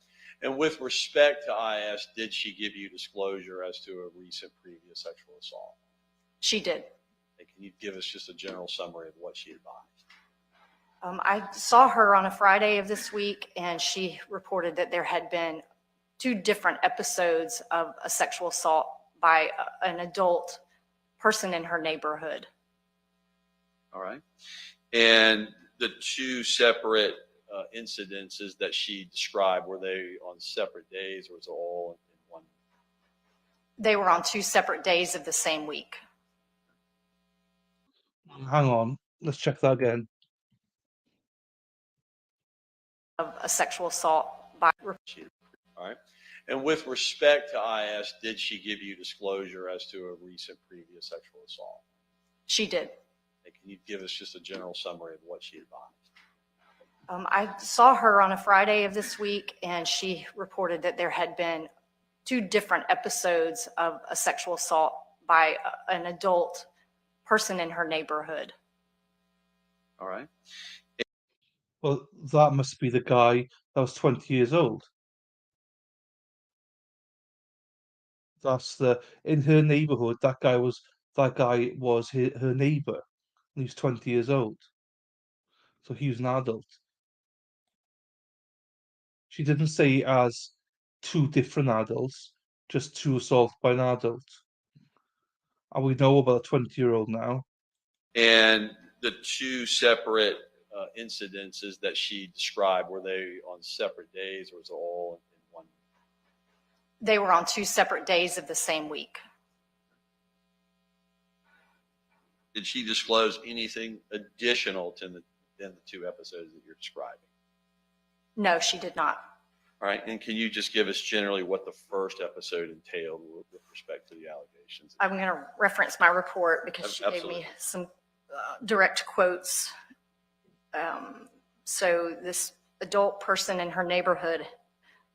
And with respect to IS, did she give you disclosure as to a recent previous sexual assault?
She did.
And can you give us just a general summary of what she advised?
I saw her on a Friday of this week, and she reported that there had been 2 different episodes of a sexual assault by an adult person in her neighborhood.
All right. And the 2 separate incidences that she described, were they on separate days or was it all in one?
They were on 2 separate days of the same week.
Hang on. Let's check that again.
Of a sexual assault by.
All right. And with respect to IS, did she give you disclosure as to a recent previous sexual assault?
She did.
And can you give us just a general summary of what she advised?
I saw her on a Friday of this week, and she reported that there had been 2 different episodes of a sexual assault by an adult person in her neighborhood.
All right.
Well, that must be the guy that was 20 years old. That's in her neighborhood. That guy was her neighbor. And he was 20 years old. So he was an adult. She didn't say as 2 different adults, just 2 assaults by an adult. And we know about a 20-year-old now.
And the 2 separate incidences that she described, were they on separate days or was it all in one?
They were on 2 separate days of the same week.
Did she disclose anything additional than the 2 episodes that you're describing?
No, she did not.
All right. And can you just give us generally what the first episode entailed with respect to the allegations?
I'm going to reference my report because she gave me some direct quotes. So this adult person in her neighborhood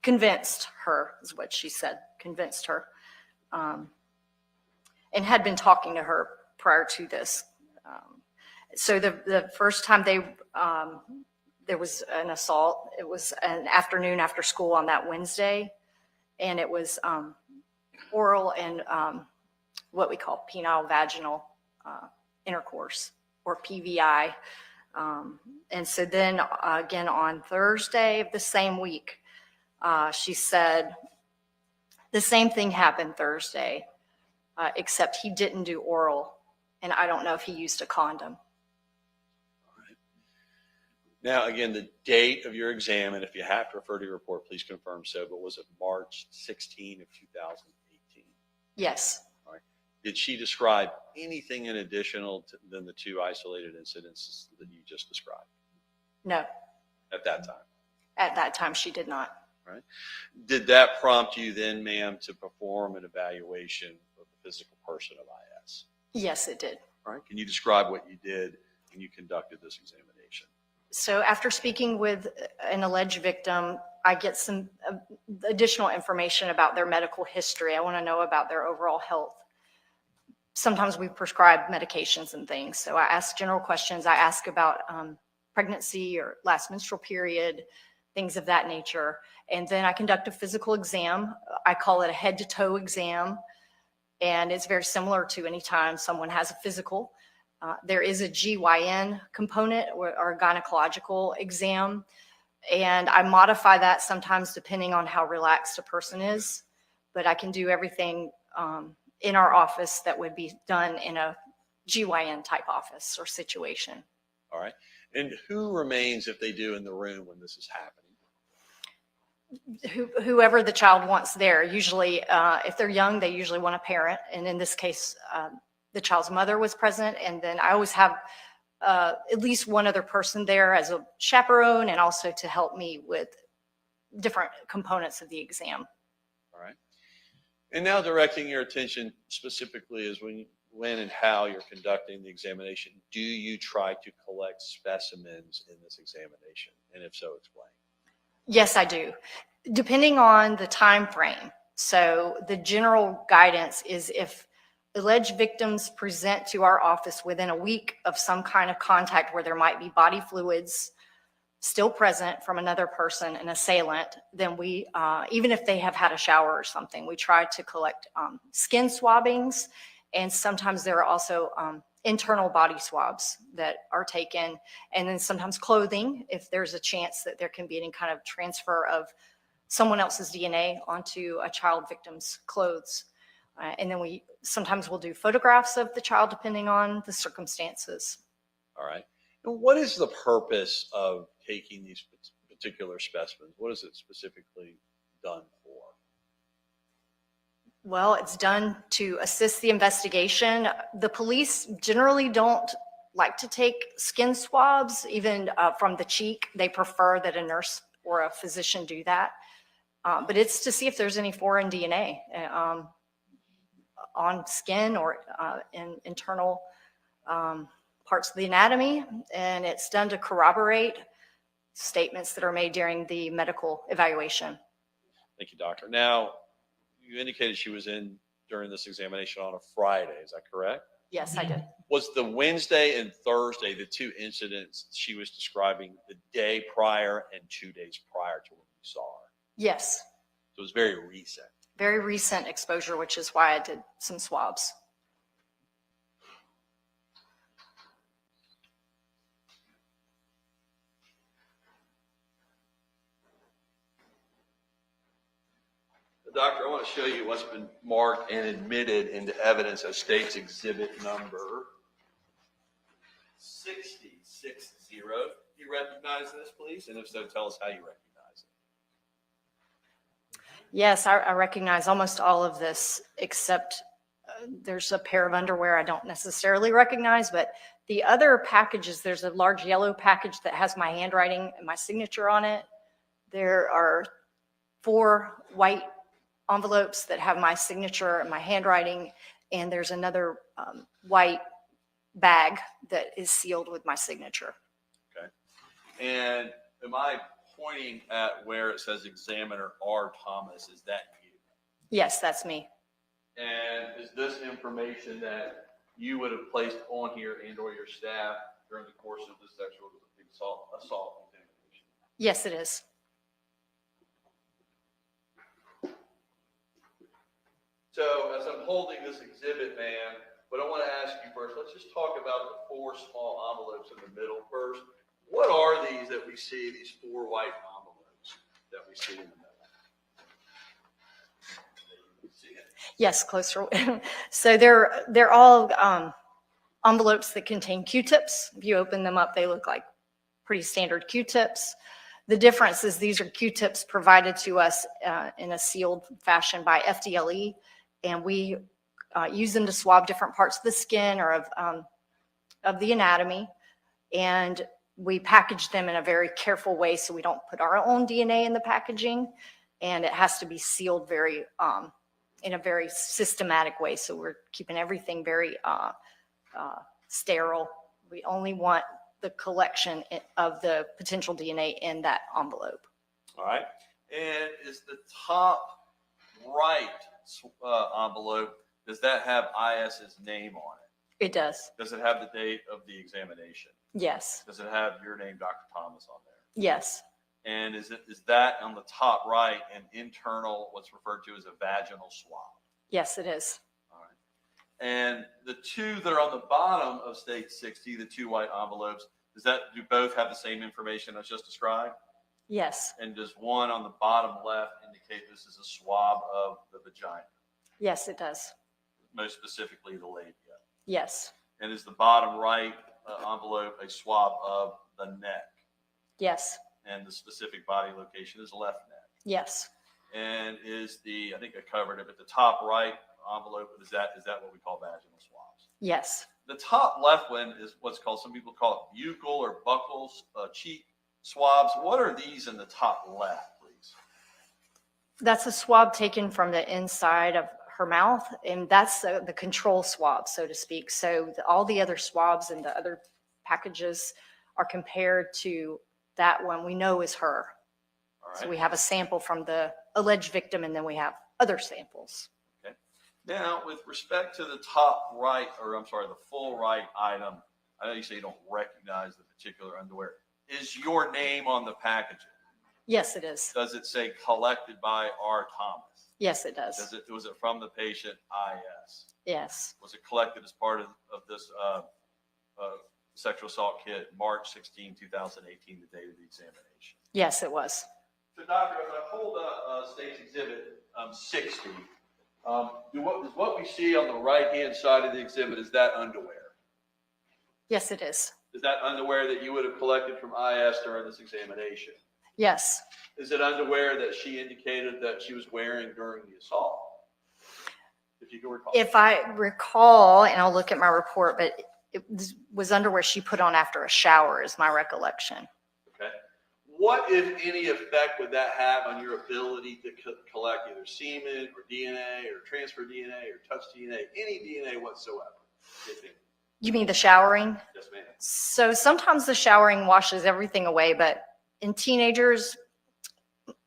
convinced her, is what she said, convinced her, and had been talking to her prior to this. So the first time there was an assault, it was an afternoon after school on that Wednesday, and it was oral and what we call penile vaginal intercourse, or PVI. And so then again on Thursday of the same week, she said the same thing happened Thursday, except he didn't do oral, and I don't know if he used a condom.
Now, again, the date of your exam, and if you have to refer to your report, please confirm so, but was it March 16 of 2018?
Yes.
All right. Did she describe anything in additional than the 2 isolated incidences that you just described?
No.
At that time?
At that time, she did not.
Right. Did that prompt you then, ma'am, to perform an evaluation of the physical person of IS?
Yes, it did.
All right. Can you describe what you did when you conducted this examination?
So after speaking with an alleged victim, I get some additional information about their medical history. I want to know about their overall health. Sometimes we prescribe medications and things. So I ask general questions. I ask about pregnancy or last menstrual period, things of that nature. And then I conduct a physical exam. I call it a head to toe exam. And it's very similar to any time someone has a physical. There is a GYN component or a gynecological exam. And I modify that sometimes depending on how relaxed a person is. But I can do everything in our office that would be done in a GYN type office or situation.
All right. And who remains if they do in the room when this is happening?
Whoever the child wants there. Usually, if they're young, they usually want a parent. And in this case, the child's mother was present. And then I always have at least one other person there as a chaperone and also to help me with different components of the exam.
All right. And now directing your attention specifically is when and how you're conducting the examination, do you try to collect specimens in this examination? And if so, explain.
Yes, I do. Depending on the time frame. So the general guidance is if alleged victims present to our office within a week of some kind of contact where there might be body fluids still present from another person, an assailant, then we, even if they have had a shower or something, we try to collect skin swabbings. And sometimes there are also internal body swabs that are taken. And then sometimes clothing, if there's a chance that there can be any kind of transfer of someone else's DNA onto a child victim's clothes. And then sometimes we'll do photographs of the child depending on the circumstances.
All right. And what is the purpose of taking these particular specimens? What is it specifically done for?
Well, it's done to assist the investigation. The police generally don't like to take skin swabs, even from the cheek. They prefer that a nurse or a physician do that. But it's to see if there's any foreign DNA on skin or in internal parts of the anatomy. And it's done to corroborate statements that are made during the medical evaluation.
Thank you, doctor. Now, you indicated she was in during this examination on a Friday. Is that correct?
Yes, I did.
Was the Wednesday and Thursday the two incidents she was describing the day prior and 2 days prior to when you saw her?
Yes.
So it was very recent.
Very recent exposure, which is why I did some swabs.
Doctor, I want to show you what's been marked and admitted into evidence as state's exhibit number 6060. Do you recognize this, please? And if so, tell us how you recognize it.
Yes, I recognize almost all of this, except there's a pair of underwear I don't necessarily recognize, but the other packages, there's a large yellow package that has my handwriting and my signature on it. There are 4 white envelopes that have my signature and my handwriting, and there's another white bag that is sealed with my signature.
Okay. And am I pointing at where it says Examiner R. Thomas? Is that you?
Yes, that's me.
And is this information that you would have placed on here and or your staff during the course of the sexual assault examination?
Yes, it is.
So as I'm holding this exhibit, ma'am, but I want to ask you first, let's just talk about the 4 small envelopes in the middle first. What are these that we see, these 4 white envelopes that we see in the middle?
Yes, closer. So they're all envelopes that contain Q-tips. If you open them up, they look like pretty standard Q-tips. The difference is these are Q-tips provided to us in a sealed fashion by FDLE, and we use them to swab different parts of the skin or of the anatomy. And we package them in a very careful way so we don't put our own DNA in the packaging, and it has to be sealed very in a very systematic way. So we're keeping everything very sterile. We only want the collection of the potential DNA in that envelope.
All right. And is the top right envelope, does that have IS's name on it?
It does.
Does it have the date of the examination?
Yes.
Does it have your name, Dr. Thomas, on there?
Yes.
And is that on the top right an internal, what's referred to as a vaginal swab?
Yes, it is.
All right. And the two that are on the bottom of state 60, the two white envelopes, do both have the same information as just described?
Yes.
And does one on the bottom left indicate this is a swab of the vagina?
Yes, it does.
Most specifically the labia.
Yes.
And is the bottom right envelope a swab of the neck? Yes. And the specific body location is left neck?
Yes.
And is I think I covered it, but the top right envelope, is that what we call vaginal swabs?
Yes.
The top left one is what's called, some people call it buccal or buccal cheek swabs. What are these in the top left, please?
That's a swab taken from the inside of her mouth, and that's the control swab, so to speak. So all the other swabs and the other packages are compared to that one we know is her.
All right.
So we have a sample from the alleged victim, and then we have other samples.
Okay. Now, with respect to the top right, the full right item, I know you say you don't recognize the particular underwear. Is your name on the packaging?
Yes, it is.
Does it say collected by R. Thomas?
Yes, it does.
Was it from the patient IS?
Yes.
Was it collected as part of this sexual assault kit, March 16, 2018, the date of the examination?
Yes, it was.
So, doctor, as I pulled up State's Exhibit 60, what we see on the right-hand side of the exhibit, is that underwear?
Yes, it is.
Is that underwear that you would have collected from IS during this examination?
Yes.
Is it underwear that she indicated that she was wearing during the assault? If you can recall.
If I recall, and I'll look at my report, but it was underwear she put on after a shower is my recollection.
Okay. What, if any, effect would that have on your ability to collect either semen or DNA or transfer DNA or touch DNA, any DNA whatsoever? If any?
You mean the showering?
Yes, ma'am.
So sometimes the showering washes everything away, but in teenagers,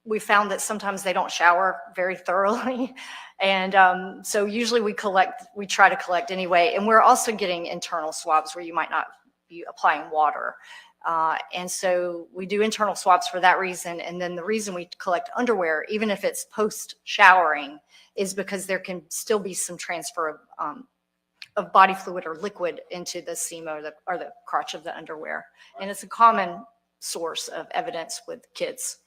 we found that sometimes they don't shower very thoroughly. And so usually we try to collect anyway. And we're also getting internal swabs where you might not be applying water. And so we do internal swabs for that reason. And then the reason we collect underwear, even if it's post-showering, is because there can still be some transfer of body fluid or liquid into the seam or the crotch of the underwear. And it's a common source of evidence with kids.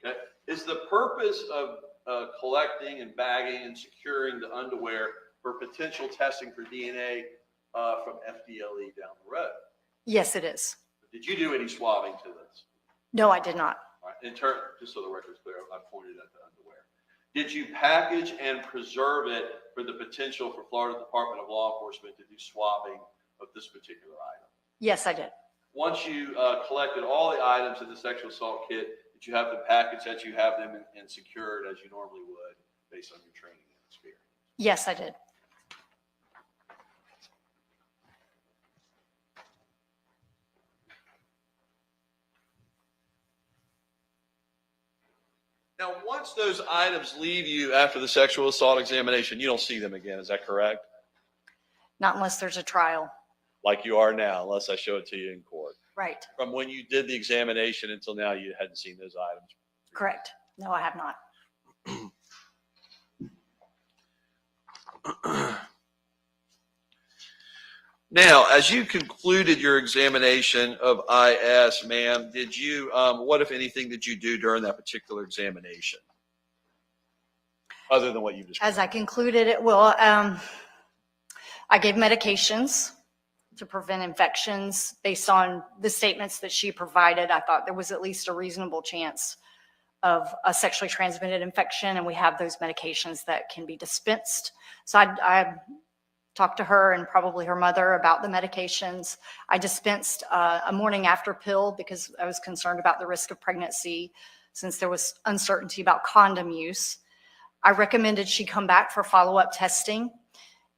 Okay. Is the purpose of collecting and bagging and securing the underwear for potential testing for DNA from FDLE down the road?
Yes, it is.
Did you do any swabbing to this?
No, I did not.
All right. Just so the record's clear, I pointed at the underwear. Did you package and preserve it for the potential for Florida Department of Law Enforcement to do swabbing of this particular item?
Yes, I did.
Once you collected all the items in the sexual assault kit, did you have them packaged that you have them and secured as you normally would based on your training and experience?
Yes, I did.
Now, once those items leave you after the sexual assault examination, you don't see them again. Is that correct?
Not unless there's a trial.
Like you are now, unless I show it to you in court.
Right.
From when you did the examination until now, you hadn't seen those items.
Correct. No, I have not.
Now, as you concluded your examination of IS, ma'am, did you, what, if anything, did you do during that particular examination? Other than what you described.
As I concluded it, well, I gave medications to prevent infections based on the statements that she provided. I thought there was at least a reasonable chance of a sexually transmitted infection, and we have those medications that can be dispensed. So I talked to her and probably her mother about the medications. I dispensed a morning after pill because I was concerned about the risk of pregnancy since there was uncertainty about condom use. I recommended she come back for follow-up testing,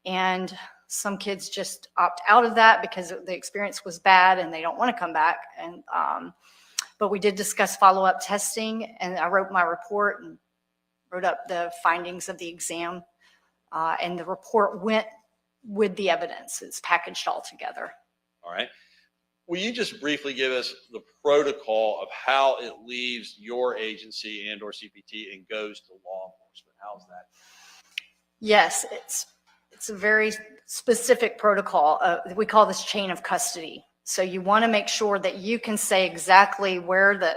and some kids just opt out of that because the experience was bad and they don't want to come back. And but we did discuss follow-up testing, and I wrote my report and wrote up the findings of the exam, and the report went with the evidence. It's packaged all together.
All right. Will you just briefly give us the protocol of how it leaves your agency and or CPT and goes to law enforcement? How's that?
Yes, it's a very specific protocol. We call this chain of custody. So you want to make sure that you can say exactly where the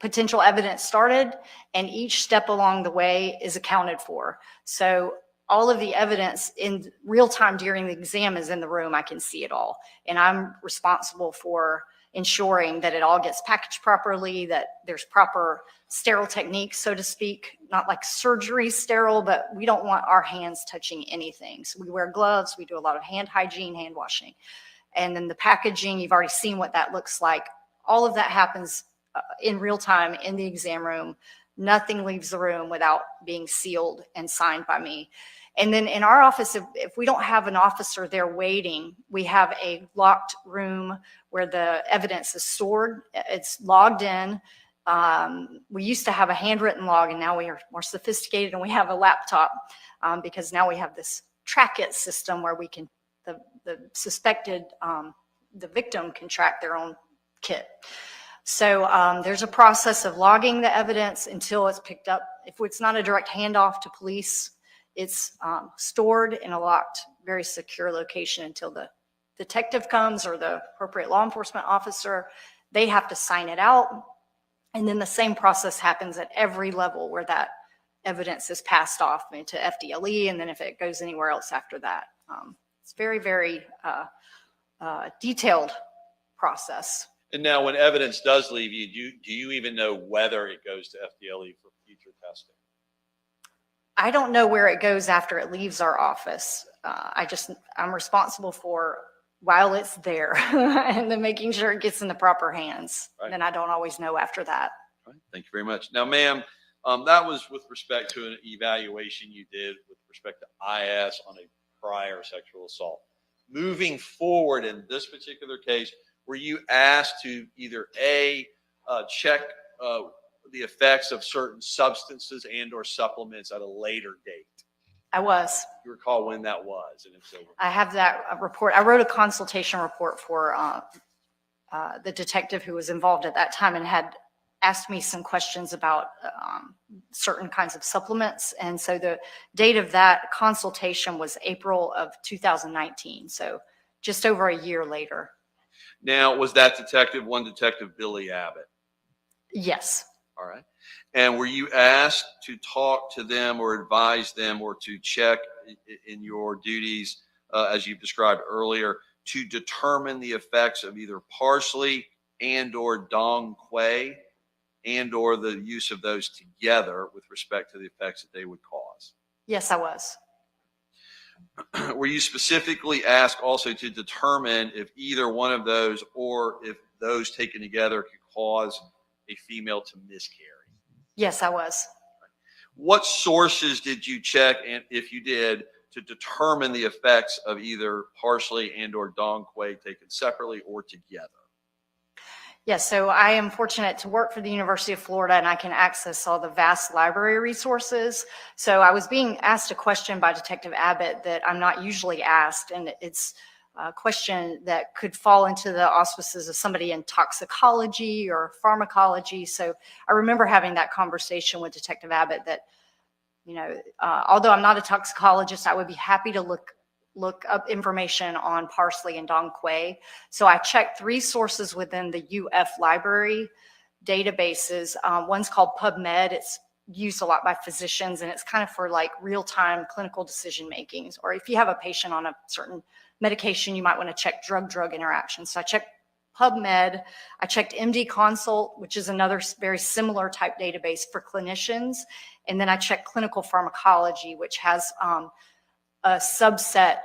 potential evidence started, and each step along the way is accounted for. So all of the evidence in real time during the exam is in the room. I can see it all. And I'm responsible for ensuring that it all gets packaged properly, that there's proper sterile techniques, so to speak, not like surgery sterile, but we don't want our hands touching anything. So we wear gloves, we do a lot of hand hygiene, hand washing. And then the packaging, you've already seen what that looks like. All of that happens in real time in the exam room. Nothing leaves the room without being sealed and signed by me. And then in our office, if we don't have an officer there waiting, we have a locked room where the evidence is stored. It's logged in. We used to have a handwritten log, and now we are more sophisticated and we have a laptop because now we have this track it system where we can, the suspected, the victim can track their own kit. So there's a process of logging the evidence until it's picked up. If it's not a direct handoff to police, it's stored in a locked, very secure location until the detective comes or the appropriate law enforcement officer. They have to sign it out. And then the same process happens at every level where that evidence is passed off into FDLE, and then if it goes anywhere else after that. It's very, very detailed process.
And now when evidence does leave you, do you even know whether it goes to FDLE for future testing?
I don't know where it goes after it leaves our office. I'm responsible for while it's there and then making sure it gets in the proper hands.
Right.
And I don't always know after that.
Right. Thank you very much. Now, ma'am, that was with respect to an evaluation you did with respect to IS on a prior sexual assault. Moving forward in this particular case, were you asked to either check the effects of certain substances and or supplements at a later date?
I was.
You recall when that was? And if so,
I have that report. I wrote a consultation report for the detective who was involved at that time and had asked me some questions about certain kinds of supplements. And so the date of that consultation was April of 2019. So just over a year later.
now, was that detective Billy Abbott?
Yes.
All right. And were you asked to talk to them or advise them or to check in your duties, as you've described earlier, to determine the effects of either parsley and or dong quai and or the use of those together with respect to the effects that they would cause?
Yes, I was.
Were you specifically asked also to determine if either one of those or if those taken together could cause a female to miscarry?
Yes, I was.
What sources did you check, and if you did, to determine the effects of either parsley and or dong quai taken separately or together?
Yes, so I am fortunate to work for the University of Florida, and I can access all the vast library resources. So I was being asked a question by Detective Abbott that I'm not usually asked, and it's a question that could fall into the auspices of somebody in toxicology or pharmacology. So I remember having that conversation with Detective Abbott that, you know, although I'm not a toxicologist, I would be happy to look up information on parsley and dong quai. So I checked 3 sources within the UF library databases. One's called PubMed. It's used a lot by physicians, and it's kind of for like real-time clinical decision making. Or if you have a patient on a certain medication, you might want to check drug-drug interactions. So I checked PubMed. I checked MD Consult, which is another very similar type database for clinicians. And then I checked clinical pharmacology, which has a subset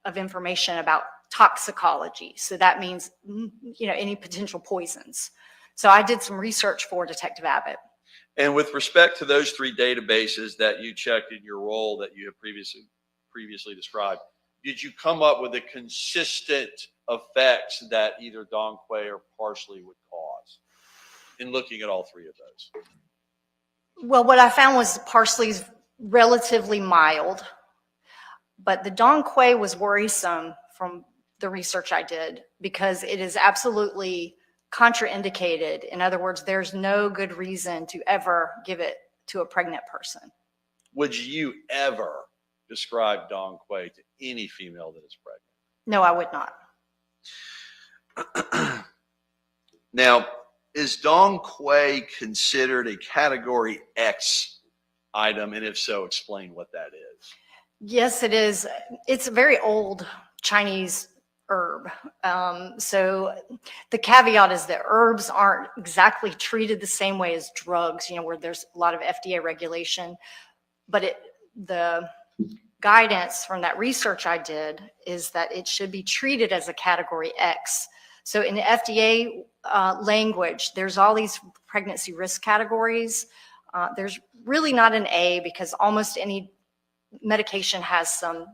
of information about toxicology. So that means, any potential poisons. So I did some research for Detective Abbott.
And with respect to those 3 databases that you checked in your role that you have previously described, did you come up with the consistent effects that either Don Quay or parsley would cause in looking at all 3 of those?
Well, what I found was parsley's relatively mild, but the Don Quay was worrisome from the research I did because it is absolutely contraindicated. In other words, there's no good reason to ever give it to a pregnant person.
Would you ever describe Don Quay to any female that is pregnant?
No, I would not.
Now, is Don Quay considered a category X item? And if so, explain what that is.
Yes, it is. It's a very old Chinese herb. So the caveat is that herbs aren't exactly treated the same way as drugs, where there's a lot of FDA regulation. But the guidance from that research I did is that it should be treated as a category X. So in the FDA language, there's all these pregnancy risk categories. There's really not an A because almost any medication has some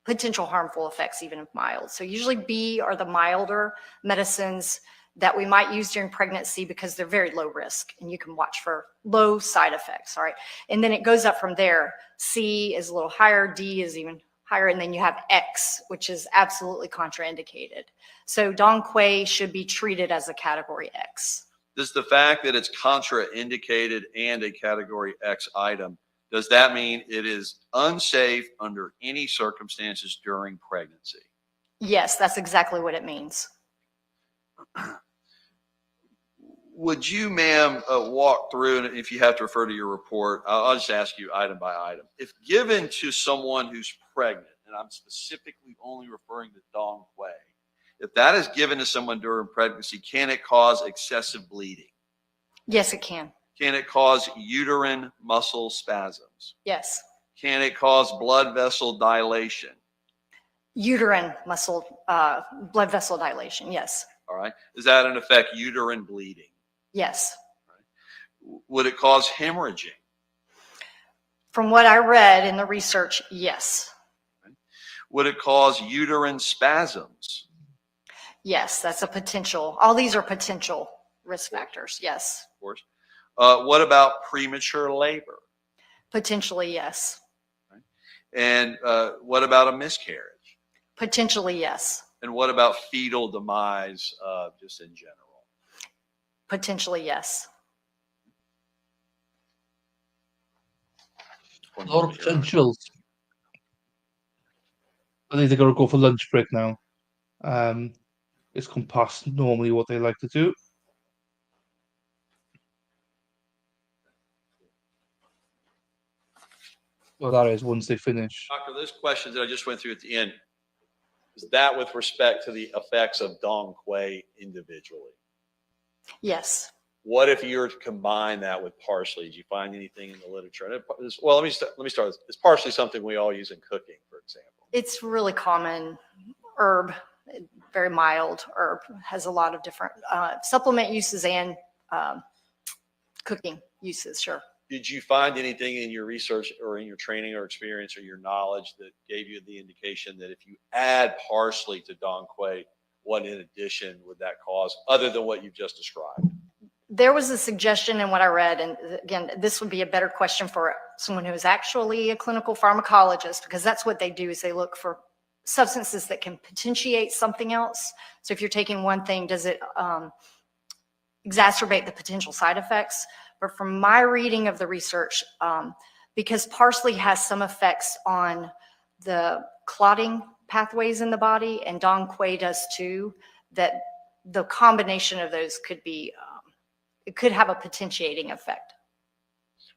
potential harmful effects, even if mild. So usually B are the milder medicines that we might use during pregnancy because they're very low risk and you can watch for low side effects, all right? And then it goes up from there. C is a little higher, D is even higher, and then you have X, which is absolutely contraindicated. So Don Quay should be treated as a category X.
Does the fact that it's contraindicated and a category X item, does that mean it is unsafe under any circumstances during pregnancy?
Yes, that's exactly what it means.
Would you, ma'am, walk through, and if you have to refer to your report, I'll just ask you item by item. If given to someone who's pregnant, and I'm specifically only referring to Don Quay, if that is given to someone during pregnancy, can it cause excessive bleeding?
Yes, it can.
Can it cause uterine muscle spasms?
Yes.
Can it cause blood vessel dilation?
Uterine muscle, blood vessel dilation, yes.
All right. Does that in effect uterine bleeding?
Yes.
Would it cause hemorrhaging?
From what I read in the research, yes.
Would it cause uterine spasms?
Yes, that's a potential. All these are potential risk factors, yes.
Of course. What about premature labor?
Potentially, yes.
And what about a miscarriage?
Potentially, yes.
And what about fetal demise just in general?
Potentially, yes.
A lot of potentials. I think they're going to go for lunch break now. It's come past normally what they like to do. Well, that is once they finish.
Doctor, those questions that I just went through at the end, is that with respect to the effects of Don Quay individually?
Yes.
What if you were to combine that with parsley? Did you find anything in the literature? Well, let me start. Is parsley something we all use in cooking, for example?
It's really common herb, very mild herb, has a lot of different supplement uses and cooking uses, sure.
Did you find anything in your research or in your training or experience or your knowledge that gave you the indication that if you add parsley to Don Quay, what in addition would that cause other than what you've just described?
There was a suggestion in what I read, and again, this would be a better question for someone who is actually a clinical pharmacologist, because that's what they do is they look for substances that can potentiate something else. So if you're taking one thing, does it exacerbate the potential side effects? But from my reading of the research, because parsley has some effects on the clotting pathways in the body, and Don Quay does too, that the combination of those could be, it could have a potentiating effect.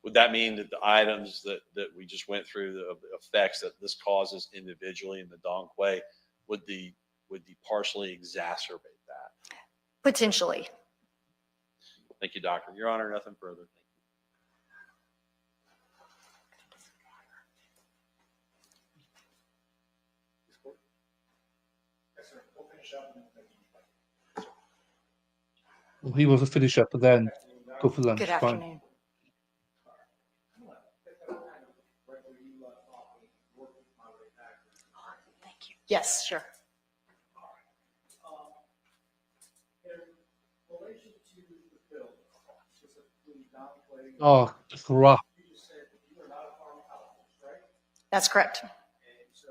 Would that mean that the items that we just went through, the effects that this causes individually in the Don Quay, would the parsley exacerbate that?
Potentially.
Thank you, Doctor. Your Honor, nothing further. Thank you.
Well, he was a finisher, but then go for lunch.
Good
Fine.
afternoon. Thank you. Yes, sure.
Oh, crap.
That's correct.
And so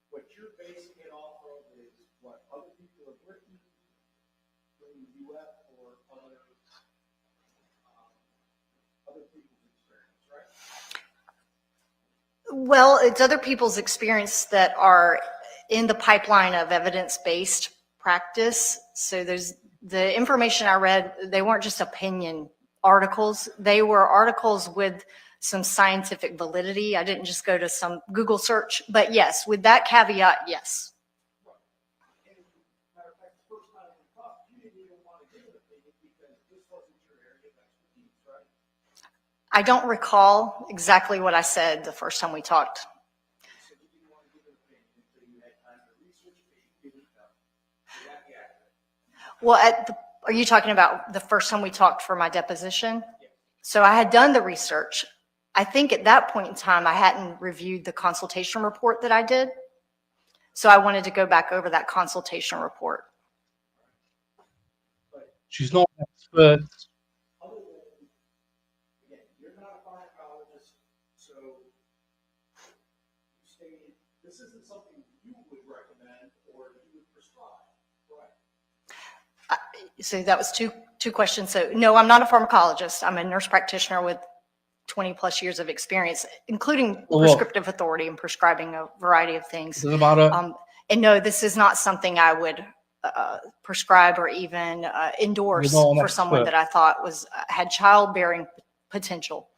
what you're basing it off of is what other people have written from the UF or other people's experience, right?
Well, it's other people's experience that are in the pipeline of evidence-based practice. So there's the information I read, they weren't just opinion articles. They were articles with some scientific validity. I didn't just go to some Google search, but yes, with that caveat, yes. I don't recall exactly what I said the first time we talked. Well, are you talking about the first time we talked for my deposition? So I had done the research. I think at that point in time, I hadn't reviewed the consultation report that I did. So I wanted to go back over that consultation report.
She's not an expert.
Again, you're not a pharmacologist, so you stated this isn't something you would recommend or you would prescribe, correct?
So that was two questions. So no, I'm not a pharmacologist. I'm a nurse practitioner with 20 plus years of experience, including prescriptive authority and prescribing a variety of things.
Doesn't matter.
And no, this is not something I would prescribe or even endorse for someone that I thought had childbearing potential.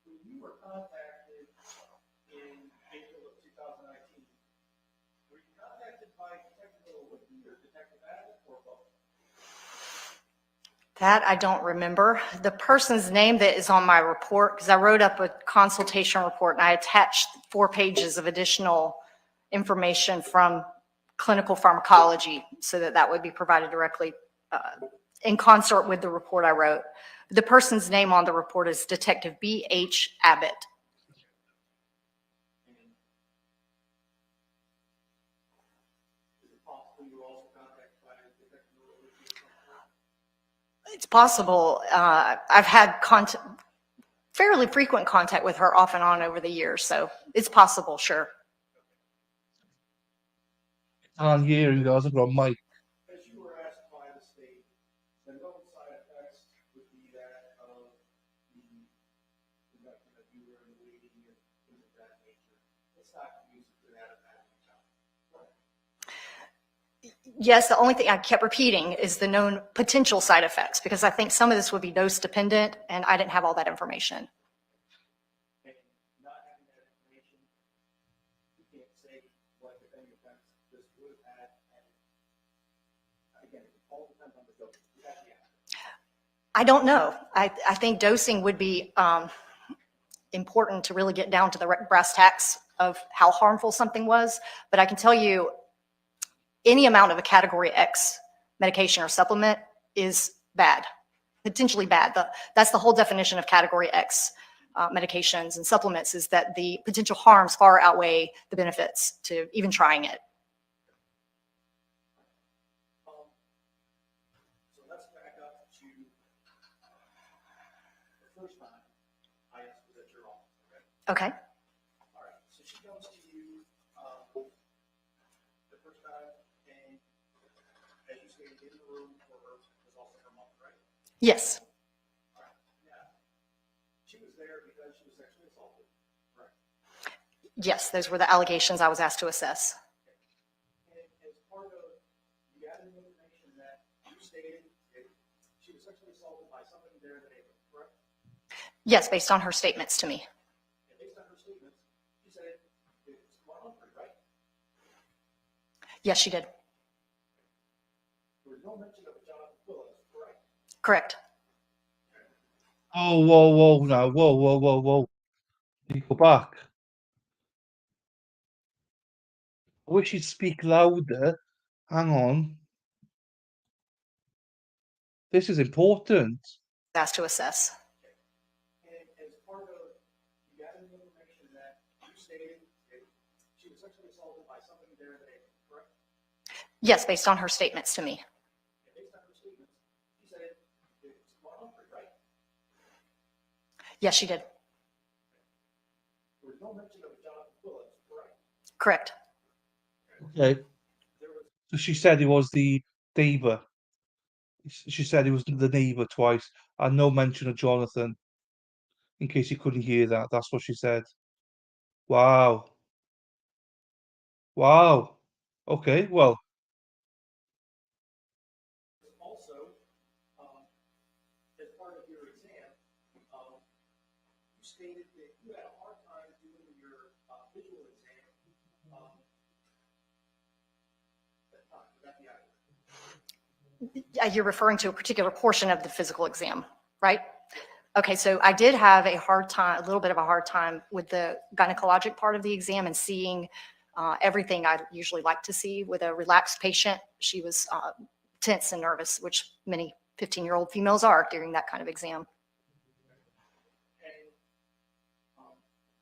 When you were contacted in April of 2019, were you contacted by Detective Whitney or Detective Abbott or both?
That I don't remember. The person's name that is on my report, because I wrote up a consultation report and I attached 4 pages of additional information from clinical pharmacology so that would be provided directly in concert with the report I wrote. The person's name on the report is Detective B.H. Abbott. It's possible. I've had fairly frequent contact with her off and on over the years, so it's possible, sure.
And here he goes, I've got a mic.
As you were asked by the state, the known side effects would be that of the conducting of you were in waiting and things of that nature. It's not conducive to that at that time.
Yes, the only thing I kept repeating is the known potential side effects, because I think some of this would be dose dependent, and I didn't have all that information.
And not having that information, you can't say what, if any, effects this would have had. And again, it all depends on the dose. You have the answer.
I don't know. I think dosing would be important to really get down to the brass tacks of how harmful something was, but I can tell you any amount of a category X medication or supplement is bad, potentially bad. That's the whole definition of category X medications and supplements, is that the potential harms far outweigh the benefits to even trying it.
So let's back up to the first time I asked was at your office, okay?
Okay.
All right, so she comes to you the first time, and as you stated, in the room for her was also her mother, right?
Yes.
All right, now, she was there because she was sexually assaulted, right?
Yes, those were the allegations I was asked to assess.
And as part of the gathering information that you stated, she was sexually assaulted by somebody there in the neighborhood, correct?
Yes, based on her statements to me.
And based on her statements, she said it was Mark Humphrey, right?
Yes, she did.
There was no mention of a Johnathan Quiles, correct?
Correct.
Oh, whoa, now, whoa. You go back. I wish you'd speak louder. Hang on. This is important.
Asked to assess.
And as part of, you got any information that you stated that she was sexually assaulted by somebody there that, correct?
Yes, based on her statements to me.
And based on her statements, she said it's Humphrey, right?
Yes, she did.
There was no mention of Johnathan Quiles, correct?
Correct.
Okay.
There was
So she said he was the neighbour. She said he was the neighbour twice, and no mention of Jonathan. In case you couldn't hear that, that's what she said. Wow. Wow. Okay, well,
also, as part of your exam, you stated that you had a hard time doing your visual exam. Would that be accurate?
You're referring to a particular portion of the physical exam, right? Okay, so I did have a hard time, a little bit of a hard time with the gynecologic part of the exam and seeing everything I usually like to see with a relaxed patient. She was tense and nervous, which many 15-year-old females are during that kind of exam.
And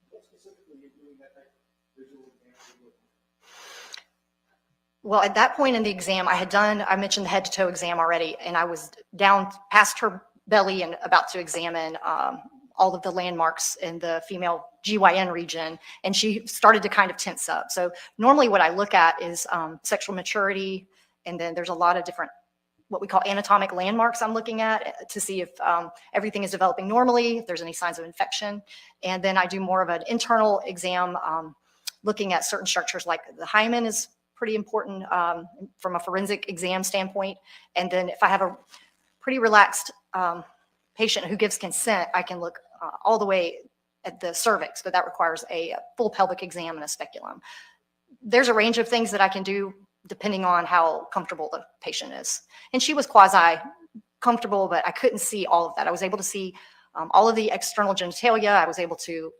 what specifically in doing that type of visual exam are you looking at?
Well, at that point in the exam, I mentioned the head to toe exam already, and I was down past her belly and about to examine all of the landmarks in the female GYN region, and she started to kind of tense up. So normally what I look at is sexual maturity, and then there's a lot of different what we call anatomic landmarks I'm looking at to see if everything is developing normally, if there's any signs of infection. And then I do more of an internal exam looking at certain structures like the hymen is pretty important from a forensic exam standpoint. And then if I have a pretty relaxed patient who gives consent, I can look all the way at the cervix, but that requires a full pelvic exam and a speculum. There's a range of things that I can do depending on how comfortable the patient is. And she was quasi comfortable, but I couldn't see all of that. I was able to see all of the external genitalia. I was able to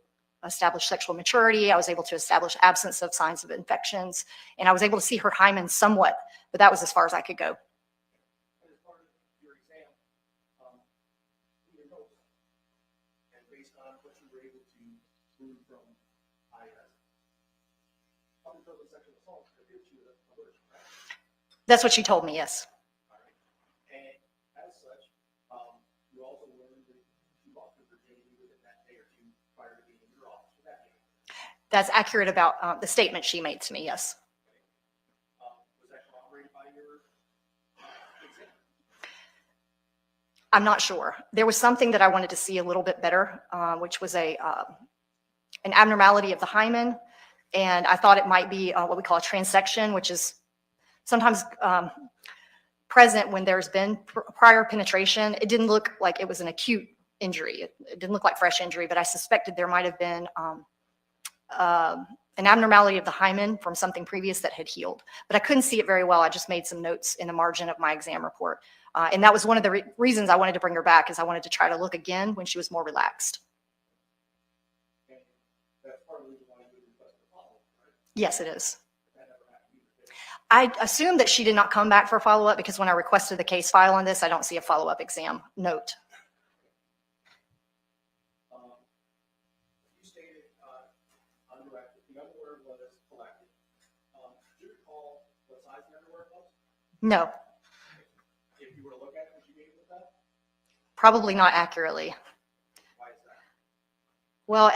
establish sexual maturity. I was able to establish absence of signs of infections, and I was able to see her hymen somewhat, but that was as far as I could go.
And as part of your exam, your notes, and based on what you were able to glean from IS, up until the sexual assault, it appeared she was a virgin, right?
That's what she told me, yes.
All right. And as such, you also learned that she lost her virginity within that day or two prior to being in your office. Would that be accurate?
That's accurate about the statement she made to me, yes.
Was that corroborated by your exam?
I'm not sure. There was something that I wanted to see a little bit better, which was an abnormality of the hymen. And I thought it might be what we call a transection, which is sometimes present when there's been prior penetration. It didn't look like it was an acute injury. It didn't look like fresh injury, but I suspected there might have been an abnormality of the hymen from something previous that had healed. But I couldn't see it very well. I just made some notes in the margin of my exam report. And that was one of the reasons I wanted to bring her back, is I wanted to try to look again when she was more relaxed.
And that's part of the reason why you requested a follow-up, right?
Yes, it is.
That never happened either, did it?
I assume that she did not come back for follow-up because when I requested the case file on this, I don't see a follow-up exam note.
You stated underwear, the underwear was collected. Do you recall what size the underwear was?
No,
If you were to look at it, would you be able to tell?
probably not accurately.
Why is that?
Well,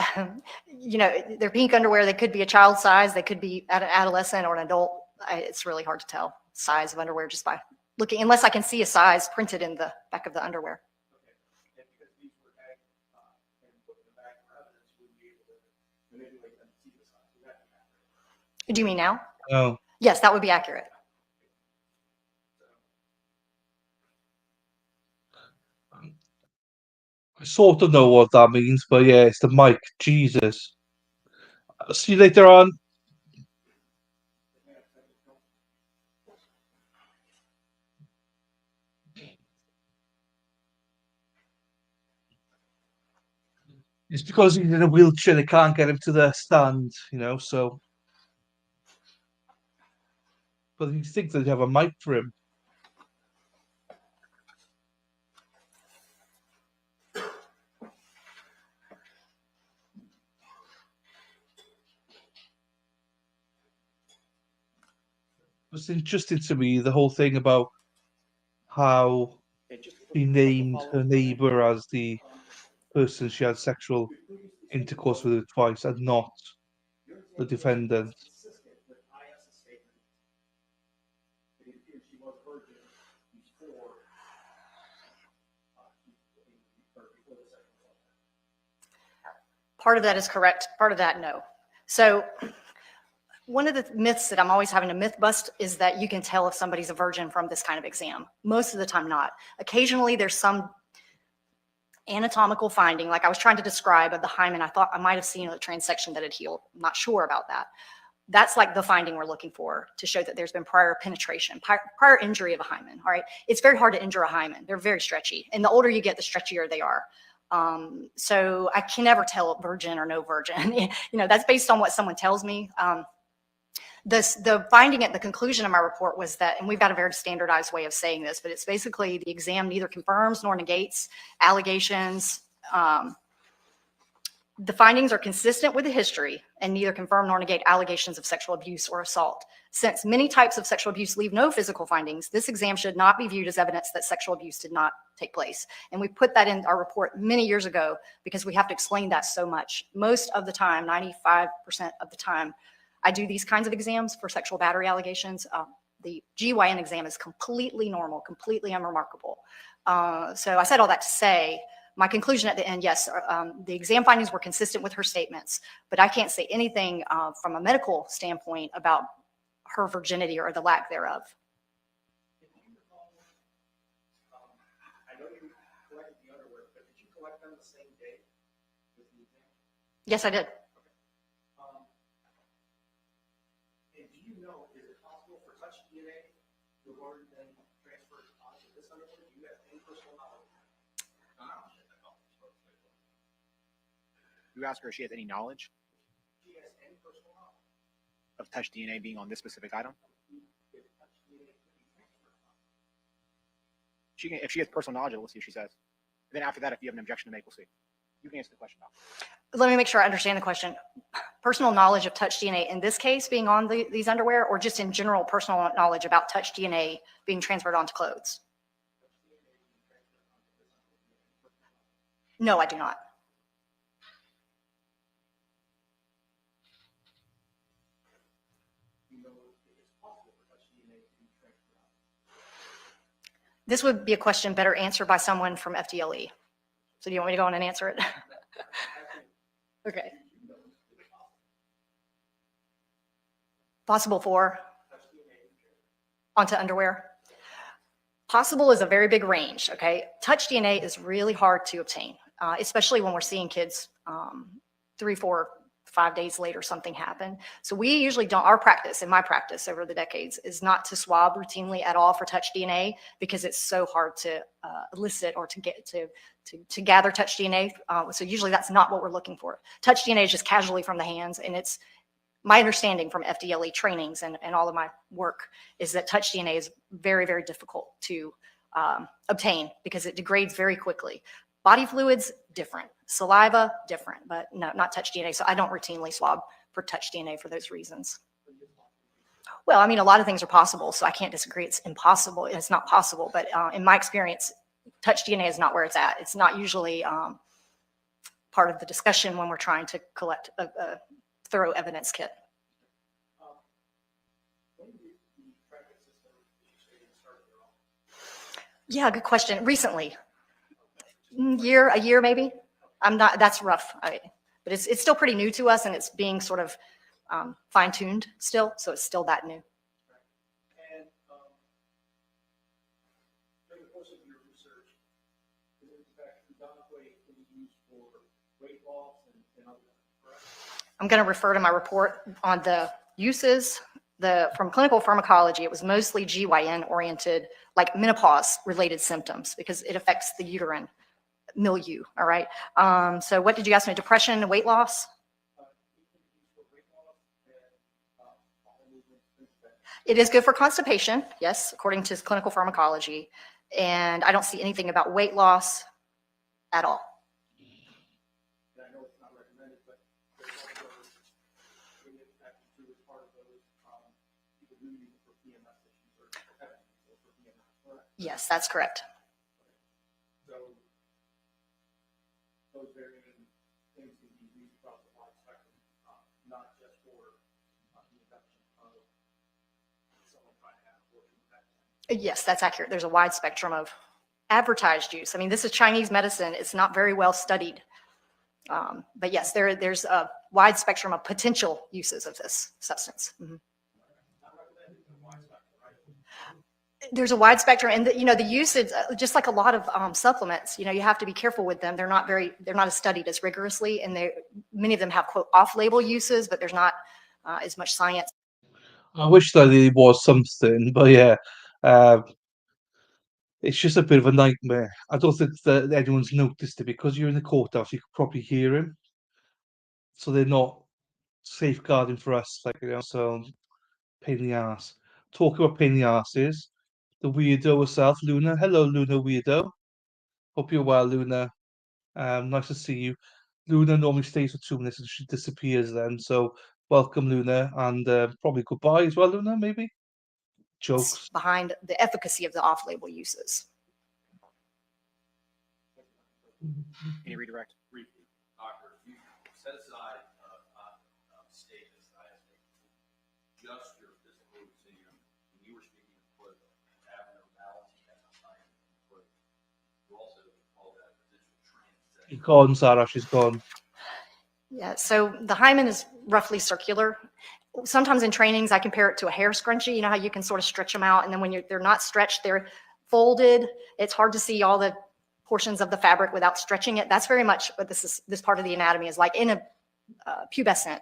you know, they're pink underwear. They could be a child size. They could be an adolescent or an adult. It's really hard to tell size of underwear just by looking, unless I can see a size printed in the back of the underwear.
Okay. And because these were tagged and put in the bag for evidence, you would be able to manipulate them to see the size. Would that be accurate?
Do you mean now?
no.
Yes, that would be accurate.
I sort of know what that means, but yeah, it's the mic. Jesus. See you later on. It's because he's in a wheelchair, they can't get him to the stand, you know, so. But you think they'd have a mic for him. It's interesting to me, the whole thing about how she named her neighbour as the person she had sexual intercourse with twice and not the defendant.
Consistent with IS's statement. It appears she was a virgin before, before the sexual assault.
Part of that is correct, part of that, no. So one of the myths that I'm always having to myth bust is that you can tell if somebody's a virgin from this kind of exam. Most of the time not. Occasionally there's some anatomical finding, like I was trying to describe of the hymen. I thought I might have seen a transection that had healed. I'm not sure about that. That's like the finding we're looking for to show that there's been prior penetration, prior injury of a hymen, all right? It's very hard to injure a hymen. They're very stretchy. And the older you get, the stretchier they are. So I can never tell virgin or no virgin. You know, that's based on what someone tells me. The finding at the conclusion of my report was that, and we've got a very standardized way of saying this, but it's basically the exam neither confirms nor negates allegations. The findings are consistent with the history and neither confirm nor negate allegations of sexual abuse or assault. Since many types of sexual abuse leave no physical findings, this exam should not be viewed as evidence that sexual abuse did not take place. And we put that in our report many years ago because we have to explain that so much. Most of the time, 95% of the time, I do these kinds of exams for sexual battery allegations. The GYN exam is completely normal, completely unremarkable. So I said all that to say, my conclusion at the end, yes, the exam findings were consistent with her statements, but I can't say anything from a medical standpoint about her virginity or the lack thereof.
I know you collected the underwear, but did you collect them the same day with the exam?
Yes, I did.
And do you know, is it possible for touch DNA to have already been transferred onto this underwear? Do you have any personal knowledge?
You ask her if she has any knowledge
She has any personal knowledge?
of touch DNA being on this specific item.
If touch DNA could be transferred on.
She can, if she has personal knowledge, we'll see what she says. And then after that, if you have an objection to make, we'll see. You can answer the question now.
Let me make sure I understand the question. Personal knowledge of touch DNA in this case being on these underwear, or just in general personal knowledge about touch DNA being transferred onto clothes? No, I do not. This would be a question better answered by someone from FDLE. So do you want me to go on and answer it? Okay. Possible for onto underwear? Possible is a very big range, okay? Touch DNA is really hard to obtain, especially when we're seeing kids 3, 4, 5 days later something happened. So we usually don't, our practice, in my practice over the decades, is not to swab routinely at all for touch DNA because it's so hard to elicit or to get to gather touch DNA. So usually that's not what we're looking for. Touch DNA is just casually from the hands, and it's my understanding from FDLE trainings and all of my work is that touch DNA is very, very difficult to obtain because it degrades very quickly. Body fluids, different. Saliva, different, but no, not touch DNA. So I don't routinely swab for touch DNA for those reasons. Well, I mean, a lot of things are possible, so I can't disagree. It's impossible. It's not possible, but in my experience, touch DNA is not where it's at. It's not usually part of the discussion when we're trying to collect a thorough evidence kit. Yeah, good question. Recently, a year maybe. I'm not. That's rough. But it's still pretty new to us, and it's being sort of fine-tuned still. So it's still that new.
And during the course of your research, in fact, predominantly can be used for weight loss and other things, correct?
I'm going to refer to my report on the uses. From clinical pharmacology, it was mostly GYN-oriented, like menopause-related symptoms, because it affects the uterine milieu, all right? So what did you ask me, depression, weight loss? It is good for constipation, yes, according to clinical pharmacology. And I don't see anything about weight loss at all.
And I know it's not recommended, but there's also, when you get too, as part of those, people do use it for PMS issues or for PMS, correct?
Yes, that's correct.
So those varying things can be used across the wide spectrum, not just for the induction of someone trying to have a abortion.
Yes, that's accurate. There's a wide spectrum of advertised use. I mean, this is Chinese medicine. It's not very well studied. But yes, there's a wide spectrum of potential uses of this substance. Mhm. There's a wide spectrum, and the usage, just like a lot of supplements, you have to be careful with them. They're not as studied as rigorously, and many of them have quote off-label uses, but there's not as much science.
I wish that it was something, but yeah, it's just a bit of a nightmare. I don't think that anyone's noticed it because you're in the courthouse. You can probably hear him, so they're not safeguarding for us, So pain in the ass. Talking about pain in the asses, the weirdo herself, Luna. Hello, Luna weirdo. Hope you're well, Luna. Nice to see you. Luna normally stays for 2 minutes and she disappears then. So welcome, Luna, and probably goodbye as well, Luna. Maybe jokes.
Behind the efficacy of the off-label uses.
Any redirect?
Briefly, Doctor, you set aside state aside just your physical exam when you were speaking of quote abnormality at the time quote. You also call that potential transection.
She's gone, Sarah. She's gone.
Yeah, so the hymen is roughly circular. Sometimes in trainings, I compare it to a hair scrunchie. You know how you can sort of stretch them out, and then when they're not stretched, they're folded. It's hard to see all the portions of the fabric without stretching it. That's very much what this part of the anatomy is like in a pubescent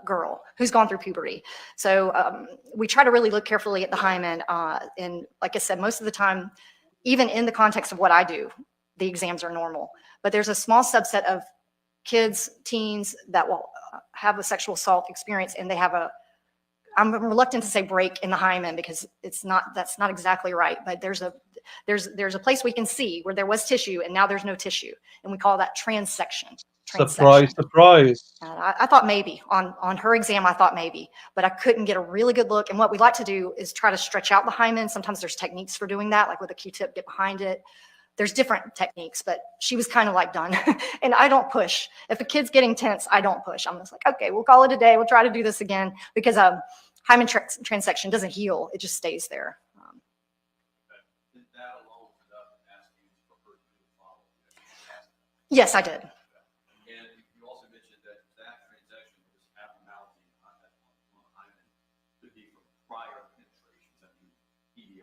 girl who's gone through puberty. So we try to really look carefully at the hymen. And like I said, most of the time, even in the context of what I do, the exams are normal. But there's a small subset of kids, teens that will have a sexual assault experience, and they have I'm reluctant to say break in the hymen because that's not exactly right, but there's a place we can see where there was tissue and now there's no tissue, and we call that transection.
Surprise, surprise.
I thought maybe on her exam, I thought maybe, but I couldn't get a really good look. And what we like to do is try to stretch out the hymen. Sometimes there's techniques for doing that, like with a Q-tip, get behind it. There's different techniques, but she was kind of like done. And I don't push. If a kid's getting tense, I don't push. I'm just like, okay, we'll call it a day. We'll try to do this again because hymen transection doesn't heal. It just stays there. Yes, I did.
And you also mentioned that transection was abnormality on the hymen could be from prior penetrations. I mean, EDI.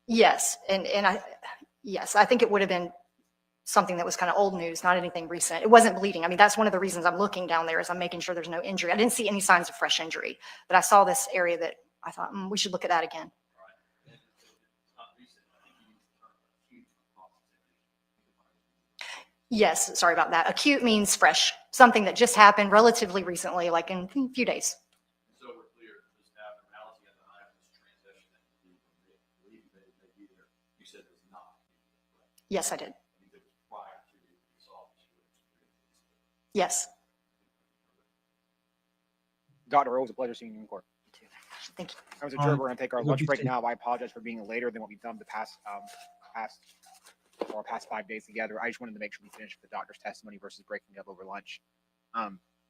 Yes, and I think it would have been something that was kind of old news, not anything recent. It wasn't bleeding. I mean, that's one of the reasons I'm looking down there is I'm making sure there's no injury. I didn't see any signs of fresh injury, but I saw this area that I thought we should look at that again. Yes, sorry about that. Acute means fresh, something that just happened relatively recently, like in a few days.
So we're clear, this abnormality at the hymen, this transition that you believe that it may be there, you said it was not.
Yes, I did.
Prior to the assault.
Yes.
Dr. Earl, it was a pleasure seeing you in court.
Thank you.
I was a juror. We're going to take our lunch break now. I apologize for being later than what we've done the past 5 days together. I just wanted to make sure we finished the doctor's testimony versus breaking up over lunch.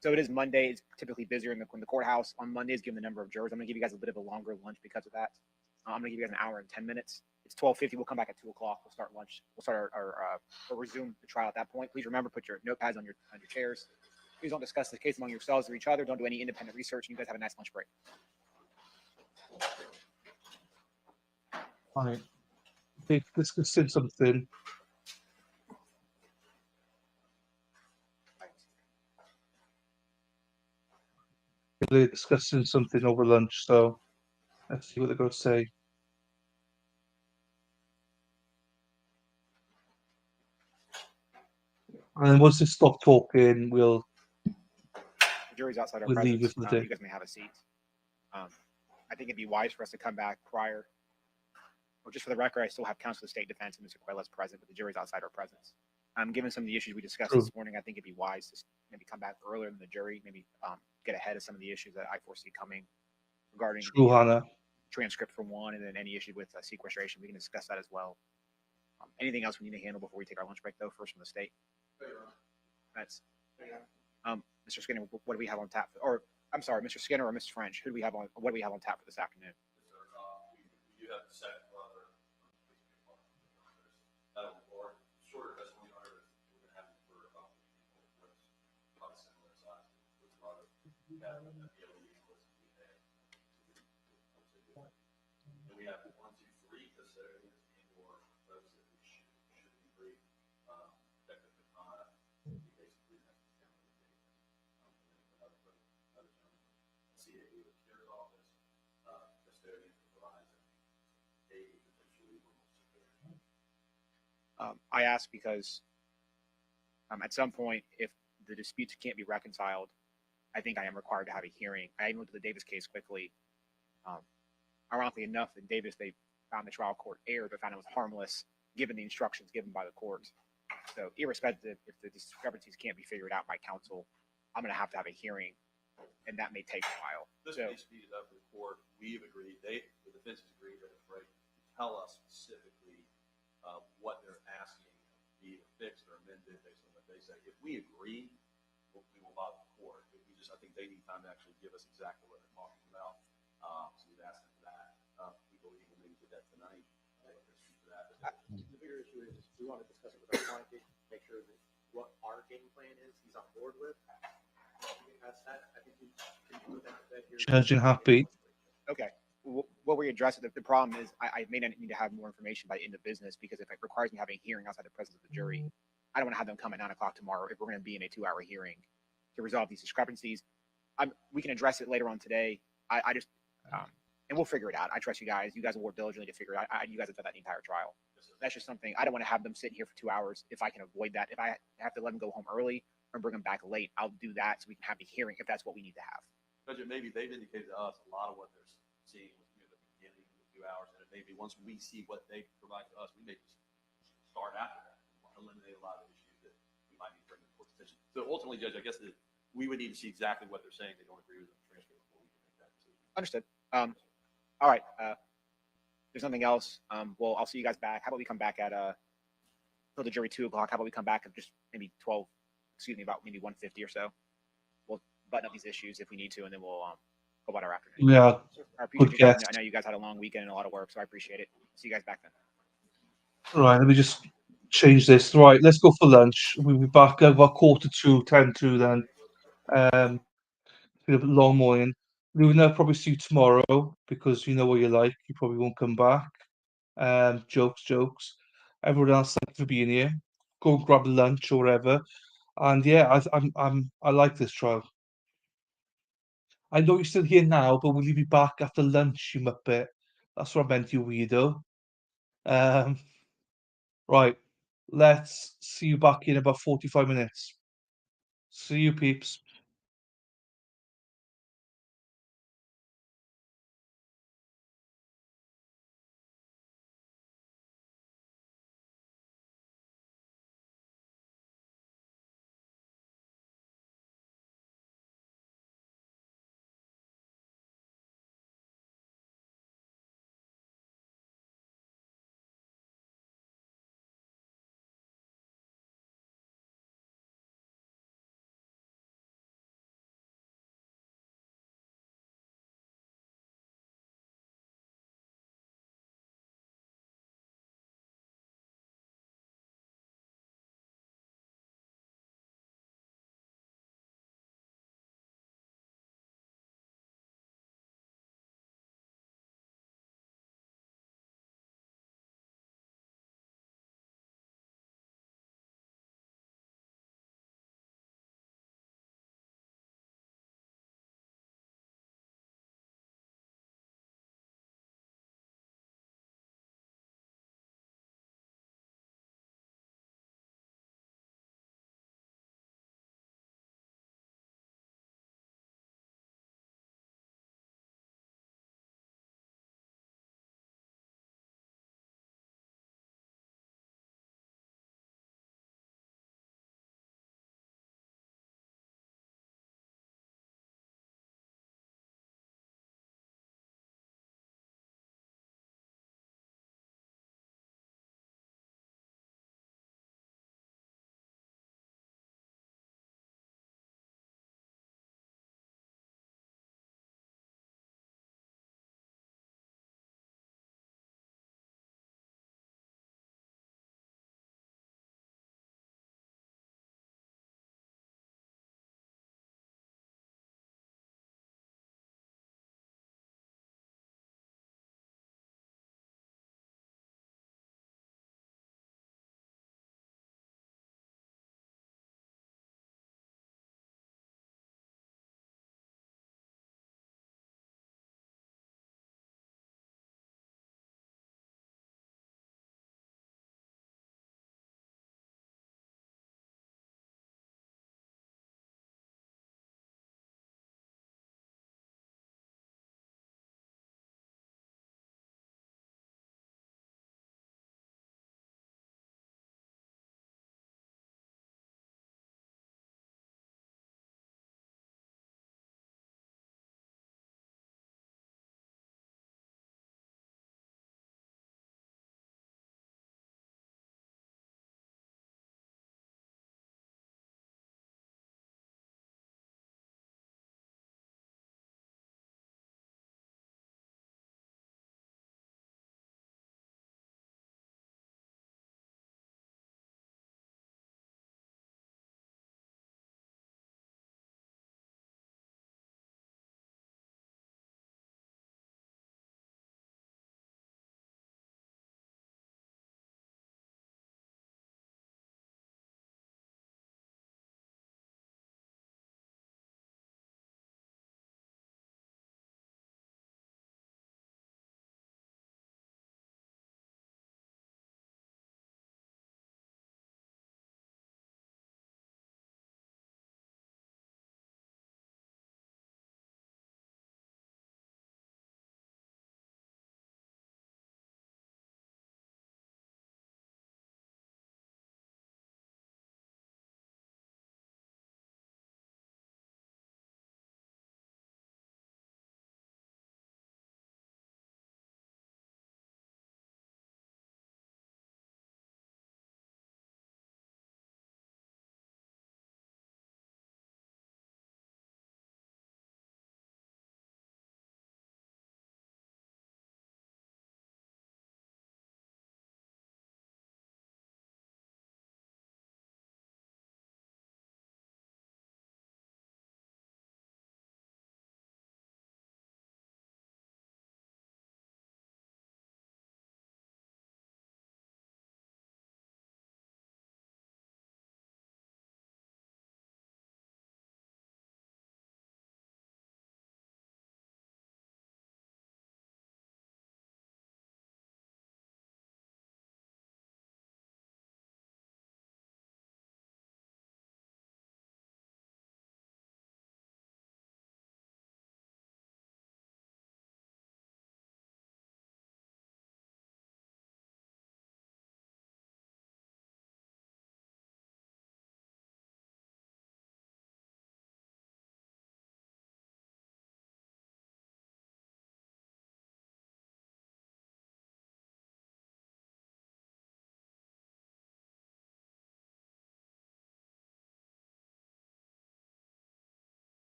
So it is Monday. It's typically busier in the courthouse on Mondays, given the number of jurors. I'm going to give you guys a bit of a longer lunch because of that. I'm going to give you guys an hour and 10 minutes. It's 12:50. We'll come back at 2 o'clock. We'll start lunch. We'll start we'll resume the trial at that point. Please remember, put your notepads on your chairs. Please don't discuss the case among yourselves or each other. Don't do any independent research. And you guys have a nice lunch break.
All right. They're discussing something. They're discussing something over lunch, so let's see what they're going to say. And once they stop talking,
The jury's outside our
we'll leave
presence.
it for the day.
You guys may have a seat. I think it'd be wise for us to come back prior, or just for the record, I still have counsel of state defense and Mr. Quiles present, but the jury's outside our presence. Given some of the issues we discussed
True.
this morning, I think it'd be wise to maybe come back earlier than the jury, maybe get ahead of some of the issues that I foresee coming regarding
True,
the
Hannah.
transcript for one, and then any issue with sequestration. We can discuss that as well. Anything else we need to handle before we take our lunch break, though? First from the state. That's Mr. Skinner. What do we have on tap? Or I'm sorry, Mr. Skinner or Mr. French. Who do we have on? What do we have on tap for this afternoon?
We do have the second brother. Or shorter testimony, we're going to have it for about probably similar size to the brother. And we have 1, 2, 3 custodians and or folks that we should be free. That could be basically next to another CAE with the CARES office, custodian for Verizon, a potentially
I ask because at some point, if the disputes can't be reconciled, I think I am required to have a hearing. I even looked at the Davis case quickly. Ironically enough, in Davis, they found the trial court erred, but found it was harmless given the instructions given by the court. So irrespective, if the discrepancies can't be figured out by counsel, I'm going to have a hearing, and that may take a while.
This
So,
may speed it up for the court. We've agreed, the defense has agreed that it's right to tell us specifically what they're asking be either fixed or amended based on what they say. If we agree, we will bother the court. I think they need time to actually give us exactly what they're talking about. So we've asked them for that. We believe we'll maybe get that tonight.
The bigger issue is we want to discuss it with our client, make sure that what our game plan is, he's on board with. Past that, I think we can put that to bed here.
Judge and happy.
okay. What we address it, the problem is I may not need to have more information by the end of business, because if it requires me having a hearing outside the presence of the jury, I don't want to have them come at 9 o'clock tomorrow if we're going to be in a 2-hour hearing to resolve these discrepancies. We can address it later on today. I just, and we'll figure it out. I trust you guys. You guys will work diligently to figure it out. You guys have done that the entire trial. That's just something, I don't want to have them sitting here for 2 hours if I can avoid that. If I have to let them go home early or bring them back late, I'll do that so we can have the hearing if that's what we need to have.
Judge, maybe they've indicated to us a lot of what they're seeing was near the beginning of the 2 hours, and it maybe once we see what they provide to us, we may just start after that, eliminate a lot of issues that we might need to bring to the court's attention. So ultimately, Judge, I guess that we would need to see exactly what they're saying. They don't agree with the transcript before we can make that decision.
Understood. All right. There's nothing else. Well, I'll see you guys back. How about we come back at for the jury 2 o'clock? How about we come back at just maybe about maybe 1:50 or so? We'll button up these issues if we need to, and then we'll go about our afternoon.
Yeah.
I appreciate
Good
you guys.
guess.
I know you guys had a long weekend and a lot of work, so I appreciate it. See you guys back then.
Right, let me just change this. Right, let's go for lunch. We'll be back at about 1:45, 10:02 then. It's been a long morning. Luna, I'll probably see you tomorrow because you know what you're like. You probably won't come back. Jokes. Everyone else, thanks for being here. Go grab lunch or whatever. And yeah, I like this trial. I know you're still here now, but will you be back after lunch, you muppet? That's what I meant, you weirdo. Right, let's see you back in about 45 minutes. See you, peeps.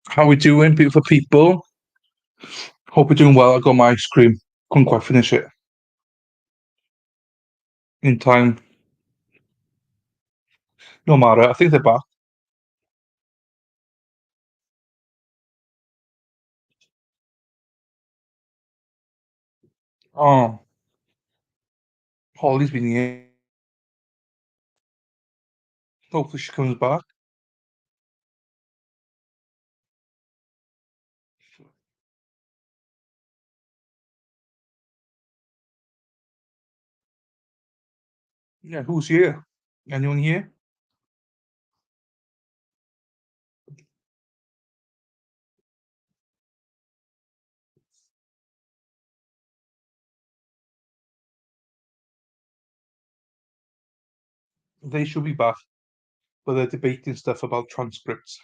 How we doing, beautiful people? Hope you're doing well. I got my ice cream. Couldn't quite finish it in time. No matter. I think they're back. Oh, Holly's been here. Hopefully she comes back. Yeah, who's here? Anyone here? They should be back, but they're debating stuff about transcripts.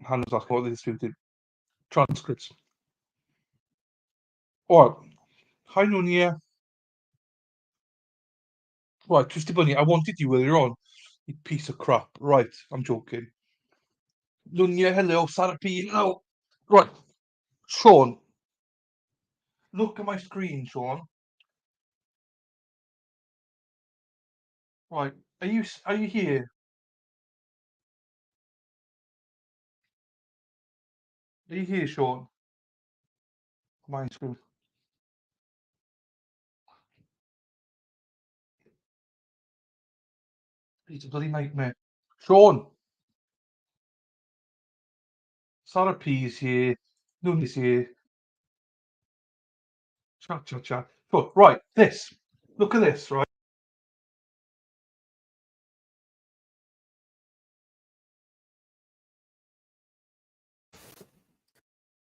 Hannah's asking what they disputed. Transcripts. Alright. Hi, Nunia. Right, Twisty Bunny, I wanted you earlier on. You piece of crap. Right, I'm joking. Nunia, hello. Sarah P, hello. Right. Sean. Look at my screen, Sean. Right. Are you here? Are you here, Sean? My screen. It's a bloody nightmare. Sean. Sarah P's here. Nuni's here. Chat, chat, chat. Good. Right. This. Look at this, right?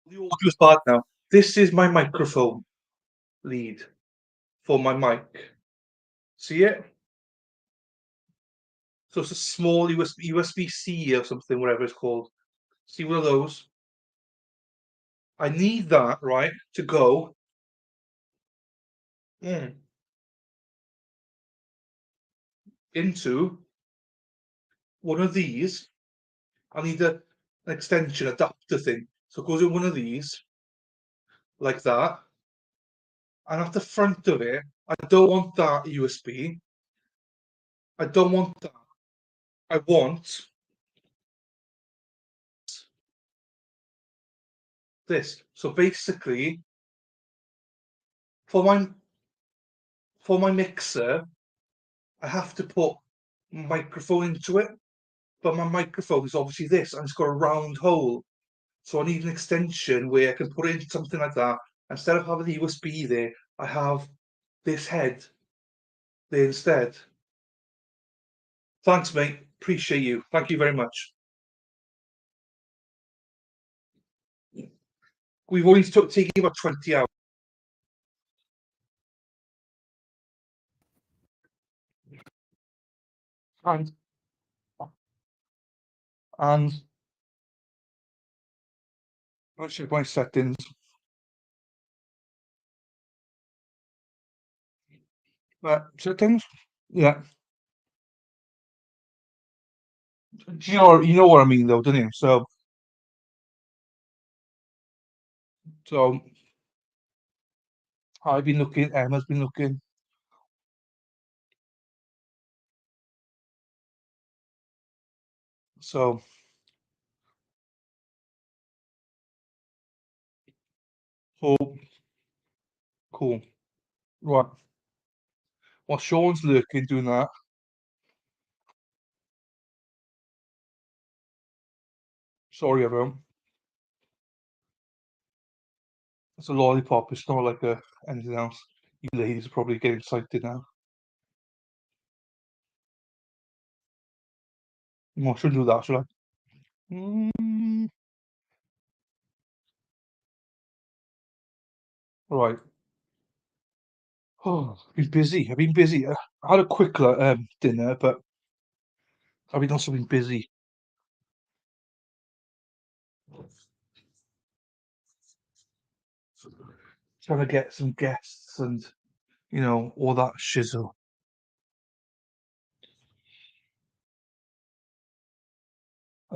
The audio's bad now. This is my microphone lead for my mic. See it? So it's a small USB-C or something, whatever it's called. See one of those? I need that, right, to go into one of these. I need an extension adapter thing. So it goes in one of these, like that. And at the front of it, I don't want that USB. I don't want that. I want this. So basically, for my mixer, I have to put microphone into it. But my microphone is obviously this, and it's got a round hole. So I need an extension where I can put in something like that. Instead of having the USB there, I have this head there instead. Thanks, mate. Appreciate you. Thank you very much. We've only taken about 20 hours. And let's check my settings. Settings? Yeah. You know what I mean though, don't you? So I've been looking, Emma's been looking. So cool. Right. While Sean's lurking doing that. Sorry everyone. It's a lollipop, it's not like anything else. You ladies are probably getting excited now. I shouldn't do that, should I? Right. Oh, I've been busy. I've been busy. I had a quick dinner, but I've also been busy. Trying to get some guests and, all that shizzle.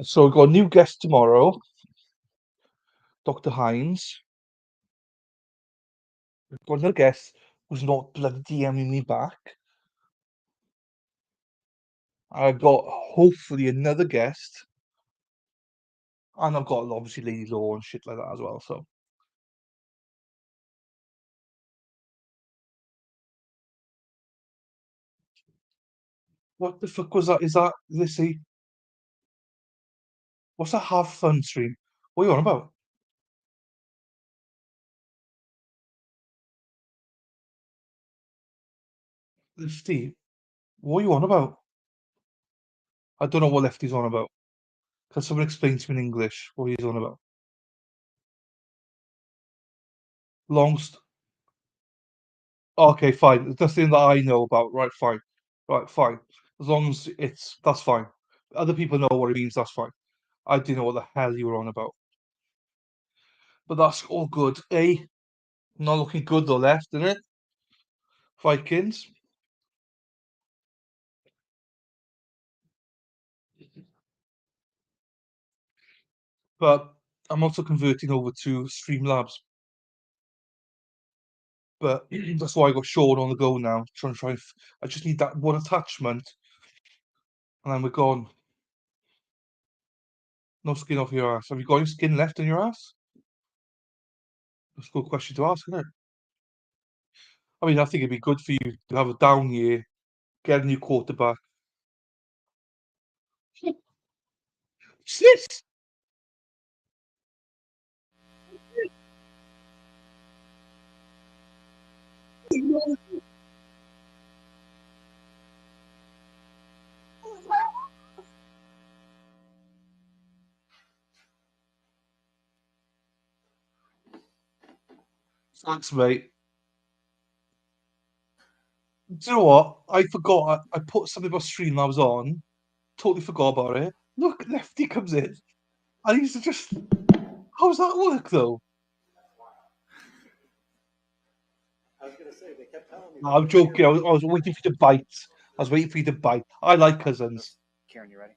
So we've got a new guest tomorrow, Dr. Hines. We've got another guest who's not bloody DMing me back. I've got hopefully another guest. And I've got obviously Lady Law and shit like that as well. So what the fuck was that? Is that Lissy? What's that have fun stream? What are you on about? Lefty, what are you on about? I don't know what Lefty's on about. Can someone explain to me in English what he's on about? Okay, fine. It's nothing that I know about. Right, fine. Right, fine. As long as that's fine. Other people know what it means, that's fine. I didn't know what the hell you were on about. But that's all good. Not looking good though, left, isn't it? Vikings. But I'm also converting over to Streamlabs. But that's why I got Sean on the go now. I just need that one attachment. And then we're gone. No skin off your ass. Have you got any skin left in your ass? That's a good question to ask, isn't it? I mean, I think it'd be good for you to have a down year, get a new quarterback. What's this? Thanks, mate. Do you know what? I forgot. I put something about Streamlabs on. Totally forgot about it. Look, Lefty comes in. And he's just. How does that work, though?
I was gonna say, they kept telling me.
No, I'm joking. I was waiting for you to bite. I was waiting for you to bite. I like cousins.
Karen, you ready?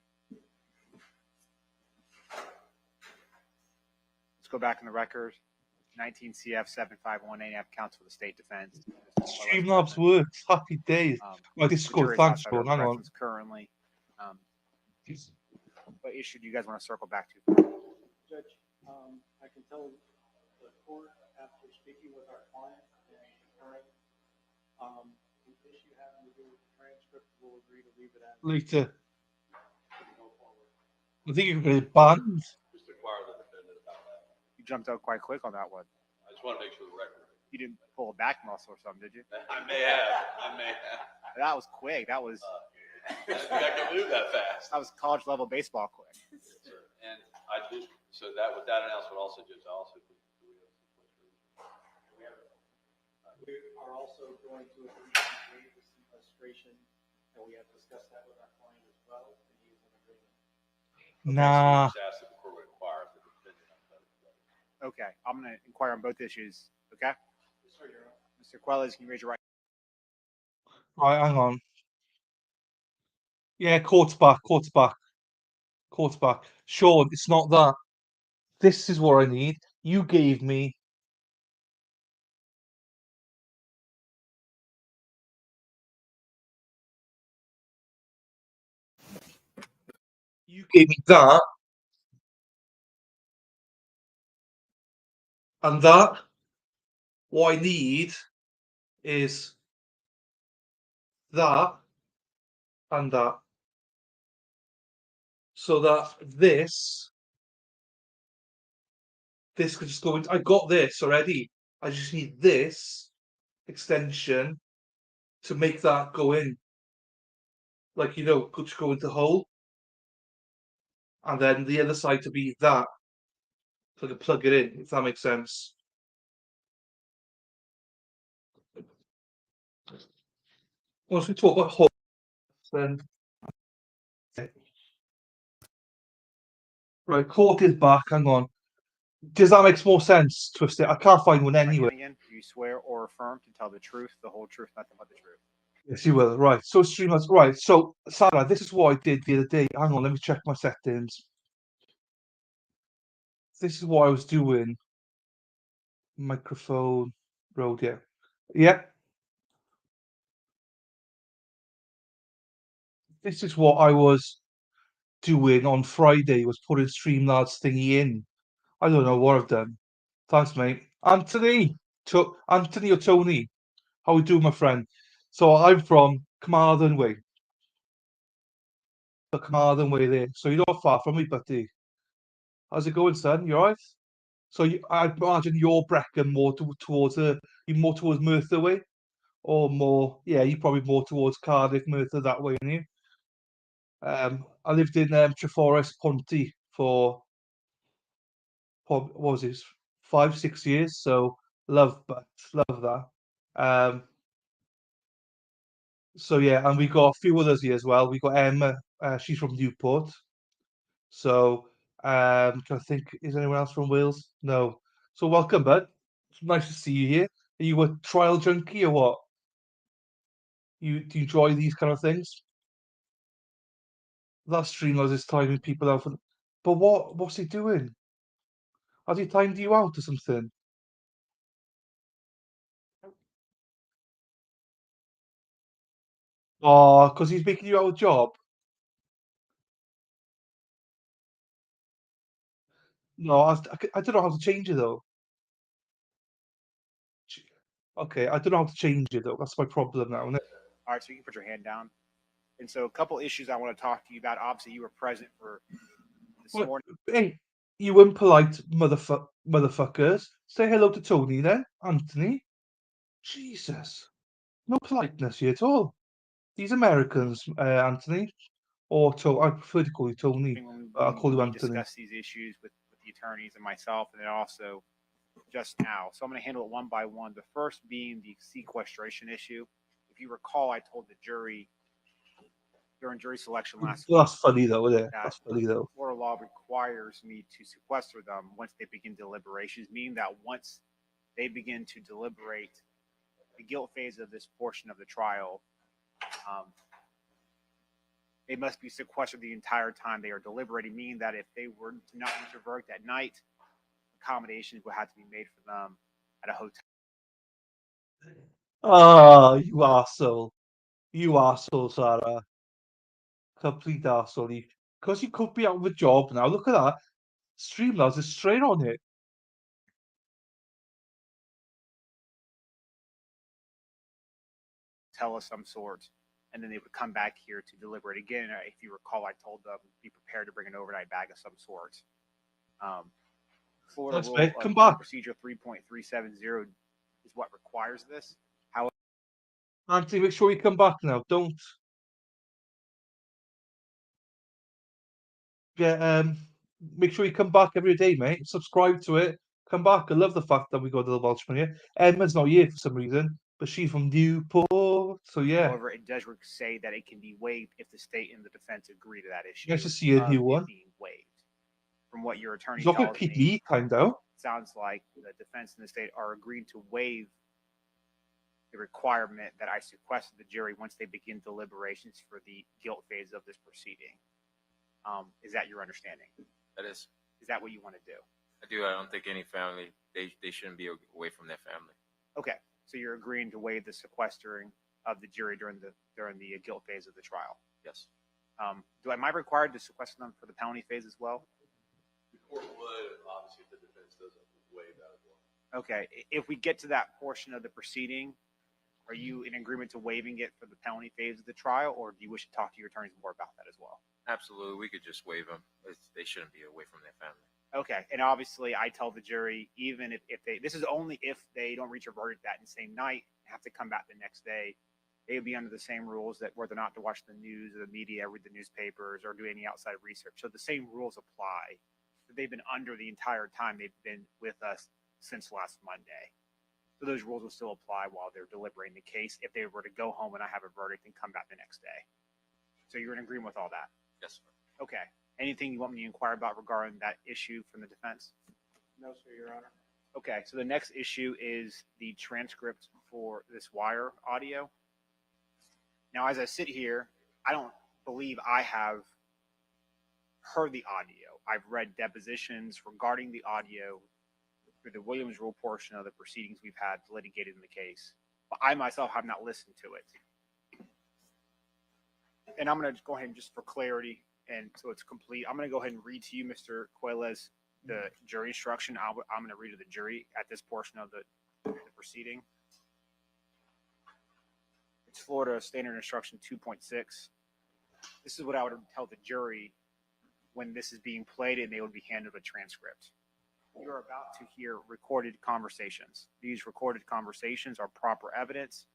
Let's go back in the record. 19 CF 7518F counts for the state defense.
Streamlabs works. Happy days. I just scored. Thanks, Sean. Hang on.
Currently, what issue do you guys want to circle back to?
Judge, I can tell the court after speaking with our client and concurring, the issue having to do with the transcript, we'll agree to leave it as.
Later. I think you're going to get banned.
Just inquire the defendant about that.
You jumped out quite quick on that one.
I just want to make sure the record.
You didn't pull a back muscle or something, did you?
I may have.
That was quick. That was.
I can move that fast.
That was college level baseball quick.
And I just, so that with that announcement also, just also.
We are also going to agree to waive the sequestration, and we have discussed that with our client as well, and he is in agreement.
Nah.
Okay, I'm going to inquire on both issues. Okay?
Yes, sir, Your Honor.
Mr. Quiles, can you raise your right?
Right, hang on. Yeah, court's back. Sean, it's not that. This is what I need. You gave me. You gave me that. And that. What I need is that and that. So that this could just go into. I got this already. I just need this extension to make that go in. Like, could go into the hole. And then the other side to be that. So I can plug it in, if that makes sense. Once we talk about holes, then. Right, court is back. Hang on. Does that make more sense, Twisted? I can't find one anyway.
Again, do you swear or affirm to tell the truth, the whole truth, nothing but the truth?
Yes, you will. Right. So Streamlabs. Right. So Sarah, this is what I did the other day. Hang on, let me check my settings. This is what I was doing. Microphone, road, yeah. Yep. This is what I was doing on Friday, was putting Streamlad's thingy in. I don't know what I've done. Thanks, mate. Anthony! Anthony or Tony? How we doing, my friend? So I'm from Carmarthen Way. The Carmarthen Way there. So you're not far from me, buddy. How's it going, son? You alright? So I imagine you're Brecon more towards you more towards Merthyr way, or more, yeah, you probably more towards Cardiff, Merthyr that way, aren't you? I lived in Treforest Ponty for what was it, 5-6 years. So love that. So yeah, and we got a few others here as well. We got Emma. She's from Newport. So trying to think, is anyone else from Wales? No. So welcome, bud. It's nice to see you here. Are you a trial junkie or what? Do you enjoy these kind of things? That Streamlabs is timing people out for. But what's he doing? Has he timed you out or something? Oh, because he's making you out a job. No, I don't know how to change it though. Okay, I don't know how to change it though. That's my problem now, isn't it?
All right, so you can put your hand down. And so a couple issues I want to talk to you about. Obviously, you were present for this
Well,
morning.
hey, you impolite motherfuckers. Say hello to Tony then, Anthony. Jesus, no politeness here at all. These Americans, Anthony, or I prefer to call you Tony. I'll call you
we
Anthony.
discussed these issues with the attorneys and myself, and then also just now. So I'm going to handle it one by one. The first being the sequestration issue. If you recall, I told the jury during jury selection last week.
That's funny though, isn't it? That's funny though.
Florida law requires me to sequester them once they begin deliberations, meaning that once they begin to deliberate the guilt phase of this portion of the trial, they must be sequestered the entire time they are deliberating, meaning that if they were to not reach a verdict at night, accommodations would have to be made for them at a hotel.
Oh, you arsehole. You arsehole, Sarah. Complete arsehole. Because you could be out of a job now. Look at that. Streamlabs is straight on it.
Tell us some sort, and then they would come back here to deliberate again. If you recall, I told them be prepared to bring an overnight bag of some sort. Florida
Thanks,
rule
mate.
of
Come
Criminal
back.
Procedure 3.370 is what requires this. However,
Anthony, make sure you come back now. Don't. Yeah, make sure you come back every day, mate. Subscribe to it. Come back. I love the fact that we got a little Welshman here. Emma's not here for some reason, but she's from Newport. So yeah.
However, it does say that it can be waived if the state and the defense agree to that issue.
Nice to see a new one.
Being waived. From what your attorney
He's not
tells
going to
me,
PPE time though.
sounds like the defense and the state are agreeing to waive the requirement that I sequester the jury once they begin deliberations for the guilt phase of this proceeding. Is that your understanding?
That is.
Is that what you want to do?
I do. I don't think any family, they shouldn't be away from their family.
Okay, so you're agreeing to waive the sequestering of the jury during the guilt phase of the trial.
Yes.
Am I required to sequester them for the penalty phase as well?
The court would, obviously, if the defense doesn't waive that as well.
Okay, if we get to that portion of the proceeding, are you in agreement to waiving it for the penalty phase of the trial, or do you wish to talk to your attorneys more about that as well?
Absolutely. We could just waive them. They shouldn't be away from their family.
Okay, and obviously I tell the jury, even if they, this is only if they don't reach a verdict that same night, have to come back the next day, they would be under the same rules that whether or not to watch the news or the media, read the newspapers, or do any outside research. So the same rules apply. They've been under the entire time they've been with us since last Monday. So those rules will still apply while they're deliberating the case if they were to go home and I have a verdict and come back the next day. So you're in agreement with all that?
Yes, sir.
Okay. Anything you want me to inquire about regarding that issue from the defense?
No, sir, Your Honor.
Okay, so the next issue is the transcript for this wire audio. Now, as I sit here, I don't believe I have heard the audio. I've read depositions regarding the audio through the Williams Rule portion of the proceedings we've had litigated in the case. But I myself have not listened to it. And I'm going to go ahead and just for clarity and so it's complete, I'm going to go ahead and read to you, Mr. Quiles, the jury instruction. I'm going to read to the jury at this portion of the proceeding. It's Florida Standard Instruction 2.6. This is what I would tell the jury when this is being played and they would be handed a transcript. You're about to hear recorded conversations. These recorded conversations are proper evidence,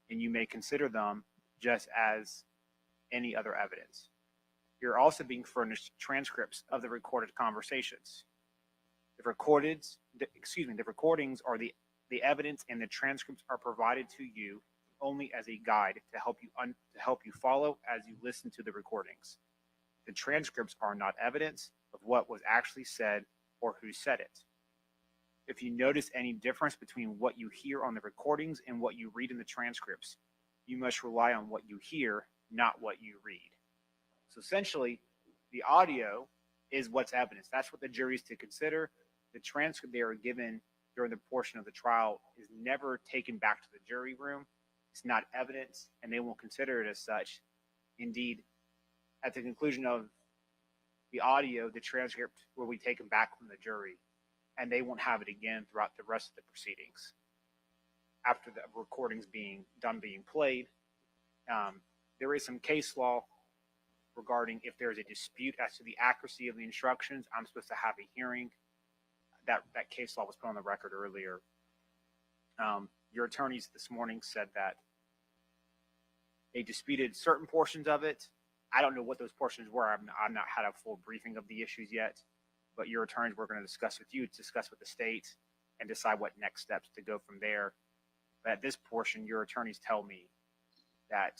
and you may consider them just as any other evidence. You're also being furnished transcripts of the recorded conversations. The recordings are the evidence, and the transcripts are provided to you only as a guide to help you follow as you listen to the recordings. The transcripts are not evidence of what was actually said or who said it. If you notice any difference between what you hear on the recordings and what you read in the transcripts, you must rely on what you hear, not what you read. So essentially, the audio is what's evidence. That's what the jury is to consider. The transcript they are given during the portion of the trial is never taken back to the jury room. It's not evidence, and they won't consider it as such. Indeed, at the conclusion of the audio, the transcript will be taken back from the jury, and they won't have it again throughout the rest of the proceedings. After the recordings being played, there is some case law regarding if there is a dispute as to the accuracy of the instructions. I'm supposed to have a hearing. That case law was put on the record earlier. Your attorneys this morning said that they disputed certain portions of it. I don't know what those portions were. I've not had a full briefing of the issues yet, but your attorneys were going to discuss with you, discuss with the state, and decide what next steps to go from there. But at this portion, your attorneys tell me that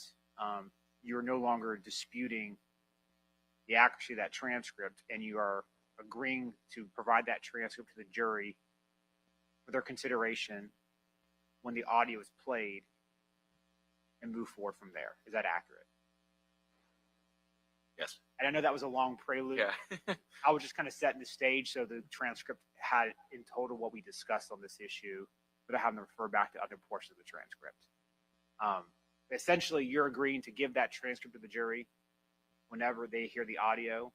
you're no longer disputing the accuracy of that transcript, and you are agreeing to provide that transcript to the jury for their consideration when the audio is played and move forward from there. Is that accurate?
Yes.
And I know that was a long prelude.
Yeah.
I was just kind of setting the stage so the transcript had in total what we discussed on this issue, but I have to refer back to other portions of the transcript. Essentially, you're agreeing to give that transcript to the jury whenever they hear the audio,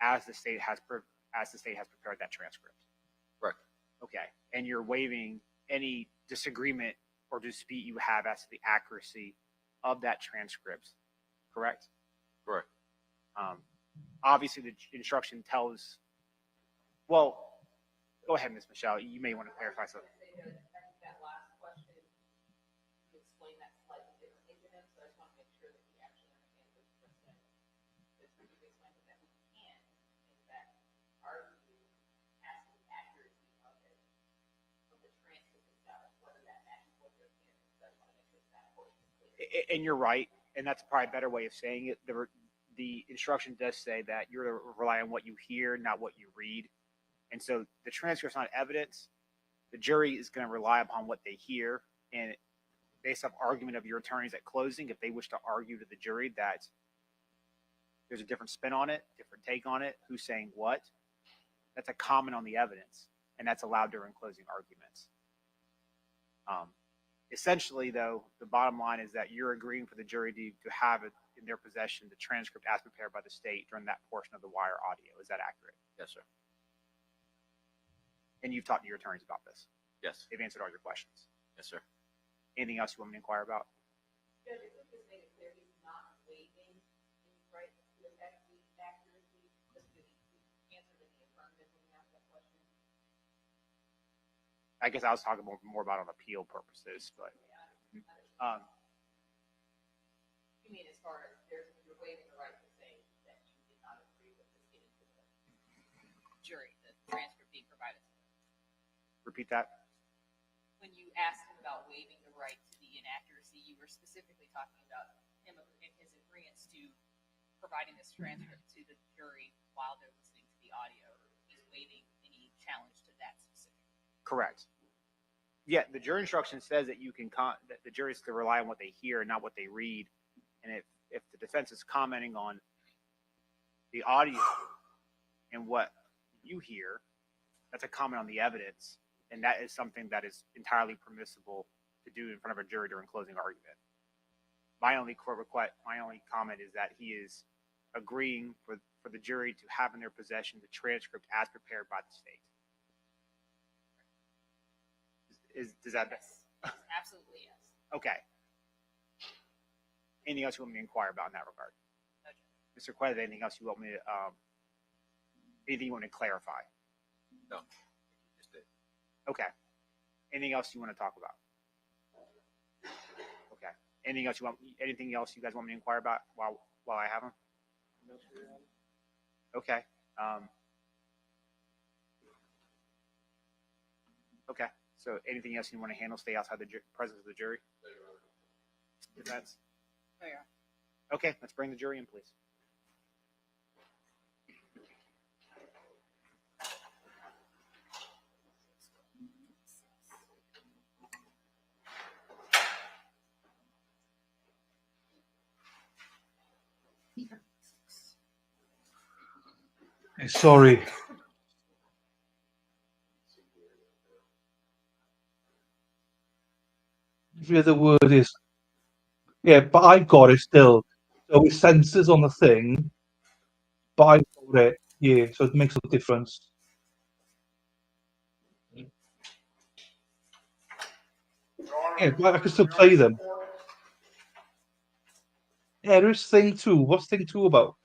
as the state has prepared that transcript.
Correct.
Okay, and you're waiving any disagreement or dispute you have as to the accuracy of that transcript, correct?
Correct.
Obviously, the instruction tells. Well, go ahead, Ms. Michelle. You may want to clarify something.
That last question, you explained that slightly differently to him, so I just want to make sure that he actually understands what you just said. Because you explained that we can, in fact, argue as to the accuracy of it, of the transcript itself, whether that matches what you're hearing. So I just want to make sure that portion is clear.
And you're right, and that's probably a better way of saying it. The instruction does say that you're to rely on what you hear, not what you read. And so the transcript's not evidence. The jury is going to rely upon what they hear. And based off argument of your attorneys at closing, if they wish to argue to the jury that there's a different spin on it, different take on it, who's saying what, that's a comment on the evidence. And that's allowed during closing arguments. Essentially, though, the bottom line is that you're agreeing for the jury to have it in their possession, the transcript as prepared by the state during that portion of the wire audio. Is that accurate?
Yes, sir.
And you've talked to your attorneys about this?
Yes.
They've answered all your questions?
Yes, sir.
Anything else you want me to inquire about?
Judge, if we just made it clear he's not waiving his right to affect the accuracy, just to answer in the affirmative when you ask that question.
I guess I was talking more about on appeal purposes, but
You mean as far as you're waiving the right to say that you did not agree with this getting to the jury, the transcript being provided to them?
repeat that.
When you asked him about waiving the right to the inaccuracy, you were specifically talking about him and his agreement to providing this transcript to the jury while they're listening to the audio. He's waiving any challenge to that specifically.
Correct. Yeah, the jury instruction says that that the jury is to rely on what they hear, not what they read. And if the defense is commenting on the audio and what you hear, that's a comment on the evidence, and that is something that is entirely permissible to do in front of a jury during closing argument. My only comment is that he is agreeing for the jury to have in their possession the transcript as prepared by the state. Does that?
Yes, absolutely, yes.
Okay. Anything else you want me to inquire about in that regard? Mr. Quiles, anything else you want me to, anything you want to clarify?
No. Just it.
Okay. Anything else you want to talk about? Okay. Anything else you guys want me to inquire about while I have them? Okay. Okay. So anything else you want to handle, stay outside the presence of the jury? Defense?
Oh, yeah.
Okay, let's bring the jury in, please.
Hey, sorry. Where the word is. Yeah, but I've got it still. So it censors on the thing, but I've got it. Yeah, so it makes a difference. Yeah, but I can still play them. Yeah, there's thing two. What's thing two about?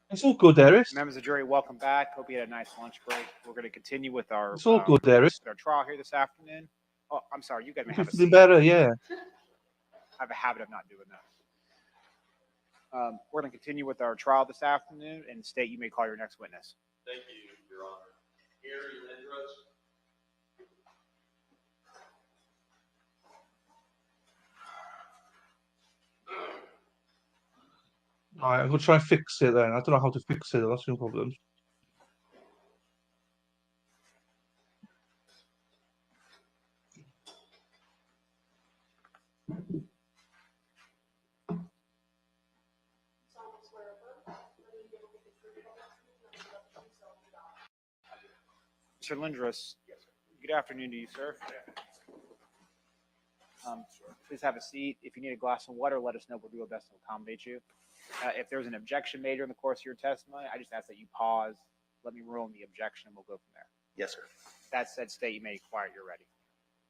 It's all good, Eris.
Members of the jury, welcome back. Hope you had a nice lunch break. We're going to continue with our
It's all good, Eris.
our trial here this afternoon. Oh, I'm sorry. You guys may
You're
have a
feeling
seat.
better, yeah.
I have a habit of not doing that. We're going to continue with our trial this afternoon, and state you may call your next witness.
Thank you, Your Honor. Gary Lindros.
Alright, I'm gonna try and fix it then. I don't know how to fix it, that's no problem.
Mr. Lindros, good afternoon to you, sir. Please have a seat. If you need a glass of water, let us know. We'll do our best to accommodate you. If there's an objection made during the course of your testimony, I just ask that you pause, let me rule on the objection, and we'll go from there.
Yes, sir.
That said, state you may inquire, you're ready.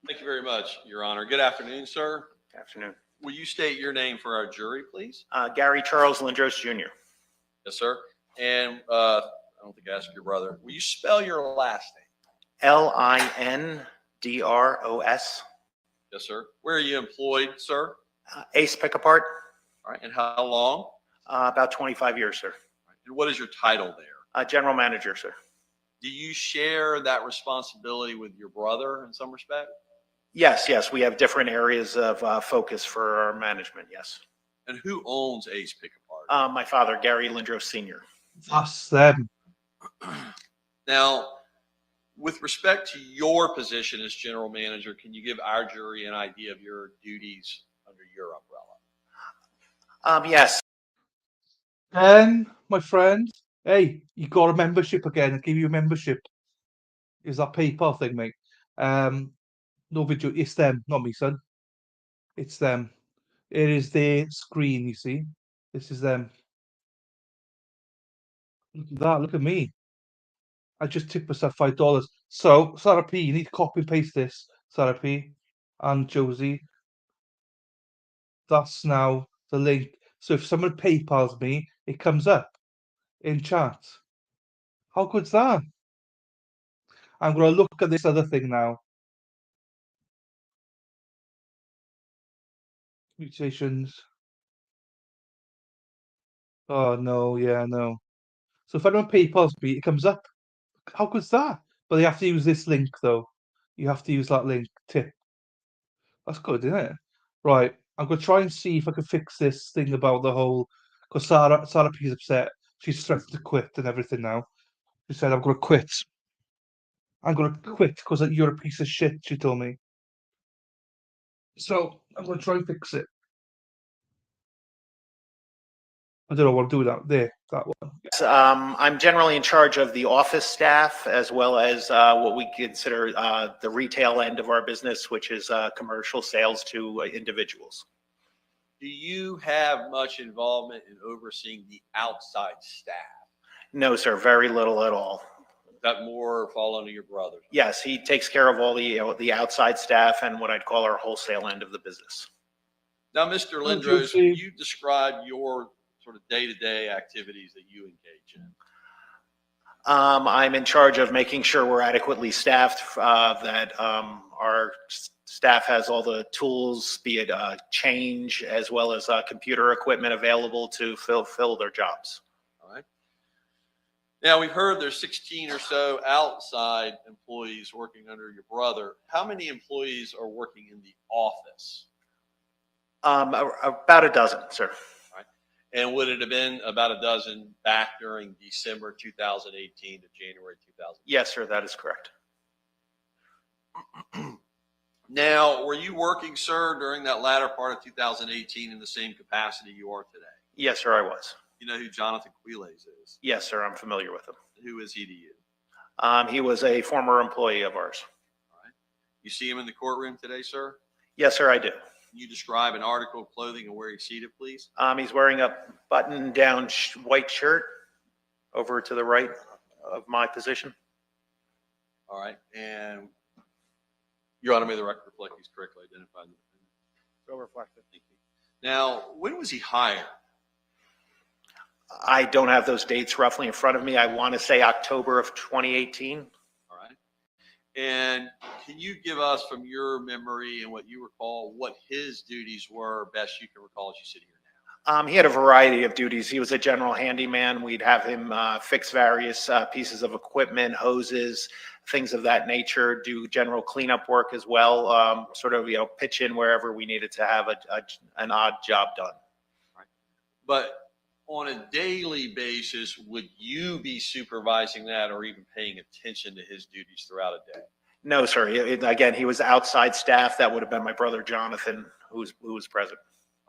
Thank you very much, Your Honor. Good afternoon, sir.
Afternoon.
Will you state your name for our jury, please?
Gary Charles Lindros Jr.
Yes, sir. And I don't think I asked your brother. Will you spell your last name?
Lindros.
Yes, sir. Where are you employed, sir?
Ace Pick Apart.
All right. And how long?
About 25 years, sir.
And what is your title there?
General manager, sir.
Do you share that responsibility with your brother in some respect?
Yes. We have different areas of focus for our management, yes.
And who owns Ace Pick Apart?
My father, Gary Lindros Sr.
That's them.
Now, with respect to your position as general manager, can you give our jury an idea of your duties under your umbrella?
Yes.
My friend, hey, you got a membership again. I'll give you a membership. Is that PayPal thing, mate? No video. It's them, not me, son. It's them. It is their screen, you see. This is them. Look at that. Look at me. I just tipped myself $5. So, Sarah P, you need to copy and paste this, Sarah P and Josie. That's now the link. So if someone PayPals me, it comes up in chat. How good's that? I'm going to look at this other thing now. Mutations. Oh, no, yeah, no. So if anyone PayPals me, it comes up. How good's that? But you have to use this link, though. You have to use that link tip. That's good, isn't it? Right, I'm gonna try and see if I can fix this thing about the whole. Because Sarah P's upset. She's threatened to quit and everything now. She said, "I'm gonna quit. I'm gonna quit because you're a piece of shit." She told me. So I'm gonna try and fix it. I don't know what to do with that one.
I'm generally in charge of the office staff as well as what we consider the retail end of our business, which is commercial sales to individuals.
Do you have much involvement in overseeing the outside staff?
No, sir, very little at all.
Does that more fall under your brother?
Yes, he takes care of all the outside staff and what I'd call our wholesale end of the business.
Now, Mr.
Thank you,
Lindros,
Steve.
you describe your sort of day-to-day activities that you engage in.
I'm in charge of making sure we're adequately staffed, that our staff has all the tools, be it change as well as computer equipment available to fill their jobs.
All right. Now, we've heard there's 16 or so outside employees working under your brother. How many employees are working in the office?
About a dozen, sir.
And would it have been about a dozen back during December 2018 to January 2000?
Yes, sir, that is correct.
Now, were you working, sir, during that latter part of 2018 in the same capacity you are today?
Yes, sir, I was.
You know who Johnathan Quiles is?
Yes, sir, I'm familiar with him.
Who is he to you?
He was a former employee of ours.
All right. You see him in the courtroom today, sir?
Yes, sir, I do.
Can you describe an article of clothing and where he's seated, please?
He's wearing a button-down white shirt over to the right of my position.
All right. And Your Honor, may the record reflect he's correctly identified.
So reflected.
Thank you. Now, when was he hired?
I don't have those dates roughly in front of me. I want to say October of 2018.
All right. And can you give us, from your memory and what you recall, what his duties were best you can recall as you sit here now?
He had a variety of duties. He was a general handyman. We'd have him fix various pieces of equipment, hoses, things of that nature, do general cleanup work as well, sort of, pitch in wherever we needed to have an odd job done.
Right. But on a daily basis, would you be supervising that or even paying attention to his duties throughout a day?
No, sir. Again, he was outside staff. That would have been my brother Johnathan, who was present.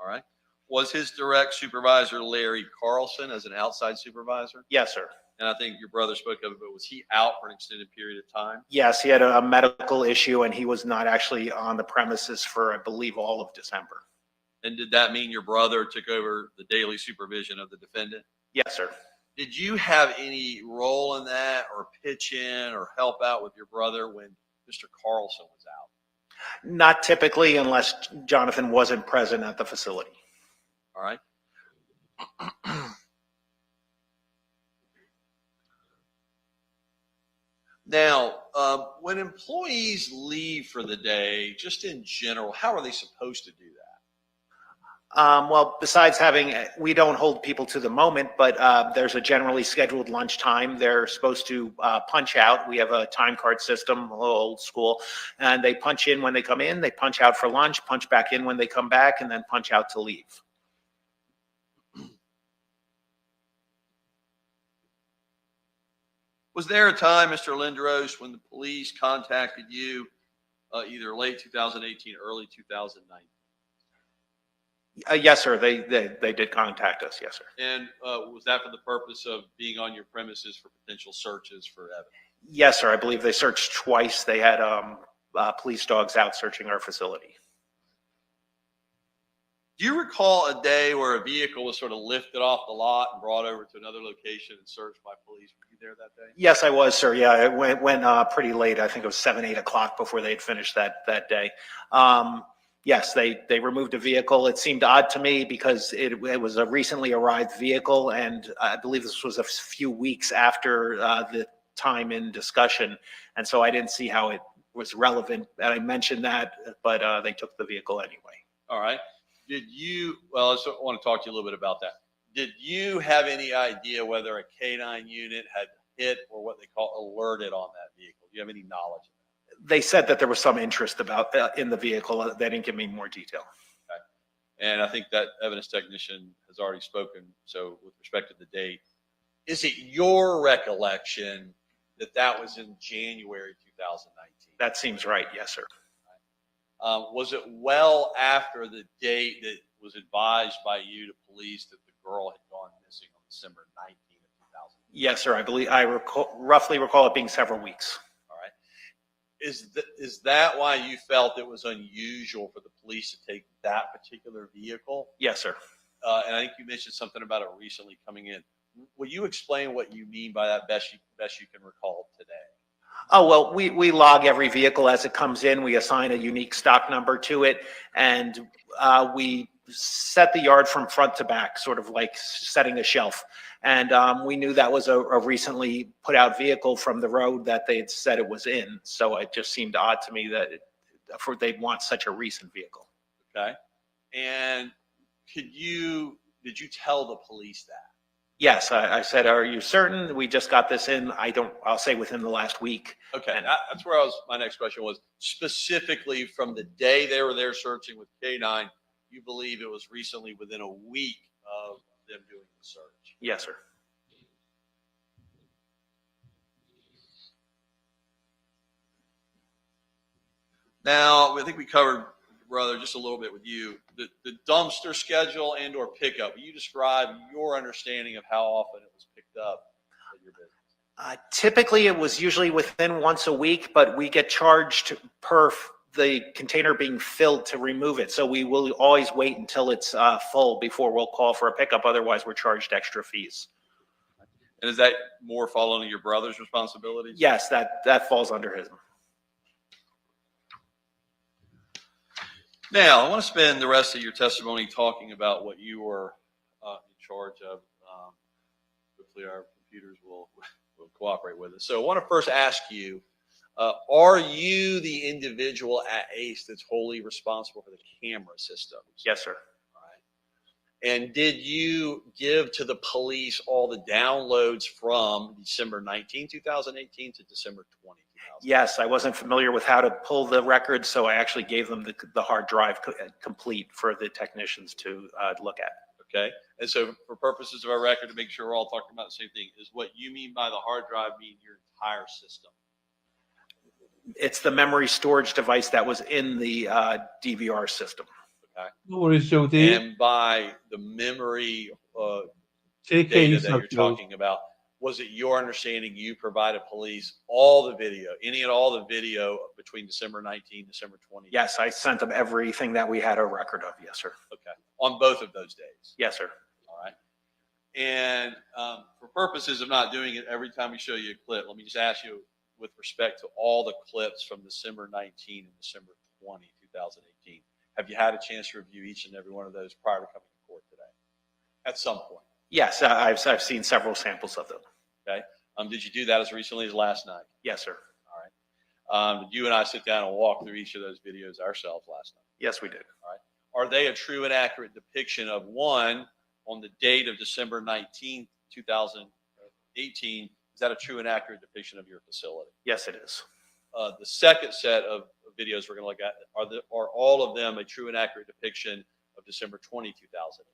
All right. Was his direct supervisor Larry Carlson as an outside supervisor?
Yes, sir.
And I think your brother spoke of it, but was he out for an extended period of time?
Yes, he had a medical issue and he was not actually on the premises for, I believe, all of December.
And did that mean your brother took over the daily supervision of the defendant?
Yes, sir.
Did you have any role in that or pitch in or help out with your brother when Mr. Carlson was out?
Not typically, unless Johnathan wasn't present at the facility.
All right. Now, when employees leave for the day, just in general, how are they supposed to do that?
Well, besides we don't hold people to the moment, but there's a generally scheduled lunchtime. They're supposed to punch out. We have a time card system, a little old school, and they punch in when they come in, they punch out for lunch, punch back in when they come back, and then punch out to leave.
Was there a time, Mr. Lindros, when the police contacted you either late 2018, early 2019?
Yes, sir. They did contact us. Yes, sir.
And was that for the purpose of being on your premises for potential searches for evidence?
Yes, sir. I believe they searched twice. They had police dogs out searching our facility.
Do you recall a day where a vehicle was sort of lifted off the lot and brought over to another location and searched by police? Were you there that day?
Yes, I was, sir. Yeah, it went pretty late. I think it was 7, 8 o'clock before they'd finished that day. Yes, they removed a vehicle. It seemed odd to me because it was a recently arrived vehicle, and I believe this was a few weeks after the time in discussion, and so I didn't see how it was relevant. And I mentioned that, but they took the vehicle anyway.
All right. Well, I want to talk to you a little bit about that. Did you have any idea whether a K-9 unit had hit or what they call alerted on that vehicle? Do you have any knowledge of that?
They said that there was some interest in the vehicle. They didn't give me more detail.
Okay. and I think that evidence technician has already spoken. So with respect to the date, is it your recollection that that was in January 2019?
That seems right. Yes, sir.
Was it well after the date that was advised by you to police that the girl had gone missing on December 19th of 2000?
Yes, sir. I roughly recall it being several weeks.
All right. Is that why you felt it was unusual for the police to take that particular vehicle?
Yes, sir.
And I think you mentioned something about it recently coming in. Will you explain what you mean by that best you can recall today?
Oh, well, we log every vehicle as it comes in. We assign a unique stock number to it, and we set the yard from front to back, sort of like setting a shelf. And we knew that was a recently put out vehicle from the road that they had said it was in. So it just seemed odd to me that they'd want such a recent vehicle.
Okay. And did you tell the police that?
Yes, I said, are you certain? We just got this in. I'll say within the last week.
Okay, that's where my next question was. Specifically from the day they were there searching with K9, you believe it was recently within a week of them doing the search?
Yes, sir.
Now, I think we covered, brother, just a little bit with you, the dumpster schedule and or pickup. Will you describe your understanding of how often it was picked up at your business?
Typically, it was usually within once a week, but we get charged per the container being filled to remove it. So we will always wait until it's full before we'll call for a pickup. Otherwise, we're charged extra fees.
And does that more fall under your brother's responsibilities?
Yes, that falls under his.
Now, I want to spend the rest of your testimony talking about what you were in charge of. Hopefully our computers will cooperate with us. So I want to first ask you, are you the individual at ACE that's wholly responsible for the camera system?
Yes, sir.
All right. And did you give to the police all the downloads from December 19, 2018 to December 20?
Yes, I wasn't familiar with how to pull the records, so I actually gave them the hard drive complete for the technicians to look at.
Okay, and so for purposes of our record, to make sure we're all talking about the same thing, is what you mean by the hard drive mean your entire system?
It's the memory storage device that was in the DVR system.
Okay.
No worries, Joe D.
And by the memory
JK,
data that you're talking about, was it your understanding you provided police all the video, any and all the video between December 19, December 20?
Yes, I sent them everything that we had a record of. Yes, sir.
Okay. On both of those days?
Yes, sir.
All right. And for purposes of not doing it every time we show you a clip, let me just ask you with respect to all the clips from December 19 and December 20, 2018, have you had a chance to review each and every one of those prior to coming to court today at some point?
Yes, I've seen several samples of them.
Okay. Did you do that as recently as last night?
Yes, sir.
All right. Did you and I sit down and walk through each of those videos ourselves last night?
Yes, we did.
All right. Are they a true and accurate depiction of one on the date of December 19, 2018? Is that a true and accurate depiction of your facility?
Yes, it is.
The second set of videos we're going to look at, are all of them a true and accurate depiction of December 20, 2018?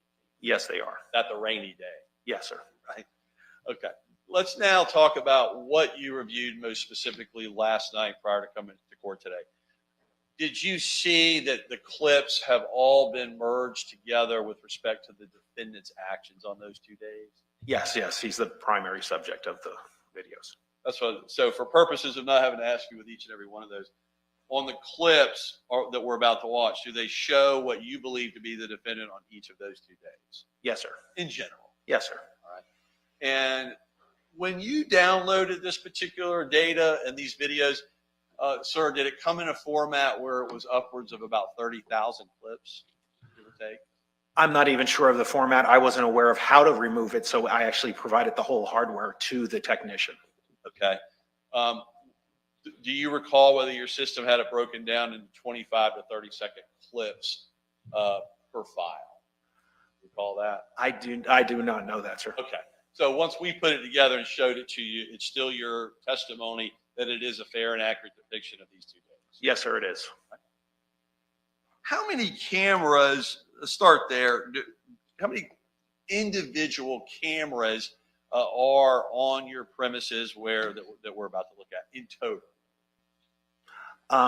Yes, they are.
That the rainy day?
Yes, sir.
Right. Okay. Let's now talk about what you reviewed most specifically last night prior to coming to court today. Did you see that the clips have all been merged together with respect to the defendant's actions on those 2 days?
Yes, he's the primary subject of the videos.
That's what. So for purposes of not having to ask you with each and every one of those, on the clips that we're about to watch, do they show what you believe to be the defendant on each of those 2 days?
Yes, sir.
In general?
Yes, sir.
All right. And when you downloaded this particular data and these videos, sir, did it come in a format where it was upwards of about 30,000 clips, give or take?
I'm not even sure of the format. I wasn't aware of how to remove it, so I actually provided the whole hardware to the technician.
Okay. Do you recall whether your system had it broken down into 25 to 30-second clips per file? Recall that?
I do not know that, sir.
Okay. So once we put it together and showed it to you, it's still your testimony that it is a fair and accurate depiction of these 2 days?
Yes, sir, it is.
How many cameras let's start there. How many individual cameras are on your premises that we're about to look at in total?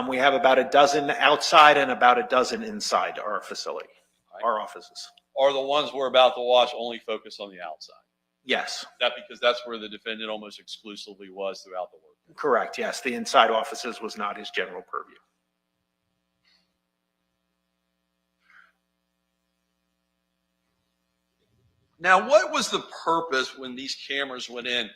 We have about a dozen outside and about a dozen inside our facility, our offices.
Are the ones we're about to watch only focused on the outside?
Yes.
That because that's where the defendant almost exclusively was throughout the work.
Correct. Yes. The inside offices was not his general purview.
Now, what was the purpose when these cameras went in,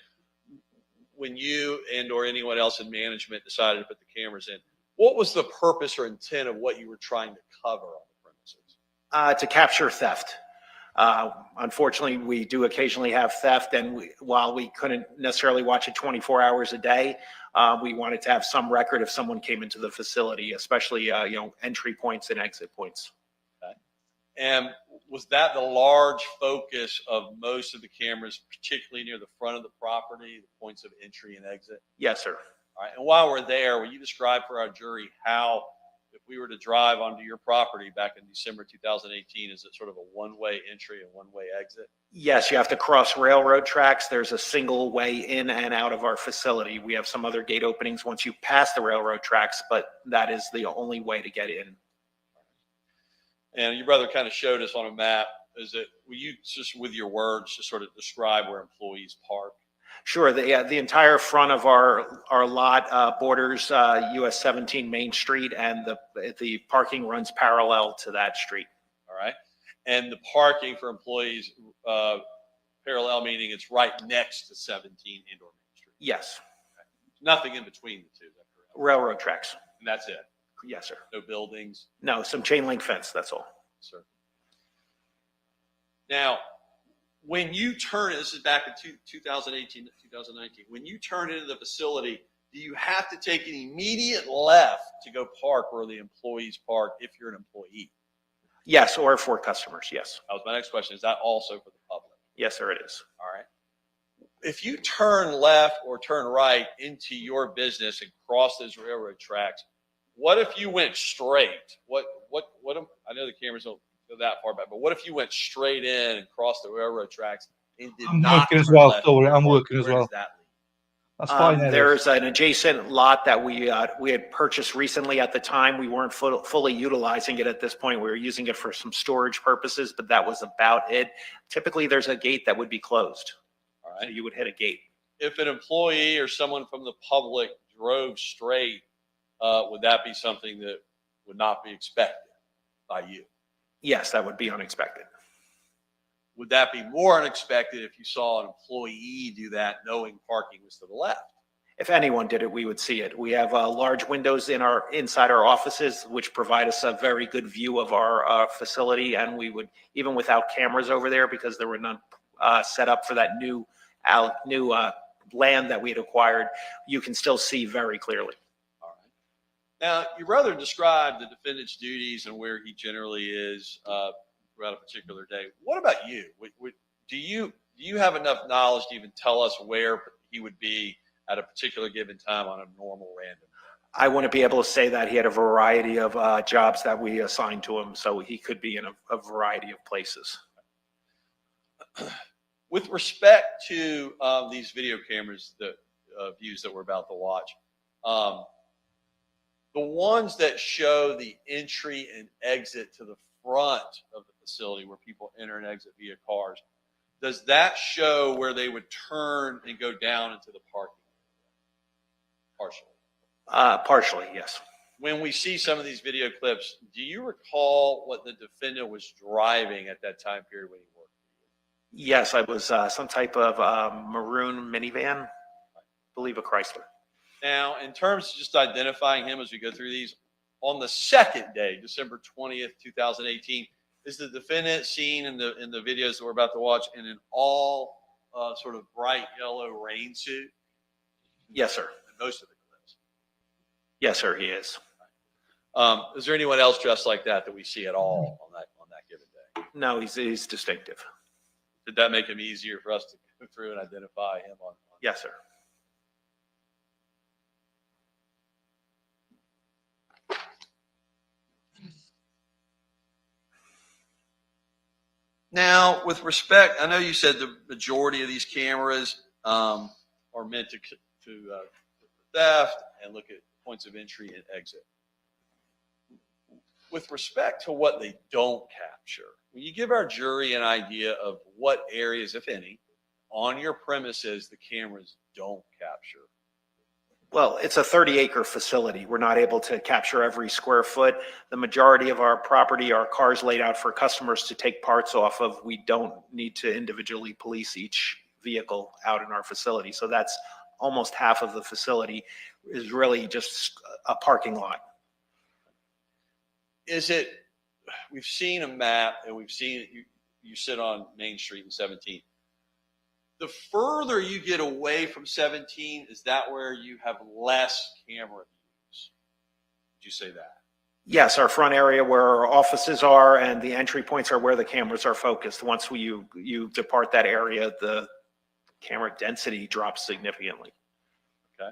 when you and or anyone else in management decided to put the cameras in? What was the purpose or intent of what you were trying to cover on the premises?
To capture theft. Unfortunately, we do occasionally have theft, and while we couldn't necessarily watch it 24 hours a day, we wanted to have some record if someone came into the facility, especially entry points and exit points.
Okay. And was that the large focus of most of the cameras, particularly near the front of the property, the points of entry and exit?
Yes, sir.
All right. And while we're there, will you describe for our jury how, if we were to drive onto your property back in December 2018, is it sort of a one-way entry and one-way exit?
Yes, you have to cross railroad tracks. There's a single way in and out of our facility. We have some other gate openings once you pass the railroad tracks, but that is the only way to get in.
And your brother kind of showed us on a map. Will you just, with your words, just sort of describe where employees park?
Sure. The entire front of our lot borders US 17 Main Street, and the parking runs parallel to that street.
All right. And the parking for employees parallel, meaning it's right next to 17 Indoor Main Street?
Yes.
Okay. Nothing in between the two, is that correct?
Railroad tracks.
And that's it?
Yes, sir.
No buildings?
No, some chain link fence, that's all.
Sir. Now, when you turn, this is back in 2018, 2019, when you turn into the facility, do you have to take an immediate left to go park where the employees park if you're an employee?
Yes, or for customers, yes.
That was my next question. Is that also for the public?
Yes, sir, it is.
All right. If you turn left or turn right into your business and cross those railroad tracks, what if you went straight? I know the cameras don't go that far back, but what if you went straight in and crossed the railroad tracks and did
I'm
not
working as
turn
well,
left?
Tori. I'm working as
Where
well.
does that lead?
That's fine.
There's an adjacent lot that we had purchased recently. At the time, we weren't fully utilizing it at this point. We were using it for some storage purposes, but that was about it. Typically, there's a gate that would be closed.
All right.
So you would hit a gate.
If an employee or someone from the public drove straight, would that be something that would not be expected by you?
Yes, that would be unexpected.
Would that be more unexpected if you saw an employee do that knowing parking was to the left?
If anyone did it, we would see it. We have large windows inside our offices, which provide us a very good view of our facility. And we would, even without cameras over there, because there were none set up for that new land that we had acquired, you can still see very clearly.
All right. Now, your brother described the defendant's duties and where he generally is throughout a particular day. What about you? Do you have enough knowledge to even tell us where he would be at a particular given time on a normal random?
I wouldn't be able to say that. He had a variety of jobs that we assigned to him, so he could be in a variety of places.
With respect to these video cameras, the views that we're about to watch, the ones that show the entry and exit to the front of the facility where people enter and exit via cars, does that show where they would turn and go down into the parking area? Partially.
Partially, yes.
When we see some of these video clips, do you recall what the defendant was driving at that time period when he worked?
Yes, I was some type of maroon minivan, I believe a Chrysler.
Now, in terms of just identifying him as we go through these, on the second day, December 20th, 2018, is the defendant seen in the videos that we're about to watch in an all sort of bright yellow rain suit?
Yes, sir.
In most of the clips.
Yes, sir, he is.
Is there anyone else dressed like that we see at all on that given day?
No, he's distinctive.
Did that make him easier for us to go through and identify him on?
Yes, sir.
Now, with respect, I know you said the majority of these cameras are meant to theft and look at points of entry and exit. With respect to what they don't capture, will you give our jury an idea of what areas, if any, on your premises the cameras don't capture?
Well, it's a 30-acre facility. We're not able to capture every square foot. The majority of our property are cars laid out for customers to take parts off of. We don't need to individually police each vehicle out in our facility. So that's almost half of the facility is really just a parking lot.
We've seen a map and we've seen you sit on Main Street in 17. The further you get away from 17, is that where you have less camera views? Would you say that?
Yes, our front area where our offices are and the entry points are where the cameras are focused. Once you depart that area, the camera density drops significantly.
Okay.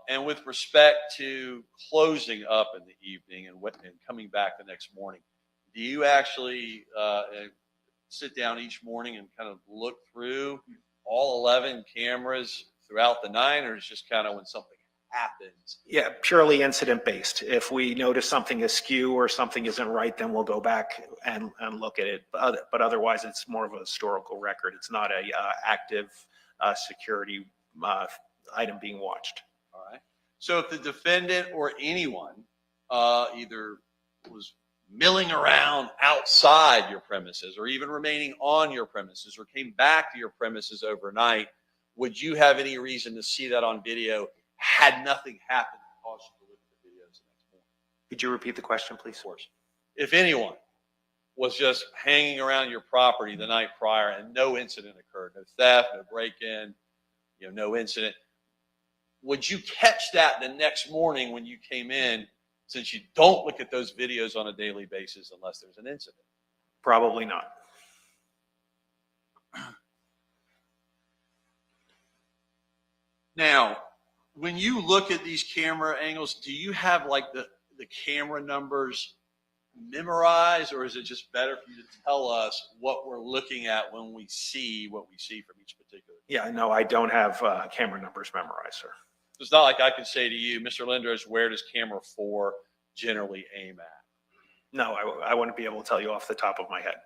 And with respect to closing up in the evening and coming back the next morning, do you actually sit down each morning and kind of look through all 11 cameras throughout the night, or is just kind of when something happens?
Yeah, purely incident based. If we notice something askew or something isn't right, then we'll go back and look at it. But otherwise, it's more of a historical record. It's not a active security item being watched.
All right. So if the defendant or anyone either was milling around outside your premises or even remaining on your premises or came back to your premises overnight, would you have any reason to see that on video had nothing happened that caused you to look at the videos the next morning?
Could you repeat the question, please?
Of course. If anyone was just hanging around your property the night prior and no incident occurred, no theft, no break-in, no incident, would you catch that the next morning when you came in, since you don't look at those videos on a daily basis unless there's an incident?
Probably not.
Now, when you look at these camera angles, do you have like the camera numbers memorized, or is it just better for you to tell us what we're looking at when we see what we see from each particular?
Yeah, no, I don't have camera numbers memorized, sir.
It's not like I can say to you, Mr. Lindros, where does camera 4 generally aim at?
No, I wouldn't be able to tell you off the top of my head.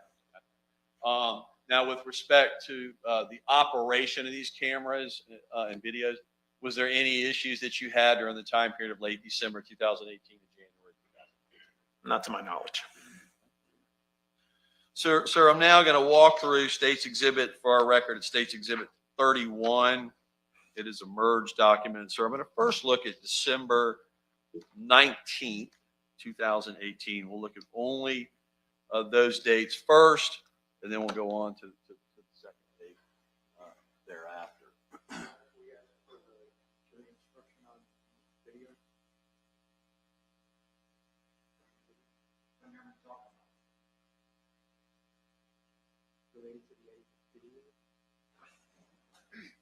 Now, with respect to the operation of these cameras and videos, was there any issues that you had during the time period of late December 2018 to January 2018?
Not to my knowledge.
Sir, I'm now going to walk through State's Exhibit for our record. It's State's Exhibit 31. It is a merged document. So I'm going to first look at December 19th, 2018. We'll look at only those dates first, and then we'll go on to the second date thereafter.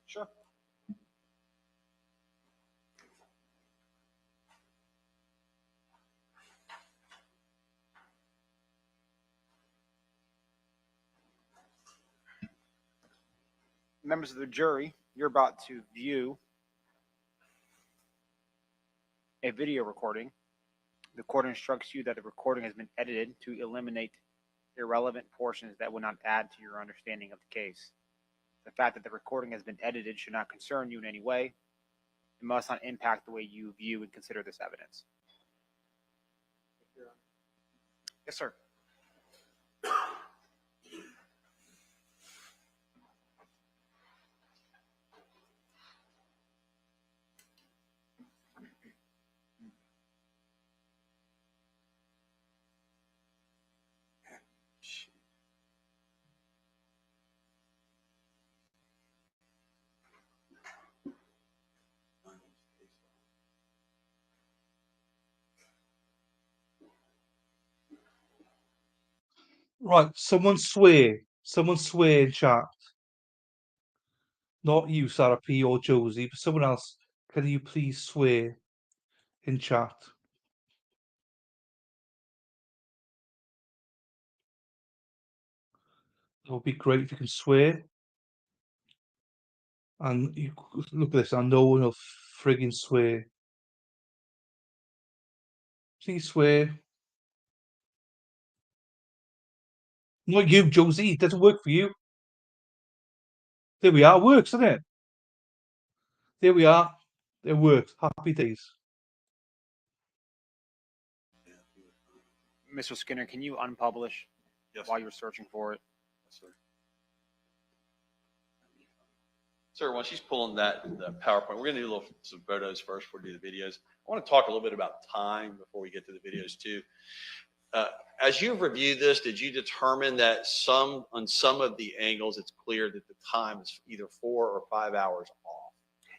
Sure.
Members of the jury, you're about to view a video recording. The court instructs you that the recording has been edited to eliminate irrelevant portions that will not add to your understanding of the case. The fact that the recording has been edited should not concern you in any way. It must not impact the way you view and consider this evidence. Yes, sir.
Right, someone swear in chat. Not you, Sarah P. or Josie, but someone else. Can you please swear in chat? It would be great if you can swear. And you look at this, and no one will frigging swear. Please swear. Not you, Josie. It doesn't work for you. There we are. It works, doesn't it? There we are. It works. Happy days.
Mr. Skinner, can you unpublish
Yes,
while you're searching for it?
sir.
Sir, while she's pulling the PowerPoint, we're gonna do some photos first before we do the videos. I want to talk a little bit about time before we get to the videos too. As you've reviewed this, did you determine that on some of the angles, it's clear that the time is either 4 or 5 hours off?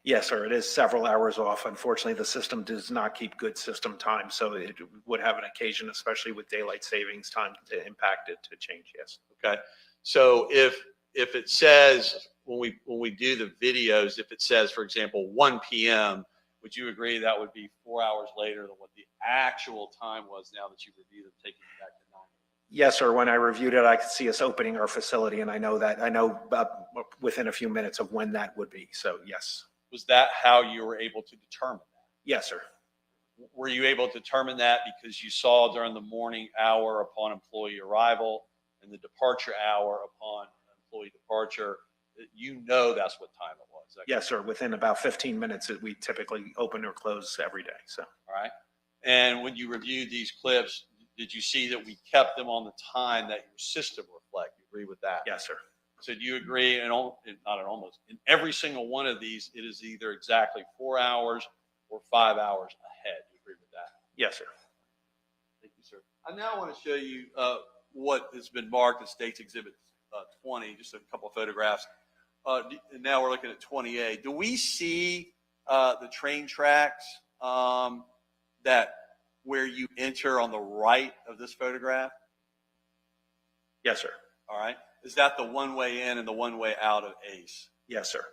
Yes, sir. It is several hours off. Unfortunately, the system does not keep good system time, so it would have an occasion, especially with daylight savings time, to impact it to change. Yes.
Okay. So if it says when we do the videos, if it says, for example, 1 p.m., would you agree that would be 4 hours later than what the actual time was now that you've reviewed it, taking it back to 9?
Yes, sir. When I reviewed it, I could see us opening our facility, and I know within a few minutes of when that would be. So yes.
Was that how you were able to determine that?
Yes, sir.
Were you able to determine that because you saw during the morning hour upon employee arrival and the departure hour upon employee departure, you know that's what time it was?
Yes, sir. Within about 15 minutes, we typically open or close every day. So.
All right. And when you reviewed these clips, did you see that we kept them on the time that your system reflect? You agree with that?
Yes, sir.
So do you agree, in every single one of these, it is either exactly 4 hours or 5 hours ahead? Do you agree with that?
Yes, sir.
Thank you, sir. I now want to show you what has been marked as States Exhibit 20, just a couple of photographs. And now we're looking at 20A. Do we see the train tracks that where you enter on the right of this photograph?
Yes, sir.
All right. Is that the one way in and the one way out of ACE?
Yes, sir.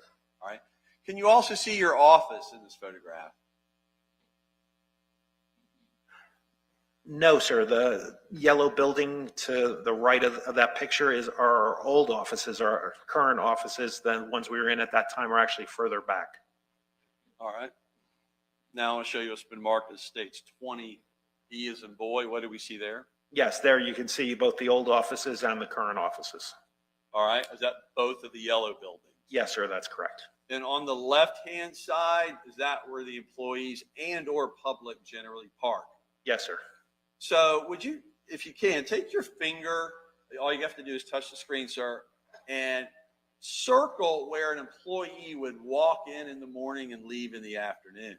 All right. Can you also see your office in this photograph?
No, sir. The yellow building to the right of that picture is our old offices. Our current offices, the ones we were in at that time, are actually further back.
All right. Now I want to show you what's been marked as States 20. E as in boy. What do we see there?
Yes, there you can see both the old offices and the current offices.
All right. Is that both of the yellow buildings?
Yes, sir. That's correct.
And on the left-hand side, is that where the employees and or public generally park?
Yes, sir.
So would you, if you can, take your finger, all you have to do is touch the screen, sir, and circle where an employee would walk in the morning and leave in the afternoon.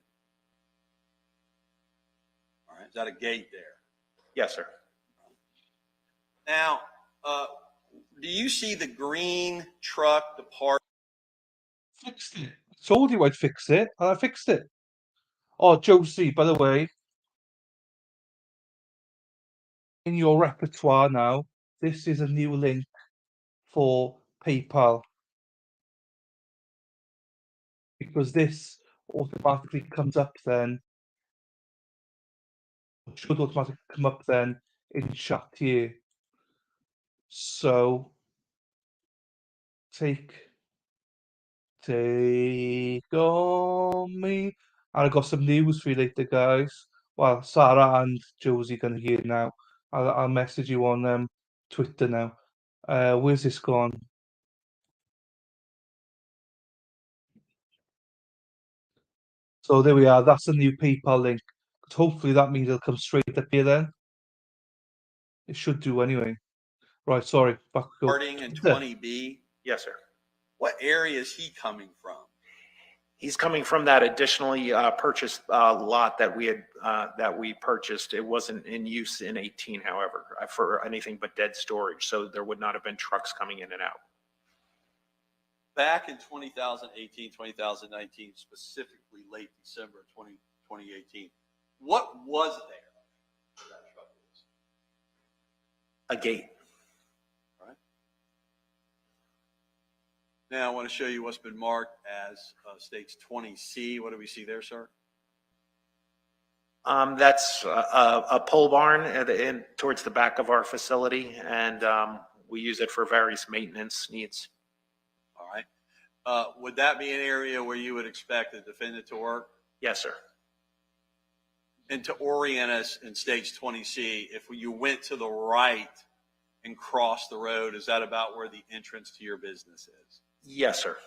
All right. Is that a gate there?
Yes, sir.
Now, do you see the green truck depart?
Fixed it. I told you I'd fix it, and I fixed it. Oh, Josie, by the way, in your repertoire now, this is a new link for PayPal. Because this automatically comes up then, should automatically come up then in chat here. So take on me. And I got some news for you later, guys. Well, Sarah and Josie can hear now. I'll message you on Twitter now. Where's this gone? So there we are. That's the new PayPal link. Hopefully that means it'll come straight up here then. It should do anyway. Right, sorry. Back we go.
Starting in 20B?
Yes, sir.
What area is he coming from?
He's coming from that additionally purchased lot that we purchased. It wasn't in use in 18, however, for anything but dead storage. So there would not have been trucks coming in and out.
Back in 2018, 2019, specifically late December 2018, what was there for that truck?
A gate.
Right. Now I want to show you what's been marked as States 20C. What do we see there, sir?
That's a pole barn towards the back of our facility, and we use it for various maintenance needs.
All right. Would that be an area where you would expect the defendant to work?
Yes, sir.
And to orient us in stage 20C, if you went to the right and crossed the road, is that about where the entrance to your business is?
Yes, sir.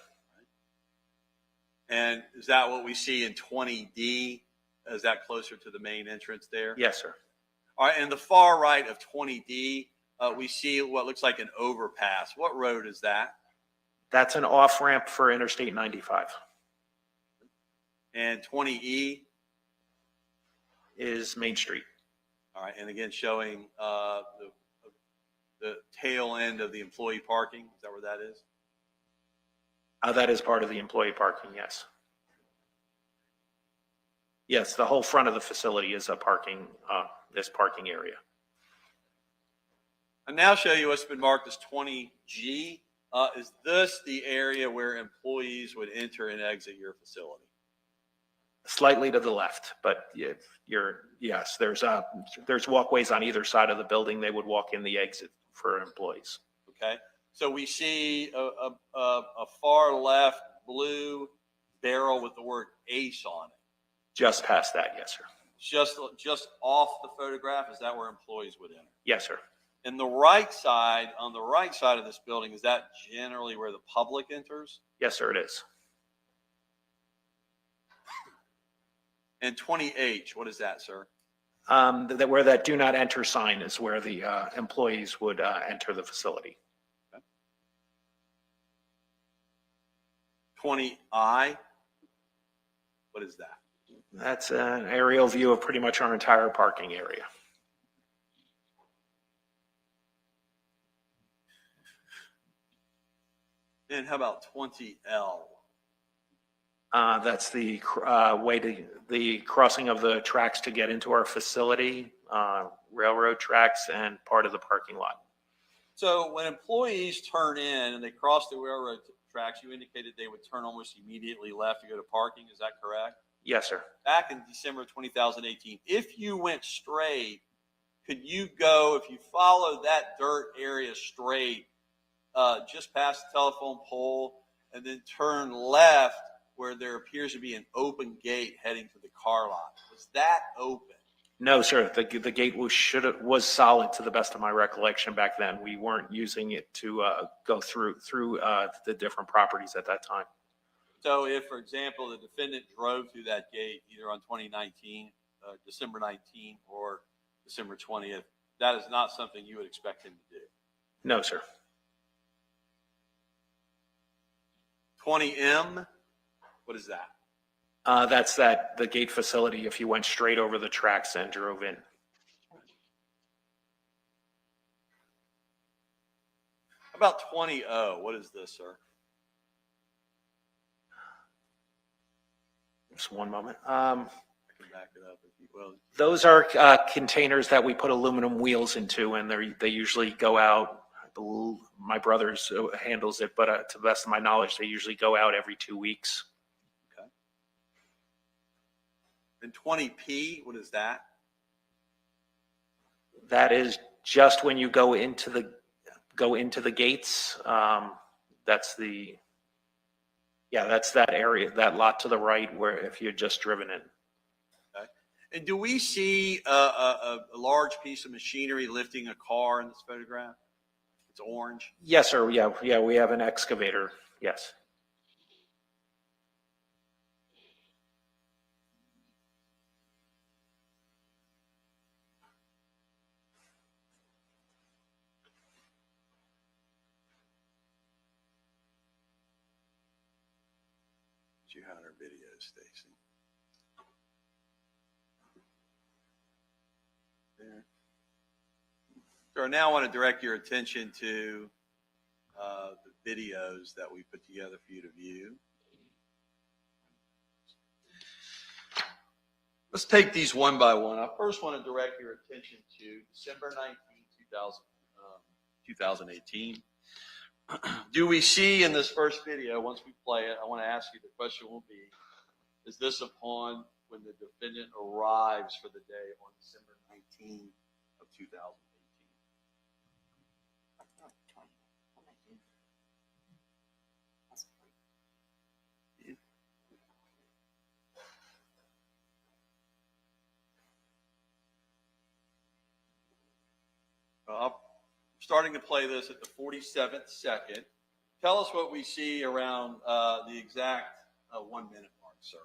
And is that what we see in 20D? Is that closer to the main entrance there?
Yes, sir.
All right. And the far right of 20D, we see what looks like an overpass. What road is that?
That's an off-ramp for Interstate 95.
And 20E?
Is Main Street.
All right. And again, showing the tail end of the employee parking. Is that where that is?
That is part of the employee parking, yes. Yes, the whole front of the facility is a parking, this parking area.
I now show you what's been marked as 20G. Is this the area where employees would enter and exit your facility?
Slightly to the left, but yes, there's walkways on either side of the building. They would walk in the exit for employees.
Okay. So we see a far left blue barrel with the word ACE on it.
Just past that, yes, sir.
Just off the photograph, is that where employees would enter?
Yes, sir.
And the right side, on the right side of this building, is that generally where the public enters?
Yes, sir, it is.
And 20H, what is that, sir?
Where that do not enter sign is where the employees would enter the facility.
Okay. 20I, what is that?
That's an aerial view of pretty much our entire parking area.
And how about 20L?
That's the way to the crossing of the tracks to get into our facility, railroad tracks, and part of the parking lot.
So when employees turn in and they cross the railroad tracks, you indicated they would turn almost immediately left to go to parking. Is that correct?
Yes, sir.
Back in December 2018, if you went straight, could you go, if you follow that dirt area straight, just past the telephone pole and then turn left where there appears to be an open gate heading to the car lot? Was that open?
No, sir. The gate was solid to the best of my recollection back then. We weren't using it to go through the different properties at that time.
So if, for example, the defendant drove through that gate either on 2019, December 19 or December 20th, that is not something you would expect him to do?
No, sir.
20M, what is that?
That's the gate facility if you went straight over the tracks and drove in.
How about 20O? What is this, sir?
Just one moment.
I can back it up if you will.
Those are containers that we put aluminum wheels into, and they usually go out. My brother handles it, but to the best of my knowledge, they usually go out every 2 weeks.
Okay. And 20P, what is that?
That is just when you go into the gates. That's that area, that lot to the right where if you're just driven in.
Okay. And do we see a large piece of machinery lifting a car in this photograph? It's orange.
Yes, sir. Yeah, we have an excavator. Yes.
You had our video, Stacy. There. So now I want to direct your attention to the videos that we put together for you to view. Let's take these one by one. I first want to direct your attention to December 19, 2018. Do we see in this first video, once we play it, I want to ask you, the question will be, is this upon when the defendant arrives for the day on December 19 of 2018? I'm starting to play this at the 47th second. Tell us what we see around the exact 1 minute mark, sir.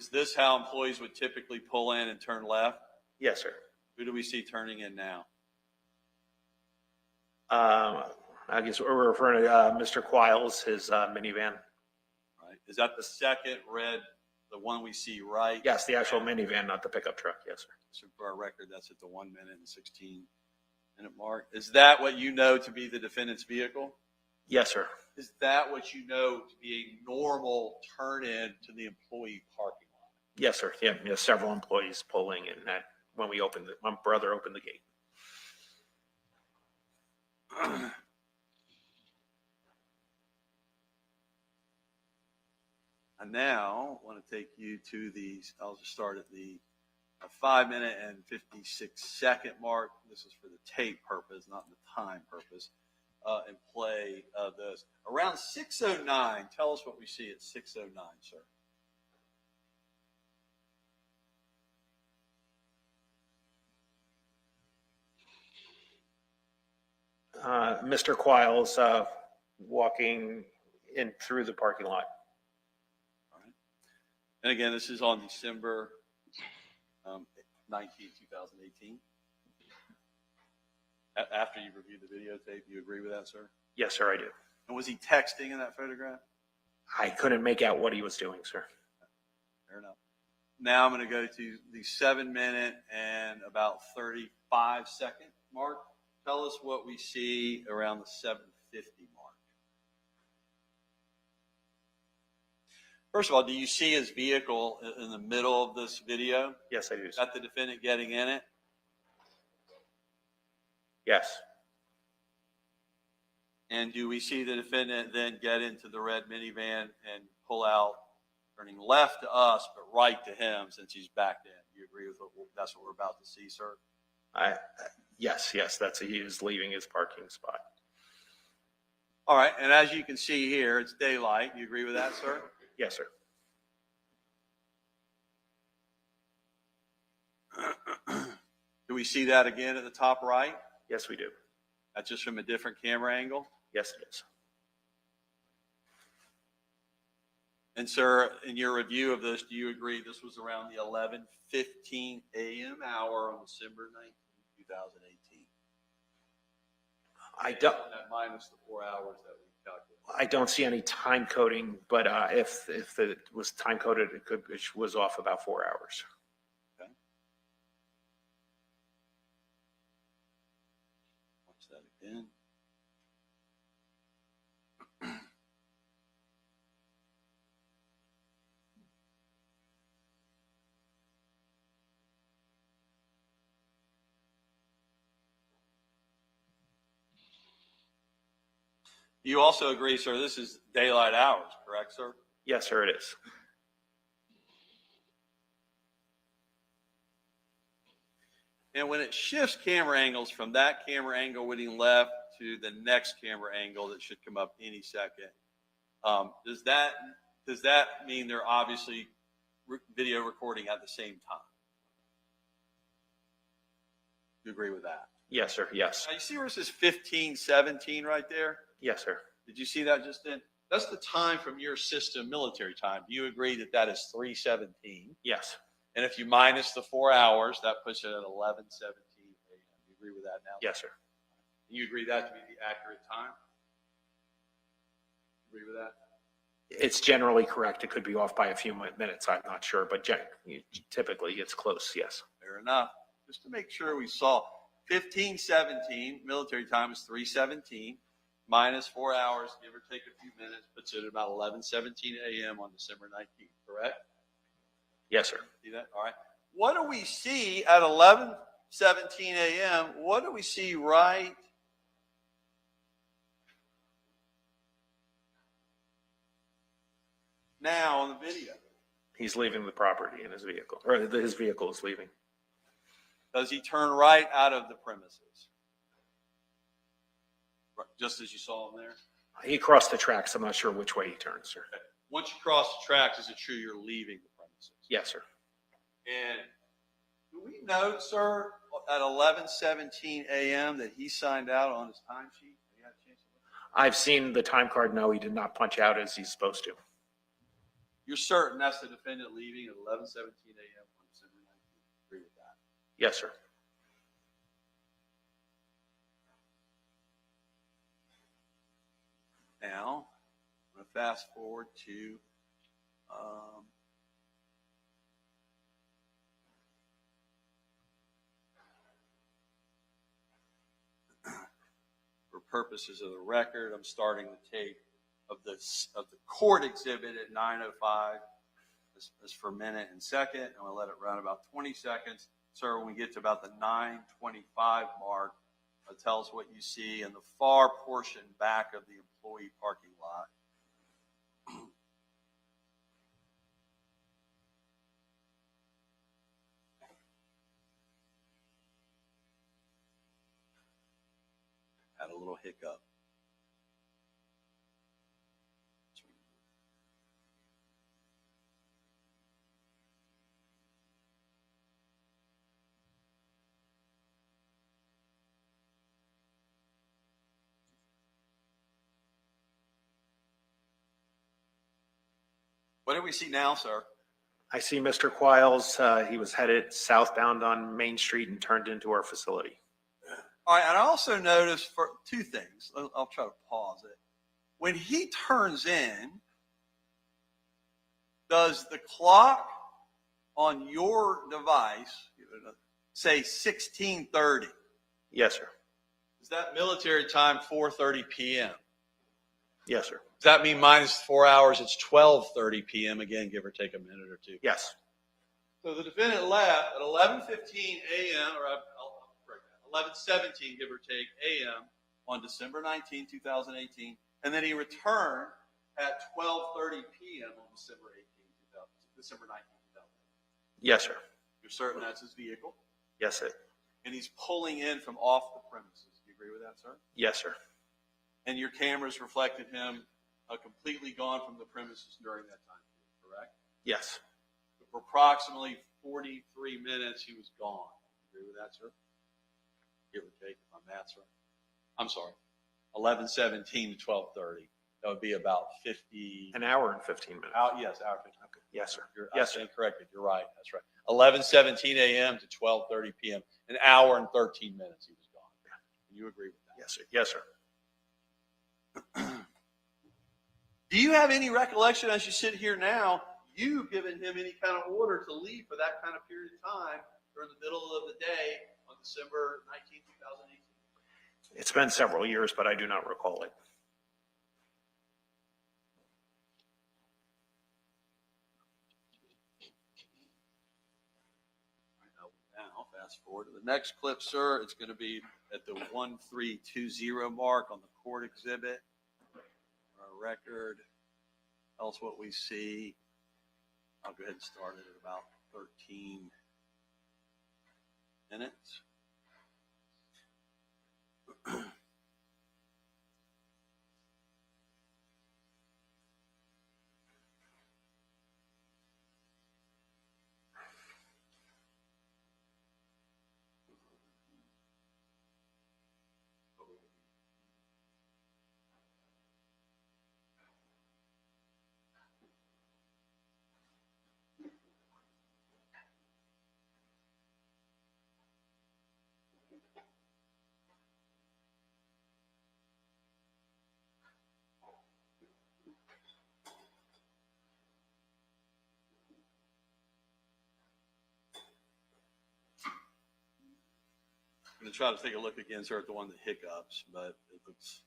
Is this how employees would typically pull in and turn left?
Yes, sir.
Who do we see turning in now?
I guess we're referring to Mr. Quiles, his minivan.
Right. Is that the second red, the one we see right?
Yes, the actual minivan, not the pickup truck. Yes, sir.
So for our record, that's at the 1 minute and 16 minute mark. Is that what you know to be the defendant's vehicle?
Yes, sir.
Is that what you know to be a normal turn in to the employee parking lot?
Yes, sir. Yeah, several employees pulling in that when we opened my brother opened the gate.
And now I want to take you to I'll just start at the 5 minute and 56 second mark. This is for the tape purpose, not the time purpose. And play this. Around 6:09, tell us what we see at 6:09, sir.
Mr. Quiles walking in through the parking lot.
All right. And again, this is on December 19, 2018. After you reviewed the videotape, you agree with that, sir?
Yes, sir, I do.
And was he texting in that photograph?
I couldn't make out what he was doing, sir.
Fair enough. Now I'm going to go to the 7 minute and about 35 second mark. Tell us what we see around the 7:50 mark. First of all, do you see his vehicle in the middle of this video?
Yes, I do.
Is that the defendant getting in it?
Yes.
And do we see the defendant then get into the red minivan and pull out, turning left to us, but right to him since he's backed in? Do you agree with that's what we're about to see, sir?
Yes, he is leaving his parking spot.
All right, and as you can see here, it's daylight. Do you agree with that, sir?
Yes, sir.
Do we see that again at the top right?
Yes, we do.
That's just from a different camera angle?
Yes, it is.
And sir, in your review of this, do you agree this was around the 11:15 a.m. hour on December 19, 2018?
I don't.
That minus the 4 hours that we calculated.
I don't see any time coding, but if it was time coded, it was off about 4 hours.
Okay. Watch that again. You also agree, sir, this is daylight hours, correct, sir?
Yes, sir, it is.
And when it shifts camera angles from that camera angle winning left to the next camera angle that should come up any second, does that mean they're obviously video recording at the same time? Do you agree with that?
Yes, sir. Yes.
Now you see where it says 15:17 right there?
Yes, sir.
Did you see that just then? That's the time from your system, military time. Do you agree that that is 3:17?
Yes.
And if you minus the 4 hours, that puts it at 11:17 a.m. You agree with that now?
Yes, sir.
You agree that to be the accurate time? Agree with that?
It's generally correct. It could be off by a few minutes. I'm not sure, but typically it's close. Yes.
Fair enough. Just to make sure we saw 15:17, military time is 3:17, minus 4 hours, give or take a few minutes, puts it at about 11:17 a.m. on December 19th, correct?
Yes, sir.
See that? All right. What do we see at 11:17 a.m.? What do we see right now on the video?
He's leaving the property in his vehicle, or his vehicle is leaving.
Does he turn right out of the premises? Just as you saw him there?
He crossed the tracks. I'm not sure which way he turns, sir.
Okay. Once you cross the tracks, is it true you're leaving the premises?
Yes, sir.
And Do we note, sir, at 11:17 a.m. that he signed out on his timesheet? You had a chance to look?
I've seen the time card. No, he did not punch out as he's supposed to.
You're certain that's the defendant leaving at 11:17 a.m. on December 19th? Agree with that?
Yes, sir.
Now, I'm going to fast forward to for purposes of the record, I'm starting the tape of the court exhibit at 9:05 as for minute and second. I'm going to let it run about 20 seconds. Sir, when we get to about the 9:25 mark, tell us what you see in the far portion back of the employee parking lot. Had a little hiccup. What do we see now, sir?
I see Mr. Quiles. He was headed southbound on Main Street and turned into our facility.
All right, and I also noticed for two things. I'll try to pause it. When he turns in, does the clock on your device say 16:30?
Yes, sir.
Is that military time 4:30 p.m.?
Yes, sir.
Does that mean minus 4 hours? It's 12:30 p.m. again, give or take a minute or two.
Yes.
So the defendant left at 11:15 a.m. or 11:17, give or take, a.m. on December 19, 2018, and then he returned at 12:30 p.m. on December 19, 2018.
Yes, sir.
You're certain that's his vehicle?
Yes, sir.
And he's pulling in from off the premises. Do you agree with that, sir?
Yes, sir.
And your cameras reflected him completely gone from the premises during that time period, correct?
Yes.
For approximately 43 minutes, he was gone. Agree with that, sir? Give or take, if my math's right. I'm sorry. 11:17 to 12:30. That would be about 50.
An hour and 15 minutes.
Yes, hour 15. Okay.
Yes, sir.
Yes, sir. Corrected. You're right. That's right. 11:17 a.m. to 12:30 p.m. An hour and 13 minutes he was gone. You agree with that?
Yes, sir. Yes, sir.
Do you have any recollection as you sit here now, you giving him any kind of order to leave for that kind of period of time during the middle of the day on December 19, 2018?
It's been several years, but I do not recall it.
Now, fast forward to the next clip, sir. It's going to be at the 1320 mark on the court exhibit. Our record. Tell us what we see. I'll go ahead and start it at about 13 minutes. I'm going to try to take a look again, sir, at the one that hiccups, but it looks.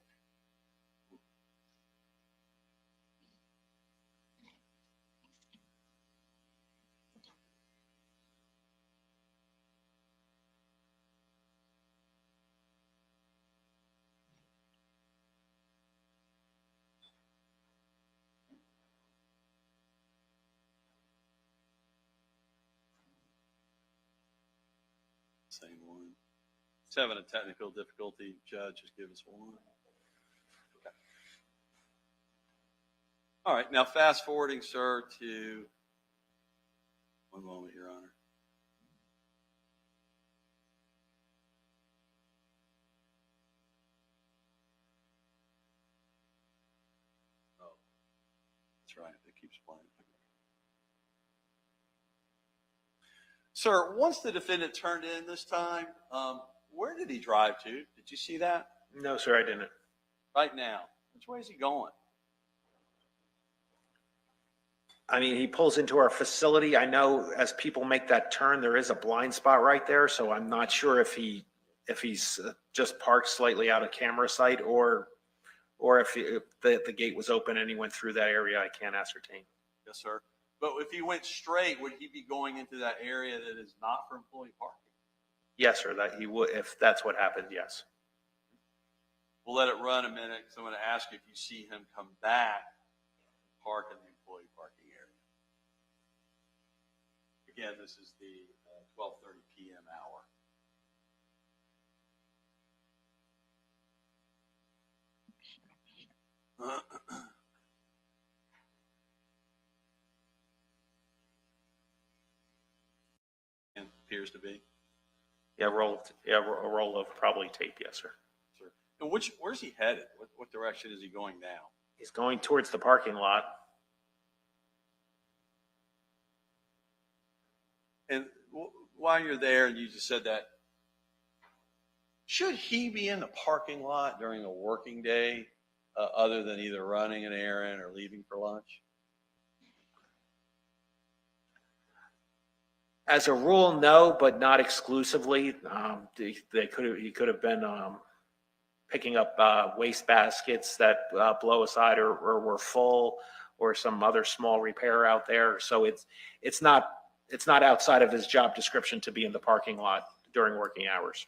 Same one. It's having a technical difficulty. Judge, just give us one. Okay. All right. Now, fast forwarding, sir, to one moment, Your Honor. That's right. It keeps playing. Sir, once the defendant turned in this time, where did he drive to? Did you see that?
No, sir, I didn't.
Right now. Which way is he going?
I mean, he pulls into our facility. I know as people make that turn, there is a blind spot right there. So I'm not sure if he's just parked slightly out of camera sight or if the gate was open and he went through that area. I can't ascertain.
Yes, sir. But if he went straight, would he be going into that area that is not for employee parking?
Yes, sir, that he would, if that's what happened, yes.
We'll let it run a minute because I'm going to ask you if you see him come back and park in the employee parking area. Again, this is the 12:30 p.m. hour. And appears to be.
Yeah, a roll of probably tape, yes, sir.
Sure. And where's he headed? What direction is he going now?
He's going towards the parking lot.
And while you're there, and you just said that, should he be in the parking lot during a working day other than either running an errand or leaving for lunch?
As a rule, no, but not exclusively. He could have been picking up waste baskets that blow aside or were full, or some other small repair out there. So it's not outside of his job description to be in the parking lot during working hours.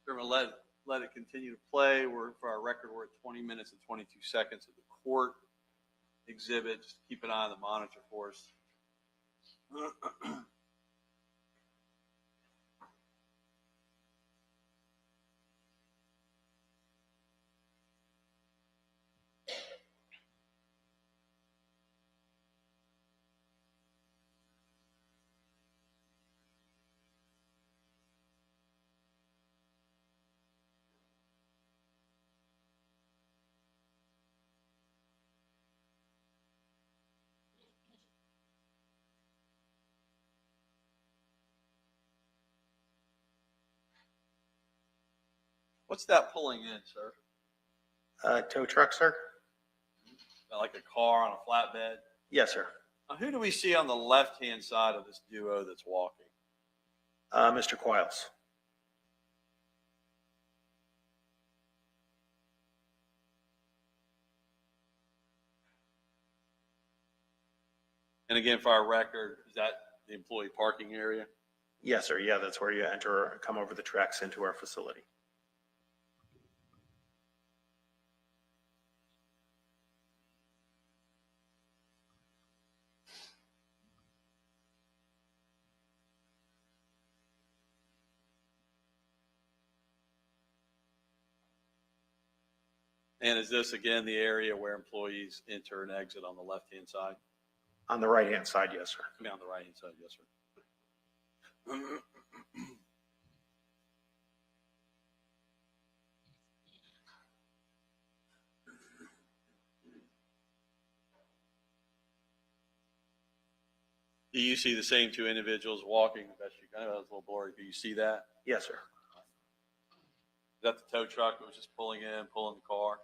We're going to let it continue to play. For our record, we're at 20 minutes and 22 seconds of the court exhibit. Just keep an eye on the monitor for us. What's that pulling in, sir?
Tow truck, sir?
Like a car on a flatbed?
Yes, sir.
Now, who do we see on the left-hand side of this duo that's walking?
Mr. Quiles.
And again, for our record, is that the employee parking area?
Yes, sir. Yeah, that's where you enter, come over the tracks into our facility.
And is this, again, the area where employees enter and exit on the left-hand side?
On the right-hand side, yes, sir.
I mean, on the right-hand side, yes, sir. Do you see the same two individuals walking the best you can? I know that was a little blurry. Do you see that?
Yes, sir.
Is that the tow truck that was just pulling in, pulling the car?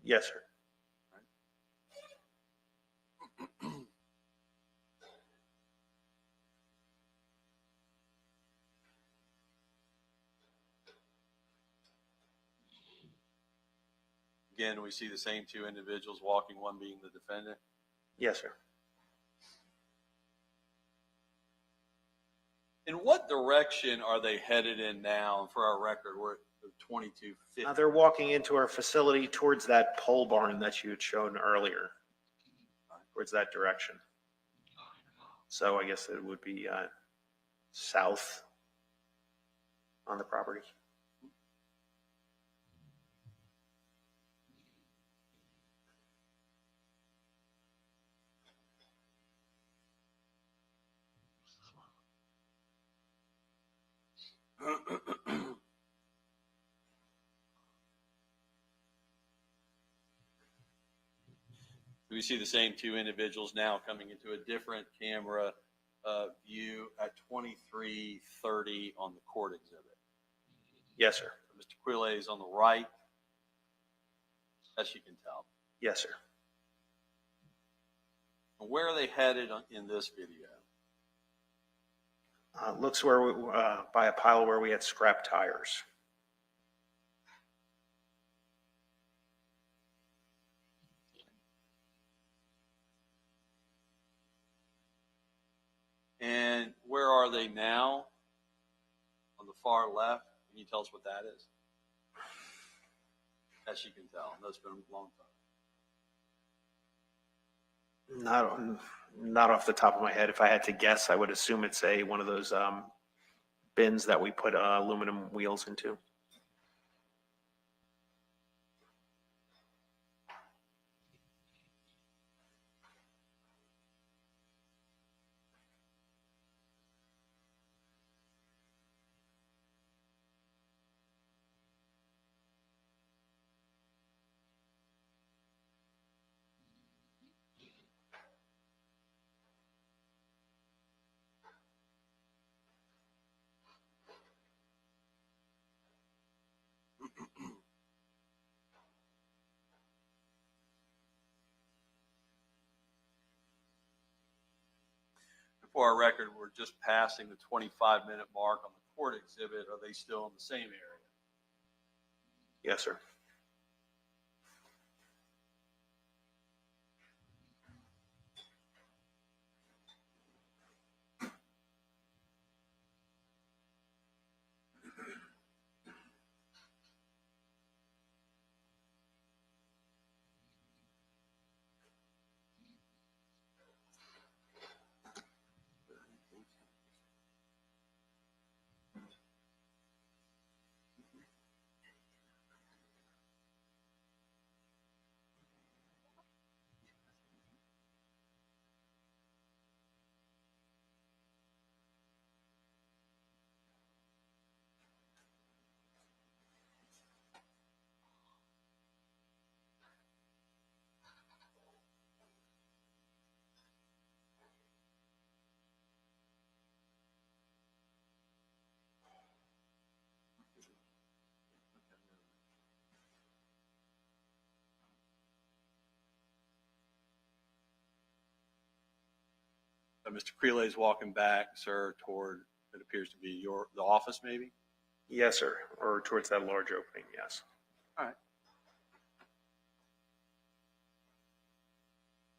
Yes, sir.
Again, we see the same two individuals walking, one being the defendant.
Yes, sir.
In what direction are they headed in now? And for our record, we're at 2250.
They're walking into our facility towards that pole barn that you had shown earlier, towards that direction.
So I guess it would be south on the property.
We see the same two individuals now coming into a different camera view at 2330 on the court exhibit.
Yes, sir.
Mr. Quiles on the right, as you can tell.
Yes, sir.
And where are they headed in this video?
Looks where we, by a pile where we had scrap tires.
And where are they now? On the far left. Can you tell us what that is? As you can tell, that's been a long time.
Not off the top of my head. If I had to guess, I would assume it's one of those bins that we put aluminum wheels into.
For our record, we're just passing the 25-minute mark on the court exhibit. Are they still in the same area?
Yes, sir.
Mr. Quiles walking back, sir, toward it appears to be the office, maybe?
Yes, sir. Or towards that large opening, yes.
All right.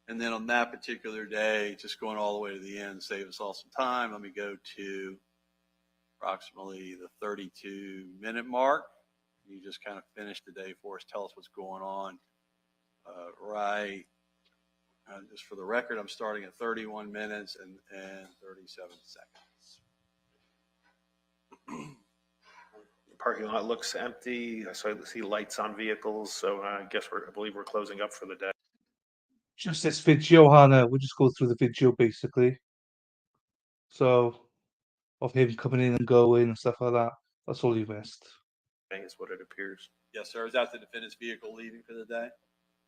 And then on that particular day, just going all the way to the end, save us all some time, let me go to approximately the 32-minute mark. You just kind of finish the day for us. Tell us what's going on. Right. Just for the record, I'm starting at 31 minutes and 37 seconds.
The parking lot looks empty. So I see lights on vehicles. So I believe we're closing up for the day.
Just this video, Hannah. We'll just go through the video basically. So, of him coming in and going and stuff like that. That's all you missed.
Is what it appears.
Yes, sir. Is that the defendant's vehicle leaving for the day?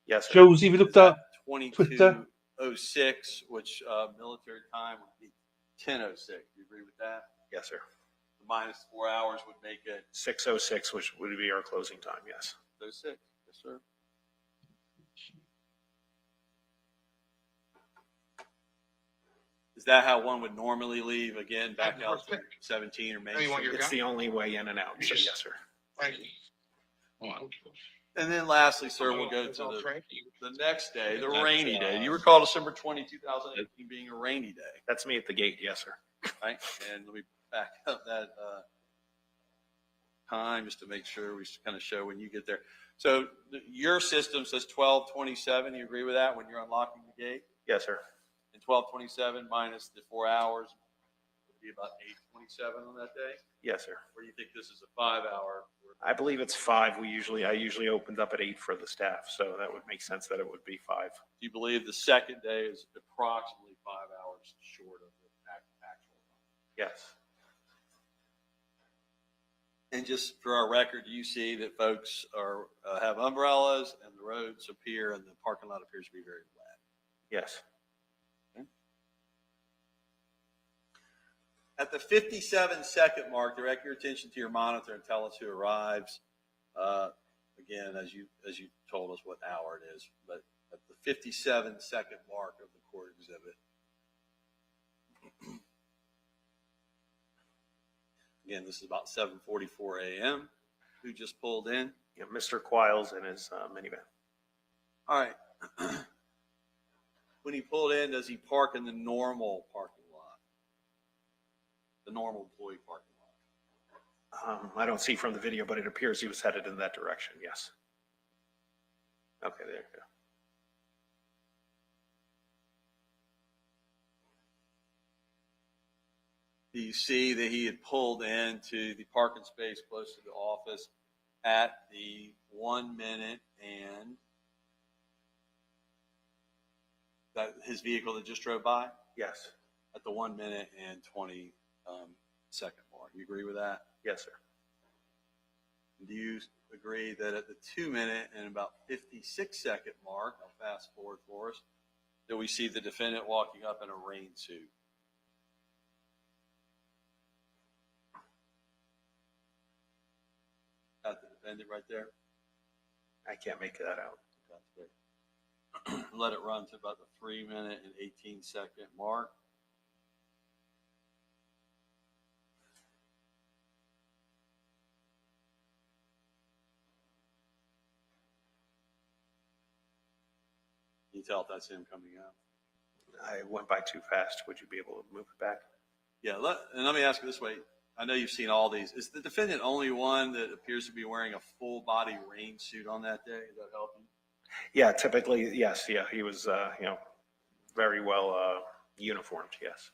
Yes, sir.
Joe's even looked at Twitter.
22:06, which military time would be 10:06. Do you agree with that?
Yes, sir.
The minus 4 hours would make it
6:06, which would be our closing time. Yes.
06. Yes, sir. Is that how one would normally leave? Again, back out to 17 or maybe.
It's the only way in and out. So yes, sir.
Thank you.
And then lastly, sir, we'll go to the next day, the rainy day. Do you recall December 20, 2018 being a rainy day?
That's me at the gate. Yes, sir.
Right. And let me back up that time just to make sure we kind of show when you get there. So your system says 12:27. You agree with that when you're unlocking the gate?
Yes, sir.
And 1227 minus the 4 hours would be about 827 on that day?
Yes, sir.
Or do you think this is a 5-hour?
I believe it's 5. I usually opened up at 8 for the staff, so that would make sense that it would be 5.
Do you believe the second day is approximately 5 hours short of the actual?
Yes.
And just for our record, you see that folks are have umbrellas and the roads appear and the parking lot appears to be very wet.
Yes.
Okay. At the 57-second mark, direct your attention to your monitor and tell us who arrives. Again, as you told us what hour it is, but at the 57-second mark of the court exhibit. Again, this is about 7:44 a.m. Who just pulled in?
Yeah, Mr. Quiles in his minivan.
All right. When he pulled in, does he park in the normal parking lot? The normal employee parking lot?
I don't see from the video, but it appears he was headed in that direction. Yes. Okay, there you go.
Do you see that he had pulled into the parking space close to the office at the 1 minute and that his vehicle that just drove by?
Yes.
At the 1 minute and 20 second mark. You agree with that?
Yes, sir.
Do you agree that at the 2 minute and about 56-second mark, I'll fast forward for us, that we see the defendant walking up in a rain suit? Got the defendant right there?
I can't make that out.
That's great. Let it run to about the 3 minute and 18-second mark. Can you tell if that's him coming out?
I went by too fast. Would you be able to move it back?
Yeah, and let me ask you this way. I know you've seen all these. Is the defendant only one that appears to be wearing a full body rain suit on that day? Does that help you?
Yeah, typically, yes. Yeah, he was, very well uniformed. Yes.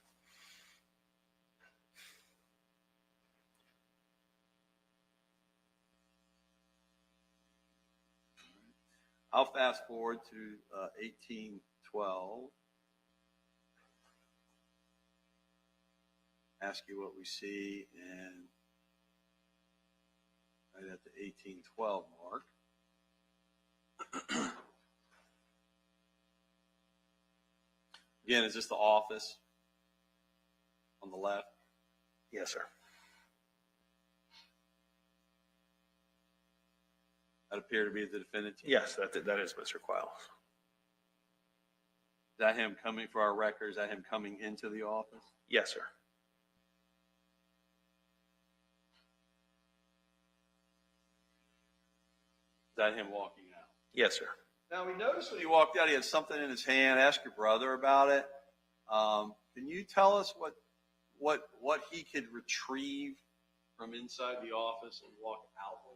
I'll fast forward to 1812. Ask you what we see, and right at the 1812 mark. Again, is this the office on the left?
Yes, sir.
That appear to be the defendant?
Yes, that is Mr. Quiles.
Is that him coming, for our record, is that him coming into the office?
Yes, sir.
Is that him walking out?
Yes, sir.
Now, we noticed when he walked out, he had something in his hand. Ask your brother about it. Can you tell us what he could retrieve from inside the office and walk out with?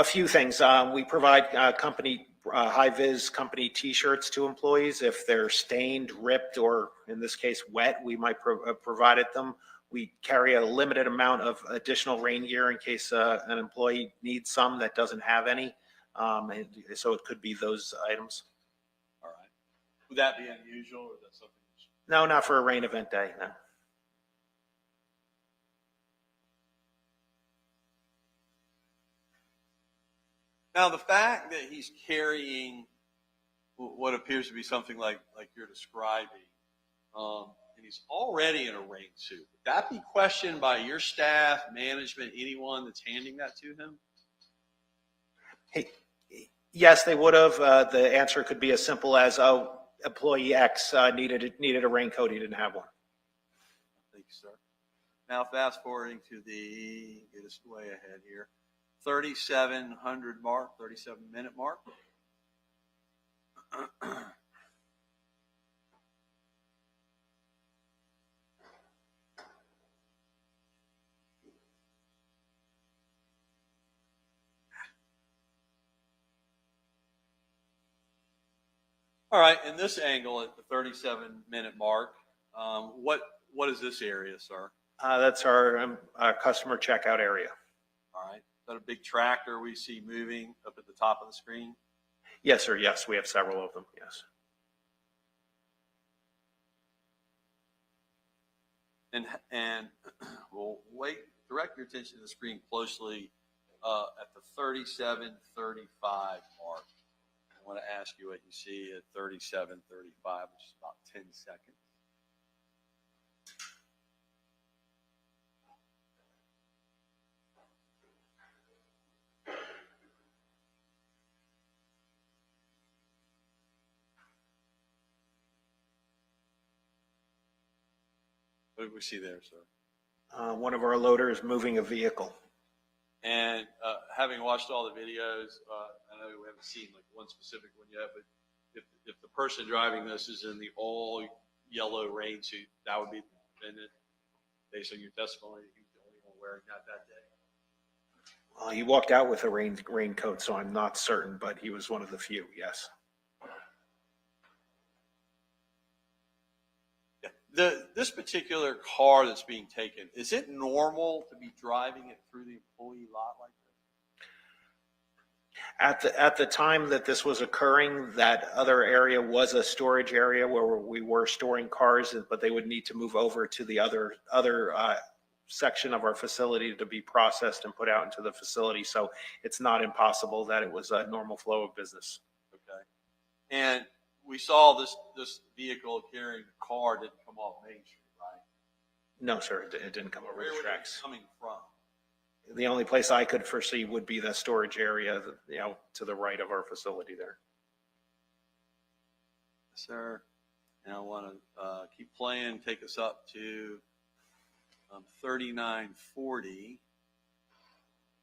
A few things. We provide company high-vis company T-shirts to employees. If they're stained, ripped, or in this case wet, we might provide them. We carry a limited amount of additional rain gear in case an employee needs some that doesn't have any. And so it could be those items.
All right. Would that be unusual, or is that something?
No, not for a rain event day. No.
Now, the fact that he's carrying what appears to be something like you're describing, and he's already in a rain suit, would that be questioned by your staff, management, anyone that's handing that to him?
Hey, yes, they would have. The answer could be as simple as, "Oh, employee X needed a raincoat. He didn't have one."
Thank you, sir. Now, fast forwarding to get us way ahead here, 3700 mark, 37-minute mark. All right, in this angle at the 37-minute mark, what is this area, sir?
That's our customer checkout area.
All right, is that a big tractor we see moving up at the top of the screen?
Yes, sir. Yes, we have several of them. Yes.
And we'll direct your attention to the screen closely at the 37:35 mark. I want to ask you what you see at 37:35, which is about 10 seconds. What do we see there, sir?
One of our loaders moving a vehicle.
And having watched all the videos, I know we haven't seen like one specific one yet, but if the person driving this is in the all yellow rain suit, that would be the defendant, based on your testimony. He was the only one wearing that day.
He walked out with a raincoat, so I'm not certain, but he was one of the few. Yes.
This particular car that's being taken, is it normal to be driving it through the employee lot like this?
At the time that this was occurring, that other area was a storage area where we were storing cars, but they would need to move over to the other section of our facility to be processed and put out into the facility. So it's not impossible that it was a normal flow of business.
Okay. And we saw this vehicle carrying the car didn't come off Main Street, right?
No, sir, it didn't come over
Where
the
was it
tracks.
coming from?
The only place I could foresee would be the storage area, to the right of our facility there.
Sir, and I want to keep playing, take us up to 3940.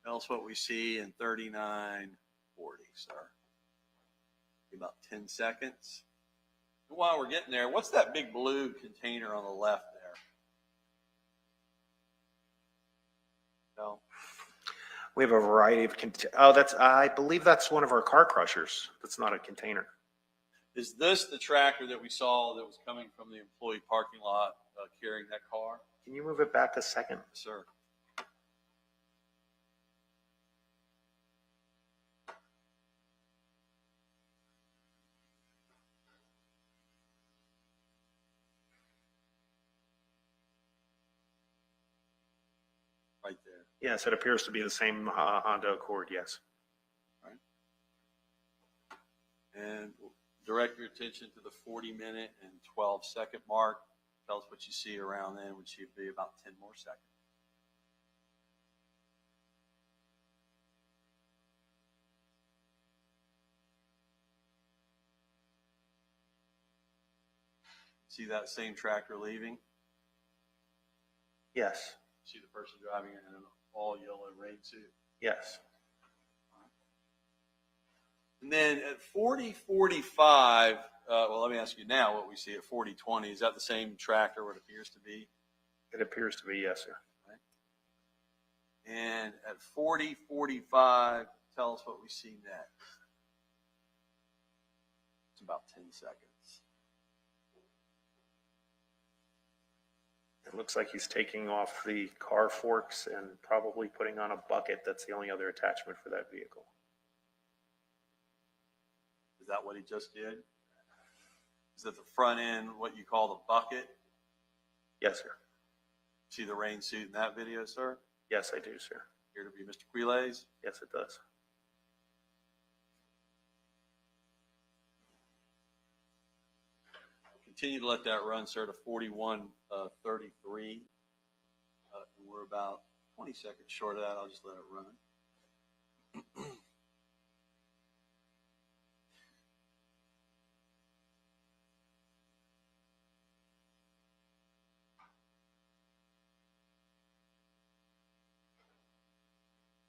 Tell us what we see in 3940, sir. About 10 seconds. And while we're getting there, what's that big blue container on the left there? No.
We have a variety of, I believe that's one of our car crushers. That's not a container.
Is this the tractor that we saw that was coming from the employee parking lot carrying that car?
Can you move it back a second?
Sir. Right there.
Yes, it appears to be the same Honda Accord, yes.
All right. And direct your attention to the 40-minute and 12-second mark. Tell us what you see around then, which should be about 10 more seconds. See that same tractor leaving?
Yes.
See the person driving in an all yellow rain suit?
Yes.
And then at 40:45, well, let me ask you now what we see at 40:20. Is that the same tractor, what it appears to be?
It appears to be, yes, sir.
Right. And at 40:45, tell us what we see next. It's about 10 seconds.
It looks like he's taking off the car forks and probably putting on a bucket. That's the only other attachment for that vehicle.
Is that what he just did? Is that the front end, what you call the bucket?
Yes, sir.
See the rain suit in that video, sir?
Yes, I do, sir.
Here to be Mr. Quiles?
Yes, it does.
Continue to let that run, sir, to 41:33. We're about 20 seconds short of that. I'll just let it run.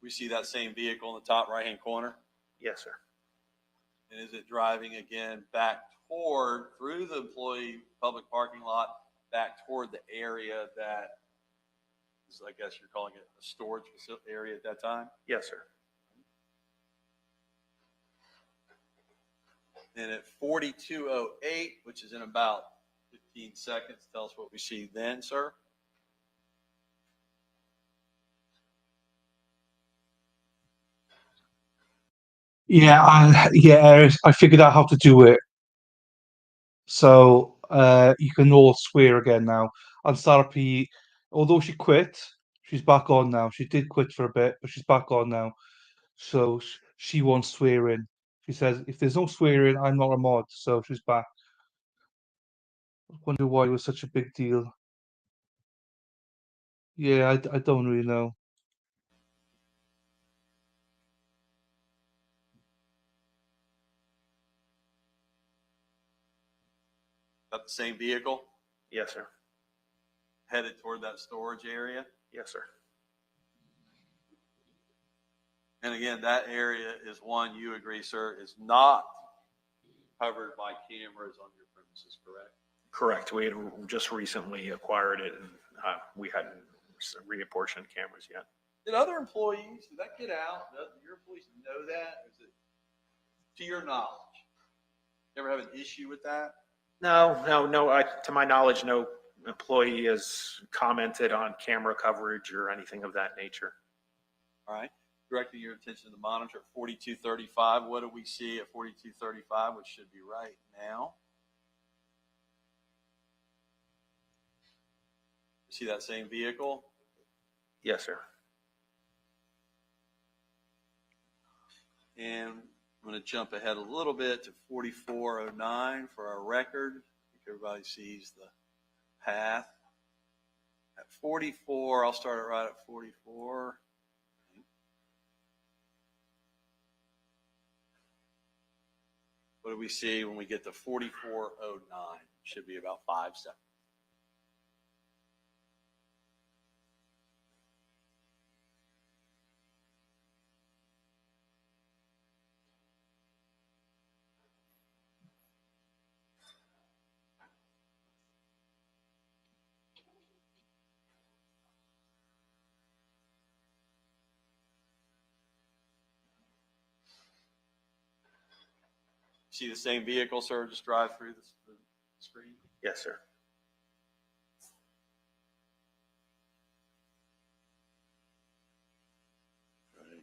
We see that same vehicle in the top right-hand corner.
Yes, sir.
And is it driving again back through the employee public parking lot, back toward the area that is, I guess you're calling it a storage facility area at that time?
Yes, sir.
And at 42:08, which is in about 15 seconds, tell us what we see then, sir.
Yeah, I figured out how to do it. So you can all swear again now. And Sarah P, although she quit, she's back on now. She did quit for a bit, but she's back on now. So she wants swearing. She says, if there's no swearing, I'm not a mod. So she's back. I wonder why it was such a big deal. Yeah, I don't really know.
Got the same vehicle
Yes, sir.
headed toward that storage area.
Yes, sir.
And again, that area is one you agree, sir, is not covered by cameras on your premises, correct?
Correct. We had just recently acquired it, and we hadn't reapportioned cameras yet.
Did other employees, did that get out? Did your employees know that? Is it to your knowledge? Ever have an issue with that?
No. To my knowledge, no employee has commented on camera coverage or anything of that nature.
All right. Directing your attention to the monitor at 42:35. What do we see at 42:35, which should be right now? You see that same vehicle?
Yes, sir.
And I'm going to jump ahead a little bit to 44:09 for our record. I think everybody sees the path. At 44, I'll start it right at 44. What do we see when we get to 44:09? Should be about 5 seconds. See the same vehicle, sir, just drive through the screen?
Yes, sir.
Right.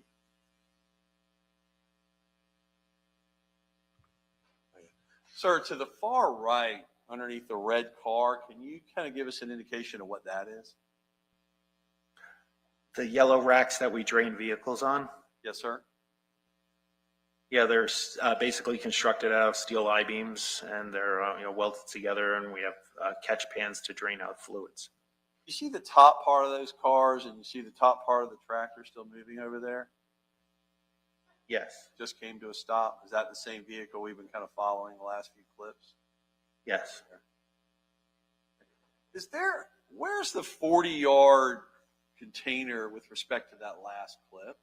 Sir, to the far right, underneath the red car, can you kind of give us an indication of what that is?
The yellow racks that we drain vehicles on.
Yes, sir.
Yeah, they're basically constructed out of steel I-beams, and they're welded together, and we have catch pans to drain out fluids.
You see the top part of those cars, and you see the top part of the tractor still moving over there?
Yes.
Just came to a stop. Is that the same vehicle we've been kind of following the last few clips?
Yes.
Where's the 40-yard container with respect to that last clip?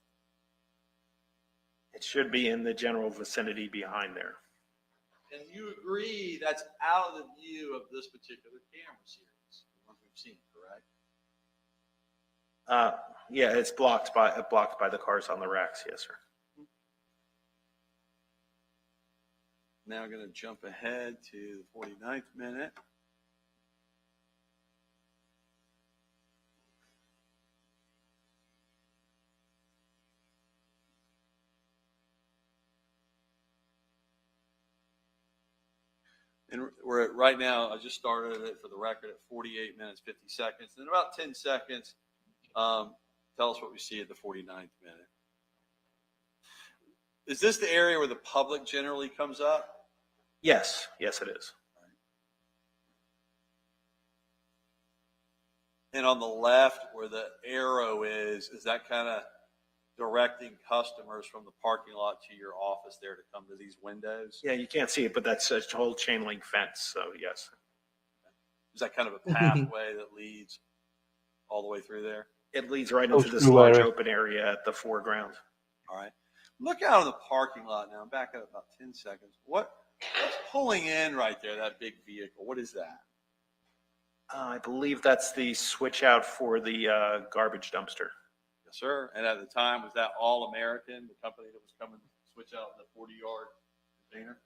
It should be in the general vicinity behind there.
And you agree that's out of the view of this particular camera series, the ones we've seen, correct?
Yeah, it's blocked by the cars on the racks. Yes, sir.
Now I'm going to jump ahead to the 49th minute. And we're at, right now, I just started it for the record at 48 minutes, 50 seconds. In about 10 seconds, tell us what we see at the 49th minute. Is this the area where the public generally comes up?
Yes, it is.
And on the left where the arrow is that kind of directing customers from the parking lot to your office there to come to these windows?
Yeah, you can't see it, but that's a whole chain link fence. So yes.
Is that kind of a pathway that leads all the way through there?
It leads right into this large open area at the foreground.
All right. Look out in the parking lot now. Back up about 10 seconds. What's pulling in right there, that big vehicle? What is that?
I believe that's the switch out for the garbage dumpster.
Yes, sir. And at the time, was that All American, the company that was coming to switch out the 40-yard container?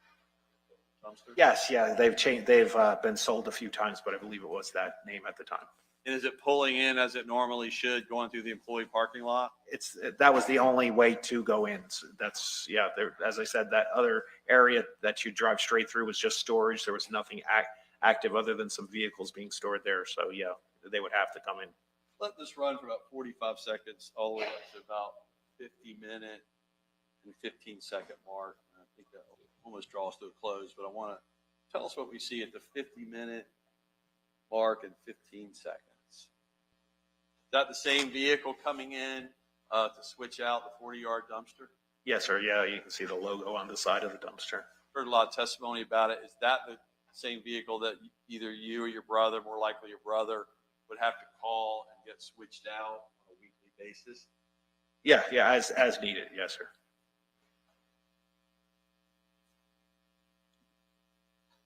dumpster?
Yes, yeah, they've changed, they've been sold a few times, but I believe it was that name at the time.
And is it pulling in as it normally should, going through the employee parking lot?
That was the only way to go in. So that's, yeah, there, as I said, that other area that you drive straight through was just storage. There was nothing active other than some vehicles being stored there. So yeah, they would have to come in.
Let this run for about 45 seconds, all the way up to about 50-minute and 15-second mark. And I think that almost draws to a close, but I want to tell us what we see at the 50-minute mark and 15 seconds. Is that the same vehicle coming in to switch out the 40-yard dumpster?
Yes, sir. Yeah, you can see the logo on the side of the dumpster.
Heard a lot of testimony about it. Is that the same vehicle that either you or your brother, more likely your brother, would have to call and get switched out on a weekly basis?
Yeah, yeah, as needed. Yes, sir.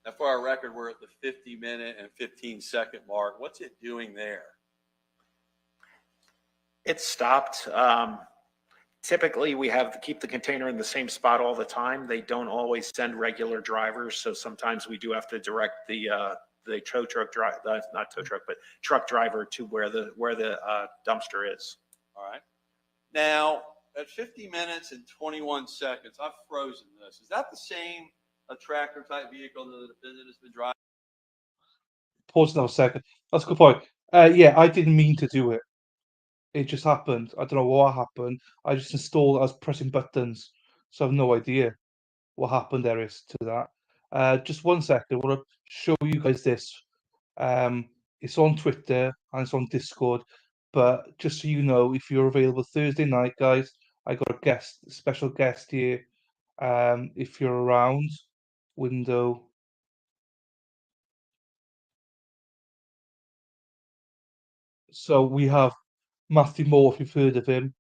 Now, for our record, we're at the 50-minute and 15-second mark. What's it doing there?
It stopped. Typically, we have to keep the container in the same spot all the time. They don't always send regular drivers, so sometimes we do have to direct the tow truck driver, not tow truck, but truck driver to where the dumpster is.
All right. Now, at 50 minutes and 21 seconds, I've frozen this. Is that the same tractor type vehicle that the defendant has been driving?
Pause now a second. That's a good point. Yeah, I didn't mean to do it. It just happened. I don't know what happened. I just installed. I was pressing buttons, so I have no idea what happened there is to that. Just one second. I want to show you guys this. It's on Twitter and it's on Discord. But just so you know, if you're available Thursday night, guys, I got a special guest here. If you're around, window. So we have Matthew Moore, if you've heard of him.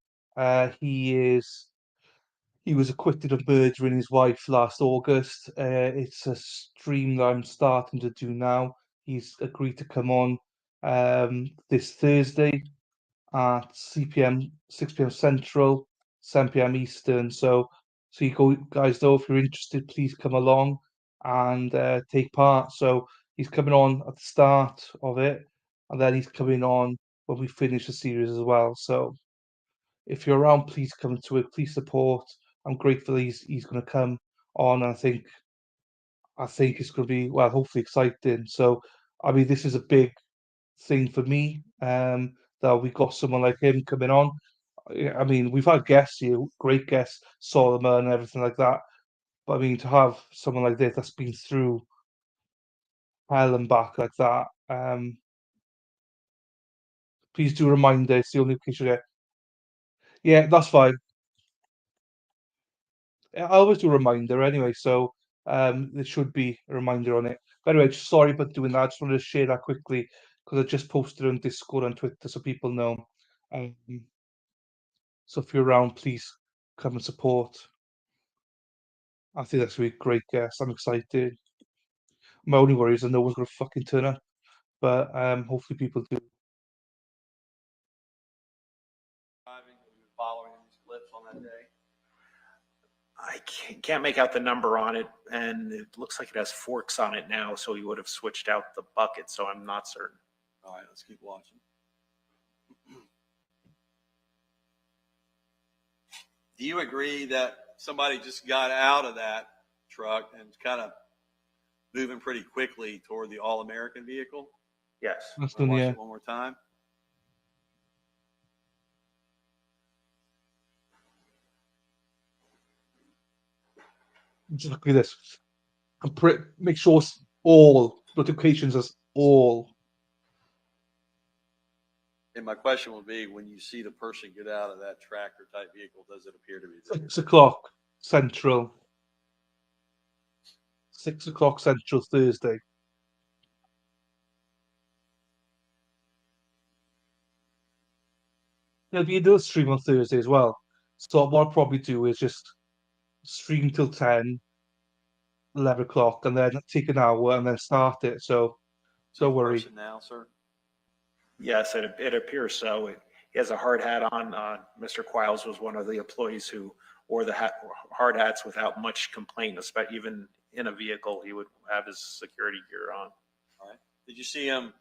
He was acquitted of murdering his wife last August. It's a stream that I'm starting to do now. He's agreed to come on this Thursday at 6 p.m. Central, 7 p.m. Eastern. So you guys know, if you're interested, please come along and take part. So he's coming on at the start of it, and then he's coming on when we finish the series as well. So if you're around, please come to it. Please support. I'm grateful he's going to come on. I think it's going to be, well, hopefully exciting. So I mean, this is a big thing for me. That we got someone like him coming on. I mean, we've had guests here, great guests, Solomon and everything like that. But I mean, to have someone like this that's been through hell and back like that. Please do a reminder. It's the only occasion there. Yeah, that's fine. I always do a reminder anyway, so there should be a reminder on it. But anyway, just sorry about doing that. I just wanted to share that quickly because I just posted on Discord and Twitter so people know. So if you're around, please come and support. I think that's going to be a great guest. I'm excited. My only worry is that no one's going to fucking turn up, but hopefully people do.
Following these clips on that day.
I can't make out the number on it, and it looks like it has forks on it now, so he would have switched out the bucket, so I'm not certain.
All right, let's keep watching. Do you agree that somebody just got out of that truck and kind of moving pretty quickly toward the All-American vehicle?
Yes.
That's
Wanna
done,
watch
yeah.
it one more time.
Just look at this. Make sure it's all notifications as all.
And my question will be, when you see the person get out of that tractor type vehicle, does it appear to be there?
6 o'clock Central. 6 o'clock Central Thursday. There'll be another stream on Thursday as well. So what I'll probably do is just stream till 10, 11 o'clock, and then take an hour and then start it. So don't worry.
Person now, sir?
Yes, it appears so. He has a hard hat on. Mr. Quiles was one of the employees who wore the hard hats without much complaint, even
in a vehicle, he would have his security gear on.
All right. Did you see him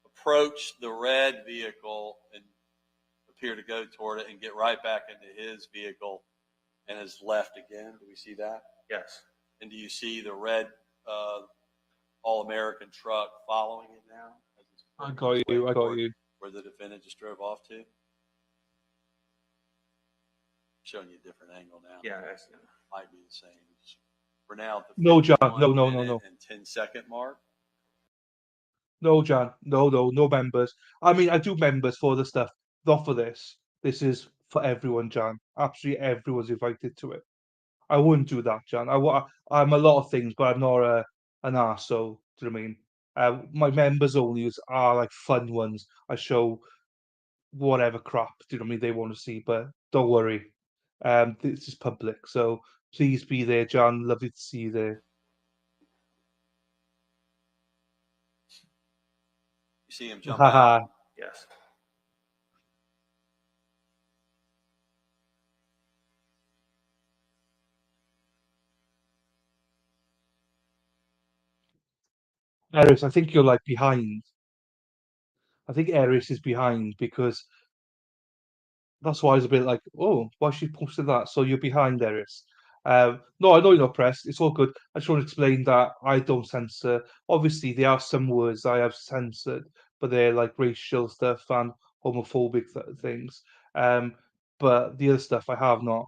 approach the red vehicle and appear to go toward it and get right back into his vehicle and has left again? Do we see that?
Yes.
And do you see the red All-American truck following it now?
I got you. I got you.
Where the defendant just drove off to? Showing you a different angle now.
Yeah, I see.
Might be the same. We're now at the
No, John.
51
No.
minute and 10-second mark.
No, John. No members. I mean, I do members for the stuff. Not for this. This is for everyone, John. Absolutely everyone's invited to it. I wouldn't do that, John. I'm a lot of things, but I'm not an arsehole. Do you know what I mean? My members only are like fun ones. I show whatever crap, do you know what I mean, they want to see, but don't worry. This is public, so please be there, John. Lovely to see you there.
You see him jump out.
Yes.
Eris, I think you're like behind. I think Eris is behind because that's why I was a bit like, oh, why she posted that? So you're behind, Eris. No, I know you're not pressed. It's all good. I just want to explain that I don't censor. Obviously, there are some words I have censored, but they're like racial stuff and homophobic things. But the other stuff I have not.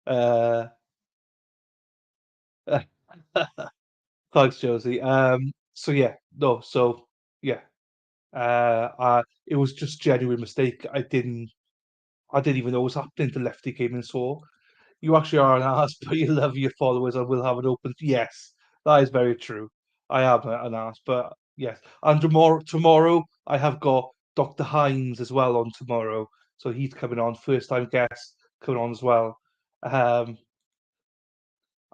uh, Thanks, Josie. So yeah, no, so yeah. It was just genuine mistake. I didn't even know what was happening till Lefty came and saw. You actually are an ass, but you love your followers and will have an open. Yes, that is very true. I am an ass, but yes. And tomorrow I have got Dr. Hines as well on tomorrow, so he's coming on, first time guest coming on as well.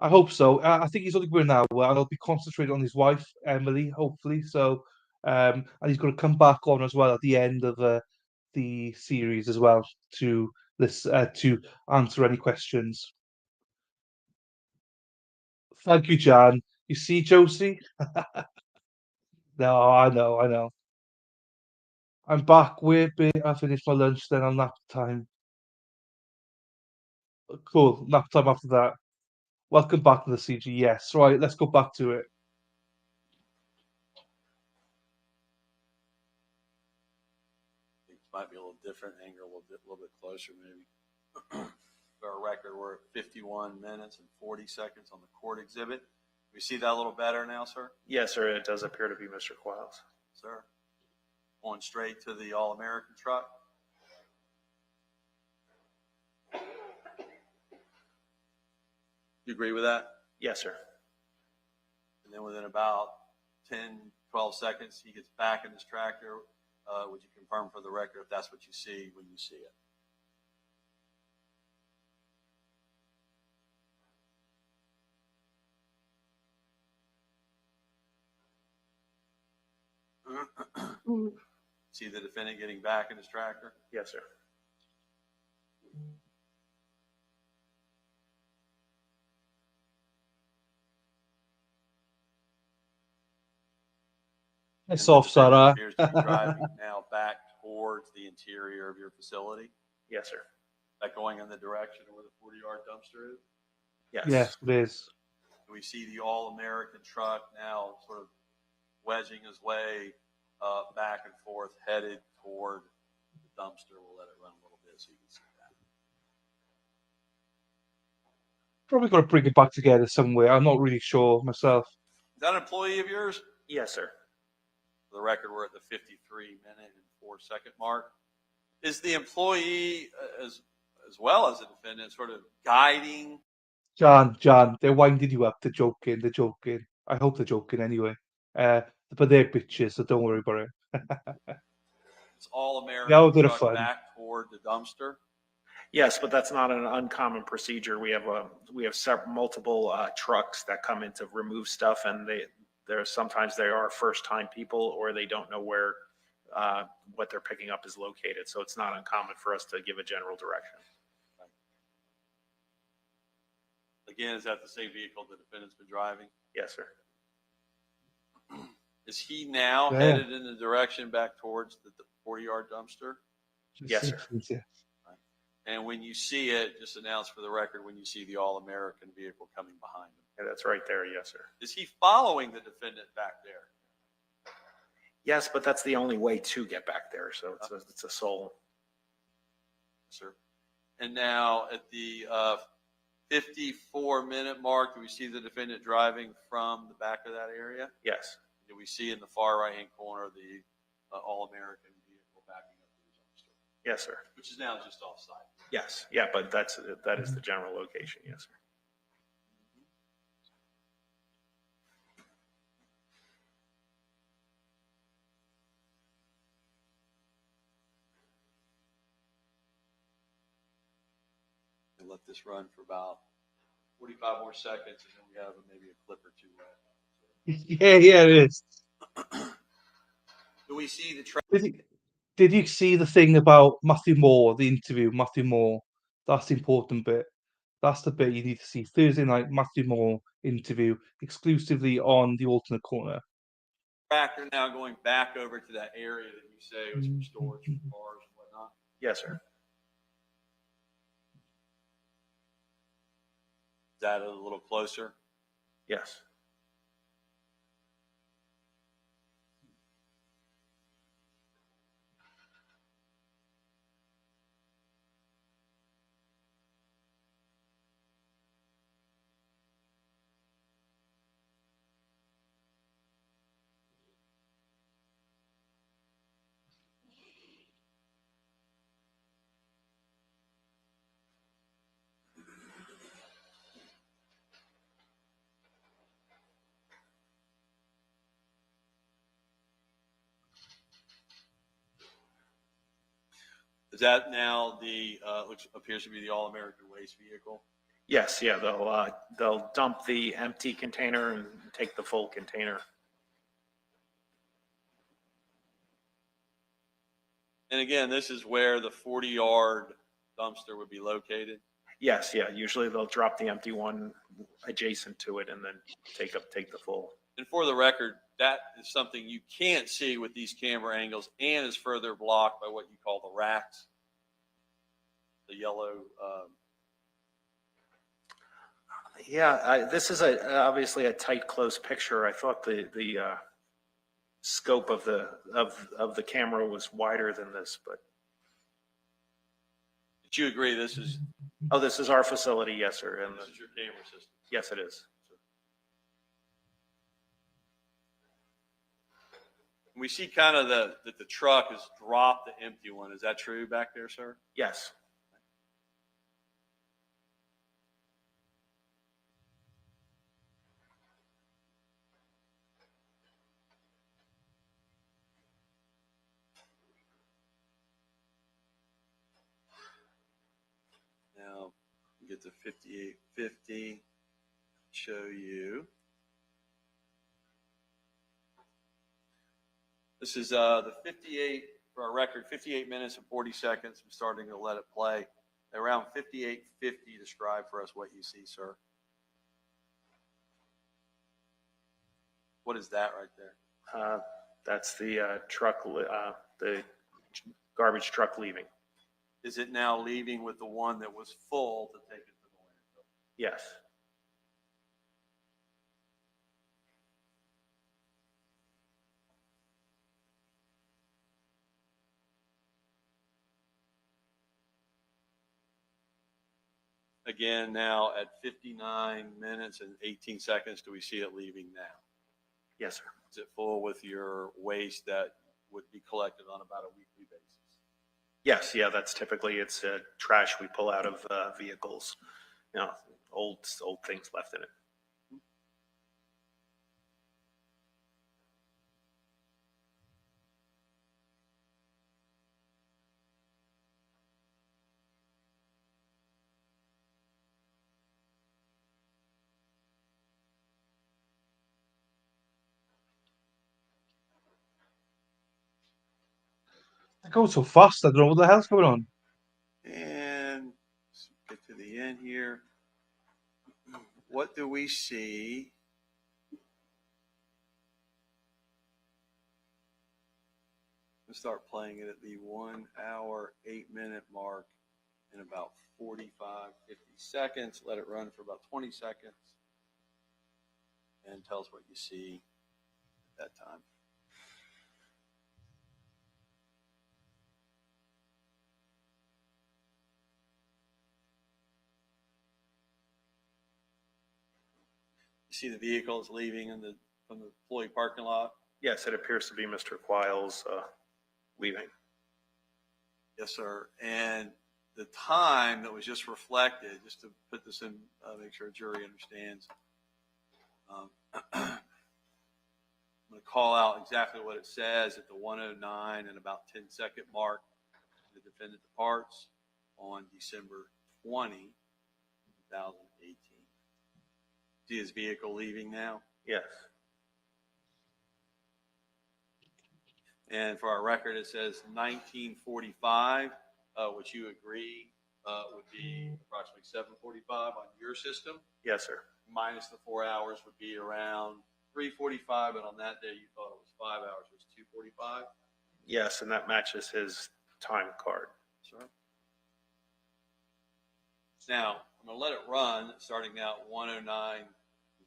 I hope so. I think he's only going now, and I'll be concentrating on his wife Emily, hopefully. So, and he's going to come back on as well at the end of the series as well to this to answer any questions. Thank you, Jan. You see, Josie? No, I know. I'm back. I finished my lunch, then I'll nap time. Cool. Nap time after that. Welcome back to the CG. Yes. Right, let's go back to it.
It might be a little different angle, a little bit closer maybe. For our record, we're at 51 minutes and 40 seconds on the court exhibit. We see that a little better now, sir?
Yes, sir. It does appear to be Mr. Quiles.
Sir, going straight to the All-American truck. You agree with that?
Yes, sir.
And then within about 10, 12 seconds, he gets back in his tractor. Would you confirm for the record if that's what you see when you see it? See the defendant getting back in his tractor?
Yes, sir.
It's off, Sarah.
Appears to be driving now back towards the interior of your facility.
Yes, sir.
That going in the direction of where the 40-yard dumpster is?
Yes.
Yes, it is.
We see the All-American truck now sort of wedging his way back and forth, headed toward the dumpster. We'll let it run a little bit so you can see that.
Probably got to bring it back together somewhere. I'm not really sure myself.
Is that an employee of yours?
Yes, sir.
For the record, we're at the 53-minute and 4-second mark. Is the employee, as well as the defendant, sort of guiding?
John, they're winding you up. They're joking. I hope they're joking anyway. But they're bitches, so don't worry about it.
It's All-American
Yeah, we're good
truck
fun.
back toward the dumpster?
Yes, but that's not an uncommon procedure. We have multiple trucks that come in to remove stuff, and sometimes they are first-time people, or they don't know where what they're picking up is located. So it's not uncommon for us to give a general direction.
again, is that the same vehicle the defendant's been driving?
Yes, sir.
Is he now
Yeah.
headed in the direction back towards the 40-yard dumpster?
Yes, sir.
Yeah.
And when you see it, just announce for the record when you see the All-American vehicle coming behind him.
Yeah, that's right there. Yes, sir.
Is he following the defendant back there?
Yes, but that's the only way to get back there, so it's a sole.
Sir. And now at the 54-minute mark, do we see the defendant driving from the back of that area?
Yes.
Do we see in the far right-hand corner the All-American vehicle backing up to the dumpster?
Yes, sir.
Which is now just off-site.
Yes. Yeah, but that is the general location. Yes, sir.
And let this run for about 45 more seconds, and then we have maybe a clip or two left.
Yeah, it is.
Do we see the
Did you see the thing about Matthew Moore, the interview, Matthew Moore? That's the important bit. That's the bit you need to see. Thursday night, Matthew Moore interview exclusively on the alternate corner.
tractor now going back over to that area that you say was for storage for cars and whatnot?
Yes, sir.
Is that a little closer?
Yes.
Is that now the which appears to be the All-American waste vehicle?
Yes, yeah, they'll dump the empty container and take the full container.
And again, this is where the 40-yard dumpster would be located.
Yes, yeah, usually they'll drop the empty one adjacent to it and then take the full.
And for the record, that is something you can't see with these camera angles and is further blocked by what you call the racks. The yellow.
Yeah, this is obviously a tight, close picture. I thought the scope of the camera was wider than this, but.
Did you agree this is?
Oh, this is our facility, yes, sir. And
this is your camera system.
Yes, it is.
We see kind of that the truck has dropped the empty one. Is that true back there, sir?
Yes.
Now we get to 5850. Show you. This is the 58 for our record, 58 minutes and 40 seconds. I'm starting to let it play. Around 58:50. Describe for us what you see, sir. What is that right there?
That's the truck, the garbage truck leaving.
Is it now leaving with the one that was full to take it to the landfill?
Yes.
Again, now at 59 minutes and 18 seconds, do we see it leaving now?
Yes, sir.
Is it full with your waste that would be collected on about a weekly basis?
Yes, yeah, that's typically, it's trash we pull out of vehicles, you know, old things left in it.
It goes so fast, I don't know what the hell's going on.
And let's get to the end here. what do we see? Let's start playing it at the 1 hour, 8-minute mark in about 45, 50 seconds. Let it run for about 20 seconds. And tell us what you see at that time. You see the vehicle is leaving from the employee parking lot?
Yes, it appears to be Mr. Quiles leaving.
Yes, sir. And the time that was just reflected, just to put this in, make sure a jury understands. I'm going to call out exactly what it says at the 1:09 and about 10-second mark. The defendant departs on December 20, 2018. See his vehicle leaving now?
Yes.
And for our record, it says 1945, which you agree would be approximately 7:45 on your system.
Yes, sir.
Minus the 4 hours would be around 3:45, and on that day you thought it was 5 hours, it was 2:45.
Yes, and that matches his time card.
Sure. Now, I'm going to let it run, starting now at 1:09 and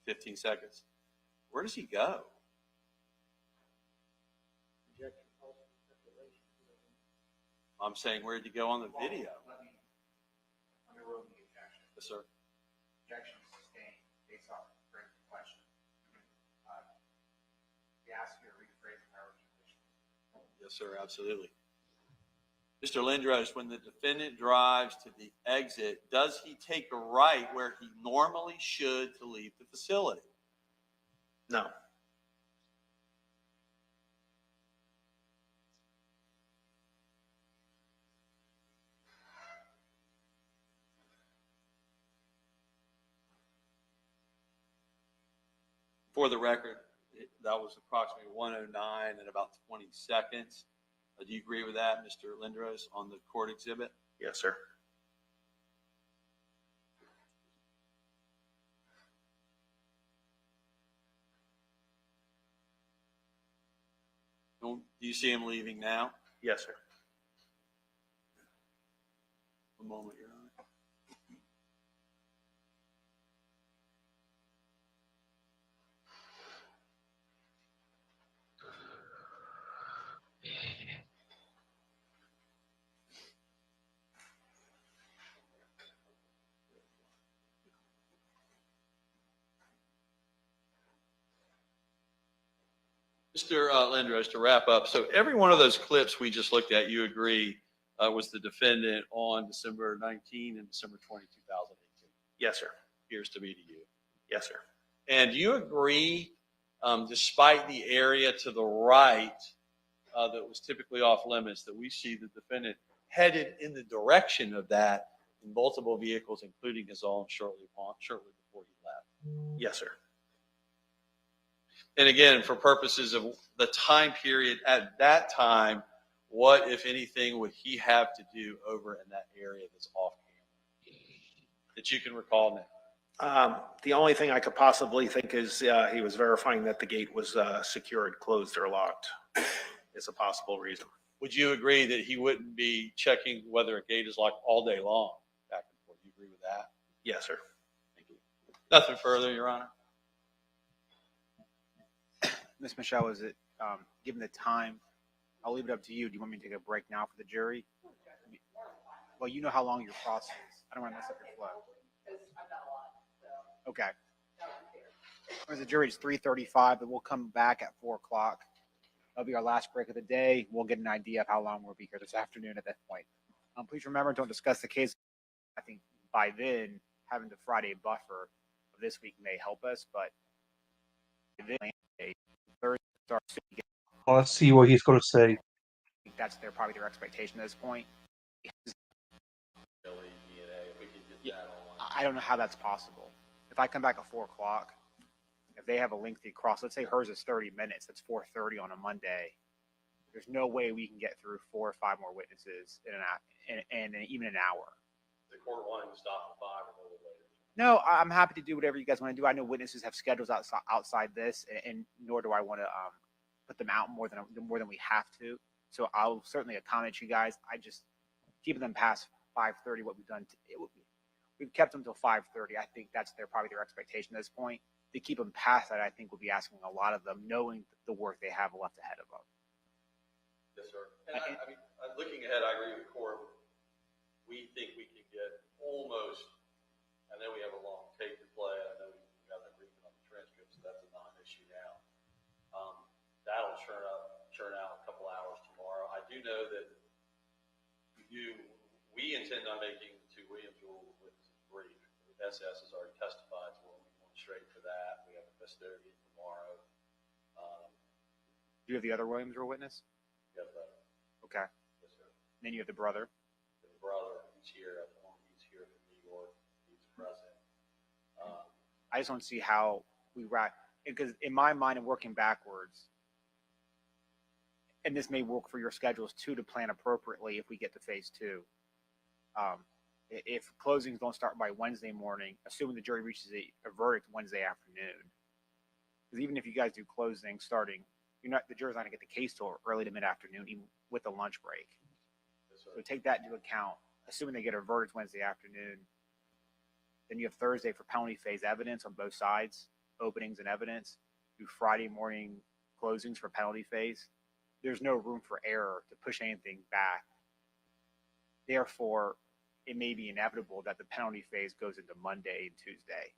15 seconds. Where does he go? I'm saying, where did he go on the video?
Let me rule the objection.
Yes, sir.
Objection sustained based off the written question. We ask you to rephrase the however you wish.
Yes, sir, absolutely. Mr. Lindros, when the defendant drives to the exit, does he take a right where he normally should to leave the facility?
No.
For the record, that was approximately 1:09 and about 20 seconds. Do you agree with that, Mr. Lindros, on the court exhibit?
Yes, sir.
Do you see him leaving now?
Yes, sir.
One moment, Your Honor. Mr. Lindros, to wrap up, so every one of those clips we just looked at, you agree, was the defendant on December 19 and December 20, 2018?
Yes, sir.
Appears to be to you.
Yes, sir.
And do you agree, despite the area to the right that was typically off limits, that we see the defendant headed in the direction of that in multiple vehicles, including his own, shortly before he left?
Yes, sir.
And again, for purposes of the time period at that time, what, if anything, would he have to do over in that area that's off camera that you can recall now?
The only thing I could possibly think is he was verifying that the gate was secured, closed, or locked. Is a possible reason.
Would you agree that he wouldn't be checking whether a gate is locked all day long, back and forth? You agree with that?
Yes, sir.
Thank you. Nothing further, Your Honor.
Ms. Michelle, is it, given the time, I'll leave it up to you. Do you want me to take a break now for the jury? Well, you know how long your process is. I don't want to mess up your flow. Okay. As the jury, it's 3:35, but we'll come back at 4 o'clock. That'll be our last break of the day. We'll get an idea of how long we'll be here this afternoon at that point. Please remember, don't discuss the case. I think by then, having the Friday buffer of this week may help us, but Thursday starts to get,
Well, let's see what he's going to say.
that's probably their expectation at this point. I don't know how that's possible. If I come back at 4 o'clock, if they have a lengthy cross, let's say hers is 30 minutes, that's 4:30 on a Monday. There's no way we can get through 4 or 5 more witnesses in even an hour.
The court wanted to stop at 5 or a little later.
No, I'm happy to do whatever you guys want to do. I know witnesses have schedules outside this, and nor do I want to put them out more than we have to. So I'll certainly accommodate you guys. I just keeping them past 5:30. What we've done, we've kept them till 5:30. I think that's probably their expectation at this point. To keep them past that, I think we'll be asking a lot of them, knowing the work they have left ahead of them.
Yes, sir. And I mean, looking ahead, I agree with Court. We think we can get almost, I know we have a long tape to play. I know we got an agreement on the transcript, so that's a non-issue now. That'll churn out a couple hours tomorrow. I do know that we intend on making the two Williams rule witnesses brief. The SS has already testified, so we'll be going straight for that. We have a custodian tomorrow.
Do you have the other Williams rule witness?
We have the,
Okay.
yes, sir.
And then you have the brother.
The brother, he's here at home. He's here from New York. He's present.
I just don't see how we wrap, because in my mind and working backwards, and this may work for your schedules too, to plan appropriately if we get to phase 2. If closings don't start by Wednesday morning, assuming the jury reaches a verdict Wednesday afternoon, because even if you guys do closing starting, the jury's not gonna get the case till early to mid-afternoon, even with the lunch break. So take that into account. Assuming they get a verdict Wednesday afternoon, then you have Thursday for penalty phase evidence on both sides, openings and evidence. Do Friday morning closings for penalty phase. There's no room for error to push anything back. Therefore, it may be inevitable that the penalty phase goes into Monday and Tuesday.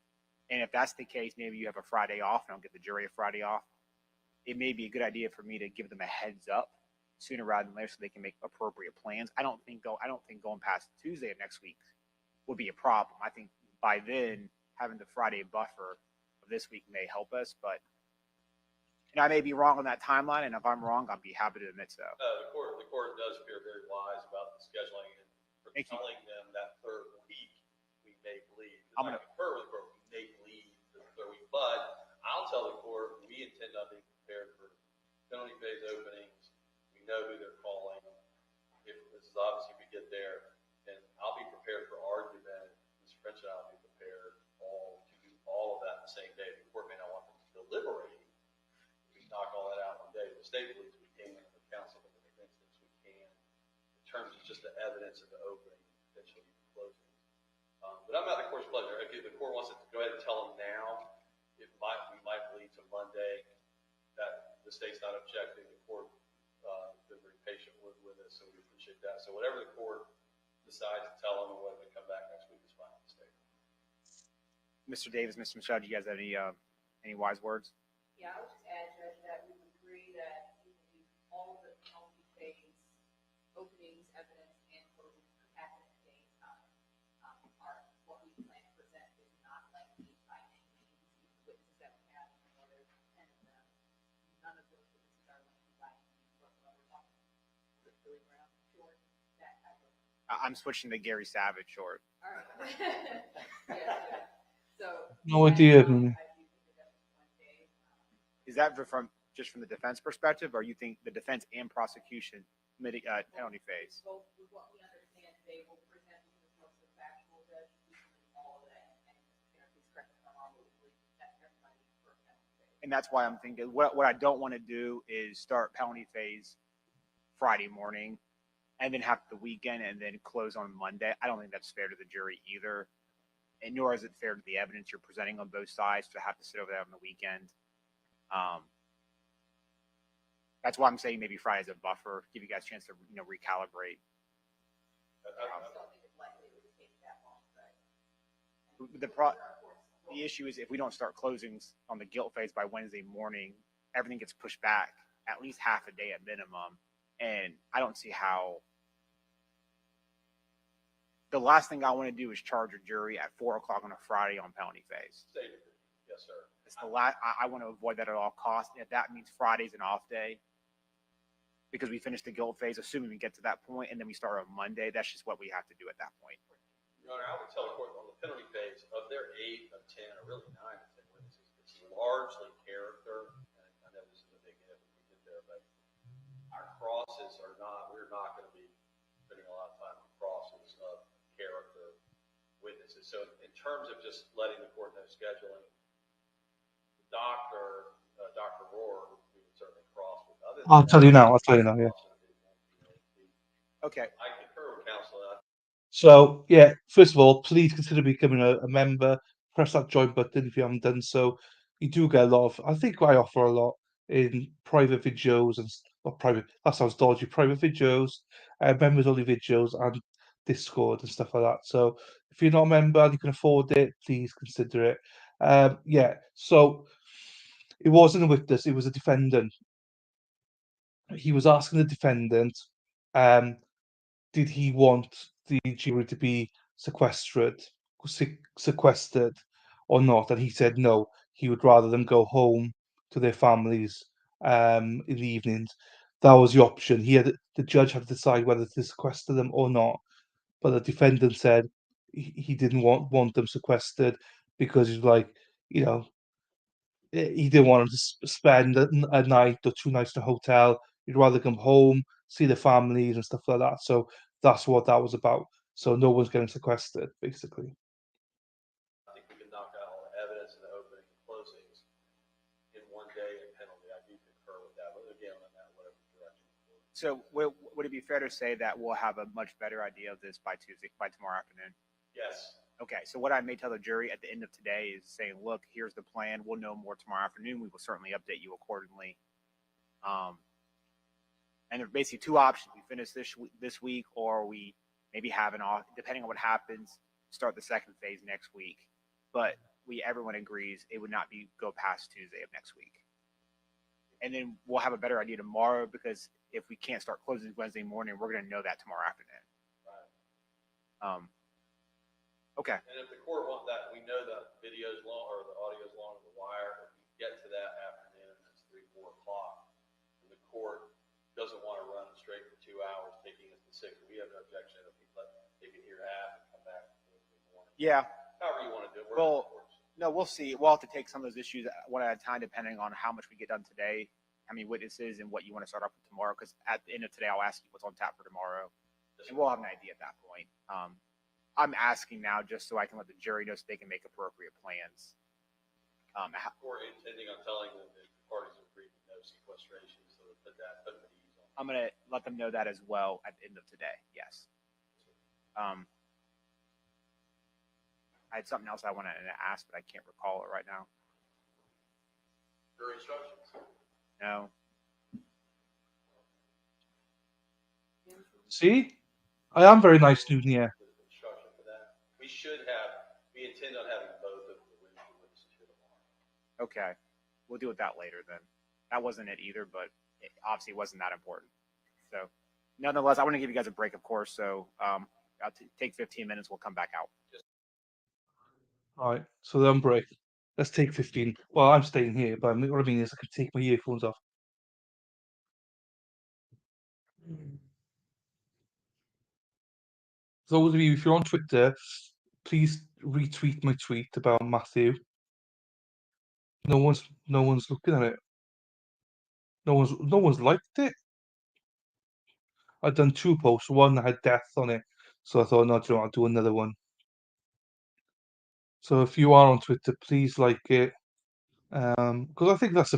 And if that's the case, maybe you have a Friday off and I'll get the jury a Friday off. It may be a good idea for me to give them a heads up sooner rather than later so they can make appropriate plans. I don't think going past Tuesday of next week would be a problem. I think by then having the Friday buffer of this week may help us, but I may be wrong on that timeline, and if I'm wrong, I'll be happy to admit so.
The court does appear very wise about the scheduling and for telling them that third week we may bleed. I'm going to concur with the court. We may bleed the third week, but I'll tell the court we intend on being prepared for penalty phase openings. We know who they're calling. If this is obviously if we get there, and I'll be prepared for argument. Mr. French and I'll be prepared to do all of that the same day. The court may not want them to deliberate. Knock all that out one day. The state believes we can, the council in the instance we can, in terms of just the evidence of the opening, potentially closing. But I'm at the court's pleasure. If the court wants to go ahead and tell them now, we might lead to Monday. That the state's not objecting. The court has been very patient with us, so we appreciate that. So whatever the court decides to tell them, and whether they come back next week is fine with the state.
Mr. Davis, Mr. Michelle, do you guys have any wise words?
Yeah, I would just add, Judge, that we would agree that we believe all the penalty phase openings, evidence, and closings are happening at the same time. What we plan to present is not lengthy by any means. The witnesses that we have, and there's 10 of them, none of those witnesses are lengthy by any means whatsoever. Really round, short, that type of.
I'm switching to Gary Savage short.
All right. Yeah. So.
No idea, man.
Is that just from the defense perspective, or you think the defense and prosecution penalty phase?
Both with what we understand, they will present as most of the factual, judge, all of that, and please correct me if I'm wrong, but we believe that everybody for penalty phase.
And that's why I'm thinking what I don't want to do is start penalty phase Friday morning and then have the weekend and then close on Monday. I don't think that's fair to the jury either. And nor is it fair to the evidence you're presenting on both sides to have to sit over there on the weekend. That's why I'm saying maybe Friday's a buffer, give you guys a chance to recalibrate. The issue is if we don't start closings on the guilt phase by Wednesday morning, everything gets pushed back at least half a day at minimum. And I don't see how. The last thing I want to do is charge a jury at 4 o'clock on a Friday on penalty phase.
Yes, sir.
It's the last. I want to avoid that at all costs. If that means Friday's an off day, because we finished the guilt phase, assuming we get to that point, and then we start on Monday, that's just what we have to do at that point.
Your Honor, I would tell the court on the penalty phase of their 8 of 10, or really 9 of 10 witnesses, it's largely character. And I know this is a big if we get there, but our crosses are not. We're not going to be spending a lot of time on crosses of character witnesses.
So in terms of just letting the court know scheduling, Dr. Rohr, we would certainly cross with other.
I'll tell you now. I'll tell you now. Yeah.
Okay.
I concur with counsel.
So yeah, first of all, please consider becoming a member. Press that join button if you haven't done so. You do get a lot of. I think I offer a lot in private videos and not private. That sounds dodgy. Private videos, members only videos, and Discord and stuff like that. So if you're not a member and you can afford it, please consider it. Yeah. So it wasn't a witness; it was a defendant. He was asking the defendant, did he want the jury to be sequestered or not? And he said no, he would rather them go home to their families in the evenings. That was the option. The judge had to decide whether to sequester them or not. But the defendant said he didn't want them sequestered because he's like, you know, he didn't want them to spend a night or 2 nights in a hotel. He'd rather come home, see their families and stuff like that. So that's what that was about. So no one's getting sequestered, basically.
I think we can knock out all the evidence in the opening and closings in one day and penalty. I do concur with that, but again, on that, whatever direction.
So would it be fair to say that we'll have a much better idea of this by tomorrow afternoon?
Yes.
Okay, so what I may tell the jury at the end of today is saying, look, here's the plan. We'll know more tomorrow afternoon. We will certainly update you accordingly. And there are basically two options. We finish this week, or we maybe have depending on what happens, start the second phase next week. But everyone agrees it would not go past Tuesday of next week. And then we'll have a better idea tomorrow, because if we can't start closing Wednesday morning, we're going to know that tomorrow afternoon.
Right.
Okay.
And if the court wants that, we know that video's long or the audio's long on the wire. If we get to that afternoon, it's 3, 4 o'clock, and the court doesn't want to run straight for 2 hours, taking us to 6. We have no objection if we take it here half and come back Thursday morning.
Yeah.
However you want to do it.
Well, no, we'll see. We'll have to take some of those issues one at a time, depending on how much we get done today, how many witnesses, and what you want to start off with tomorrow. Because at the end of today, I'll ask you what's on tap for tomorrow, and we'll have an idea at that point. I'm asking now just so I can let the jury know so they can make appropriate plans.
We're intending on telling them that the parties agreed to no sequestration, so that put that at ease on.
I'm going to let them know that as well at the end of today. Yes. I had something else I wanted to ask, but I can't recall it right now.
Jury instructions.
No.
See? I am very nice, Nunia.
We intend on having both of the witnesses here tomorrow.
Okay. We'll deal with that later then. That wasn't it either, but it obviously wasn't that important. So nonetheless, I want to give you guys a break, of course. So I'll take 15 minutes. We'll come back out.
All right. So then break. Let's take 15. Well, I'm staying here, but what I mean is I can take my earphones off. Those of you, if you're on Twitter, please retweet my tweet about Matthew. No one's looking at it. No one's liked it. I've done 2 posts. One had death on it, so I thought, no, I'll do another one. So if you are on Twitter, please like it, because I think that's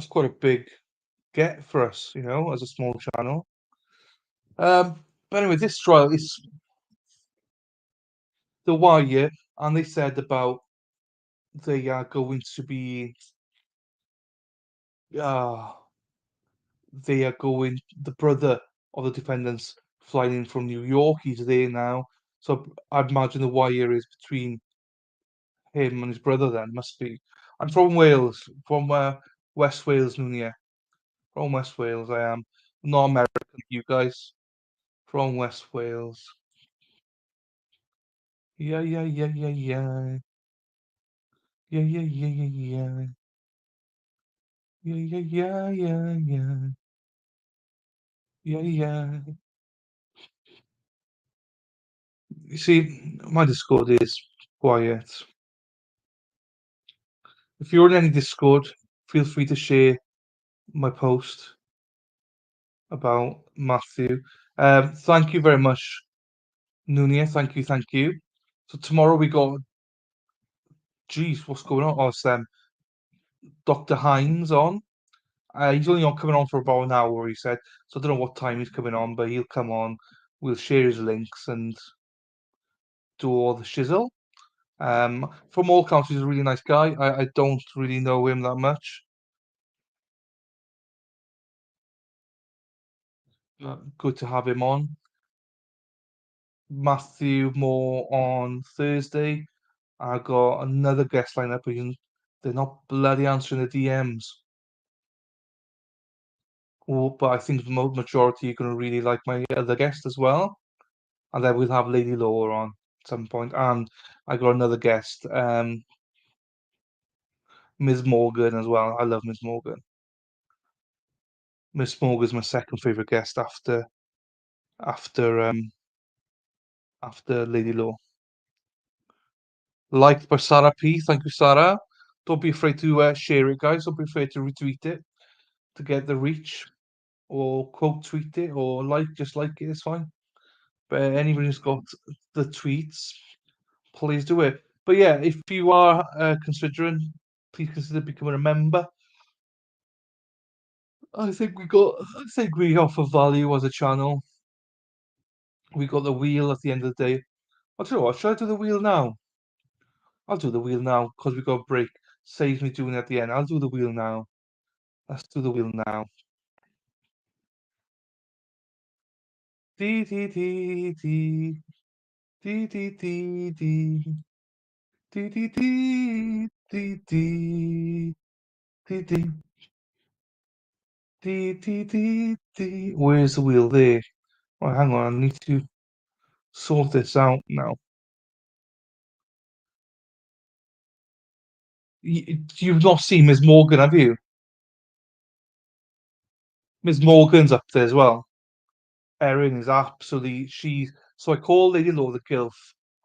quite a big get for us, as a small channel. But anyway, this trial is the wire, and they said about they are going to be the brother of the defendants flying in from New York. He's there now, so I'd imagine the wire is between him and his brother. Then must be. I'm from Wales, from West Wales, Nunia. From West Wales, I am. Not American, you guys. From West Wales. Yeah, yeah, yeah, yeah, yeah. Yeah, yeah, yeah, yeah, yeah. Yeah, yeah, yeah, yeah, yeah. Yeah, yeah. You see, my Discord is quiet. If you're in any Discord, feel free to share my post about Matthew. Thank you very much, Nunez, thank you, thank you. So tomorrow we got, geez, what's going on? Oh, it's Dr. Hines on. He's only coming on for about an hour, he said. So I don't know what time he's coming on, but he'll come on. We'll share his links and do all the shizzle. From all accounts, he's a really nice guy. I don't really know him that much. Good to have him on. Matthew Moore on Thursday. I got another guest lineup, but they're not bloody answering the DMs. But I think the majority are going to really like my other guest as well. And then we'll have Lady Laura on at some point. And I got another guest, Ms. Morgan as well. I love Ms. Morgan. Miss Morgan's my second favorite guest after Lady Law. Liked by Sarah P. Thank you, Sarah. Don't be afraid to share it, guys. Don't be afraid to retweet it to get the reach, or quote tweet it, or just like it. It's fine. But anybody who's got the tweets, please do it. But yeah, if you are considering, please consider becoming a member. I think we offer value as a channel. We got the wheel at the end of the day. I'll tell you what, should I do the wheel now? I'll do the wheel now because we got a break. Saves me doing it at the end. I'll do the wheel now. Let's do the wheel now. Dee dee dee dee. Dee dee dee dee. Dee dee dee dee dee. Dee dee. Dee dee dee dee. Where's the wheel there? Oh, hang on, I need to sort this out now. You've not seen Ms. Morgan, have you? Ms. Morgan's up there as well. Erin is absolutely. So I call Lady Law the gilf.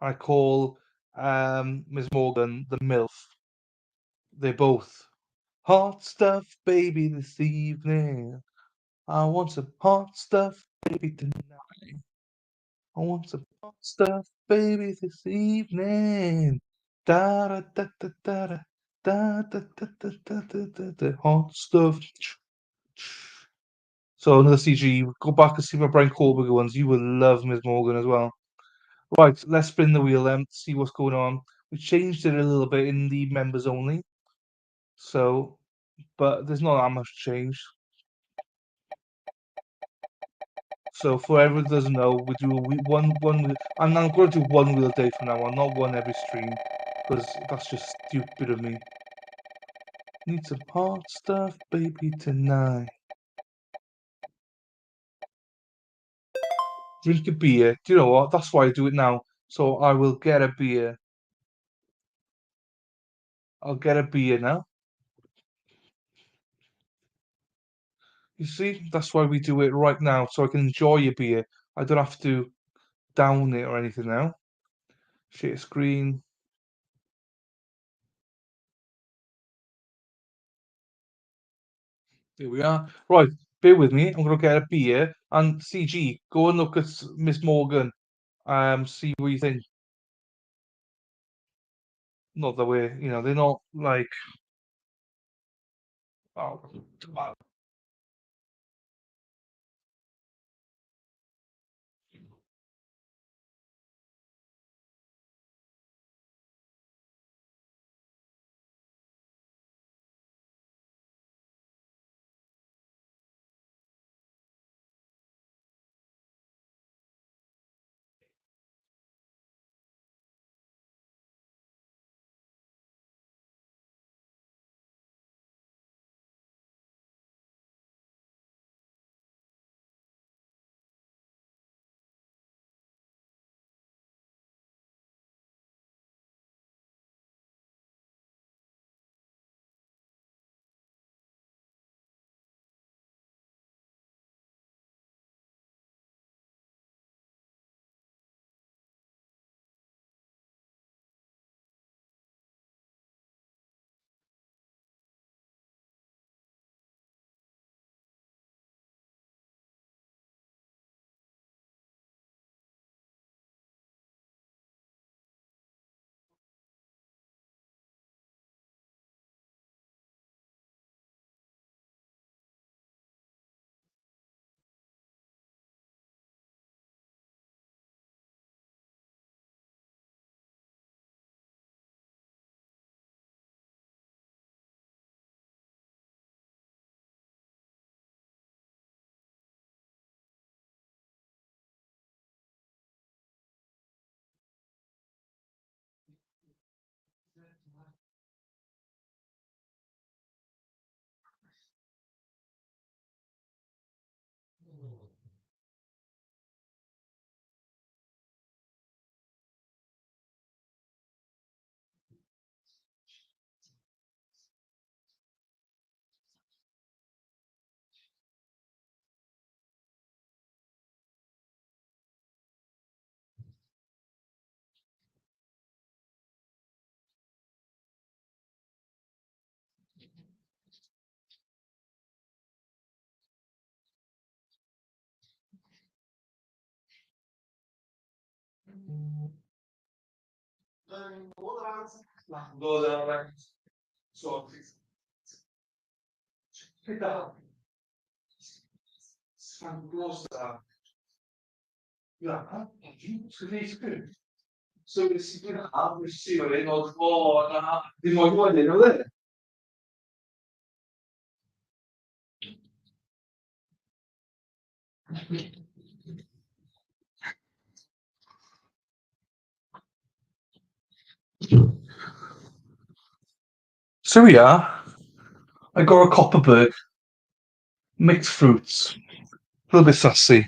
I call Ms. Morgan the milf. They're both hot stuff, baby, this evening. I want some hot stuff, baby, tonight. I want some hot stuff, baby, this evening. Da da da da da da da da da da da da da. Hot stuff. So another CG. Go back and see my Brian Corberger ones. You will love Ms. Morgan as well. Right, let's spin the wheel then, see what's going on. We changed it a little bit in the members only. So, but there's not that much change. So for everyone that doesn't know, we do one. I'm going to do one wheel a day from now on, not one every stream, because that's just stupid of me. Need some hot stuff, baby, tonight. Drink a beer. Do you know what? That's why I do it now. So I will get a beer. I'll get a beer now. You see, that's why we do it right now, so I can enjoy a beer. I don't have to down it or anything now. Share screen. There we are. Right, bear with me. I'm gonna get a beer and CG. Go and look at Miss Morgan. See what you think. Not that way, they're not like. Oh, So we are. I got a Copperberg, mixed fruits, a little bit sassy.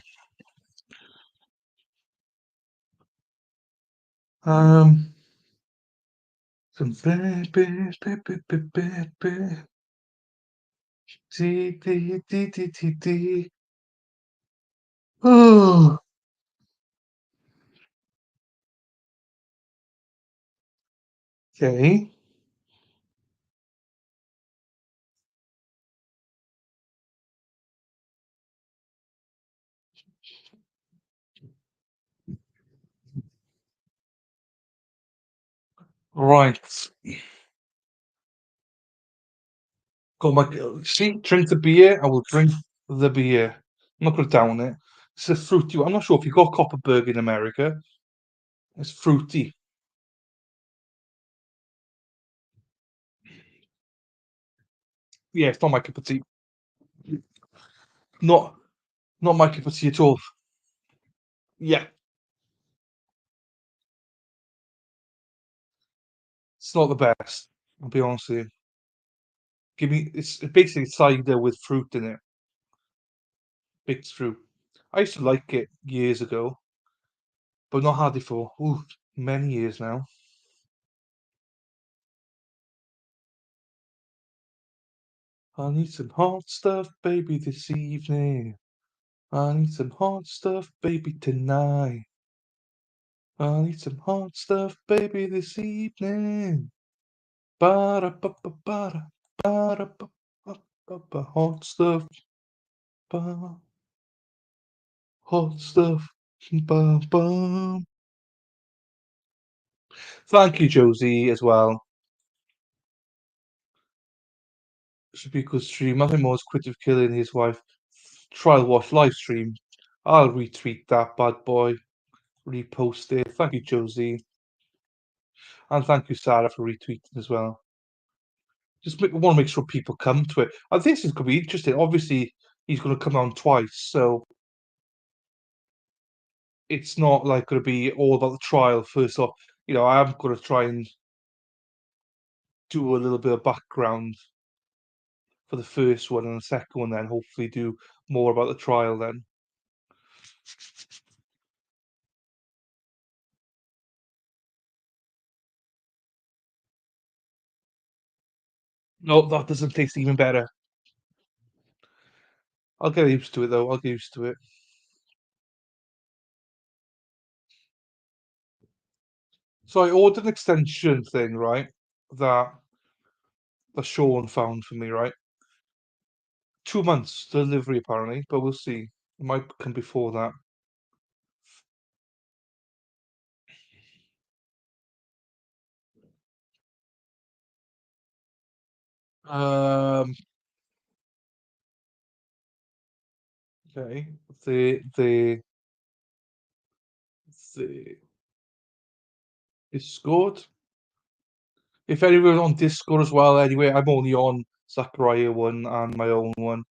Some Oh, okay. Right. Got my see, drink the beer. I will drink the beer. I'm not gonna down it. It's a fruity one. I'm not sure if you got Copperberg in America. It's fruity. Yeah, it's not my cup of tea. Not my cup of tea at all. Yeah, it's not the best. I'll be honest with you. Give me it's basically cider with fruit in it. Mixed fruit. I used to like it years ago, but not had it for many years now. I need some hot stuff, baby, this evening. I need some hot stuff, baby, tonight. I need some hot stuff, baby, this evening. Ba ba ba ba ba ba ba hot stuff, ba hot stuff, ba ba. Thank you, Josie, as well. Should be a good stream. Nothing more quit of killing his wife. Trial watch live stream. I'll retweet that bad boy. Repost it. Thank you, Josie. And thank you, Sarah, for retweeting as well. Just want to make sure people come to it. I think this is going to be interesting. Obviously, he's going to come on twice, so it's not like going to be all about the trial first off. I am going to try and do a little bit of background for the first one and the second one, then hopefully do more about the trial then. No, that doesn't taste even better. I'll get used to it though. I'll get used to it. So I ordered an extension thing, right? That Sean found for me, right? 2 months delivery apparently, but we'll see. It might come before that. Okay. The Discord. If anyone on Discord as well, anyway, I'm only on Zachariah one and my own one.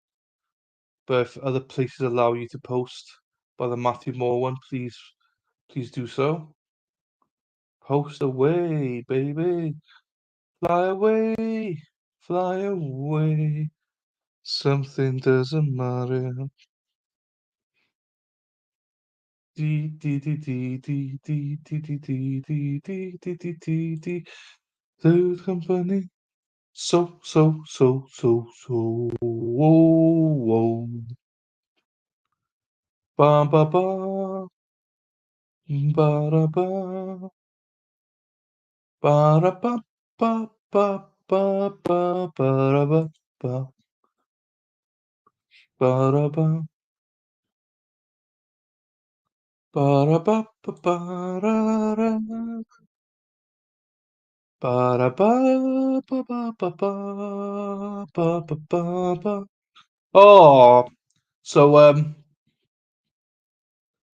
But if other places allow you to post by the Matthew Moore one, please do so. Post away, baby. Fly away, fly away. Something doesn't matter. D D D D D D D D D D D D D D D. The company. So. Whoa. Ba ba ba. Ba da ba. Ba da ba ba ba ba ba ba da ba ba. Ba da ba. Ba-da-ba-ba-ba-da-da. Ba-da-ba-ba-ba-ba-ba-ba-ba-ba. Oh, so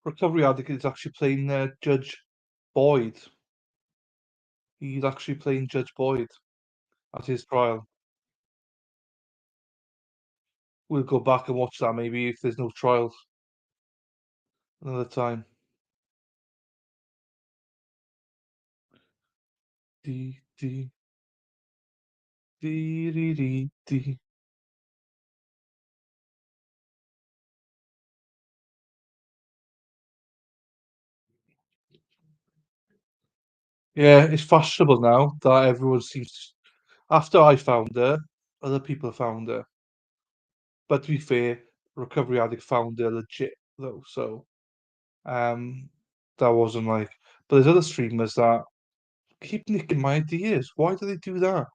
Recovery Addict is actually playing Judge Boyd. He's actually playing Judge Boyd at his trial. We'll go back and watch that maybe if there's no trials another time. Dee, dee. Dee, dee, dee, dee. Yeah, it's fashionable now that everyone seems to, after I found her, other people found her. But to be fair, Recovery Addict found her legit though, so that wasn't like. But there's other streamers that keep nicking my ideas. Why do they do that?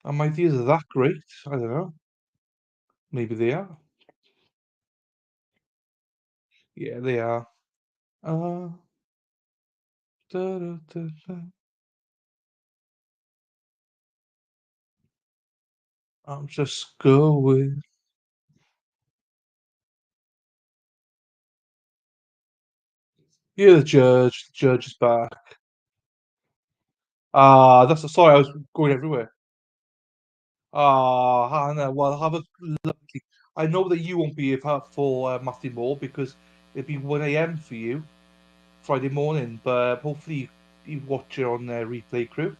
And my ideas are that great? I don't know. Maybe they are. Yeah, they are. Uh, da, da, da, da. I'm just going. Yeah, the judge. The judge is back. That's sorry. I was going everywhere. Hannah. Well, have a lovely. I know that you won't be here for Matthew Moore because it'll be 1 a.m. for you Friday morning. But hopefully you watch it on replay crew.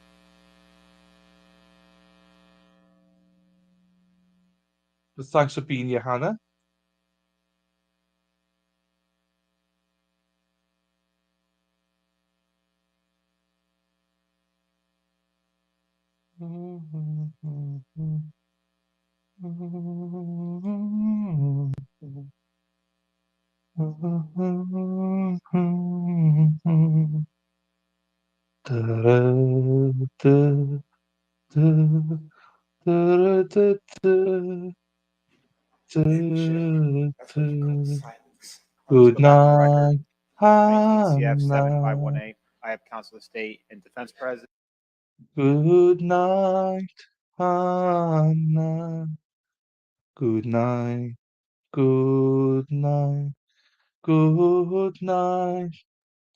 But thanks for being here, Hannah. Good night, Hannah.
I have counsel of state and defense president.
Good night, Hannah. Good night, good night, good night,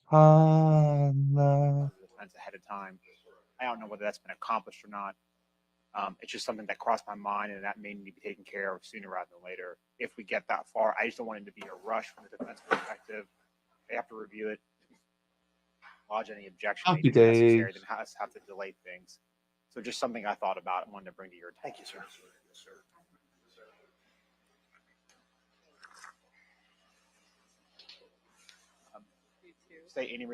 Hannah.
Defense ahead of time. I don't know whether that's been accomplished or not. It's just something that crossed my mind, and that may need to be taken care of sooner rather than later. If we get that far, I just don't want it to be a rush from the defense perspective. They have to review it, lodge any objection
Happy
may be necessary,
days.
then have to delay things. So just something I thought about and wanted to bring to your attention. Thank you, sir. Say any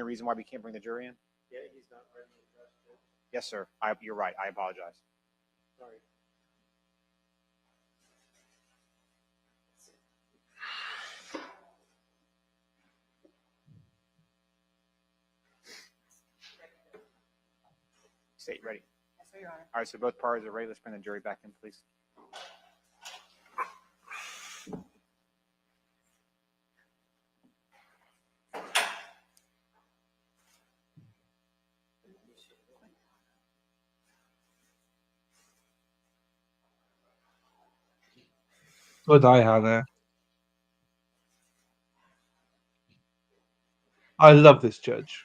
reason why we can't bring the jury in?
Yeah, he's not ready to address it.
Yes, sir. You're right. I apologize.
Sorry.
State ready.
Yes, sir, Your Honor.
All right, so both parties are ready. Let's bring the jury back in, please.
Good night, Hannah. I love this judge.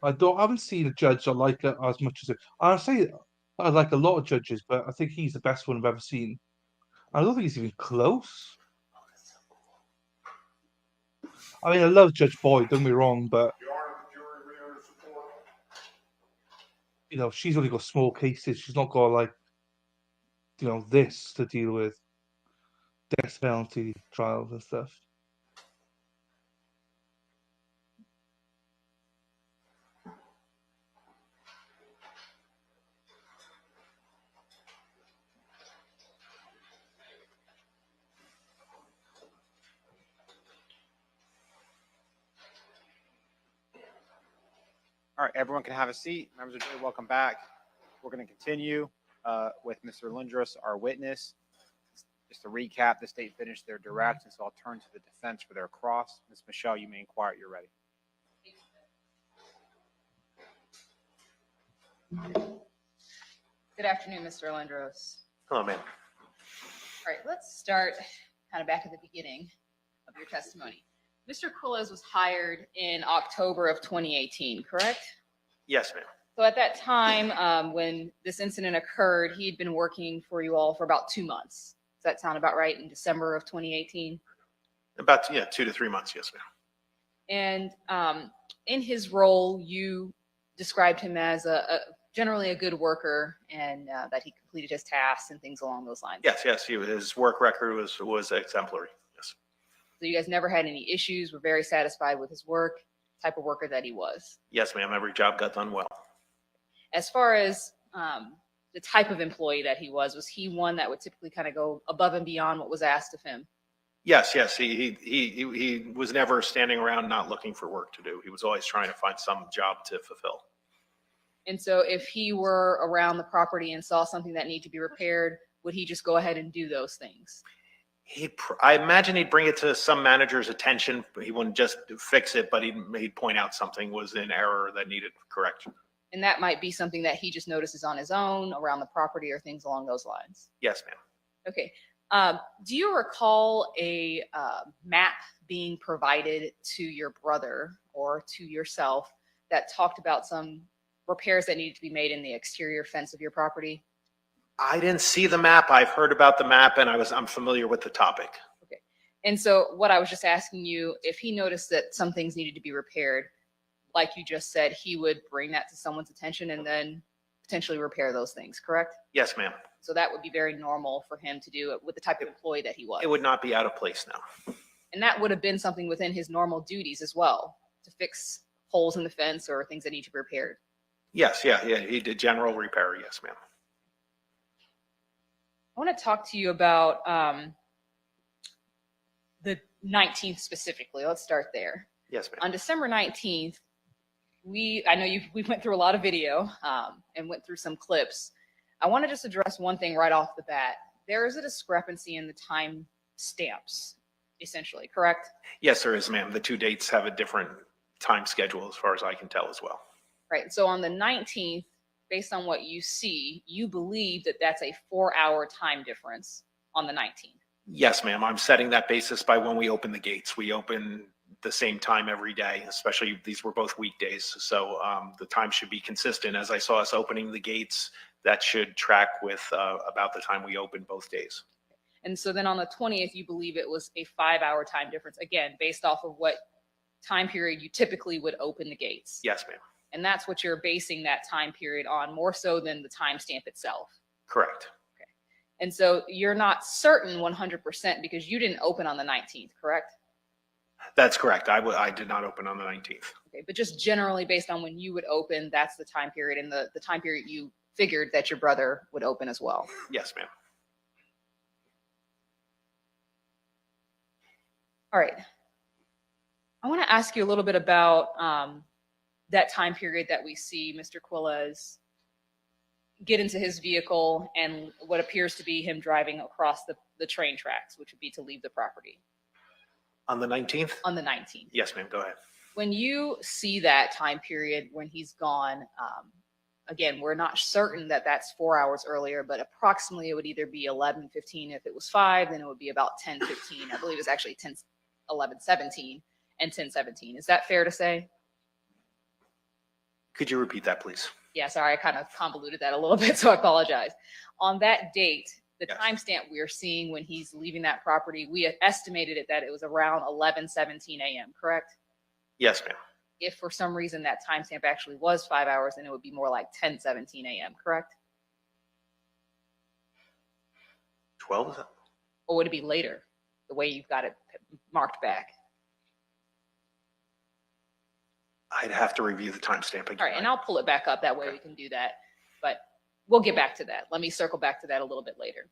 I haven't seen a judge I like as much as it. I say I like a lot of judges, but I think he's the best one I've ever seen. I don't think he's even close. I mean, I love Judge Boyd, don't get me wrong, but you know, she's only got small cases. She's not got like, you know, this to deal with, death penalty trials and stuff.
All right, everyone can have a seat. Members of the jury, welcome back. We're going to continue with Mr. Lindros, our witness. Just to recap, the state finished their direct, and so I'll turn to the defense for their cross. Ms. Michelle, you may inquire at your ready.
Good afternoon, Mr. Alendros.
Hello, ma'am.
All right, let's start kind of back at the beginning of your testimony. Mr. Quiles was hired in October of 2018, correct?
Yes, ma'am.
So at that time, when this incident occurred, he'd been working for you all for about 2 months. Does that sound about right? In December of 2018?
About, 2 to 3 months, yes, ma'am.
And in his role, you described him as generally a good worker, and that he completed his tasks and things along those lines.
Yes, his work record was exemplary, yes.
So you guys never had any issues, were very satisfied with his work, type of worker that he was.
Yes, ma'am, every job got done well.
As far as the type of employee that he was he one that would typically kind of go above and beyond what was asked of him?
Yes, he was never standing around not looking for work to do. He was always trying to find some job to fulfill.
And so if he were around the property and saw something that needed to be repaired, would he just go ahead and do those things?
I imagine he'd bring it to some manager's attention. He wouldn't just fix it, but he'd point out something was in error that needed correction.
And that might be something that he just notices on his own around the property or things along those lines.
Yes, ma'am.
Okay. Do you recall a map being provided to your brother or to yourself that talked about some repairs that needed to be made in the exterior fence of your property?
I didn't see the map. I've heard about the map, and I'm familiar with the topic.
Okay. And so what I was just asking you, if he noticed that some things needed to be repaired, like you just said, he would bring that to someone's attention and then potentially repair those things, correct?
Yes, ma'am.
So that would be very normal for him to do with the type of employee that he was.
It would not be out of place now.
And that would have been something within his normal duties as well, to fix holes in the fence or things that need to be repaired.
Yes, he did general repair. Yes, ma'am.
I want to talk to you about the 19th specifically. Let's start there.
Yes, ma'am.
On December 19th, we went through a lot of video and went through some clips. I want to just address one thing right off the bat. There is a discrepancy in the time stamps, essentially, correct?
Yes, there is, ma'am. The two dates have a different time schedule as far as I can tell as well.
Right. So on the 19th, based on what you see, you believe that that's a 4-hour time difference on the 19th.
Yes, ma'am. I'm setting that basis by when we open the gates. We open the same time every day, especially these were both weekdays. So the time should be consistent. As I saw us opening the gates, that should track with about the time we open both days.
And so then on the 20th, you believe it was a 5-hour time difference, again, based off of what time period you typically would open the gates.
Yes, ma'am.
And that's what you're basing that time period on, more so than the timestamp itself.
Correct.
Okay. And so you're not certain 100% because you didn't open on the 19th, correct?
That's correct. I did not open on the 19th.
Okay, but just generally based on when you would open, that's the time period and the time period you figured that your brother would open as well.
Yes, ma'am.
All right. I want to ask you a little bit about that time period that we see Mr. Quiles get into his vehicle and what appears to be him driving across the train tracks, which would be to leave the property.
On the 19th?
On the 19th.
Yes, ma'am. Go ahead.
When you see that time period when he's gone, again, we're not certain that that's 4 hours earlier, but approximately it would either be 11:15 if it was 5, then it would be about 10:15. I believe it's actually 11:17 and 10:17. Is that fair to say?
Could you repeat that, please?
Yeah, sorry, I kind of convoluted that a little bit, so I apologize. On that date, the timestamp we are seeing when he's leaving that property, we had estimated it that it was around 11:17 a.m., correct?
Yes, ma'am.
If for some reason that timestamp actually was 5 hours, then it would be more like 10:17 a.m., correct?
12 is that?
Or would it be later, the way you've got it marked back?
I'd have to review the timestamp again.
All right, and I'll pull it back up. That way we can do that. But we'll get back to that. Let me circle back to that a little bit later.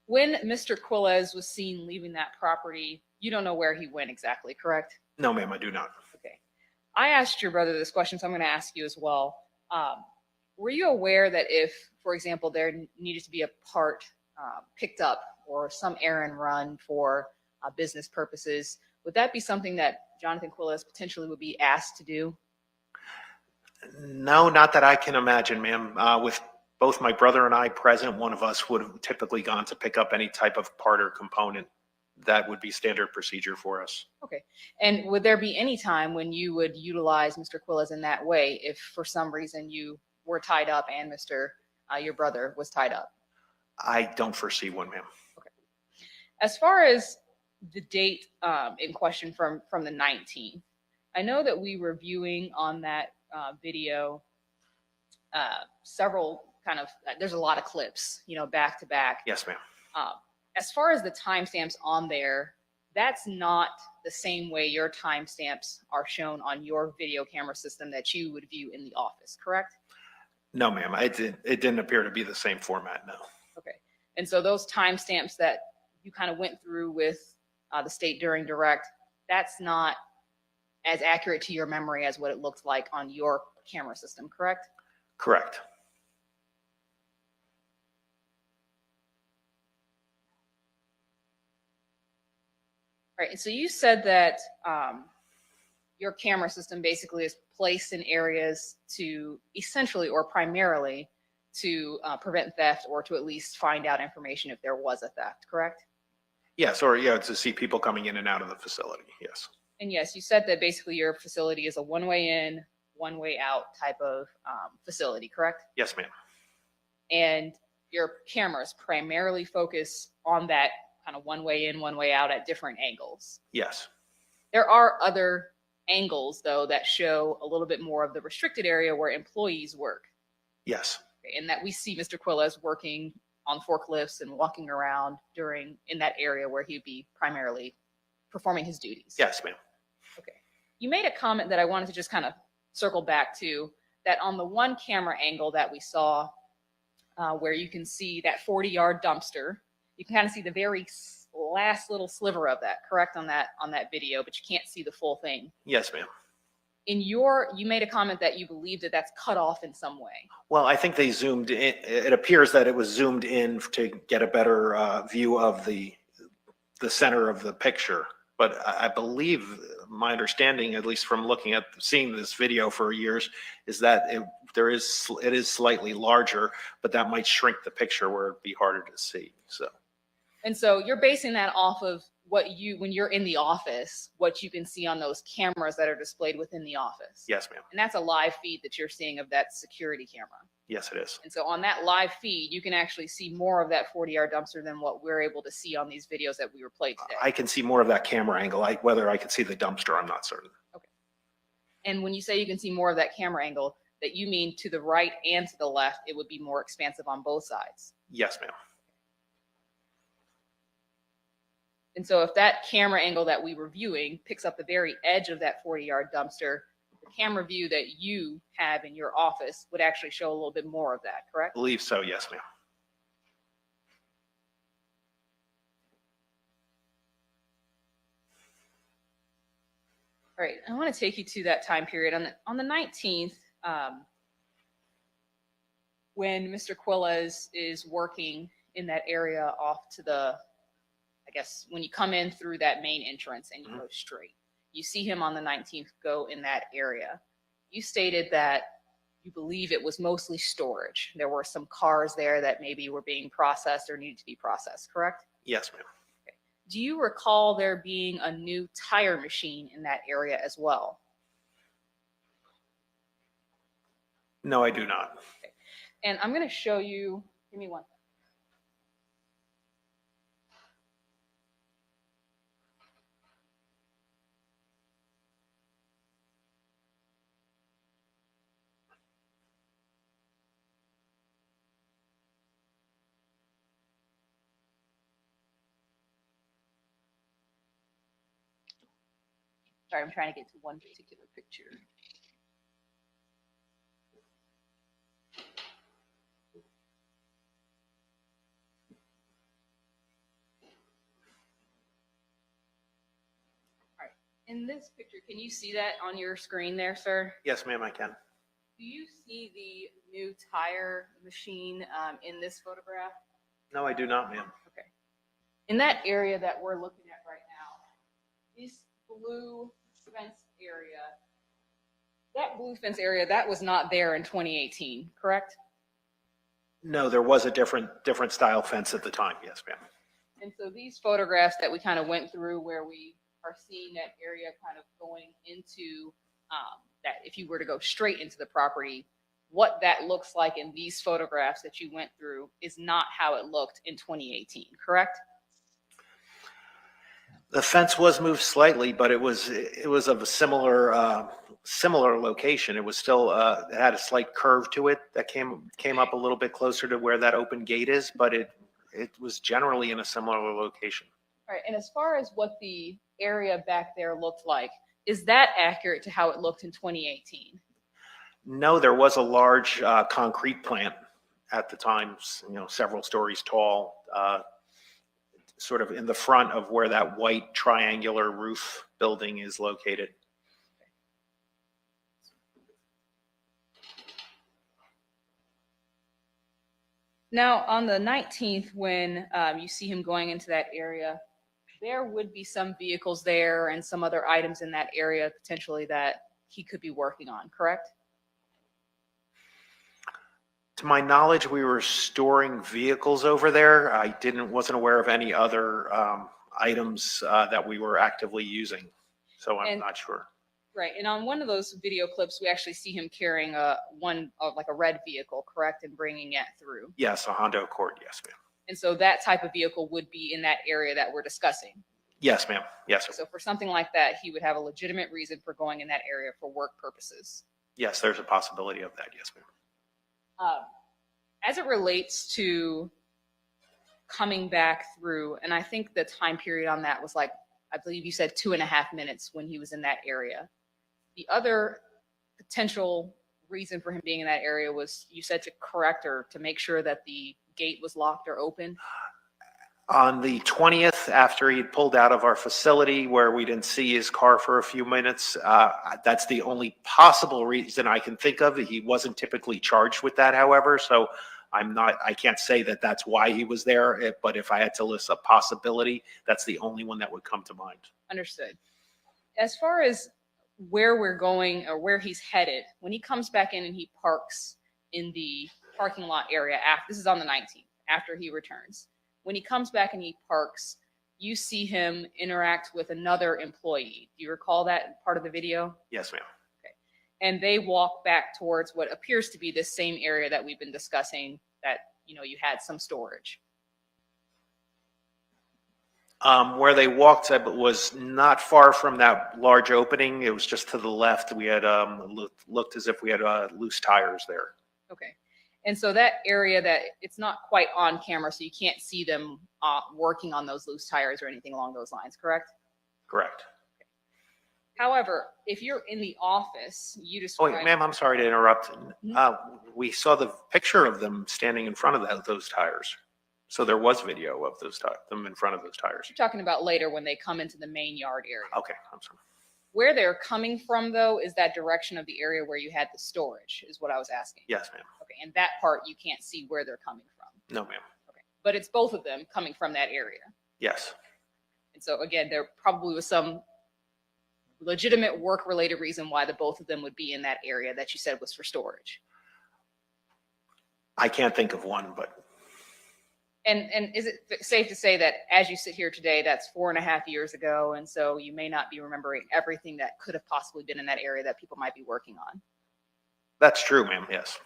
When Mr. Quiles was seen leaving that property, you don't know where he went exactly, correct?
No, ma'am, I do not.
Okay. I asked your brother this question, so I'm going to ask you as well. Were you aware that if, for example, there needed to be a part picked up or some errand run for business purposes, would that be something that Johnathan Quiles potentially would be asked to do?
No, not that I can imagine, ma'am. With both my brother and I present, one of us would have typically gone to pick up any type of part or component. That would be standard procedure for us.
Okay. And would there be any time when you would utilize Mr. Quiles in that way if for some reason you were tied up and your brother was tied up?
I don't foresee one, ma'am.
Okay. As far as the date in question from the 19th, I know that we were viewing on that video several there's a lot of clips, back to back.
Yes, ma'am.
As far as the timestamps on there, that's not the same way your timestamps are shown on your video camera system that you would view in the office, correct?
No, ma'am. It didn't appear to be the same format, no.
Okay. And so those timestamps that you kind of went through with the state during direct, that's not as accurate to your memory as what it looked like on your camera system, correct?
Correct.
Right. And so you said that your camera system basically is placed in areas to essentially or primarily to prevent theft or to at least find out information if there was a theft, correct?
Yes, or yeah, to see people coming in and out of the facility, yes.
And yes, you said that basically your facility is a one-way in, one-way out type of facility, correct?
Yes, ma'am.
And your cameras primarily focus on that kind of one-way in, one-way out at different angles.
Yes.
There are other angles, though, that show a little bit more of the restricted area where employees work.
Yes.
And that we see Mr. Quiles working on forklifts and walking around in that area where he'd be primarily performing his duties.
Yes, ma'am.
Okay. You made a comment that I wanted to just kind of circle back to, that on the one camera angle that we saw where you can see that 40-yard dumpster, you can kind of see the very last little sliver of that, correct, on that video, but you can't see the full thing.
Yes, ma'am.
You made a comment that you believe that that's cut off in some way.
Well, I think they zoomed in. It appears that it was zoomed in to get a better view of the center of the picture. But I believe my understanding, at least from seeing this video for years, is that it is slightly larger, but that might shrink the picture where it'd be harder to see.
And so you're basing that off of when you're in the office, what you can see on those cameras that are displayed within the office.
Yes, ma'am.
And that's a live feed that you're seeing of that security camera.
Yes, it is.
And so on that live feed, you can actually see more of that 40-yard dumpster than what we're able to see on these videos that we were played today.
I can see more of that camera angle. Whether I can see the dumpster, I'm not certain.
Okay. And when you say you can see more of that camera angle, that you mean to the right and to the left, it would be more expansive on both sides.
Yes, ma'am.
And so if that camera angle that we were viewing picks up the very edge of that 40-yard dumpster, the camera view that you have in your office would actually show a little bit more of that, correct?
I believe so, yes, ma'am.
All right, I want to take you to that time period. On the 19th, when Mr. Quiles is working in that area off to I guess when you come in through that main entrance and you go straight, you see him on the 19th go in that area. You stated that you believe it was mostly storage. There were some cars there that maybe were being processed or needed to be processed, correct?
Yes, ma'am.
Okay. Do you recall there being a new tire machine in that area as well?
No, I do not.
Okay. And I'm going to show you, give me one. Sorry, I'm trying to get to one particular picture. All right, in this picture, can you see that on your screen there, sir?
Yes, ma'am, I can.
Do you see the new tire machine in this photograph?
No, I do not, ma'am.
In that area that we're looking at right now, this blue fence area, that blue fence area, that was not there in 2018, correct?
No, there was a different style fence at the time. Yes, ma'am.
And so these photographs that we kind of went through where we are seeing that area kind of going into that if you were to go straight into the property, what that looks like in these photographs that you went through is not how it looked in 2018, correct?
The fence was moved slightly, but it was of a similar location. It was still it had a slight curve to it that came up a little bit closer to where that open gate is, but it was generally in a similar location.
All right, and as far as what the area back there looked like, is that accurate to how it looked in 2018?
No, there was a large concrete plant at the time, several stories tall, sort of in the front of where that white triangular roof building is located.
Now, on the 19th, when you see him going into that area, there would be some vehicles there and some other items in that area potentially that he could be working on, correct?
To my knowledge, we were storing vehicles over there. I wasn't aware of any other items that we were actively using, so I'm not sure.
Right, and on one of those video clips, we actually see him carrying a red vehicle, correct, and bringing it through.
Yes, a Honda Accord. Yes, ma'am.
And so that type of vehicle would be in that area that we're discussing.
Yes, ma'am. Yes, sir.
So for something like that, he would have a legitimate reason for going in that area for work purposes.
Yes, there's a possibility of that. Yes, ma'am.
As it relates to coming back through, and I think the time period on that was I believe you said 2.5 minutes when he was in that area. The other potential reason for him being in that area was, you said, to correct or to make sure that the gate was locked or open.
On the 20th, after he pulled out of our facility where we didn't see his car for a few minutes, that's the only possible reason I can think of. He wasn't typically charged with that, however, so I can't say that that's why he was there, but if I had to list a possibility, that's the only one that would come to mind.
Understood. As far as where we're going or where he's headed, when he comes back in and he parks in the parking lot area, this is on the 19th, after he returns. When he comes back and he parks, you see him interact with another employee. Do you recall that part of the video?
Yes, ma'am.
Okay. And they walk back towards what appears to be this same area that we've been discussing, that, you had some storage.
Where they walked was not far from that large opening. It was just to the left. We had looked as if we had loose tires there.
Okay. And so that area that it's not quite on camera, so you can't see them working on those loose tires or anything along those lines, correct?
Correct.
Okay. However, if you're in the office, you just.
Oh, wait, ma'am, I'm sorry to interrupt. We saw the picture of them standing in front of those tires. So there was video of them in front of those tires.
You're talking about later when they come into the main yard area.
Okay, I'm sorry.
Where they're coming from, though, is that direction of the area where you had the storage, is what I was asking.
Yes, ma'am.
Okay, and that part you can't see where they're coming from.
No, ma'am.
Okay, but it's both of them coming from that area.
Yes.
And so again, there probably was some legitimate work-related reason why the both of them would be in that area that you said was for storage.
I can't think of one, but.
And is it safe to say that as you sit here today, that's 4.5 years ago, and so you may not be remembering everything that could have possibly been in that area that people might be working on?
That's true, ma'am, yes.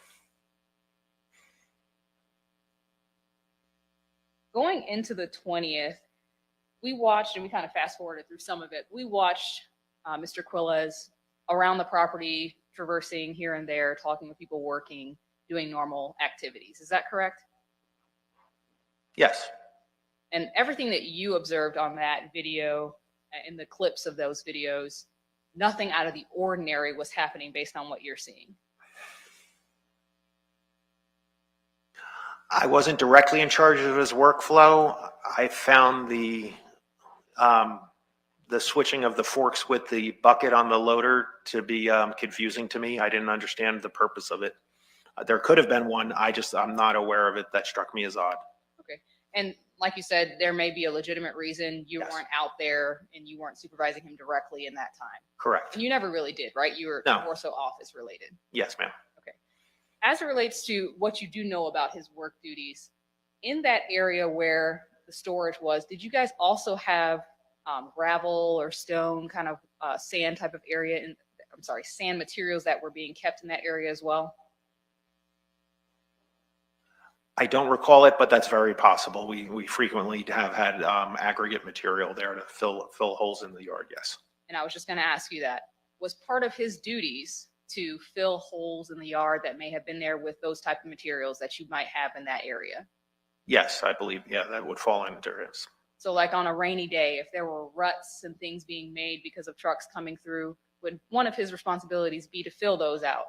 Going into the 20th, we watched, and we kind of fast forwarded through some of it, we watched Mr. Quiles around the property, traversing here and there, talking with people working, doing normal activities. Is that correct?
Yes.
And everything that you observed on that video, in the clips of those videos, nothing out of the ordinary was happening based on what you're seeing.
I wasn't directly in charge of his workflow. I found the switching of the forks with the bucket on the loader to be confusing to me. I didn't understand the purpose of it. There could have been one. I'm not aware of it. That struck me as odd.
Okay. And like you said, there may be a legitimate reason you
Yes.
weren't out there and you weren't supervising him directly in that time.
Correct.
And you never really did, right? You were
No.
more so office related.
Yes, ma'am.
As it relates to what you do know about his work duties, in that area where the storage was, did you guys also have gravel or stone kind of sand type of area? I'm sorry, sand materials that were being kept in that area as well?
I don't recall it, but that's very possible. We frequently have had aggregate material there to fill holes in the yard, yes.
And I was just going to ask you that. Was part of his duties to fill holes in the yard that may have been there with those type of materials that you might have in that area?
Yes, I believe, yeah, that would fall under his.
So like on a rainy day, if there were ruts and things being made because of trucks coming through, would one of his responsibilities be to fill those out?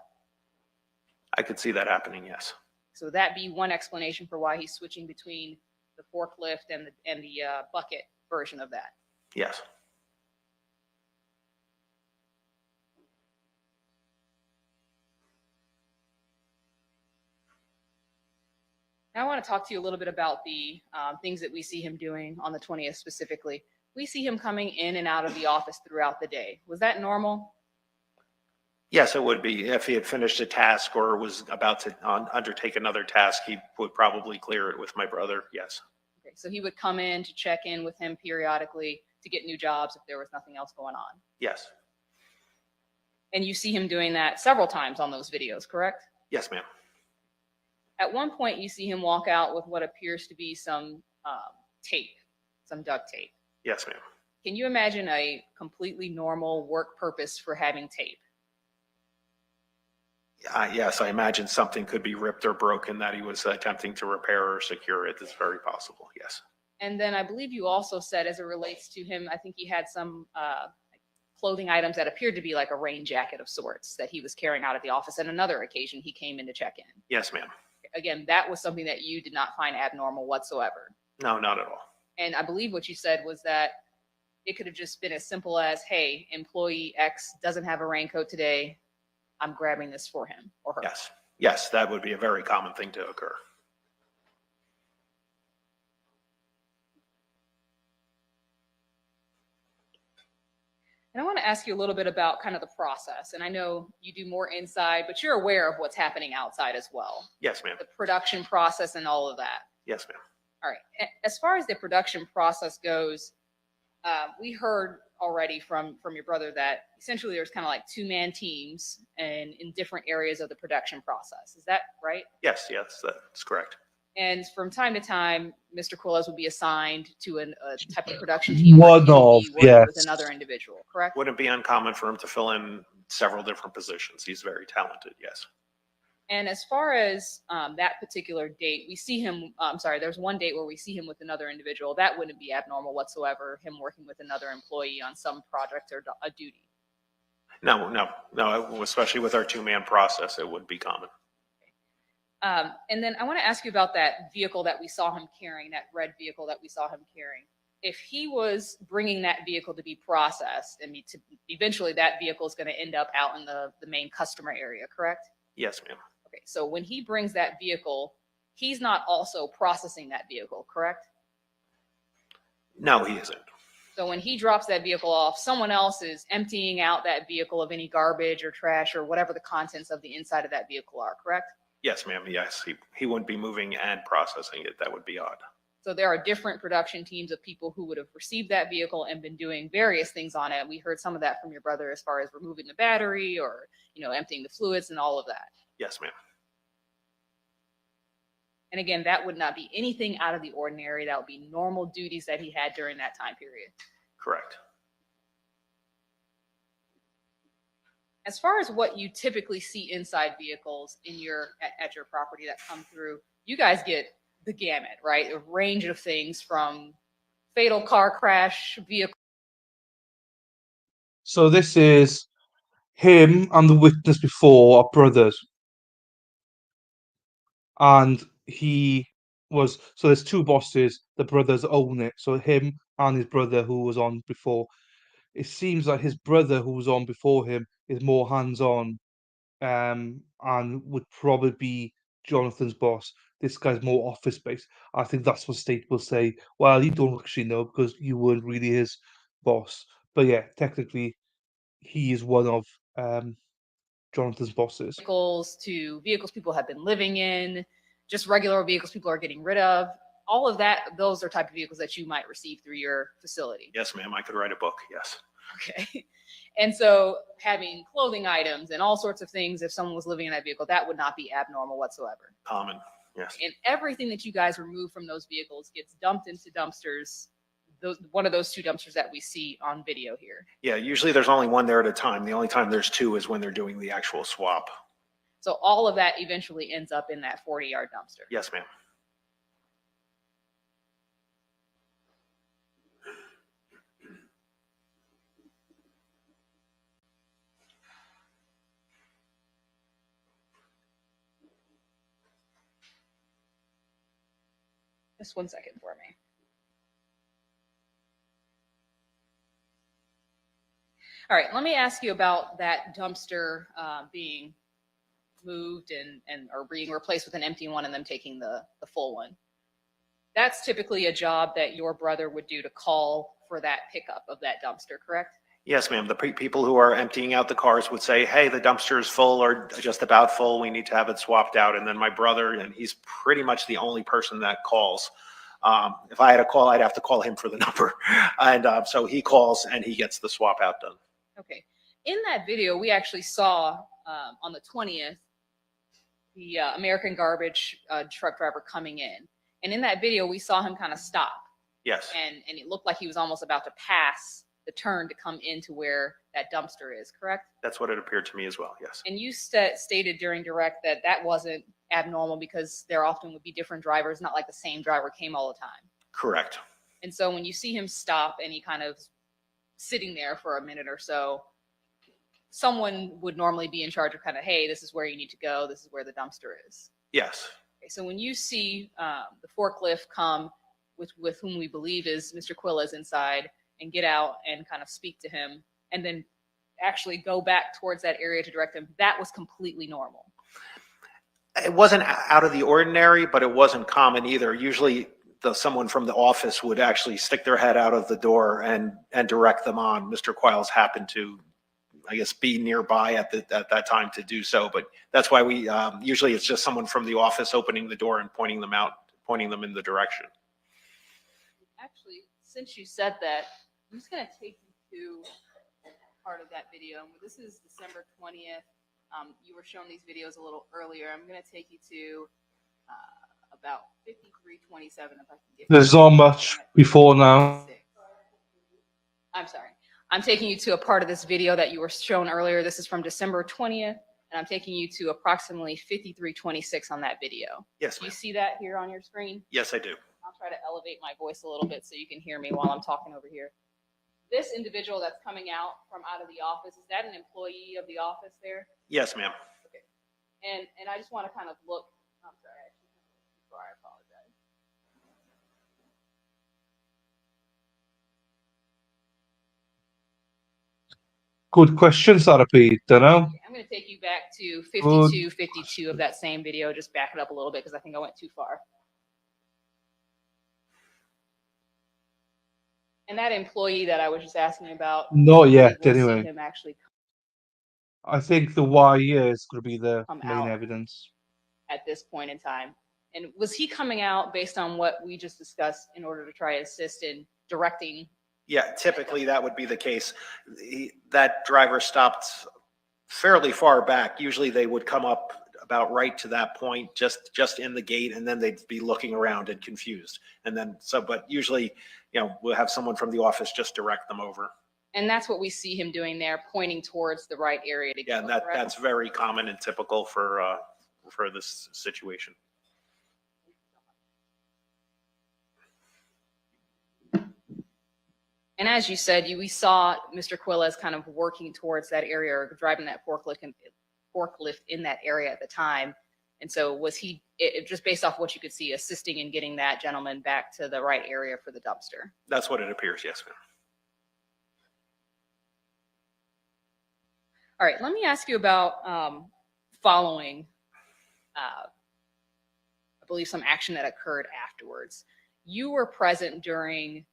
I could see that happening, yes.
So that be one explanation for why he's switching between the forklift and the bucket version of that.
Yes.
Now I want to talk to you a little bit about the things that we see him doing on the 20th specifically. We see him coming in and out of the office throughout the day. Was that normal?
Yes, it would be. If he had finished a task or was about to undertake another task, he would probably clear it with my brother, yes.
Okay, so he would come in to check in with him periodically to get new jobs if there was nothing else going on.
Yes.
And you see him doing that several times on those videos, correct?
Yes, ma'am.
At one point, you see him walk out with what appears to be some tape, some duct tape.
Yes, ma'am.
Can you imagine a completely normal work purpose for having tape?
Yes, I imagine something could be ripped or broken that he was attempting to repair or secure. It is very possible, yes.
And then I believe you also said, as it relates to him, I think he had some clothing items that appeared to be like a rain jacket of sorts that he was carrying out at the office. And another occasion, he came in to check in.
Yes, ma'am.
Again, that was something that you did not find abnormal whatsoever.
No, not at all.
And I believe what you said was that it could have just been as simple as, hey, employee X doesn't have a raincoat today. I'm grabbing this for him or her.
Yes. Yes, that would be a very common thing to occur.
And I want to ask you a little bit about kind of the process. And I know you do more inside, but you're aware of what's happening outside as well.
Yes, ma'am.
The production process and all of that.
Yes, ma'am.
All right. As far as the production process goes, we heard already from your brother that essentially there's kind of like two-man teams and in different areas of the production process. Is that right?
Yes, that's correct.
And from time to time, Mr. Quiles would be assigned to a type of production team. where
One
he would
of,
be working
yes.
with another individual, correct?
Wouldn't be uncommon for him to fill in several different positions. He's very talented, yes.
And as far as that particular date, we see him, I'm sorry, there's one date where we see him with another individual. That wouldn't be abnormal whatsoever, him working with another employee on some project or a duty.
No, especially with our two-man process, it would be common.
And then I want to ask you about that vehicle that we saw him carrying, that red vehicle that we saw him carrying. If he was bringing that vehicle to be processed, and eventually that vehicle is going to end up out in the main customer area, correct?
Yes, ma'am.
Okay, so when he brings that vehicle, he's not also processing that vehicle, correct?
No, he isn't.
So when he drops that vehicle off, someone else is emptying out that vehicle of any garbage or trash or whatever the contents of the inside of that vehicle are, correct?
Yes, ma'am. Yes, he wouldn't be moving and processing it. That would be odd.
So there are different production teams of people who would have received that vehicle and been doing various things on it. We heard some of that from your brother as far as removing the battery or, emptying the fluids and all of that.
Yes, ma'am.
And again, that would not be anything out of the ordinary. That would be normal duties that he had during that time period.
Correct.
As far as what you typically see inside vehicles at your property that come through, you guys get the gamut, right? A range of things from fatal car crash, vehicle.
So this is him and the witness before are brothers. And so there's two bosses, the brothers own it. So him and his brother who was on before. It seems like his brother who was on before him is more hands-on, and would probably be Jonathan's boss. This guy's more office based. I think that's what state will say. Well, you don't actually know because you weren't really his boss. But yeah, technically, he is one of Jonathan's bosses.
Vehicles to vehicles people have been living in, just regular vehicles people are getting rid of. All of that, those are type of vehicles that you might receive through your facility.
Yes, ma'am. I could write a book. Yes.
Okay. And so having clothing items and all sorts of things, if someone was living in that vehicle, that would not be abnormal whatsoever.
Common. Yes.
And everything that you guys remove from those vehicles gets dumped into dumpsters. One of those two dumpsters that we see on video here.
Yeah, usually there's only one there at a time. The only time there's two is when they're doing the actual swap.
So all of that eventually ends up in that 40-yard dumpster.
Yes, ma'am.
Just 1 second for me. All right, let me ask you about that dumpster being moved and or being replaced with an empty one and them taking the full one. That's typically a job that your brother would do to call for that pickup of that dumpster, correct?
Yes, ma'am. The people who are emptying out the cars would say, hey, the dumpster is full or just about full. We need to have it swapped out. And then my brother, and he's pretty much the only person that calls. If I had a call, I'd have to call him for the number. And so he calls and he gets the swap out done.
Okay. In that video, we actually saw on the 20th, the American Garbage truck driver coming in. And in that video, we saw him kind of stop.
Yes.
And it looked like he was almost about to pass the turn to come into where that dumpster is, correct?
That's what it appeared to me as well, yes.
And you stated during direct that that wasn't abnormal because there often would be different drivers, not like the same driver came all the time.
Correct.
And so when you see him stop and he kind of sitting there for a minute or so, someone would normally be in charge of kind of, hey, this is where you need to go. This is where the dumpster is.
Yes.
Okay, so when you see the forklift come with whom we believe is Mr. Quiles inside and get out and kind of speak to him and then actually go back towards that area to direct him, that was completely normal.
It wasn't out of the ordinary, but it wasn't common either. Usually someone from the office would actually stick their head out of the door and direct them on. Mr. Quiles happened to, I guess, be nearby at that time to do so. But that's why we usually it's just someone from the office opening the door and pointing them out, pointing them in the direction.
Actually, since you said that, I'm just going to take you to part of that video. This is December 20th. You were shown these videos a little earlier. I'm going to take you to about 53:27. If I can get.
There's not much before now.
I'm sorry. I'm taking you to a part of this video that you were shown earlier. This is from December 20th, and I'm taking you to approximately 53:26 on that video.
Yes,
Do you
ma'am.
see that here on your screen?
Yes, I do.
I'll try to elevate my voice a little bit so you can hear me while I'm talking over here. This individual that's coming out from out of the office, is that an employee of the office there?
Yes, ma'am.
Okay. And I just want to kind of look, I'm sorry, actually, before I apologize.
Good question, Sarah P. Dunno.
I'm going to take you back to 52:52 of that same video. Just back it up a little bit because I think I went too far. And that employee that I was just asking about.
Not yet,
we'll see
anyway.
him actually
I think the why is going to be the
Come
main
out.
evidence.
at this point in time. And was he coming out based on what we just discussed in order to try to assist in directing?
Yeah, typically that would be the case. That driver stopped fairly far back. Usually they would come up about right to that point, just in the gate, and then they'd be looking around and confused. And then but usually, we'll have someone from the office just direct them over.
And that's what we see him doing there, pointing towards the right area to
Yeah,
go.
and
correct?
that's very common and typical for this situation.
And as you said, we saw Mr. Quiles kind of working towards that area or driving that forklift in that area at the time. And so was he, just based off what you could see, assisting in getting that gentleman back to the right area for the dumpster?
That's what it appears, yes, ma'am.
All right, let me ask you about following I believe, some action that occurred afterwards. You were present during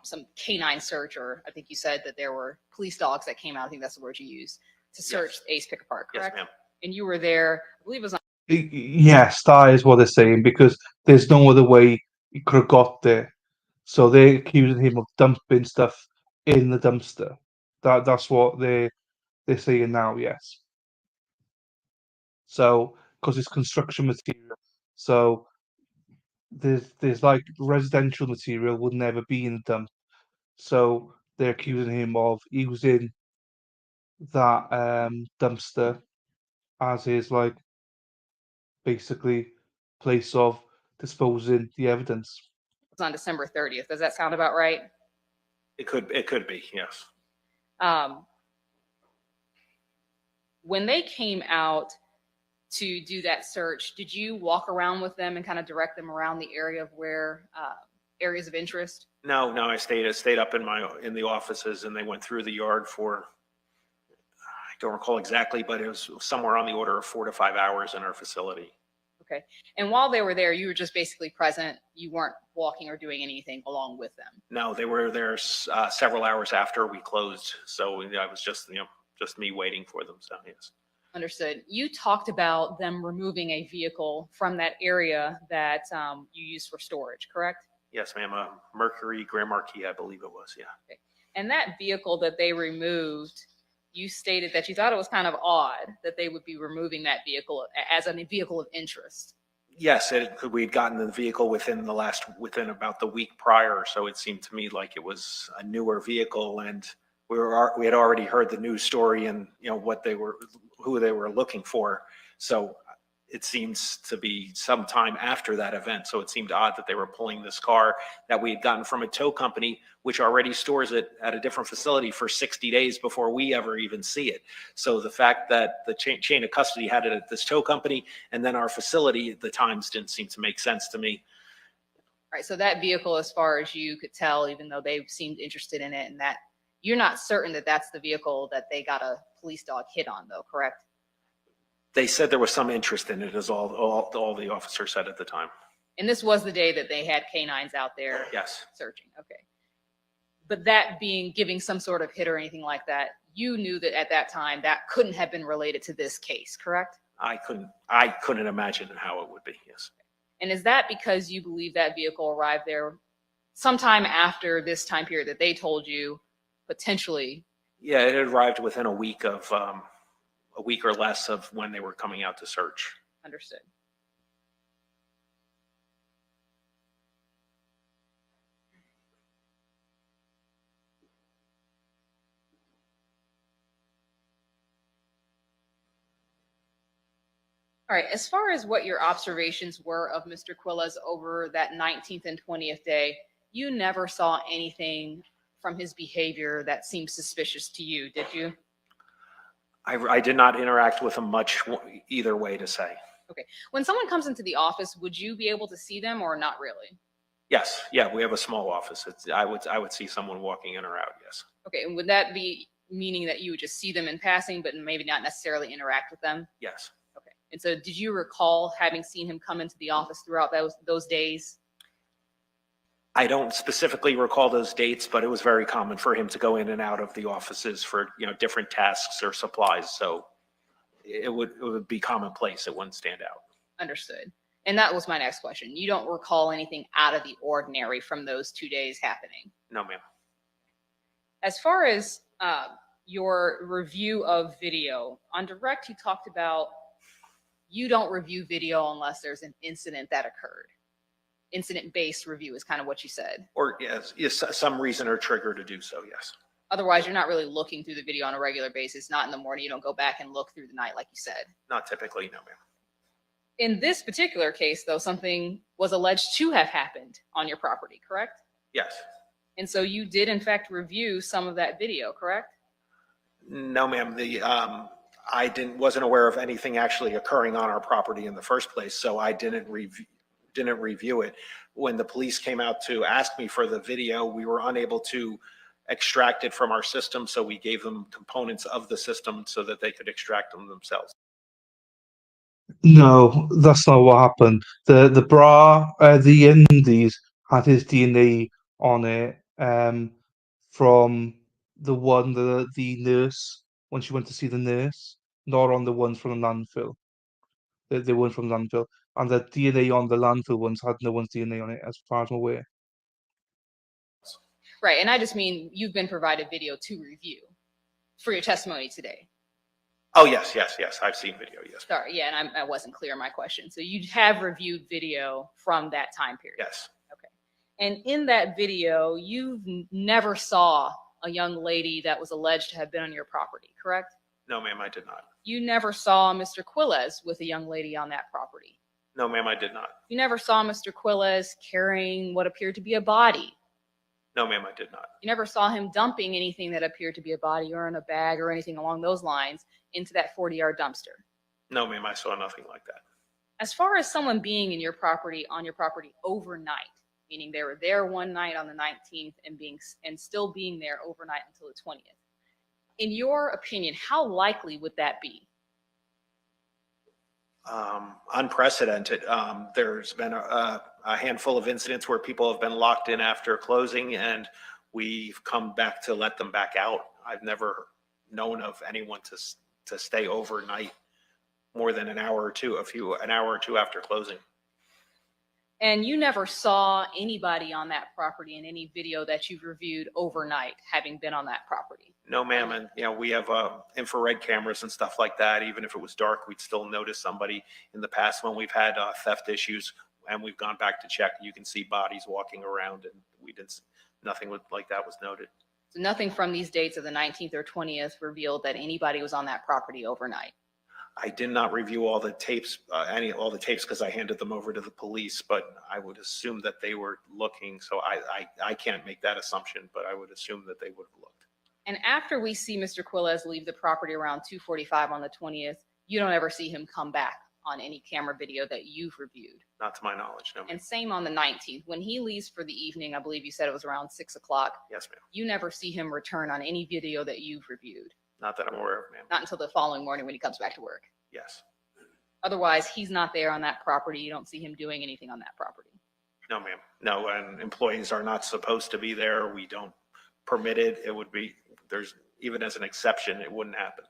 some canine search, or I think you said that there were police dogs that came out. I think that's the word you used to search Ace Picker Park,
Yes,
correct?
ma'am.
And you were there, I believe it was on.
Yes, that is what they're saying because there's no other way he could have got there. So they're accusing him of dumping stuff in the dumpster. That's what they're saying now. Yes. So because it's construction material, so there's like residential material would never be in the dump. So they're accusing him of using that dumpster as his like basically place of disposing the evidence.
It was on December 30th. Does that sound about right?
It could be, yes.
When they came out to do that search, did you walk around with them and kind of direct them around the area of where areas of interest?
No, I stayed up in the offices, and they went through the yard for, I don't recall exactly, but it was somewhere on the order of 4 to 5 hours in our facility.
Okay. And while they were there, you were just basically present. You weren't walking or doing anything along with them.
No, they were there several hours after we closed, so I was just me waiting for them. So yes.
Understood. You talked about them removing a vehicle from that area that you used for storage, correct?
Yes, ma'am. Mercury Grand Marquis, I believe it was. Yeah.
Okay. And that vehicle that they removed, you stated that you thought it was kind of odd that they would be removing that vehicle as a vehicle of interest.
Yes, we'd gotten the vehicle within about the week prior, so it seemed to me like it was a newer vehicle, and we had already heard the news story and who they were looking for. So it seems to be some time after that event. So it seemed odd that they were pulling this car that we had gotten from a tow company, which already stores it at a different facility for 60 days before we ever even see it. So the fact that the chain of custody had it at this tow company and then our facility, the times didn't seem to make sense to me.
Right. So that vehicle, as far as you could tell, even though they seemed interested in it, and that you're not certain that that's the vehicle that they got a police dog hit on, though, correct?
They said there was some interest in it, is all the officer said at the time.
And this was the day that they had canines out there.
Yes.
Searching. Okay. But that giving some sort of hit or anything like that, you knew that at that time that couldn't have been related to this case, correct?
I couldn't imagine how it would be. Yes.
And is that because you believe that vehicle arrived there sometime after this time period that they told you potentially?
Yeah, it arrived within a week or less of when they were coming out to search.
Understood. All right, as far as what your observations were of Mr. Quiles over that 19th and 20th day, you never saw anything from his behavior that seemed suspicious to you, did you?
I did not interact with him much either way to say.
Okay. When someone comes into the office, would you be able to see them or not really?
Yes. Yeah, we have a small office. I would see someone walking in or out, yes.
Okay, and would that be meaning that you would just see them in passing, but maybe not necessarily interact with them?
Yes.
Okay. And so did you recall having seen him come into the office throughout those days?
I don't specifically recall those dates, but it was very common for him to go in and out of the offices for different tasks or supplies. So it would be commonplace. It wouldn't stand out.
Understood. And that was my next question. You don't recall anything out of the ordinary from those 2 days happening?
No, ma'am.
As far as your review of video, on direct, you talked about you don't review video unless there's an incident that occurred. Incident-based review is kind of what you said.
Or yes, some reason or trigger to do so, yes.
Otherwise, you're not really looking through the video on a regular basis. Not in the morning. You don't go back and look through the night like you said.
Not typically, no, ma'am.
In this particular case, though, something was alleged to have happened on your property, correct?
Yes.
And so you did, in fact, review some of that video, correct?
No, ma'am. I wasn't aware of anything actually occurring on our property in the first place, so I didn't review it. When the police came out to ask me for the video, we were unable to extract it from our system, so we gave them components of the system so that they could extract them themselves.
No, that's not what happened. The bra, the Indies had his DNA on it, from the nurse when she went to see the nurse, not on the ones from the landfill. They weren't from landfill, and the DNA on the landfill ones had no one's DNA on it, as far as I'm aware.
Right, and I just mean you've been provided video to review for your testimony today.
Oh, yes, I've seen video, yes.
Sorry, yeah, and I wasn't clear in my question. So you have reviewed video from that time period?
Yes.
Okay. And in that video, you never saw a young lady that was alleged to have been on your property, correct?
No, ma'am, I did not.
You never saw Mr. Quiles with a young lady on that property?
No, ma'am, I did not.
You never saw Mr. Quiles carrying what appeared to be a body?
No, ma'am, I did not.
You never saw him dumping anything that appeared to be a body or in a bag or anything along those lines into that 40-yard dumpster?
No, ma'am, I saw nothing like that.
As far as someone being in your property, on your property overnight, meaning they were there one night on the 19th and still being there overnight until the 20th, in your opinion, how likely would that be?
Unprecedented. There's been a handful of incidents where people have been locked in after closing, and we've come back to let them back out. I've never known of anyone to stay overnight more than an hour or two after closing.
And you never saw anybody on that property in any video that you've reviewed overnight having been on that property?
No, ma'am. And, we have infrared cameras and stuff like that. Even if it was dark, we'd still notice somebody. In the past, when we've had theft issues and we've gone back to check, you can see bodies walking around, and nothing like that was noted.
So nothing from these dates of the 19th or 20th revealed that anybody was on that property overnight?
I did not review all the tapes, because I handed them over to the police, but I would assume that they were looking. So I can't make that assumption, but I would assume that they would have looked.
And after we see Mr. Quiles leave the property around 2:45 on the 20th, you don't ever see him come back on any camera video that you've reviewed?
Not to my knowledge, no.
And same on the 19th. When he leaves for the evening, I believe you said it was around 6 o'clock.
Yes, ma'am.
You never see him return on any video that you've reviewed?
Not that I'm aware of, ma'am.
Not until the following morning when he comes back to work?
Yes.
Otherwise, he's not there on that property. You don't see him doing anything on that property?
No, ma'am. No, and employees are not supposed to be there. We don't permit it. It would be, even as an exception, it wouldn't happen.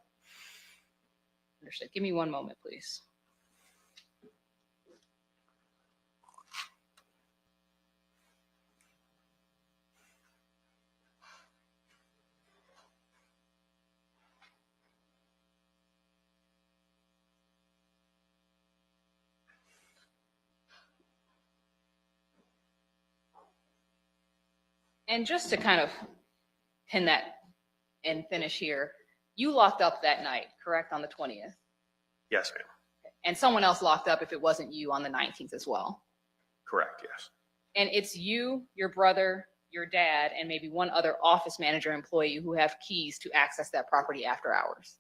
Understood. Give me one moment, please. And just to kind of pin that and finish here, you locked up that night, correct, on the 20th?
Yes, ma'am.
And someone else locked up if it wasn't you on the 19th as well?
Correct, yes.
And it's you, your brother, your dad, and maybe one other office manager employee who have keys to access that property after hours?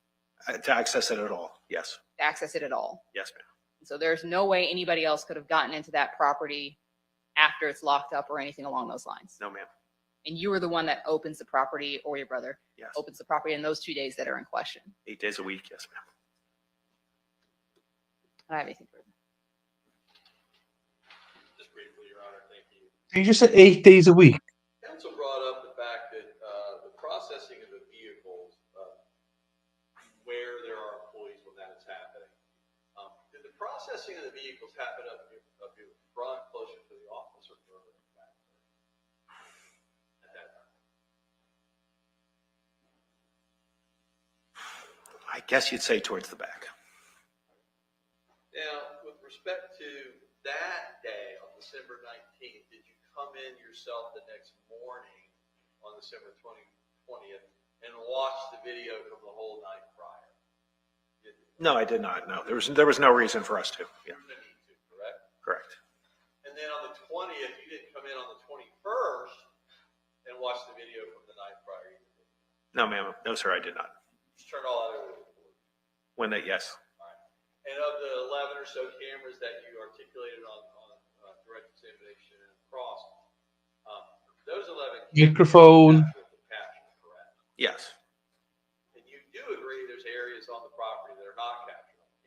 To access it at all, yes.
To access it at all?
Yes, ma'am.
So there's no way anybody else could have gotten into that property after it's locked up or anything along those lines?
No, ma'am.
And you were the one that opens the property, or your brother?
Yes.
Opens the property in those 2 days that are in question?
8 days a week, yes, ma'am.
I don't have anything further.
Just briefly, Your Honor, thank you.
You just said 8 days a week.
Counsel brought up the fact that the processing of the vehicles, where there are employees when that is happening. Did the processing of the vehicles happen up your front, closer to the office, or further back? At that time?
I guess you'd say towards the back.
Now, with respect to that day on December 19th, did you come in yourself the next morning on December 20th and watch the video from the whole night prior?
No, I did not. No, there was no reason for us to. Yeah.
No need to, correct?
Correct.
And then on the 20th, you didn't come in on the 21st and watch the video from the night prior either?
No, ma'am. No, sir, I did not.
Just turn all that over to the board.
When that, yes.
And of the 11 or so cameras that you articulated on direct examination and across, those 11
Microphone.
captured, correct?
Yes.
And you do agree there's areas on the property that are not captured on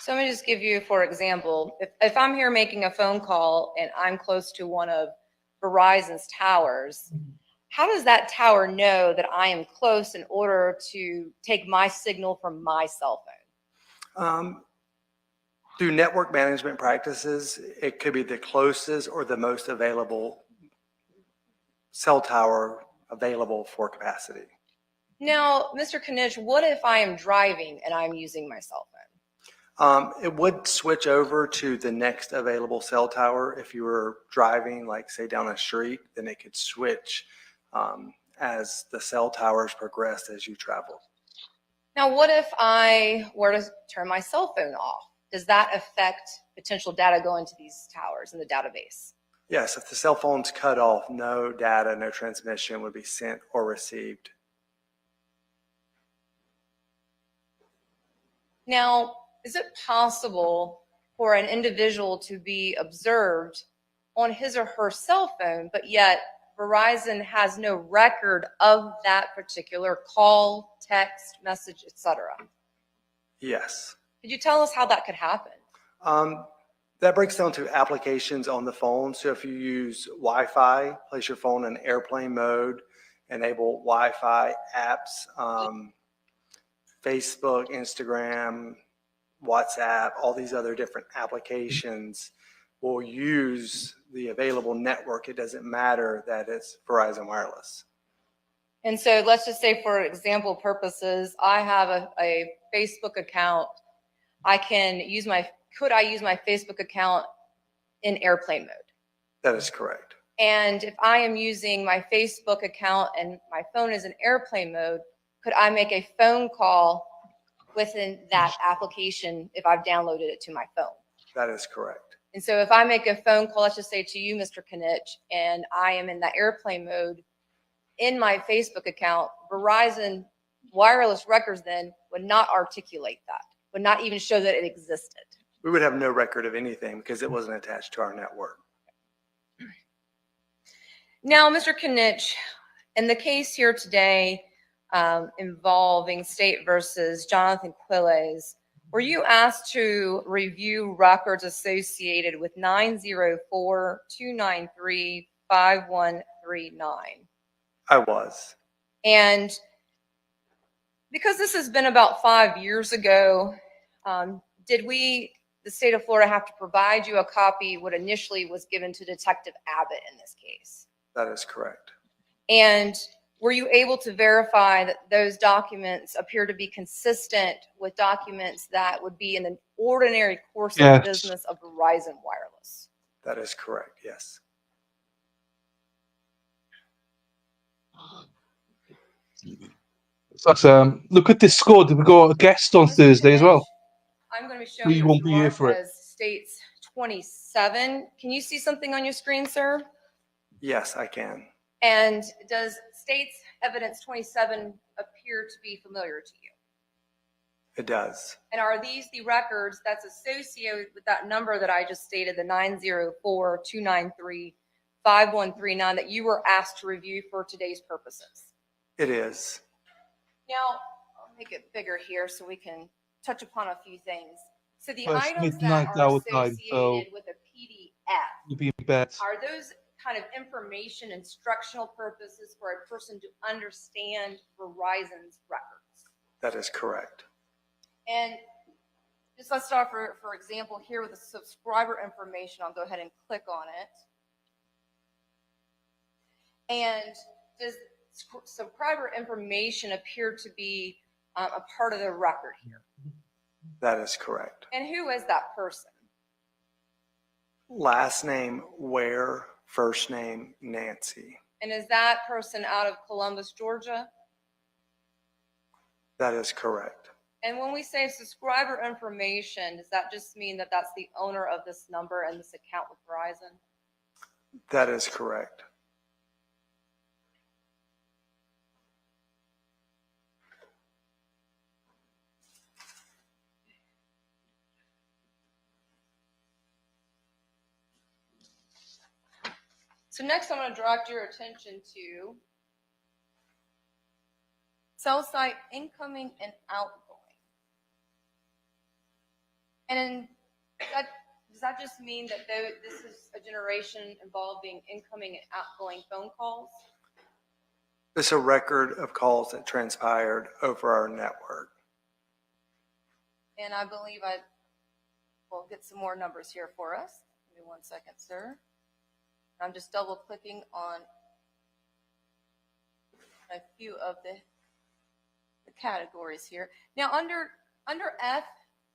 So let me just give you, for example, if I'm here making a phone call and I'm close to one of Verizon's towers, how does that tower know that I am close in order to take my signal from my cell phone?
Through network management practices, it could be the closest or the most available cell tower available for capacity.
Now, Mr. Knitsch, what if I am driving and I'm using my cell phone?
It would switch over to the next available cell tower. If you were driving, like say down a street, then it could switch as the cell towers progress as you travel.
Now, what if I were to turn my cell phone off? Does that affect potential data going to these towers in the database?
Yes, if the cell phone's cut off, no data, no transmission would be sent or received.
Now, is it possible for an individual to be observed on his or her cell phone, but yet Verizon has no record of that particular call, text, message, etc.?
Yes.
Could you tell us how that could happen?
That breaks down to applications on the phone. So if you use Wi-Fi, place your phone in airplane mode, enable Wi-Fi apps, Facebook, Instagram, WhatsApp, all these other different applications will use the available network. It doesn't matter that it's Verizon Wireless.
And so let's just say, for example purposes, I have a Facebook account. Could I use my Facebook account in airplane mode?
That is correct.
And if I am using my Facebook account and my phone is in airplane mode, could I make a phone call within that application if I've downloaded it to my phone?
That is correct.
And so if I make a phone call, let's just say to you, Mr. Knitsch, and I am in that airplane mode in my Facebook account, Verizon wireless records then would not articulate that, would not even show that it existed.
We would have no record of anything because it wasn't attached to our network.
Now, Mr. Knitsch, in the case here today involving State versus Johnathan Quiles, were you asked to review records associated with 904-293-5139?
I was.
And because this has been about 5 years ago, did the state of Florida, have to provide you a copy what initially was given to Detective Abbott in this case?
That is correct.
And were you able to verify that those documents appear to be consistent with documents that would be in the ordinary course of business of Verizon Wireless?
That is correct, yes.
So, look at this score. We've got a guest on Thursday as well.
I'm going to be showing
You
you
won't be here for it.
as States 27. Can you see something on your screen, sir?
Yes, I can.
And does States Evidence 27 appear to be familiar to you?
It does.
And are these the records that's associated with that number that I just stated, the 904-293-5139, that you were asked to review for today's purposes?
It is.
Now, I'll make it bigger here so we can touch upon a few things. So the
Well, it's
items
midnight
that are
our time,
associated
so
with a PDF,
you'll be in bed.
are those kind of information, instructional purposes for a person to understand Verizon's records?
That is correct.
And just let's start, for example, here with the subscriber information. I'll go ahead and click on it. And does subscriber information appear to be a part of the record here?
That is correct.
And who is that person?
Last name Ware, first name Nancy.
And is that person out of Columbus, Georgia?
That is correct.
And when we say subscriber information, does that just mean that that's the owner of this number and this account with Verizon?
That is correct.
So next I'm going to direct your attention to cell site incoming and outgoing. And does that just mean that this is a generation involving incoming and outgoing phone calls?
It's a record of calls that transpired over our network.
And I believe I will get some more numbers here for us. Give me 1 second, sir. I'm just double clicking on a few of the categories here. Now under F,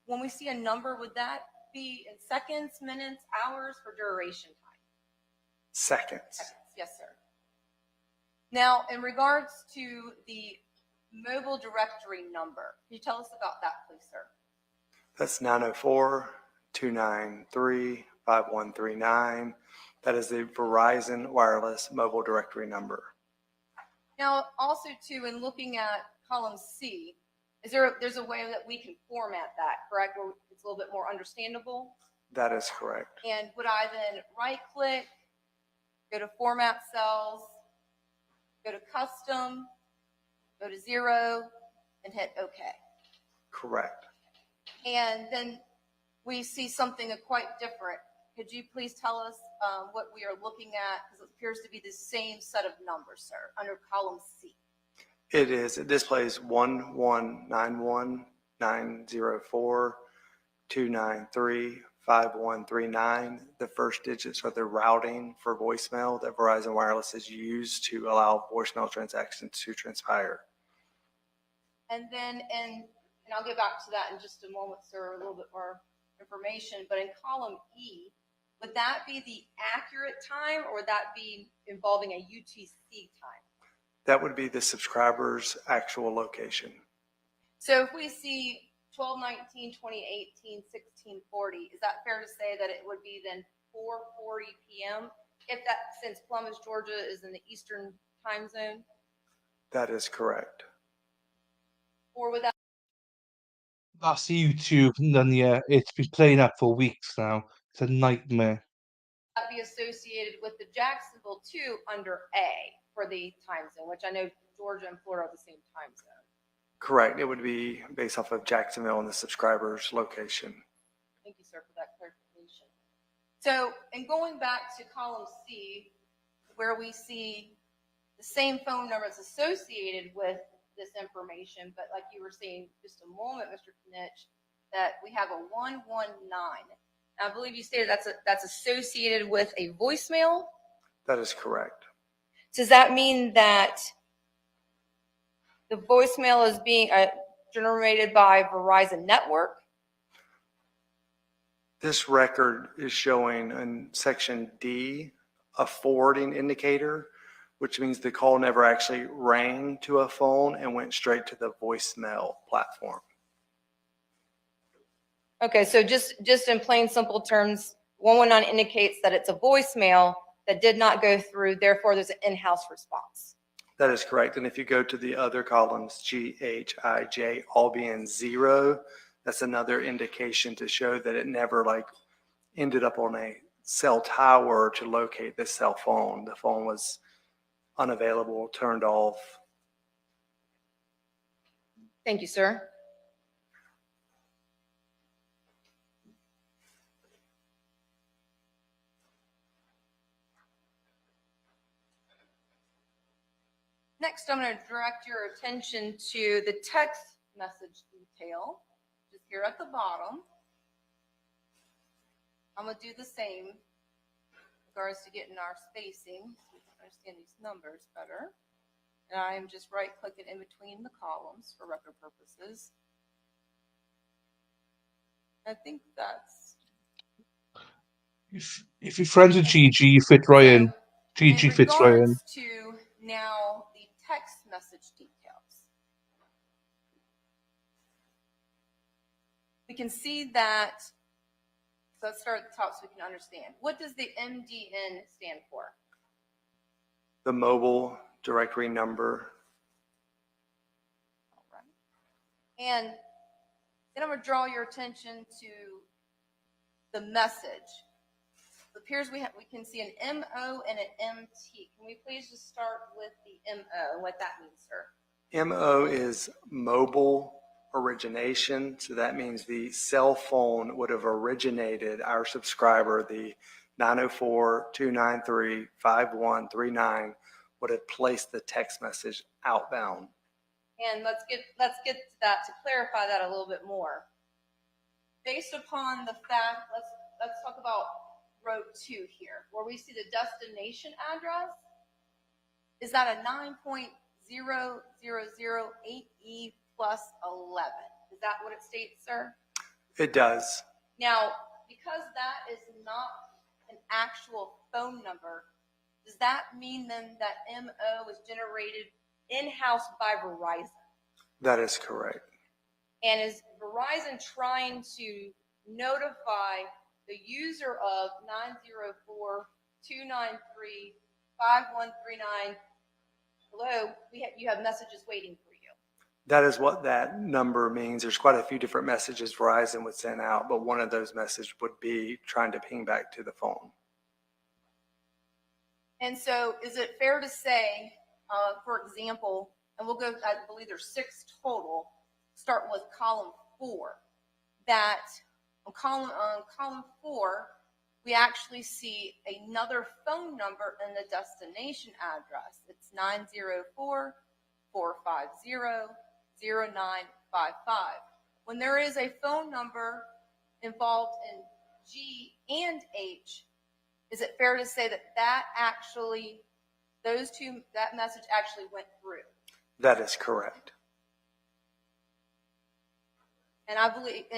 when we see a number, would that be in seconds, minutes, hours, or duration time?
Seconds.
Seconds, yes, sir. Now, in regards to the mobile directory number, can you tell us about that, please, sir?
That's 904-293-5139. That is the Verizon Wireless Mobile Directory number.
Now, also too, in looking at column C, there's a way that we can format that, correct? Where it's a little bit more understandable?
That is correct.
And would I then right click, go to format cells, go to custom, go to 0, and hit OK?
Correct.
And then we see something quite different. Could you please tell us what we are looking at? Because it appears to be the same set of numbers, sir, under column C.
It is. It displays 1191904-293-5139. The first digits are the routing for voicemail that Verizon Wireless has used to allow voicemail transactions to transpire.
And then, and I'll get back to that in just a moment, sir, a little bit more information. But in column E, would that be the accurate time, or would that be involving a UTC time?
That would be the subscriber's actual location.
So if we see 12/19/2018, 16:40, is that fair to say that it would be then 4:40 p.m. if that, since Columbus, Georgia is in the Eastern time zone?
That is correct.
Or would that
That's YouTube, and then yeah, it's been playing up for weeks now. It's a nightmare.
be associated with the Jacksonville 2 under A for the time zone, which I know Georgia and Florida are the same time zone?
Correct. It would be based off of Jacksonville and the subscriber's location.
Thank you, sir, for that clarification. So, and going back to column C, where we see the same phone numbers associated with this information, but like you were saying just a moment, Mr. Knitch, that we have a 119. Now, I believe you stated that's associated with a voicemail.
That is correct.
Does that mean that the voicemail is being generated by Verizon Network?
This record is showing in section D a forwarding indicator, which means the call never actually rang to a phone and went straight to the voicemail platform.
Okay, so just in plain simple terms, 119 indicates that it's a voicemail that did not go through, therefore there's an in-house response.
That is correct. And if you go to the other columns, G, H, I, J, all being 0, that's another indication to show that it never ended up on a cell tower to locate the cell phone. The phone was unavailable, turned off.
Thank you, sir. Next, I'm going to direct your attention to the text message detail, just here at the bottom. I'm going to do the same in regards to getting our spacing so we can understand these numbers better. And I am just right-clicking in between the columns for record purposes. I think that's...
If you're friends with Gigi, you fit right in. Gigi fits right in.
To now the text message details. We can see that, so let's start at the top so we can understand. What does the MDN stand for?
The mobile directory number.
All right. And then I'm going to draw your attention to the message. It appears we can see an MO and an MT. Can we please just start with the MO and what that means, sir?
MO is mobile origination. So that means the cell phone would have originated our subscriber, the 904-293-5139, would have placed the text message outbound.
And let's get to that to clarify that a little bit more. Based upon the fact, let's talk about row 2 here, where we see the destination address. Is that a 9.00008E plus 11? Is that what it states, sir?
It does.
Now, because that is not an actual phone number, does that mean then that MO was generated in-house by Verizon?
That is correct.
And is Verizon trying to notify the user of 904-293-5139? Hello, you have messages waiting for you.
That is what that number means. There's quite a few different messages Verizon would send out, but one of those messages would be trying to ping back to the phone.
And so is it fair to say, for example, and we'll go, I believe there's 6 total, starting with column 4, that on column 4, we actually see another phone number in the destination address. It's 904-450-0955. When there is a phone number involved in G and H, is it fair to say that that message actually went through?
That is correct.
And I believe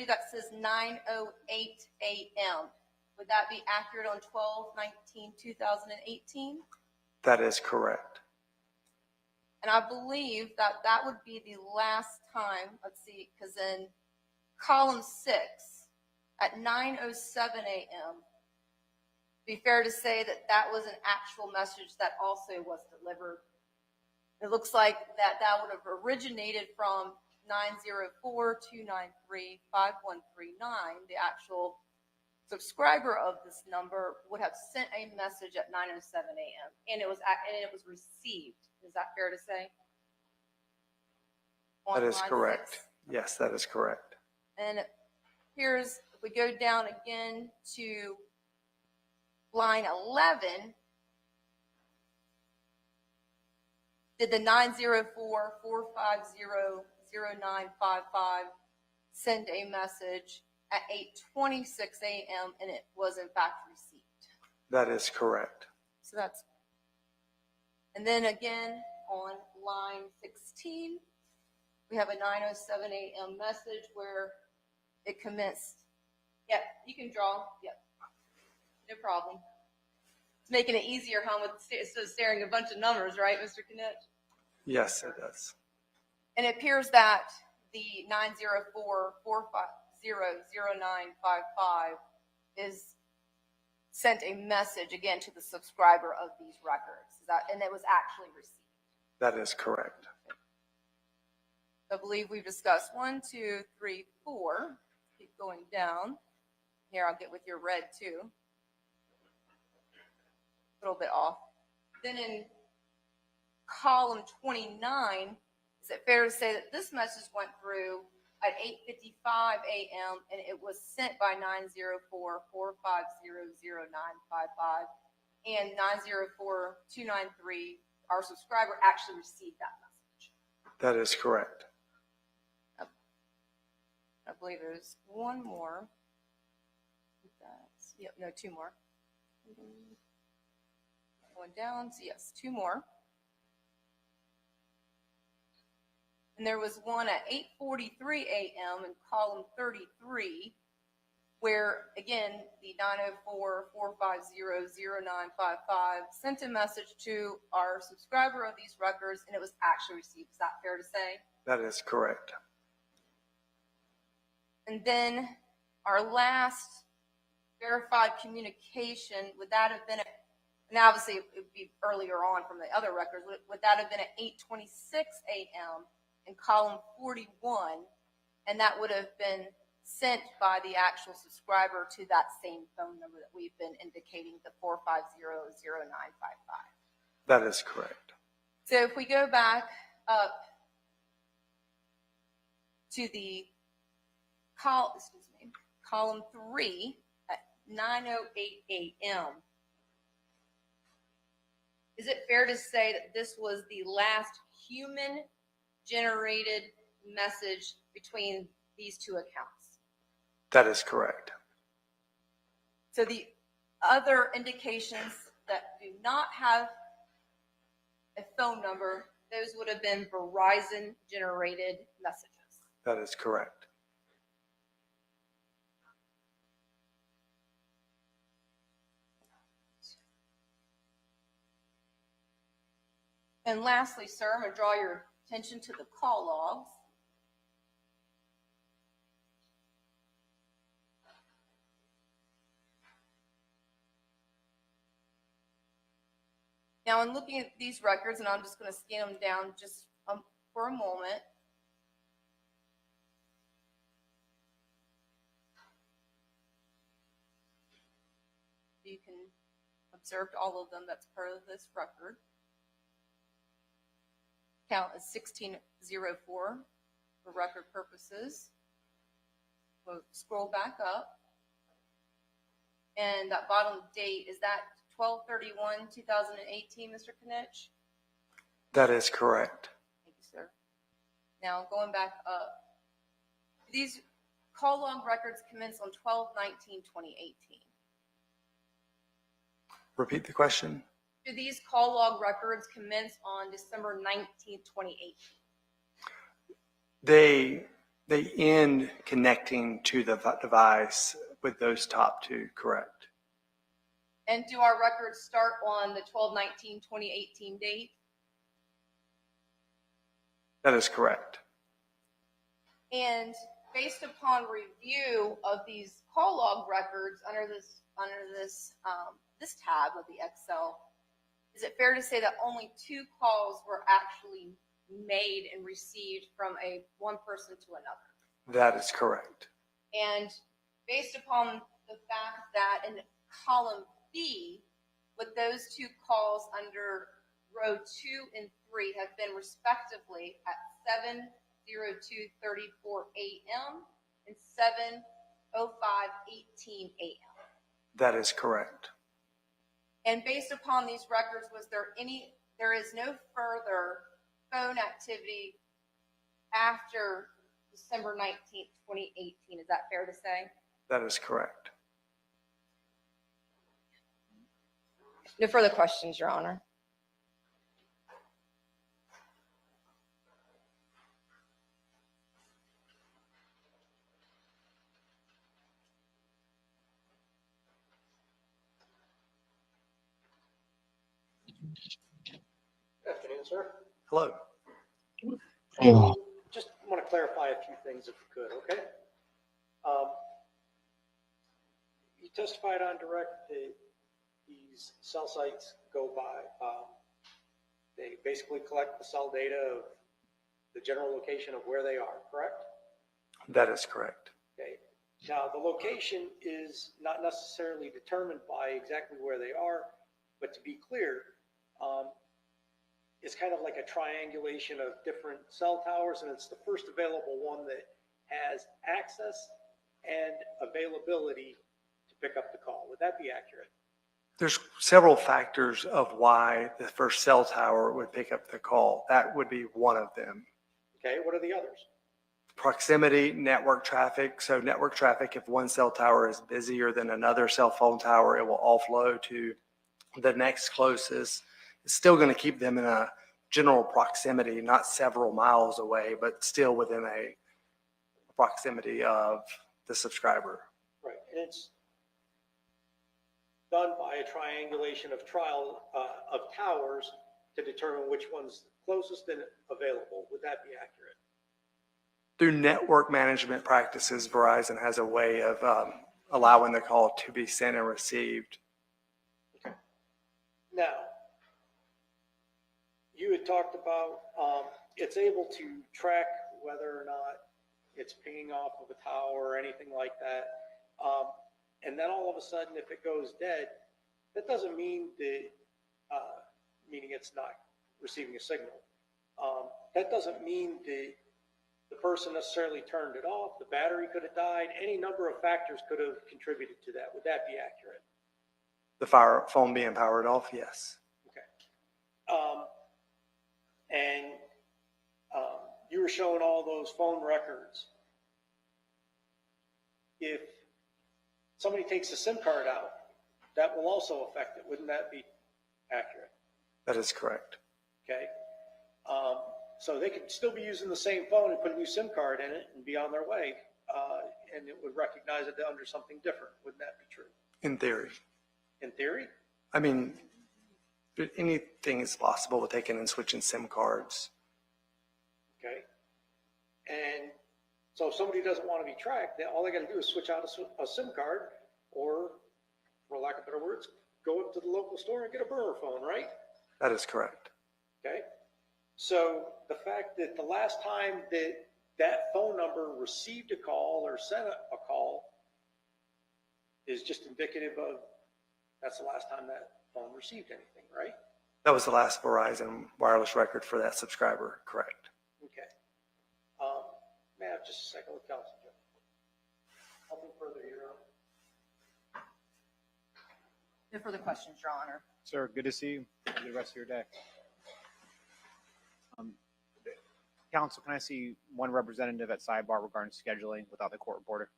that says 9:08 a.m. Would that be accurate on 12/19/2018?
That is correct.
And I believe that that would be the last time. Let's see, because in column 6 at 9:07 a.m. be fair to say that that was an actual message that also was delivered. It looks like that would have originated from 904-293-5139. The actual subscriber of this number would have sent a message at 9:07 a.m. and it was received. Is that fair to say?
That is
Line
correct.
6.
Yes, that is correct.
And if we go down again to line 11, did the 904-450-0955 send a message at 8:26 a.m. and it was in fact received?
That is correct.
So that's, and then again on line 16, we have a 9:07 a.m. message where it commenced. Yep, you can draw. Yep, no problem. It's making it easier, huh, with staring a bunch of numbers, right, Mr. Knitt?
Yes, it does.
And it appears that the 904-450-0955 is sent a message again to the subscriber of these records. And it was actually received.
That is correct.
I believe we've discussed 1, 2, 3, 4. Keep going down. Here, I'll get with your red too. A little bit off. Then in column 29, is it fair to say that this message went through at 8:55 a.m. and it was sent by 904-450-0955 and 904-293, our subscriber actually received that message?
That is correct.
I believe there's one more. Yep, no, 2 more. Going down, so yes, 2 more. And there was one at 8:43 a.m. in column 33, where again the 904-450-0955 sent a message to our subscriber of these records, and it was actually received. Is that fair to say?
That is correct.
And then our last verified communication, would that have been, and obviously it would be earlier on from the other records, would that have been at 8:26 a.m. in column 41, and that would have been sent by the actual subscriber to that same phone number that we've been indicating, the 450-0955.
That is correct.
So if we go back up to the column 3 at 9:08 a.m. Is it fair to say that this was the last human-generated message between these two accounts?
That is correct.
So the other indications that do not have a phone number, those would have been Verizon-generated messages.
That is correct.
And lastly, sir, I'm going to draw your attention to the call logs. Now, in looking at these records, and I'm just going to scan them down just for a moment. You can observe all of them. That's part of this record. Count is 1604 for record purposes. We'll scroll back up. And that bottom date, is that 12/31/2018, Mr. Knitsch?
That is correct.
Thank you, sir. Now, going back up, these call log records commence on 12/19/2018.
Repeat the question.
Do these call log records commence on December 19th, 2018?
They end connecting to the device with those top two, correct?
And do our records start on the 12/19/2018 date?
That is correct.
And based upon review of these call log records under this tab of the Excel, is it fair to say that only 2 calls were actually made and received from one person to another?
That is correct.
And based upon the fact that in column B, with those 2 calls under row 2 and 3 have been respectively at 7:02:34 a.m. and 7:05:18 a.m.
That is correct.
And based upon these records, there is no further phone activity after December 19th, 2018. Is that fair to say?
That is correct.
No further questions, Your Honor.
Good afternoon, sir.
Hello.
Just want to clarify a few things if we could, okay? You testified on direct that these cell sites go by, they basically collect the cell data of the general location of where they are, correct?
That is correct.
Okay. Now, the location is not necessarily determined by exactly where they are, but to be clear, it's kind of like a triangulation of different cell towers, and it's the first available one that has access and availability to pick up the call. Would that be accurate?
There's several factors of why the first cell tower would pick up the call. That would be one of them.
Okay, what are the others?
Proximity, network traffic. So network traffic, if one cell tower is busier than another cell phone tower, it will offload to the next closest. It's still going to keep them in a general proximity, not several miles away, but still within a proximity of the subscriber.
Right, and it's done by a triangulation of towers to determine which one's closest and available. Would that be accurate?
Through network management practices, Verizon has a way of allowing the call to be sent and received.
Okay. Now, you had talked about it's able to track whether or not it's pinging off of a tower or anything like that. And then all of a sudden, if it goes dead, that doesn't mean that, meaning it's not receiving a signal. That doesn't mean that the person necessarily turned it off. The battery could have died. Any number of factors could have contributed to that. Would that be accurate?
The phone being powered off, yes.
And you were showing all those phone records. If somebody takes a SIM card out, that will also affect it. Wouldn't that be accurate?
That is correct.
Okay. So they could still be using the same phone and put a new SIM card in it and be on their way, and it would recognize it under something different. Wouldn't that be true?
In theory.
In theory?
I mean, anything is possible with taking and switching SIM cards.
Okay. And so if somebody doesn't want to be tracked, then all they got to do is switch out a SIM card, or, for lack of better words, go up to the local store and get a burner phone, right?
That is correct.
Okay. So the fact that the last time that that phone number received a call or sent a call is just indicative of that's the last time that phone received anything, right?
That was the last Verizon wireless record for that subscriber, correct?
Okay. May I have just a second with Council Joe? Nothing further here.
No further questions, Your Honor.
Sir, good to see you. Have a good rest of your day. Council, can I see one representative at sidebar regarding scheduling without the court reporter?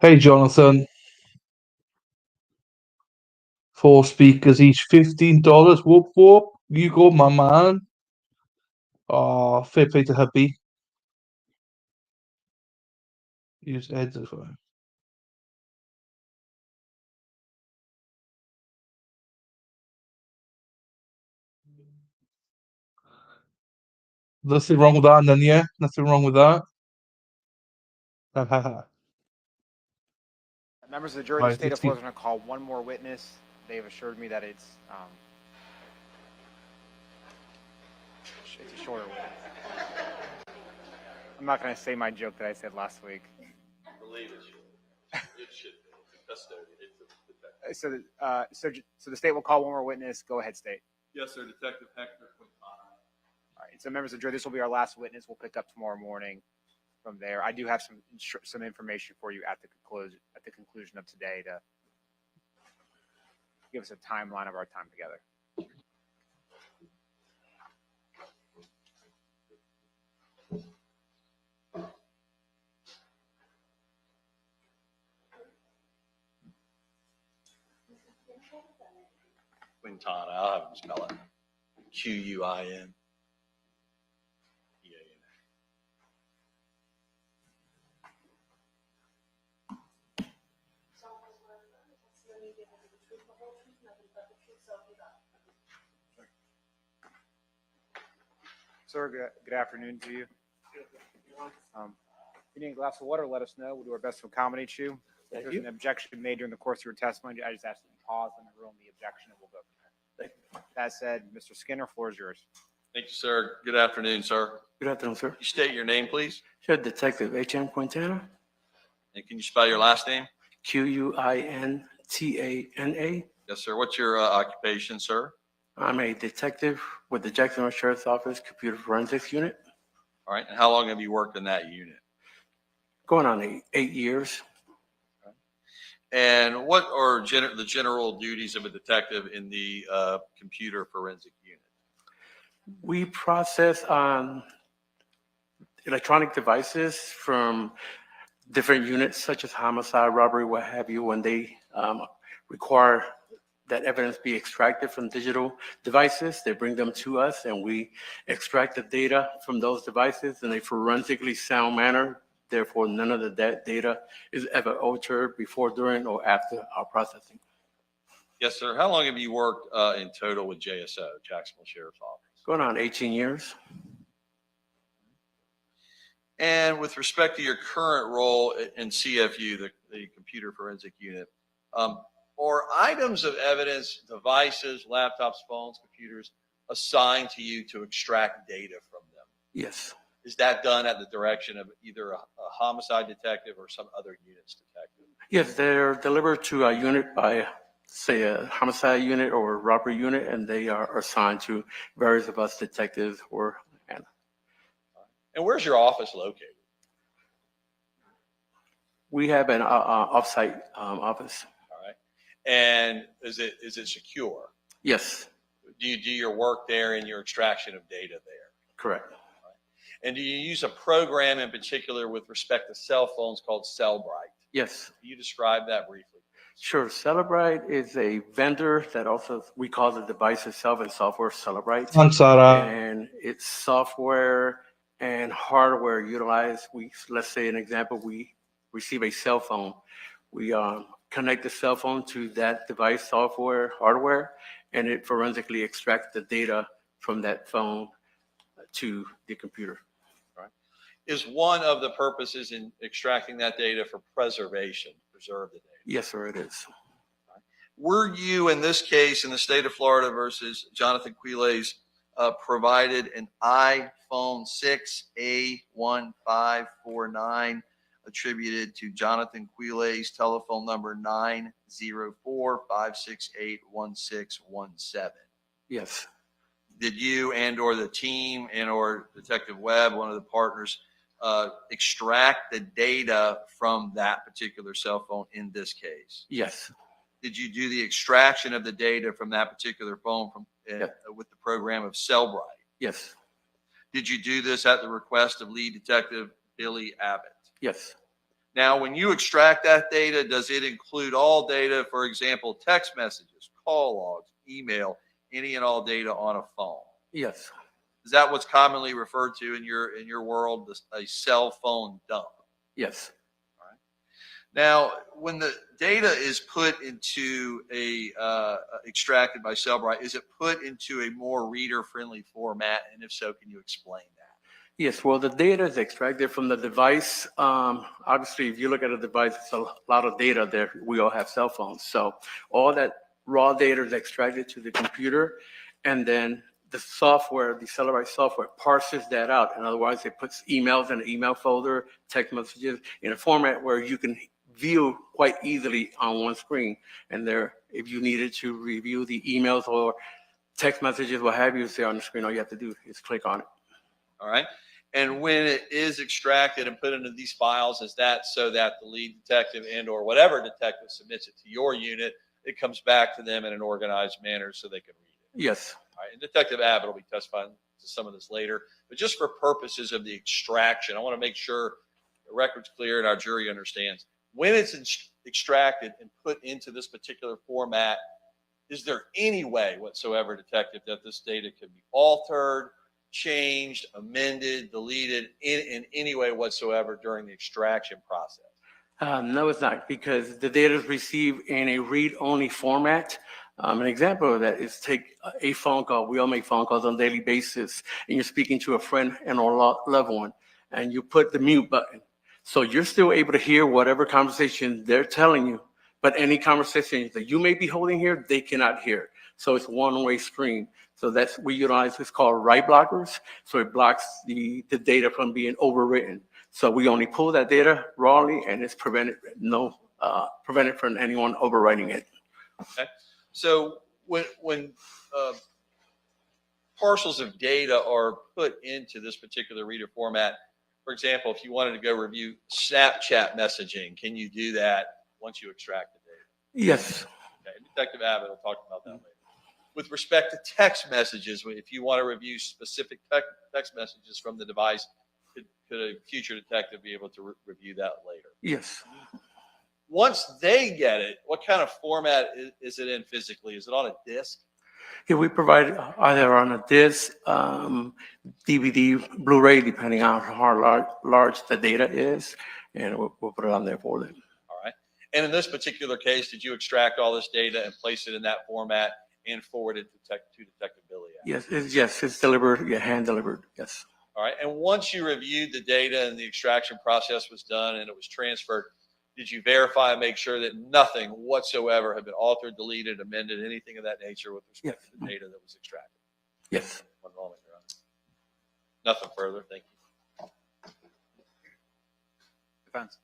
Hey, Jonathan. 4 speakers, each $15. Whoop, whoop. You go, my man. Oh, fair play to hubby. Use headphones. Nothing wrong with that, none, yeah? Nothing wrong with that?
Members of the jury,
Right,
the state of
16.
Florida is going to call one more witness. They have assured me that it's a shorter witness. I'm not going to say my joke that I said last week.
Believe it should. It should be. It's a custodian. It's a detective.
So the state will call one more witness. Go ahead, state.
Yes, sir. Detective Hector Quintana.
All right. So members of the jury, this will be our last witness. We'll pick up tomorrow morning from there. I do have some information for you at the conclusion of today to give us a timeline of our time together.
Quintana, I'll have him spell it. Quin.
Sir, good afternoon to you. If you need a glass of water, let us know. We'll do our best to accommodate you. If there's an objection made during the course of your testimony, I just ask that you pause and rule the objection, and we'll go from there. That said, Mr. Skinner, floor is yours.
Thank you, sir. Good afternoon, sir.
Good afternoon, sir.
You state your name, please,
Sure, Detective H.M. Quintana,
and can you spell your last name?
Quintana.
Yes, sir. What's your occupation, sir?
I'm a detective with the Jacksonville Sheriff's Office Computer Forensics Unit.
All right. And how long have you worked in that unit?
Going on 8 years.
And what are the general duties of a detective in the computer forensic unit?
We process electronic devices from different units such as homicide, robbery, what have you, when they require that evidence be extracted from digital devices. They bring them to us and we extract the data from those devices in a forensically sound manner. Therefore, none of that data is ever altered before, during, or after our processing.
Yes, sir. How long have you worked in total with JSO, Jacksonville Sheriff's Office?
Going on 18 years.
And with respect to your current role in CFU, the Computer Forensic Unit, are items of evidence, devices, laptops, phones, computers assigned to you to extract data from them?
Yes.
Is that done at the direction of either a homicide detective or some other unit's detective?
Yes, they're delivered to a unit by, say, a homicide unit or a robbery unit, and they are assigned to various of us detectives or.
And where's your office located?
We have an off-site office.
All right. And is it secure?
Yes,
Do you do your work there and your extraction of data there?
correct.
And do you use a program in particular with respect to cell phones called Cellbrite?
Yes.
Can you describe that briefly?
Sure. Celebrite is a vendor that also, we call the device itself and software Celebrite.
Thanks, Sarah.
And it's software and hardware utilized. Let's say an example, we receive a cell phone. We connect the cell phone to that device, software, hardware, and it forensically extracts the data from that phone to the computer.
Is one of the purposes in extracting that data for preservation, preserve the data?
Yes, sir, it is.
Were you, in this case, in the state of Florida versus Johnathan Quiles, provided an iPhone 6A1549 attributed to Johnathan Quiles, telephone number 904-568-1617?
Yes.
Did you and or the team and or Detective Webb, one of the partners, extract the data from that particular cell phone in this case?
Yes.
Did you do the extraction of the data from that particular phone from with the program of Cellbrite?
Yes.
Did you do this at the request of lead detective Billy Abbott?
Yes.
Now, when you extract that data, does it include all data, for example, text messages, call logs, email, any and all data on a phone?
Yes.
Is that what's commonly referred to in your world, a cell phone dump?
Yes.
Now, when the data is put into extracted by Cellbrite, is it put into a more reader-friendly format? And if so, can you explain that?
Yes, well, the data is extracted from the device. Obviously, if you look at a device, it's a lot of data there. We all have cell phones. So all that raw data is extracted to the computer, and then the software, the Cellbrite software, parses that out. And otherwise, it puts emails in an email folder, text messages in a format where you can view quite easily on one screen. And there, if you needed to review the emails or text messages, what have you, say on the screen, all you have to do is click on it.
All right. And when it is extracted and put into these files, is that so that the lead detective and or whatever detective submits it to your unit, it comes back to them in an organized manner so they can read it?
Yes.
All right. And Detective Abbott will be testifying to some of this later. But just for purposes of the extraction, I want to make sure the record's clear and our jury understands. When it's extracted and put into this particular format, is there any way whatsoever, detective, that this data can be altered, changed, amended, deleted in any way whatsoever during the extraction process?
No, it's not, because the data is received in a read-only format. An example of that is take a phone call. We all make phone calls on a daily basis, and you're speaking to a friend and or loved one, and you put the mute button. So you're still able to hear whatever conversation they're telling you, but any conversation that you may be holding here, they cannot hear. So it's one-way stream. So that's, we utilize what's called write blockers. So it blocks the data from being overwritten. So we only pull that data rawly, and it's prevented from anyone overwriting it.
Okay. So when parcels of data are put into this particular reader format, for example, if you wanted to go review Snapchat messaging, can you do that once you extract the data?
Yes.
Okay. Detective Abbott will talk about that later. With respect to text messages, if you want to review specific text messages from the device, could a future detective be able to review that later?
Yes.
Once they get it, what kind of format is it in physically? Is it on a disk?
Yeah, we provide either on a disc, DVD, Blu-ray, depending on how large the data is, and we'll put it on there for them.
All right.
And in this particular case, did you extract all this data and place it in that format and forward it to Detective Billy?
Yes, it's delivered, hand delivered, yes.
All right. And once you reviewed the data and the extraction process was done and it was transferred, did you verify and make sure that nothing whatsoever had been altered, deleted, amended, anything of that nature with respect to the data that was extracted?
Yes.
One moment, Your Honor. Nothing further. Thank you.
Defense.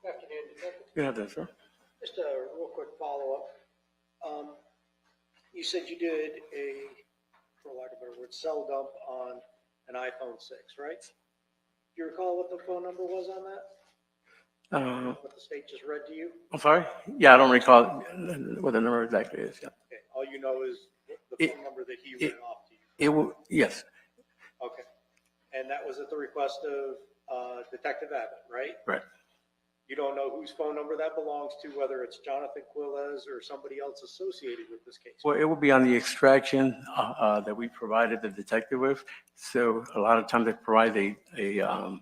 Good afternoon, Detective.
Good afternoon, sir.
Just a real quick follow-up. You said you did a, for lack of a better word, cell dump on an iPhone 6, right? Do you recall what the phone number was on that? What the state just read to you?
I'm sorry? Yeah, I don't recall what the number exactly is, yeah.
Okay, all you know is the phone number that he read off to you.
It will, yes,
Okay, and that was at the request of Detective Abbott, right?
right.
You don't know whose phone number that belongs to, whether it's Johnathan Quiles or somebody else associated with this case?
Well, it will be on the extraction that we provided the detective with. So a lot of times they provide a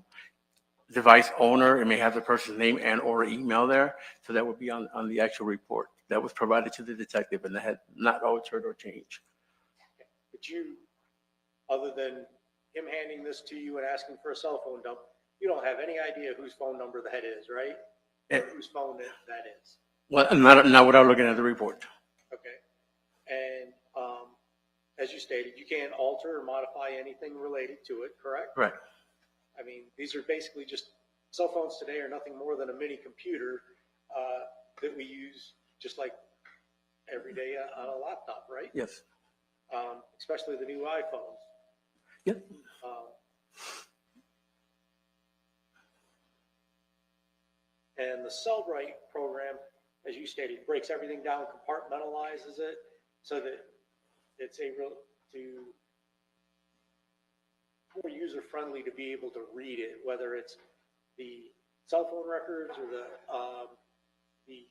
device owner. It may have the person's name and or email there. So that would be on the actual report that was provided to the detective, and that had not altered or changed.
But you, other than him handing this to you and asking for a cell phone dump, you don't have any idea whose phone number that is, right? Or whose phone that is.
Well, not without looking at the report.
Okay. And as you stated, you can't alter or modify anything related to it, correct?
Right.
I mean, these are basically just, cell phones today are nothing more than a mini computer that we use just like every day on a laptop, right?
Yes.
Especially the new iPhones.
Yep.
And the Cellbrite program, as you stated, breaks everything down, compartmentalizes it so that it's able to more user-friendly to be able to read it, whether it's the cell phone records or the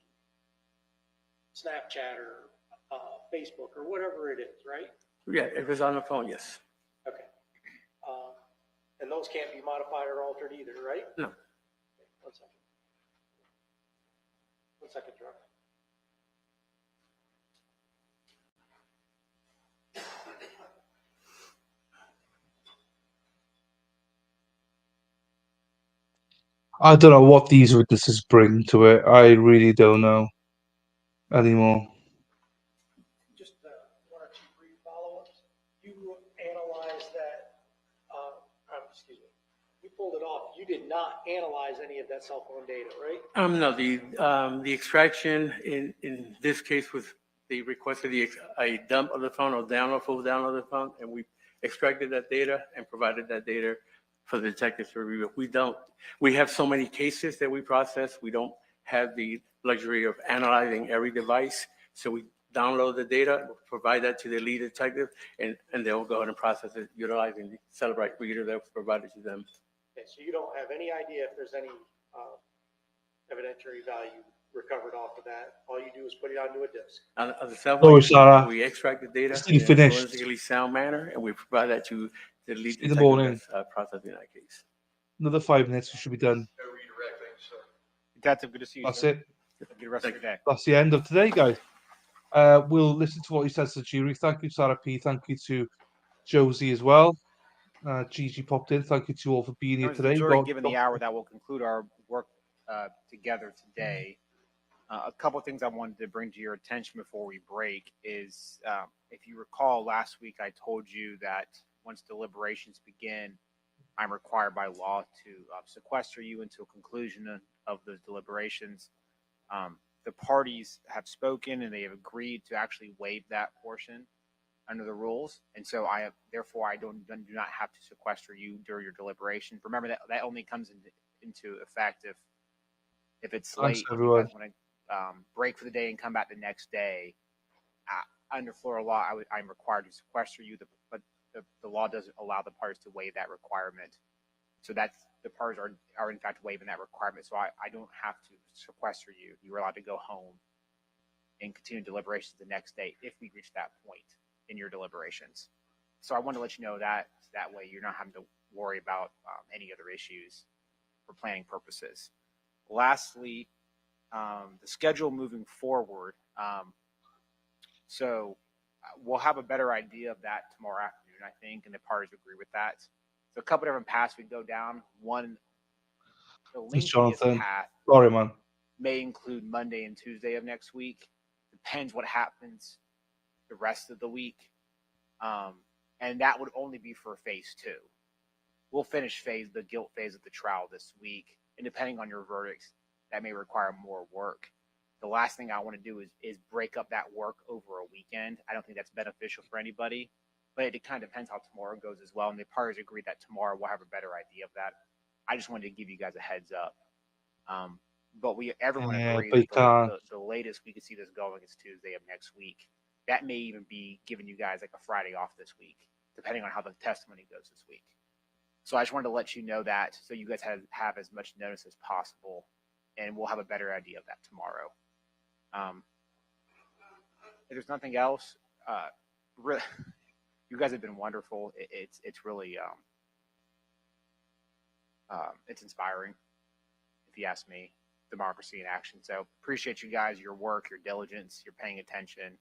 Snapchat or Facebook or whatever it is, right?
Yeah, if it's on the phone, yes.
Okay. And those can't be modified or altered either, right?
No.
Okay, 1 second. 1 second, Chuck.
I don't know what these witnesses bring to it. I really don't know anymore.
Just one or two brief follow-ups. You analyzed that, excuse me, you pulled it off. You did not analyze any of that cell phone data, right?
No, the extraction in this case was they requested a dump of the phone or full download of the phone, and we extracted that data and provided that data for the detectives to review. We have so many cases that we process. We don't have the luxury of analyzing every device. So we download the data, provide that to the lead detective, and they'll go ahead and process it utilizing the Cellbrite reader that was provided to them.
Okay, so you don't have any idea if there's any evidentiary value recovered off of that. All you do is put it onto a disk.
On the Cellbrite,
Oh, Sarah.
we extract the data
Still
in a
finished.
forensically sound manner, and we provide that to the lead
In the
detective
morning.
that's processing that case.
Another 5 minutes, we should be done.
Detective, good to see you.
That's
sir.
it.
Have a good rest of your day.
That's the end of today, guys. We'll listen to what he says to the jury. Thank you, Sarah P. Thank you to Josie as well. Gigi popped in. Thank you to all for being here
Members of
today.
the jury,
Got-
given the hour, that will conclude our work together today. A couple of things I wanted to bring to your attention before we break is, if you recall, last week I told you that once deliberations begin, I'm required by law to sequester you until conclusion of those deliberations. The parties have spoken and they have agreed to actually waive that portion under the rules, and so therefore I do not have to sequester you during your deliberation. Remember that only comes into effect if it's
Thanks,
late.
everyone.
If you guys want to break for the day and come back the next day, under Florida law, I'm required to sequester you, but the law doesn't allow the parties to waive that requirement. So the parties are in fact waiving that requirement. So I don't have to sequester you. You're allowed to go home. and continue deliberations the next day if we reach that point in your deliberations. So I wanted to let you know that, so that way you're not having to worry about any other issues for planning purposes. Lastly, the schedule moving forward. So we'll have a better idea of that tomorrow afternoon, I think, and the parties agree with that. So a couple different paths we go down. One, the
It's
lengthiest
Johnathan.
path
Sorry, man.
may include Monday and Tuesday of next week. Depends what happens the rest of the week. And that would only be for phase 2. We'll finish the guilt phase of the trial this week. And depending on your verdicts, that may require more work. The last thing I want to do is break up that work over a weekend. I don't think that's beneficial for anybody, but it kind of depends how tomorrow goes as well. And the parties agreed that tomorrow we'll have a better idea of that. I just wanted to give you guys a heads up. But everyone agrees
but you can't.
the latest we could see this going is Tuesday of next week. That may even be giving you guys like a Friday off this week, depending on how the testimony goes this week. So I just wanted to let you know that so you guys have as much notice as possible, and we'll have a better idea of that tomorrow. If there's nothing else, you guys have been wonderful. It's really it's inspiring, if you ask me. Democracy in action. So appreciate you guys, your work, your diligence, your paying attention.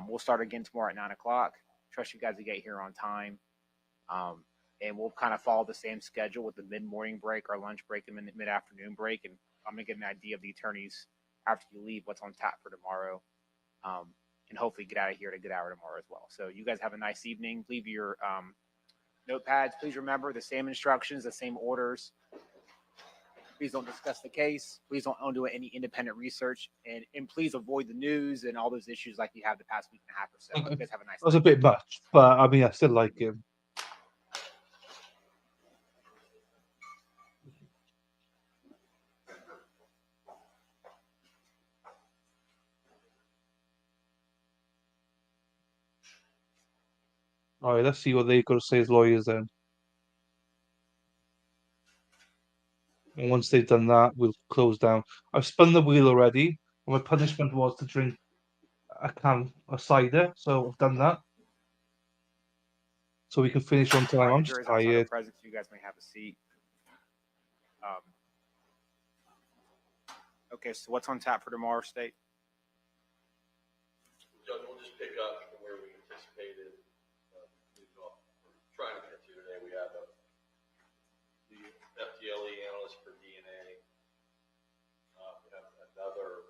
We'll start again tomorrow at 9 o'clock. Trust you guys to get here on time. And we'll kind of follow the same schedule with the mid-morning break, our lunch break, and mid-afternoon break. And I'm going to get an idea of the attorneys after you leave, what's on tap for tomorrow. And hopefully get out of here at a good hour tomorrow as well. So you guys have a nice evening. Leave your notepads. Please remember the same instructions, the same orders. Please don't discuss the case. Please don't do any independent research. And please avoid the news and all those issues like you have the past week and a half or so. You guys have a nice
That was a
night.
bit much, but I mean, I still like him. All right, let's see what they got to say as lawyers then. And once they've done that, we'll close down. I've spun the wheel already. And my punishment was to drink a can of cider, so I've done that. So we can finish on time.
All right,
I'm
the
just
jury's outside
tired.
the presence. You guys may have a seat. Okay, so what's on tap for tomorrow, State?
Judge, we'll just pick up from where we anticipated, trying to get to today. We have the FTLE analyst for DNA. We have another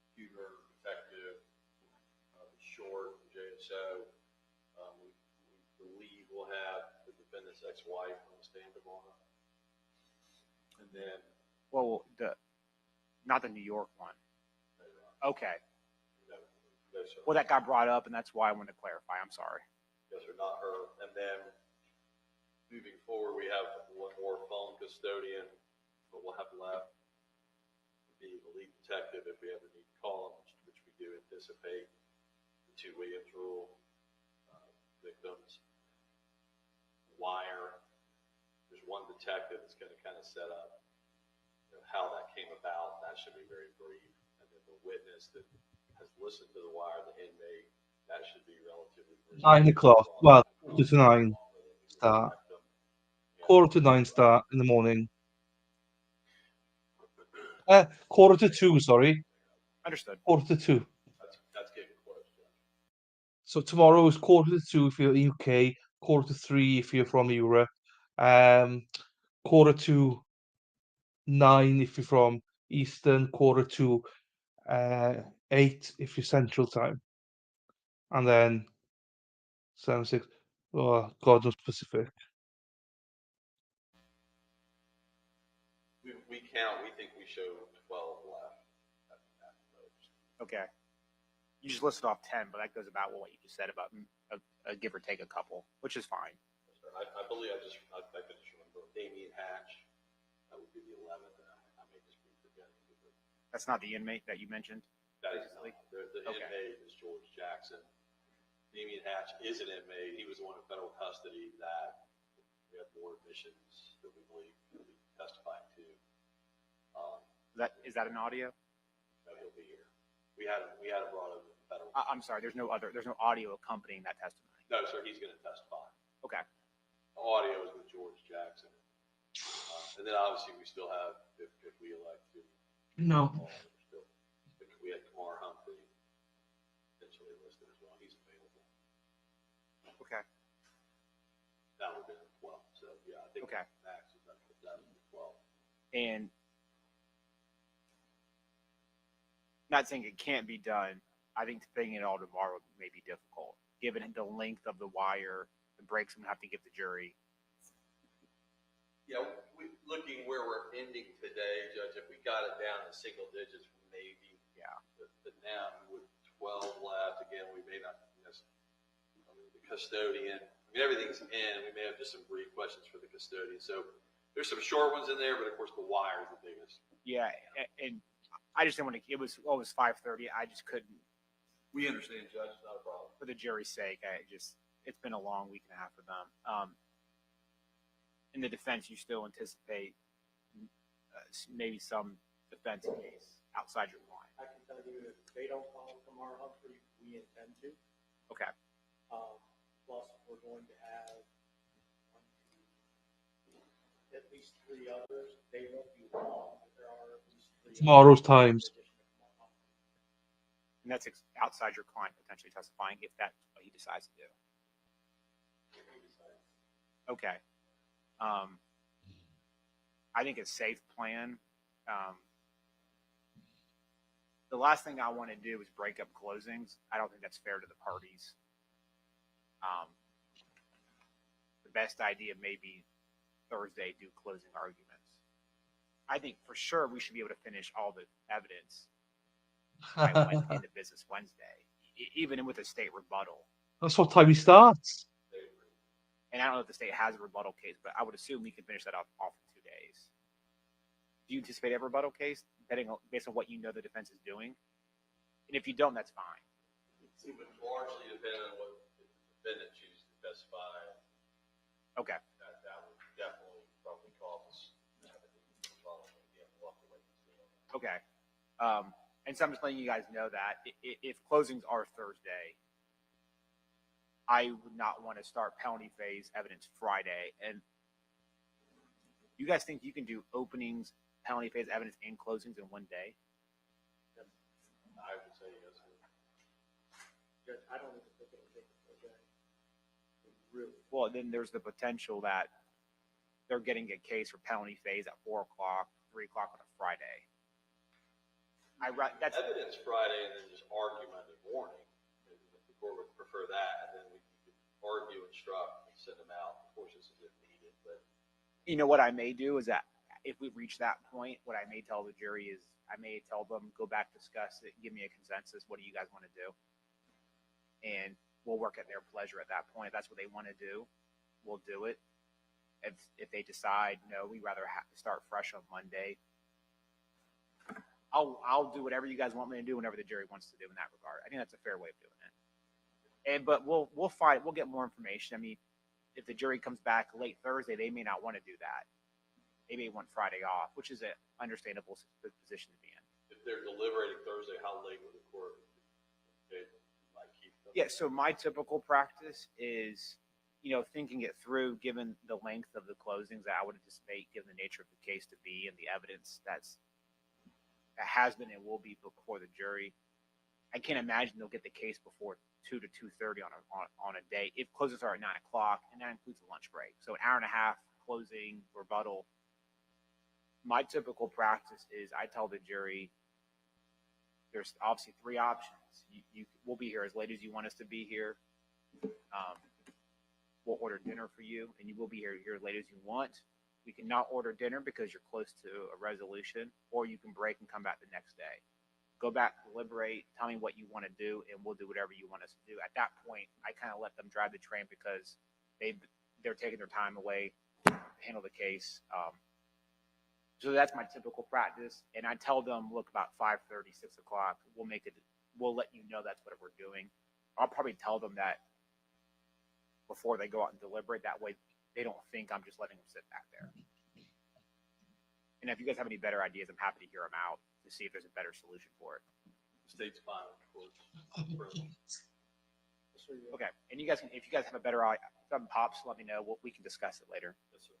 computer detective, Short, JSO. We believe we'll have the defendant's ex-wife on the stand tomorrow. And then,
Well, not the New York one. Okay. Well, that got brought up, and that's why I wanted to clarify. I'm sorry.
yes, or not her. And then moving forward, we have one more phone custodian, but we'll have left to be the lead detective if we ever need to call him, which we do anticipate. The 2 Williams rule, victims, wire. There's one detective that's going to kind of set up how that came about. That should be very brief. And then the witness that has listened to the wire, the inmate, that should be relatively brief.
9 o'clock. Well, 8:45 start. 8:45 start in the morning. 1:45, sorry.
Understood.
1:45.
That's getting close.
So tomorrow is 1:45 if you're UK, 1:45 if you're from Europe, 8:45 if you're from Eastern, 8:45 if you're Central Time, and then 7, 6. Oh, God knows Pacific.
We count, we think we show 12 left at most.
Okay. You just listed off 10, but that goes about what you just said about a give or take a couple, which is fine.
I believe I just remember Damien Hatch. That would be the 11th. I may just be forgetting.
That's not the inmate that you mentioned?
That is not. The inmate is George Jackson. Damien Hatch is an inmate. He was the one in federal custody that we have more admissions that we believe he'll be testifying to.
Is that an audio?
No, he'll be here. We had him brought over to federal.
I'm sorry, there's no audio accompanying that testimony.
No, sir, he's going to testify.
Okay.
The audio is with George Jackson. And then obviously we still have, if we elect to.
No.
We had Kamar Humphrey potentially listed as well. He's available.
Okay.
That would have been 12. So yeah, I think
Okay.
max is up to 12.
And not saying it can't be done. I think fitting it all tomorrow may be difficult, given the length of the wire, the breaks I'm gonna have to give the jury.
Yeah, looking where we're ending today, Judge, if we got it down to single digits, maybe.
Yeah.
But now with 12 left, again, we may not, the custodian, I mean, everything's in. We may have just some brief questions for the custodian. So there's some short ones in there, but of course the wire is the biggest.
Yeah, and I just didn't want to. It was 5:30. I just couldn't.
We understand, Judge. It's not a problem.
For the jury's sake, it's been a long week and a half for them. In the defense, you still anticipate maybe some defense case outside your line.
I can tell you if they don't follow Kamar Humphrey, we intend to.
Okay.
Plus, we're going to have at least 3 others. They won't be long, but there are at least 3.
Tomorrow's times.
And that's outside your client potentially testifying if that's what he decides to do. Okay. I think a safe plan. The last thing I want to do is break up closings. I don't think that's fair to the parties. The best idea may be Thursday, do closing arguments. I think for sure we should be able to finish all the evidence by into business Wednesday, even with a state rebuttal.
That's what time he starts.
And I don't know if the state has a rebuttal case, but I would assume we can finish that off in 2 days. Do you anticipate a rebuttal case based on what you know the defense is doing? And if you don't, that's fine.
It would largely depend on what the defendant chooses to testify.
Okay.
That would definitely probably cause
Okay. And so I'm just letting you guys know that if closings are Thursday, I would not want to start penalty phase evidence Friday. And you guys think you can do openings, penalty phase evidence, and closings in one day?
I would say yes.
Judge, I don't even think it would take a day. Really?
Well, then there's the potential that they're getting a case for penalty phase at 4 o'clock, 3 o'clock on a Friday. That's
evidence Friday and then just argue Monday morning. If the court would prefer that, and then we could argue, instruct, and send them out. Of course, this is if needed, but
you know what I may do is that if we reach that point, what I may tell the jury is I may tell them, go back, discuss it, give me a consensus. What do you guys want to do? And we'll work at their pleasure at that point. If that's what they want to do, we'll do it. If they decide, no, we'd rather start fresh on Monday, I'll do whatever you guys want me to do whenever the jury wants to do in that regard. I think that's a fair way of doing it. But we'll get more information. I mean, if the jury comes back late Thursday, they may not want to do that. They may want Friday off, which is an understandable position to be in.
if they're deliberating Thursday, how late would the court keep them?
Yeah, so my typical practice is, thinking it through, given the length of the closings that I would anticipate, given the nature of the case to be and the evidence that has been and will be before the jury. I can't imagine they'll get the case before 2 to 2:30 on a day if closings are at 9 o'clock, and that includes a lunch break. So an hour and a half closing rebuttal. My typical practice is I tell the jury there's obviously 3 options. We'll be here as late as you want us to be here. We'll order dinner for you, and you will be here as late as you want. We cannot order dinner because you're close to a resolution, or you can break and come back the next day. Go back, deliberate, tell me what you want to do, and we'll do whatever you want us to do. At that point, I kind of let them drive the train because they're taking their time away to handle the case. So that's my typical practice. And I tell them, look, about 5:30, 6 o'clock, we'll let you know that's what we're doing. I'll probably tell them that before they go out and deliberate. That way they don't think I'm just letting them sit back there. And if you guys have any better ideas, I'm happy to hear them out to see if there's a better solution for it.
the state's fine, of course.
Okay, and you guys can, if you guys have a better eye, something pops, let me know. We can discuss it later.
Yes, sir.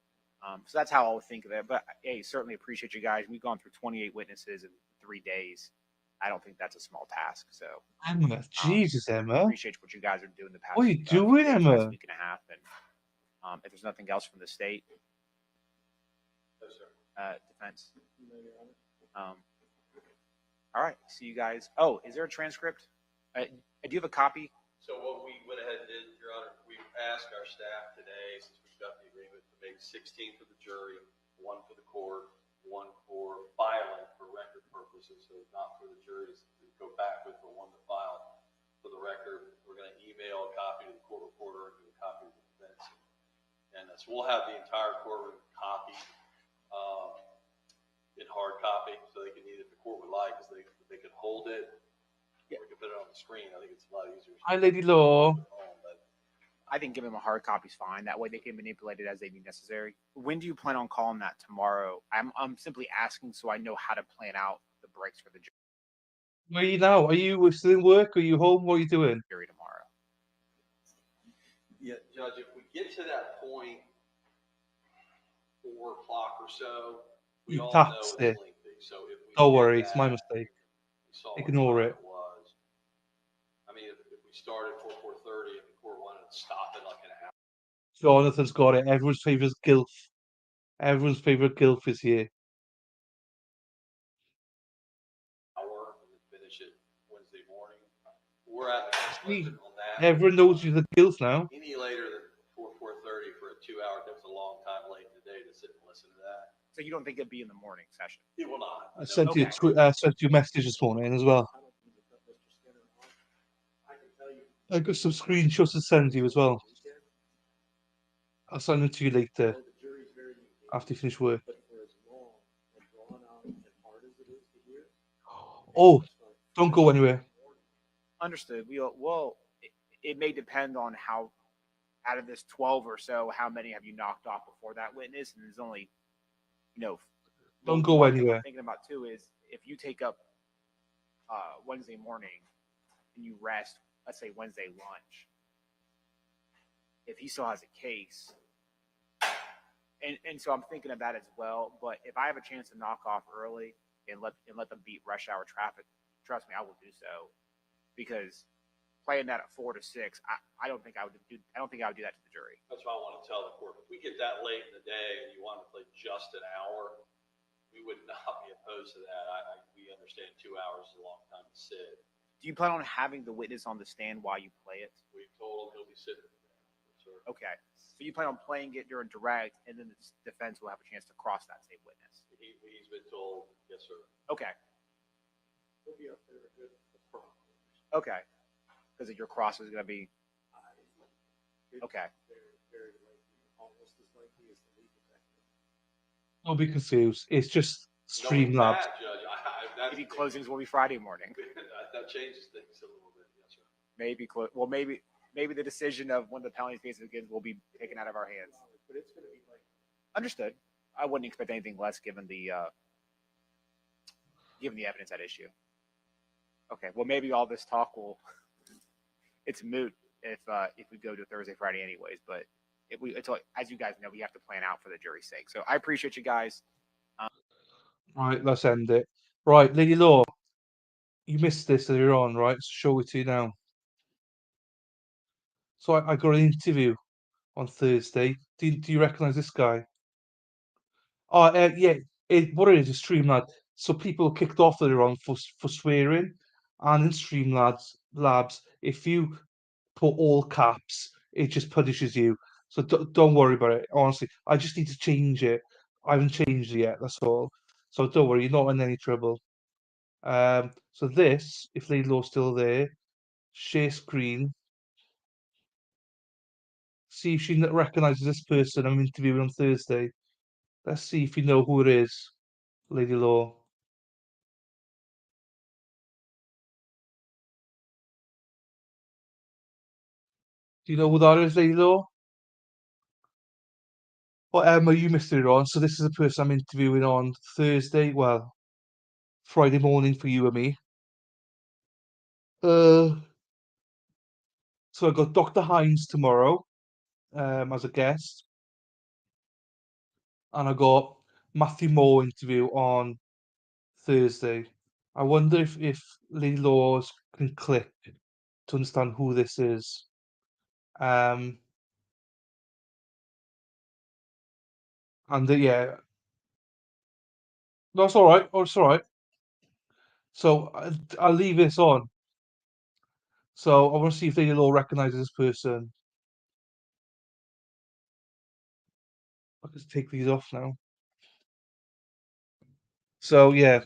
So that's how I'll think of it. But hey, certainly appreciate you guys. We've gone through 28 witnesses in 3 days. I don't think that's a small task. So
Emma, Jesus, Emma.
appreciate what you guys are doing the past.
What are you
few
doing,
days,
Emma?
last week and a half. And if there's nothing else from the state,
Yes, sir.
defense. All right, see you guys. Oh, is there a transcript? Do you have a copy?
So what we went ahead and did, Your Honor, we asked our staff today, since we've got the agreement, to make 16 for the jury, 1 for the court, 1 for filing for record purposes, so not for the juries to go back with, but 1 to file for the record. We're going to email a copy to the court reporter and a copy to the defense. And so we'll have the entire courtroom copy in hard copy, so they can either, if the court would like, because they could hold it. Yeah. We can put it on the screen. I think it's a lot easier.
Hi, Lady Law.
I think giving them a hard copy is fine. That way they can manipulate it as they be necessary. When do you plan on calling that tomorrow? I'm simply asking so I know how to plan out the breaks for the
Where are you now? Are you still in work? Are you home? What are you doing?
jury tomorrow.
Yeah, Judge, if we get to that point, 4 o'clock or so, we
You
all know
taxed
it's
it.
lengthy. So if we
Don't
did
worry, it's my
that,
mistake.
we saw what
Ignore
time
it.
was. I mean, if we started 4:30, if the court wanted to stop it like an hour.
Jonathan's got it. Everyone's favourite gilf. Everyone's favourite gilf is here.
And then finish it Wednesday morning. We're at the
See,
limit on that.
everyone knows you're the gilf now.
Any later than 4:30 for a 2-hour, that was a long time late in the day to sit and listen to that.
So you don't think it'd be in the morning session?
It will not.
I sent you a message this morning as well. I got some screenshots to send you as well. I'll send them to you later after you finish work. Oh, don't go anywhere.
Understood. It may depend on how, out of this 12 or so, how many have you knocked off before that witness? And there's only,
Don't go
one thing
anywhere.
I'm thinking about too is if you take up Wednesday morning and you rest, let's say Wednesday lunch, if he still has a case, and so I'm thinking of that as well. But if I have a chance to knock off early and let them beat rush hour traffic, trust me, I will do so, because playing that at 4 to 6, I don't think I would do that to the jury.
That's why I want to tell the court, if we get that late in the day and you want to play just an hour, we would not be opposed to that. We understand 2 hours is a long time to sit.
Do you plan on having the witness on the stand while you play it?
We've told him he'll be sitting there. Sir.
Okay. So you plan on playing it during direct, and then the defense will have a chance to cross that same witness.
He's been told, yes, sir.
Okay.
He'll be up there a good.
Okay. Because your cross is going to be. Okay.
Very lengthy, almost as lengthy as the lead detector.
Don't be confused. It's just Streamlabs.
Maybe closings will be Friday morning.
That changes things a little bit, yes, sir.
Maybe the decision of when the penalty phase begins will be taken out of our hands.
But it's going to be like.
Understood. I wouldn't expect anything less given the evidence at issue. Okay. Well, maybe all this talk it's moot if we go to Thursday, Friday, anyways. But as you guys know, we have to plan out for the jury's sake. So I appreciate you guys.
Right, let's end it. Right, Lady Law, you missed this earlier on, right? So show it to you now. So I got an interview on Thursday. Do you recognise this guy? Oh, yeah. What it is Streamlabs. So people kicked off earlier on for swearing, and in Labs, if you put all caps, it just punishes you. So don't worry about it. Honestly, I just need to change it. I haven't changed it yet. That's all. So don't worry, you're not in any trouble. So this, if Lady Law's still there, share screen. See if she recognises this person I'm interviewing on Thursday. Let's see if you know who it is, Lady Law. Do you know who that is, Lady Law? Well, Emma, you missed it on. So this is a person I'm interviewing on Thursday. Well, Friday morning for you and me. So I got Dr. Hines tomorrow as a guest, and I got Matthew Moore interview on Thursday. I wonder if Lady Laws can click to understand who this is. And yeah, that's all right. Oh, it's all right. So I'll leave this on. So I want to see if Lady Law recognizes this person. I can take these off now. So yeah,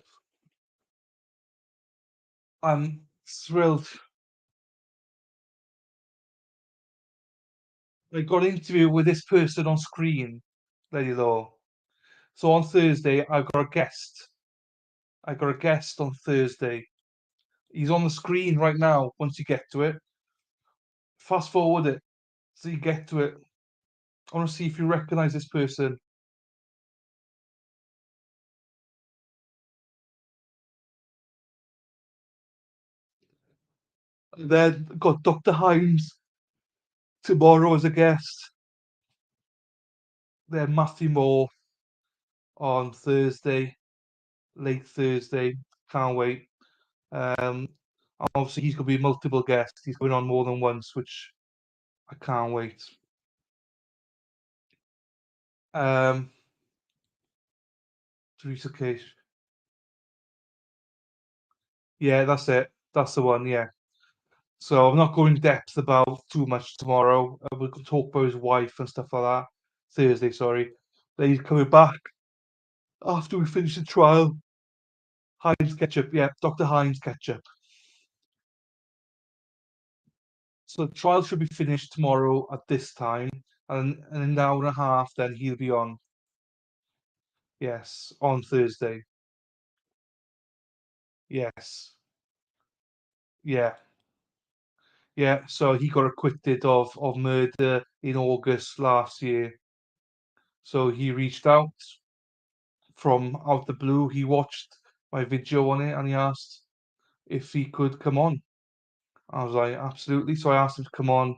I'm thrilled. I got an interview with this person on screen, Lady Law. So on Thursday, I got a guest. I got a guest on Thursday. He's on the screen right now. Once you get to it, fast forward it so you get to it. I want to see if you recognize this person. And then got Dr. Hines tomorrow as a guest. Then Matthew Moore on Thursday, late Thursday. Can't wait. Obviously, he's going to be multiple guests. He's going on more than once, which I can't wait. Teresa Case. Yeah, that's it. That's the one. Yeah. So I'm not going in depth about too much tomorrow. We'll talk about his wife and stuff like that. Thursday, sorry. Then he's coming back after we finish the trial. Heinz ketchup, yeah, Dr. Heinz ketchup. So the trial should be finished tomorrow at this time, and in an hour and a half, then he'll be on. Yes, on Thursday. Yes. Yeah. Yeah. So he got acquitted of murder in August last year. So he reached out from out the blue. He watched my video on it and he asked if he could come on. I was like, absolutely. So I asked him to come on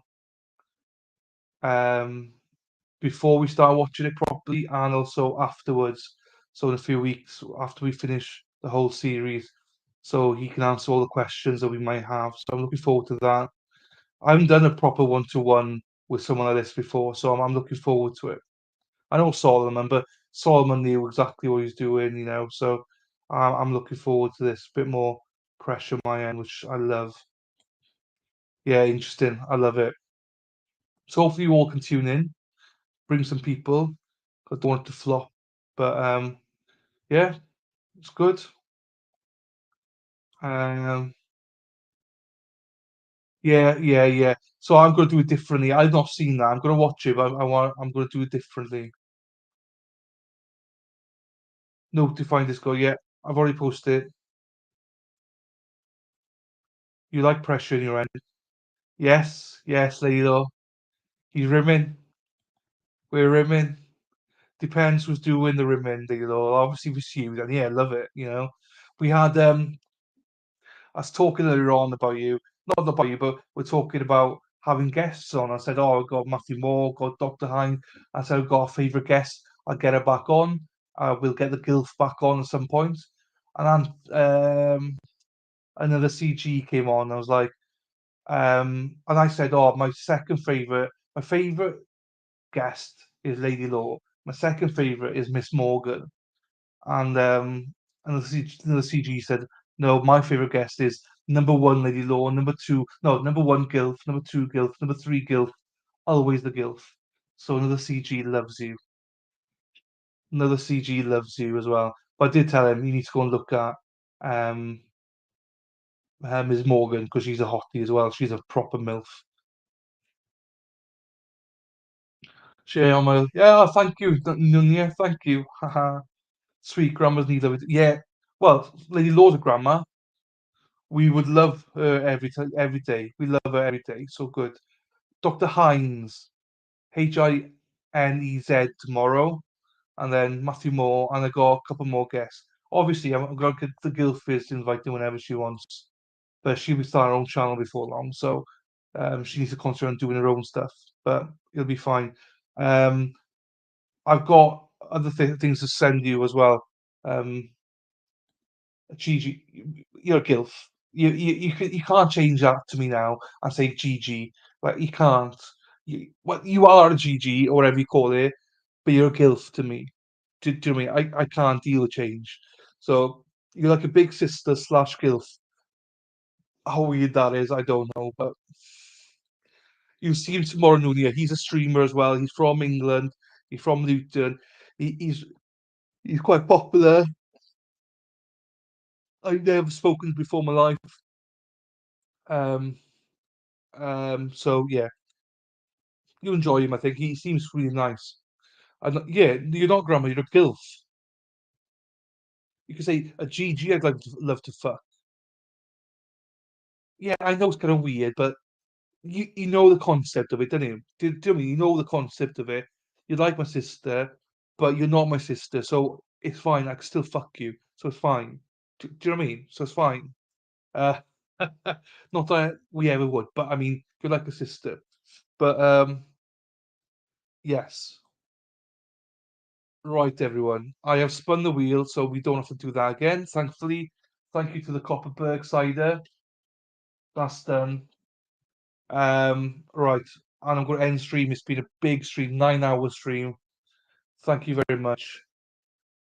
before we start watching it properly and also afterwards. So in a few weeks after we finish the whole series, so he can answer all the questions that we might have. So I'm looking forward to that. I haven't done a proper one-to-one with someone like this before, so I'm looking forward to it. I know Solomon, but Solomon knew exactly what he's doing, you know. So I'm looking forward to this. Bit more pressure on my end, which I love. Yeah, interesting. I love it. So hopefully you all can tune in, bring some people. I don't want it to flop, but yeah, it's good. Um, yeah. So I'm going to do it differently. I've not seen that. I'm going to watch it, but I'm going to do it differently. Notifying this guy. Yeah, I've already posted it. You like pressure in your end? Yes, Lilo. He's rimming. We're rimming. Depends who's doing the rimming, Lilo. Obviously, with you, and yeah, love it. You know, we had I was talking earlier on about you, not about you, but we're talking about having guests on. I said, oh, I've got Matthew Moore, got Dr. Hine. I said, I've got a favourite guest. I'll get her back on. We'll get the Gilf back on at some point. And then another CG came on. I was like, and I said, oh, my favourite guest is Lady Law. My second favourite is Miss Morgan. And the CG said, no, my favorite guest is number one Lady Law, number one Gilf, number two Gilf, number three Gilf, always the Gilf. So another CG loves you. Another CG loves you as well. But I did tell him you need to go and look at Ms. Morgan because she's a hottie as well. She's a proper MILF. Yeah, thank you, Nunya, thank you. Haha. Sweet grandma's need of it. Yeah. Well, Lady Law's a grandma. We would love her every day. We love her every day. So good. Dr. Hines, Hinez tomorrow, and then Matthew Moore, and I got a couple more guests. Obviously, I'm going to get the Gilfist to invite her whenever she wants. but she'll be starting her own channel before long, so she needs to concentrate on doing her own stuff. But it'll be fine. I've got other things to send you as well. Gigi, you're a gilf. You can't change that to me now and say Gigi. Like you can't. You are a Gigi or whatever you call it, but you're a gilf to me. Do you know what I mean? I can't deal with change. So you're like a big sister slash gilf. How weird that is, I don't know, but you see him tomorrow, Nunia. He's a streamer as well. He's from England. He's from Luton. He's quite popular. I've never spoken to him before in my life. So yeah, you enjoy him. I think he seems really nice. And yeah, you're not grandma. You're a gilf. You could say a GG. I'd love to fuck. Yeah, I know it's kind of weird, but you know the concept of it, don't you? Do you know what I mean? You know the concept of it. You're like my sister, but you're not my sister, so it's fine. I can still fuck you, so it's fine. Do you know what I mean? So it's fine. Uh, not that we ever would, but I mean, you're like a sister. But yes. Right, everyone. I have spun the wheel, so we don't have to do that again. Thankfully, thank you to the Copperberg cider. That's done. Right, and I'm going to end stream. It's been a big stream, 9-hour stream. Thank you very much.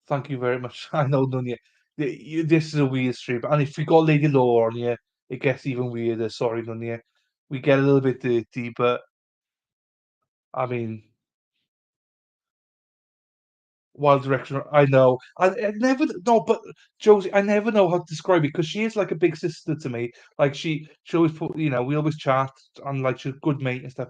Thank you very much. I know, Nunya. This is a weird stream, and if we got Lady Law on here, it gets even weirder. Sorry, Nunya. We get a little bit dirty, but I mean, Wild Direction. I know. I never no, but Josie, I never know how to describe it because she is like a big sister to me. Like she always put, we always chat and like she's a good mate and stuff.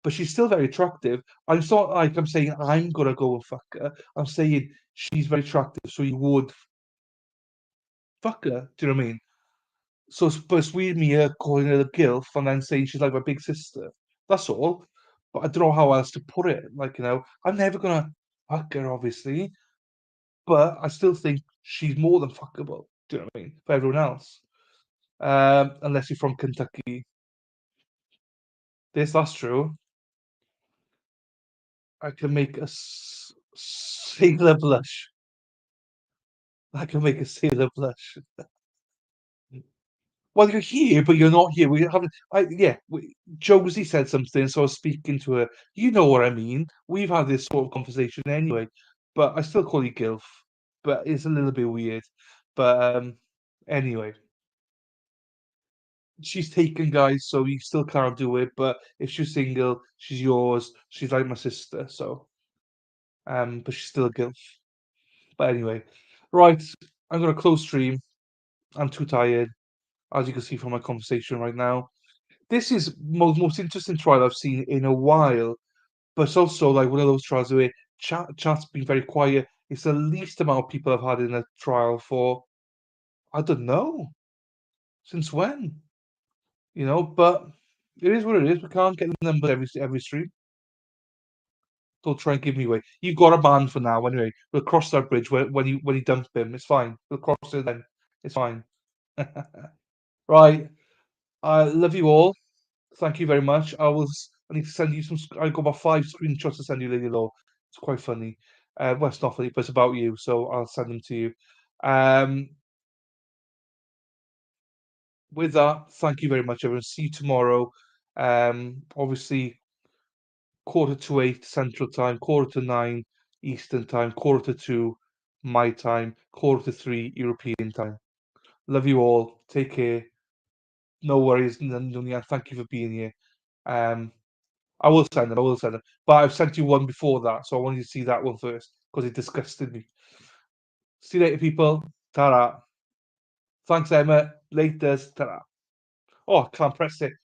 But she's still very attractive. I'm not like I'm saying I'm gonna go and fuck her. I'm saying she's very attractive, so you would fuck her. Do you know what I mean? So but it's weird me calling her a gilf and then saying she's like my big sister. That's all. But I don't know how else to put it. Like, I'm never gonna fuck her, obviously. But I still think she's more than fuckable. Do you know what I mean? For everyone else, unless you're from Kentucky. That's true. I can make a sailor blush. I can make a sailor blush. Well, you're here, but you're not here. We haven't. Josie said something, so I was speaking to her. You know what I mean? We've had this sort of conversation anyway, but I still call you Gilf. But it's a little bit weird. But anyway. She's taken, guys, so you still can't do it. But if she's single, she's yours. She's like my sister, so but she's still a gilf. But anyway, right, I'm gonna close stream. I'm too tired, as you can see from my conversation right now. This is most interesting trial I've seen in a while, but it's also like one of those trials where chat's been very quiet. It's the least amount of people I've had in a trial for, I don't know, since when, but it is what it is. We can't get the numbers every stream. Don't try and give me away. You've got a man for now anyway. We'll cross that bridge when you dump him. It's fine. We'll cross it then. It's fine. Right. I love you all. Thank you very much. I need to send you some. I got about 5 screenshots to send you, Lady Law. It's quite funny. Well, it's not funny, but it's about you, so I'll send them to you. With that, thank you very much, everyone. See you tomorrow. Obviously, 7:45 Central Time, 8:45 Eastern Time, 2:45 my time, 3:45 European Time. Love you all. Take care. No worries, Nunia. Thank you for being here. I will send them. I will send them. But I've sent you one before that, so I wanted you to see that one first because it disgusted me. See you later, people. Ta-ra. Thanks, Emma. Laters. Ta-ra. Oh, I can't press it.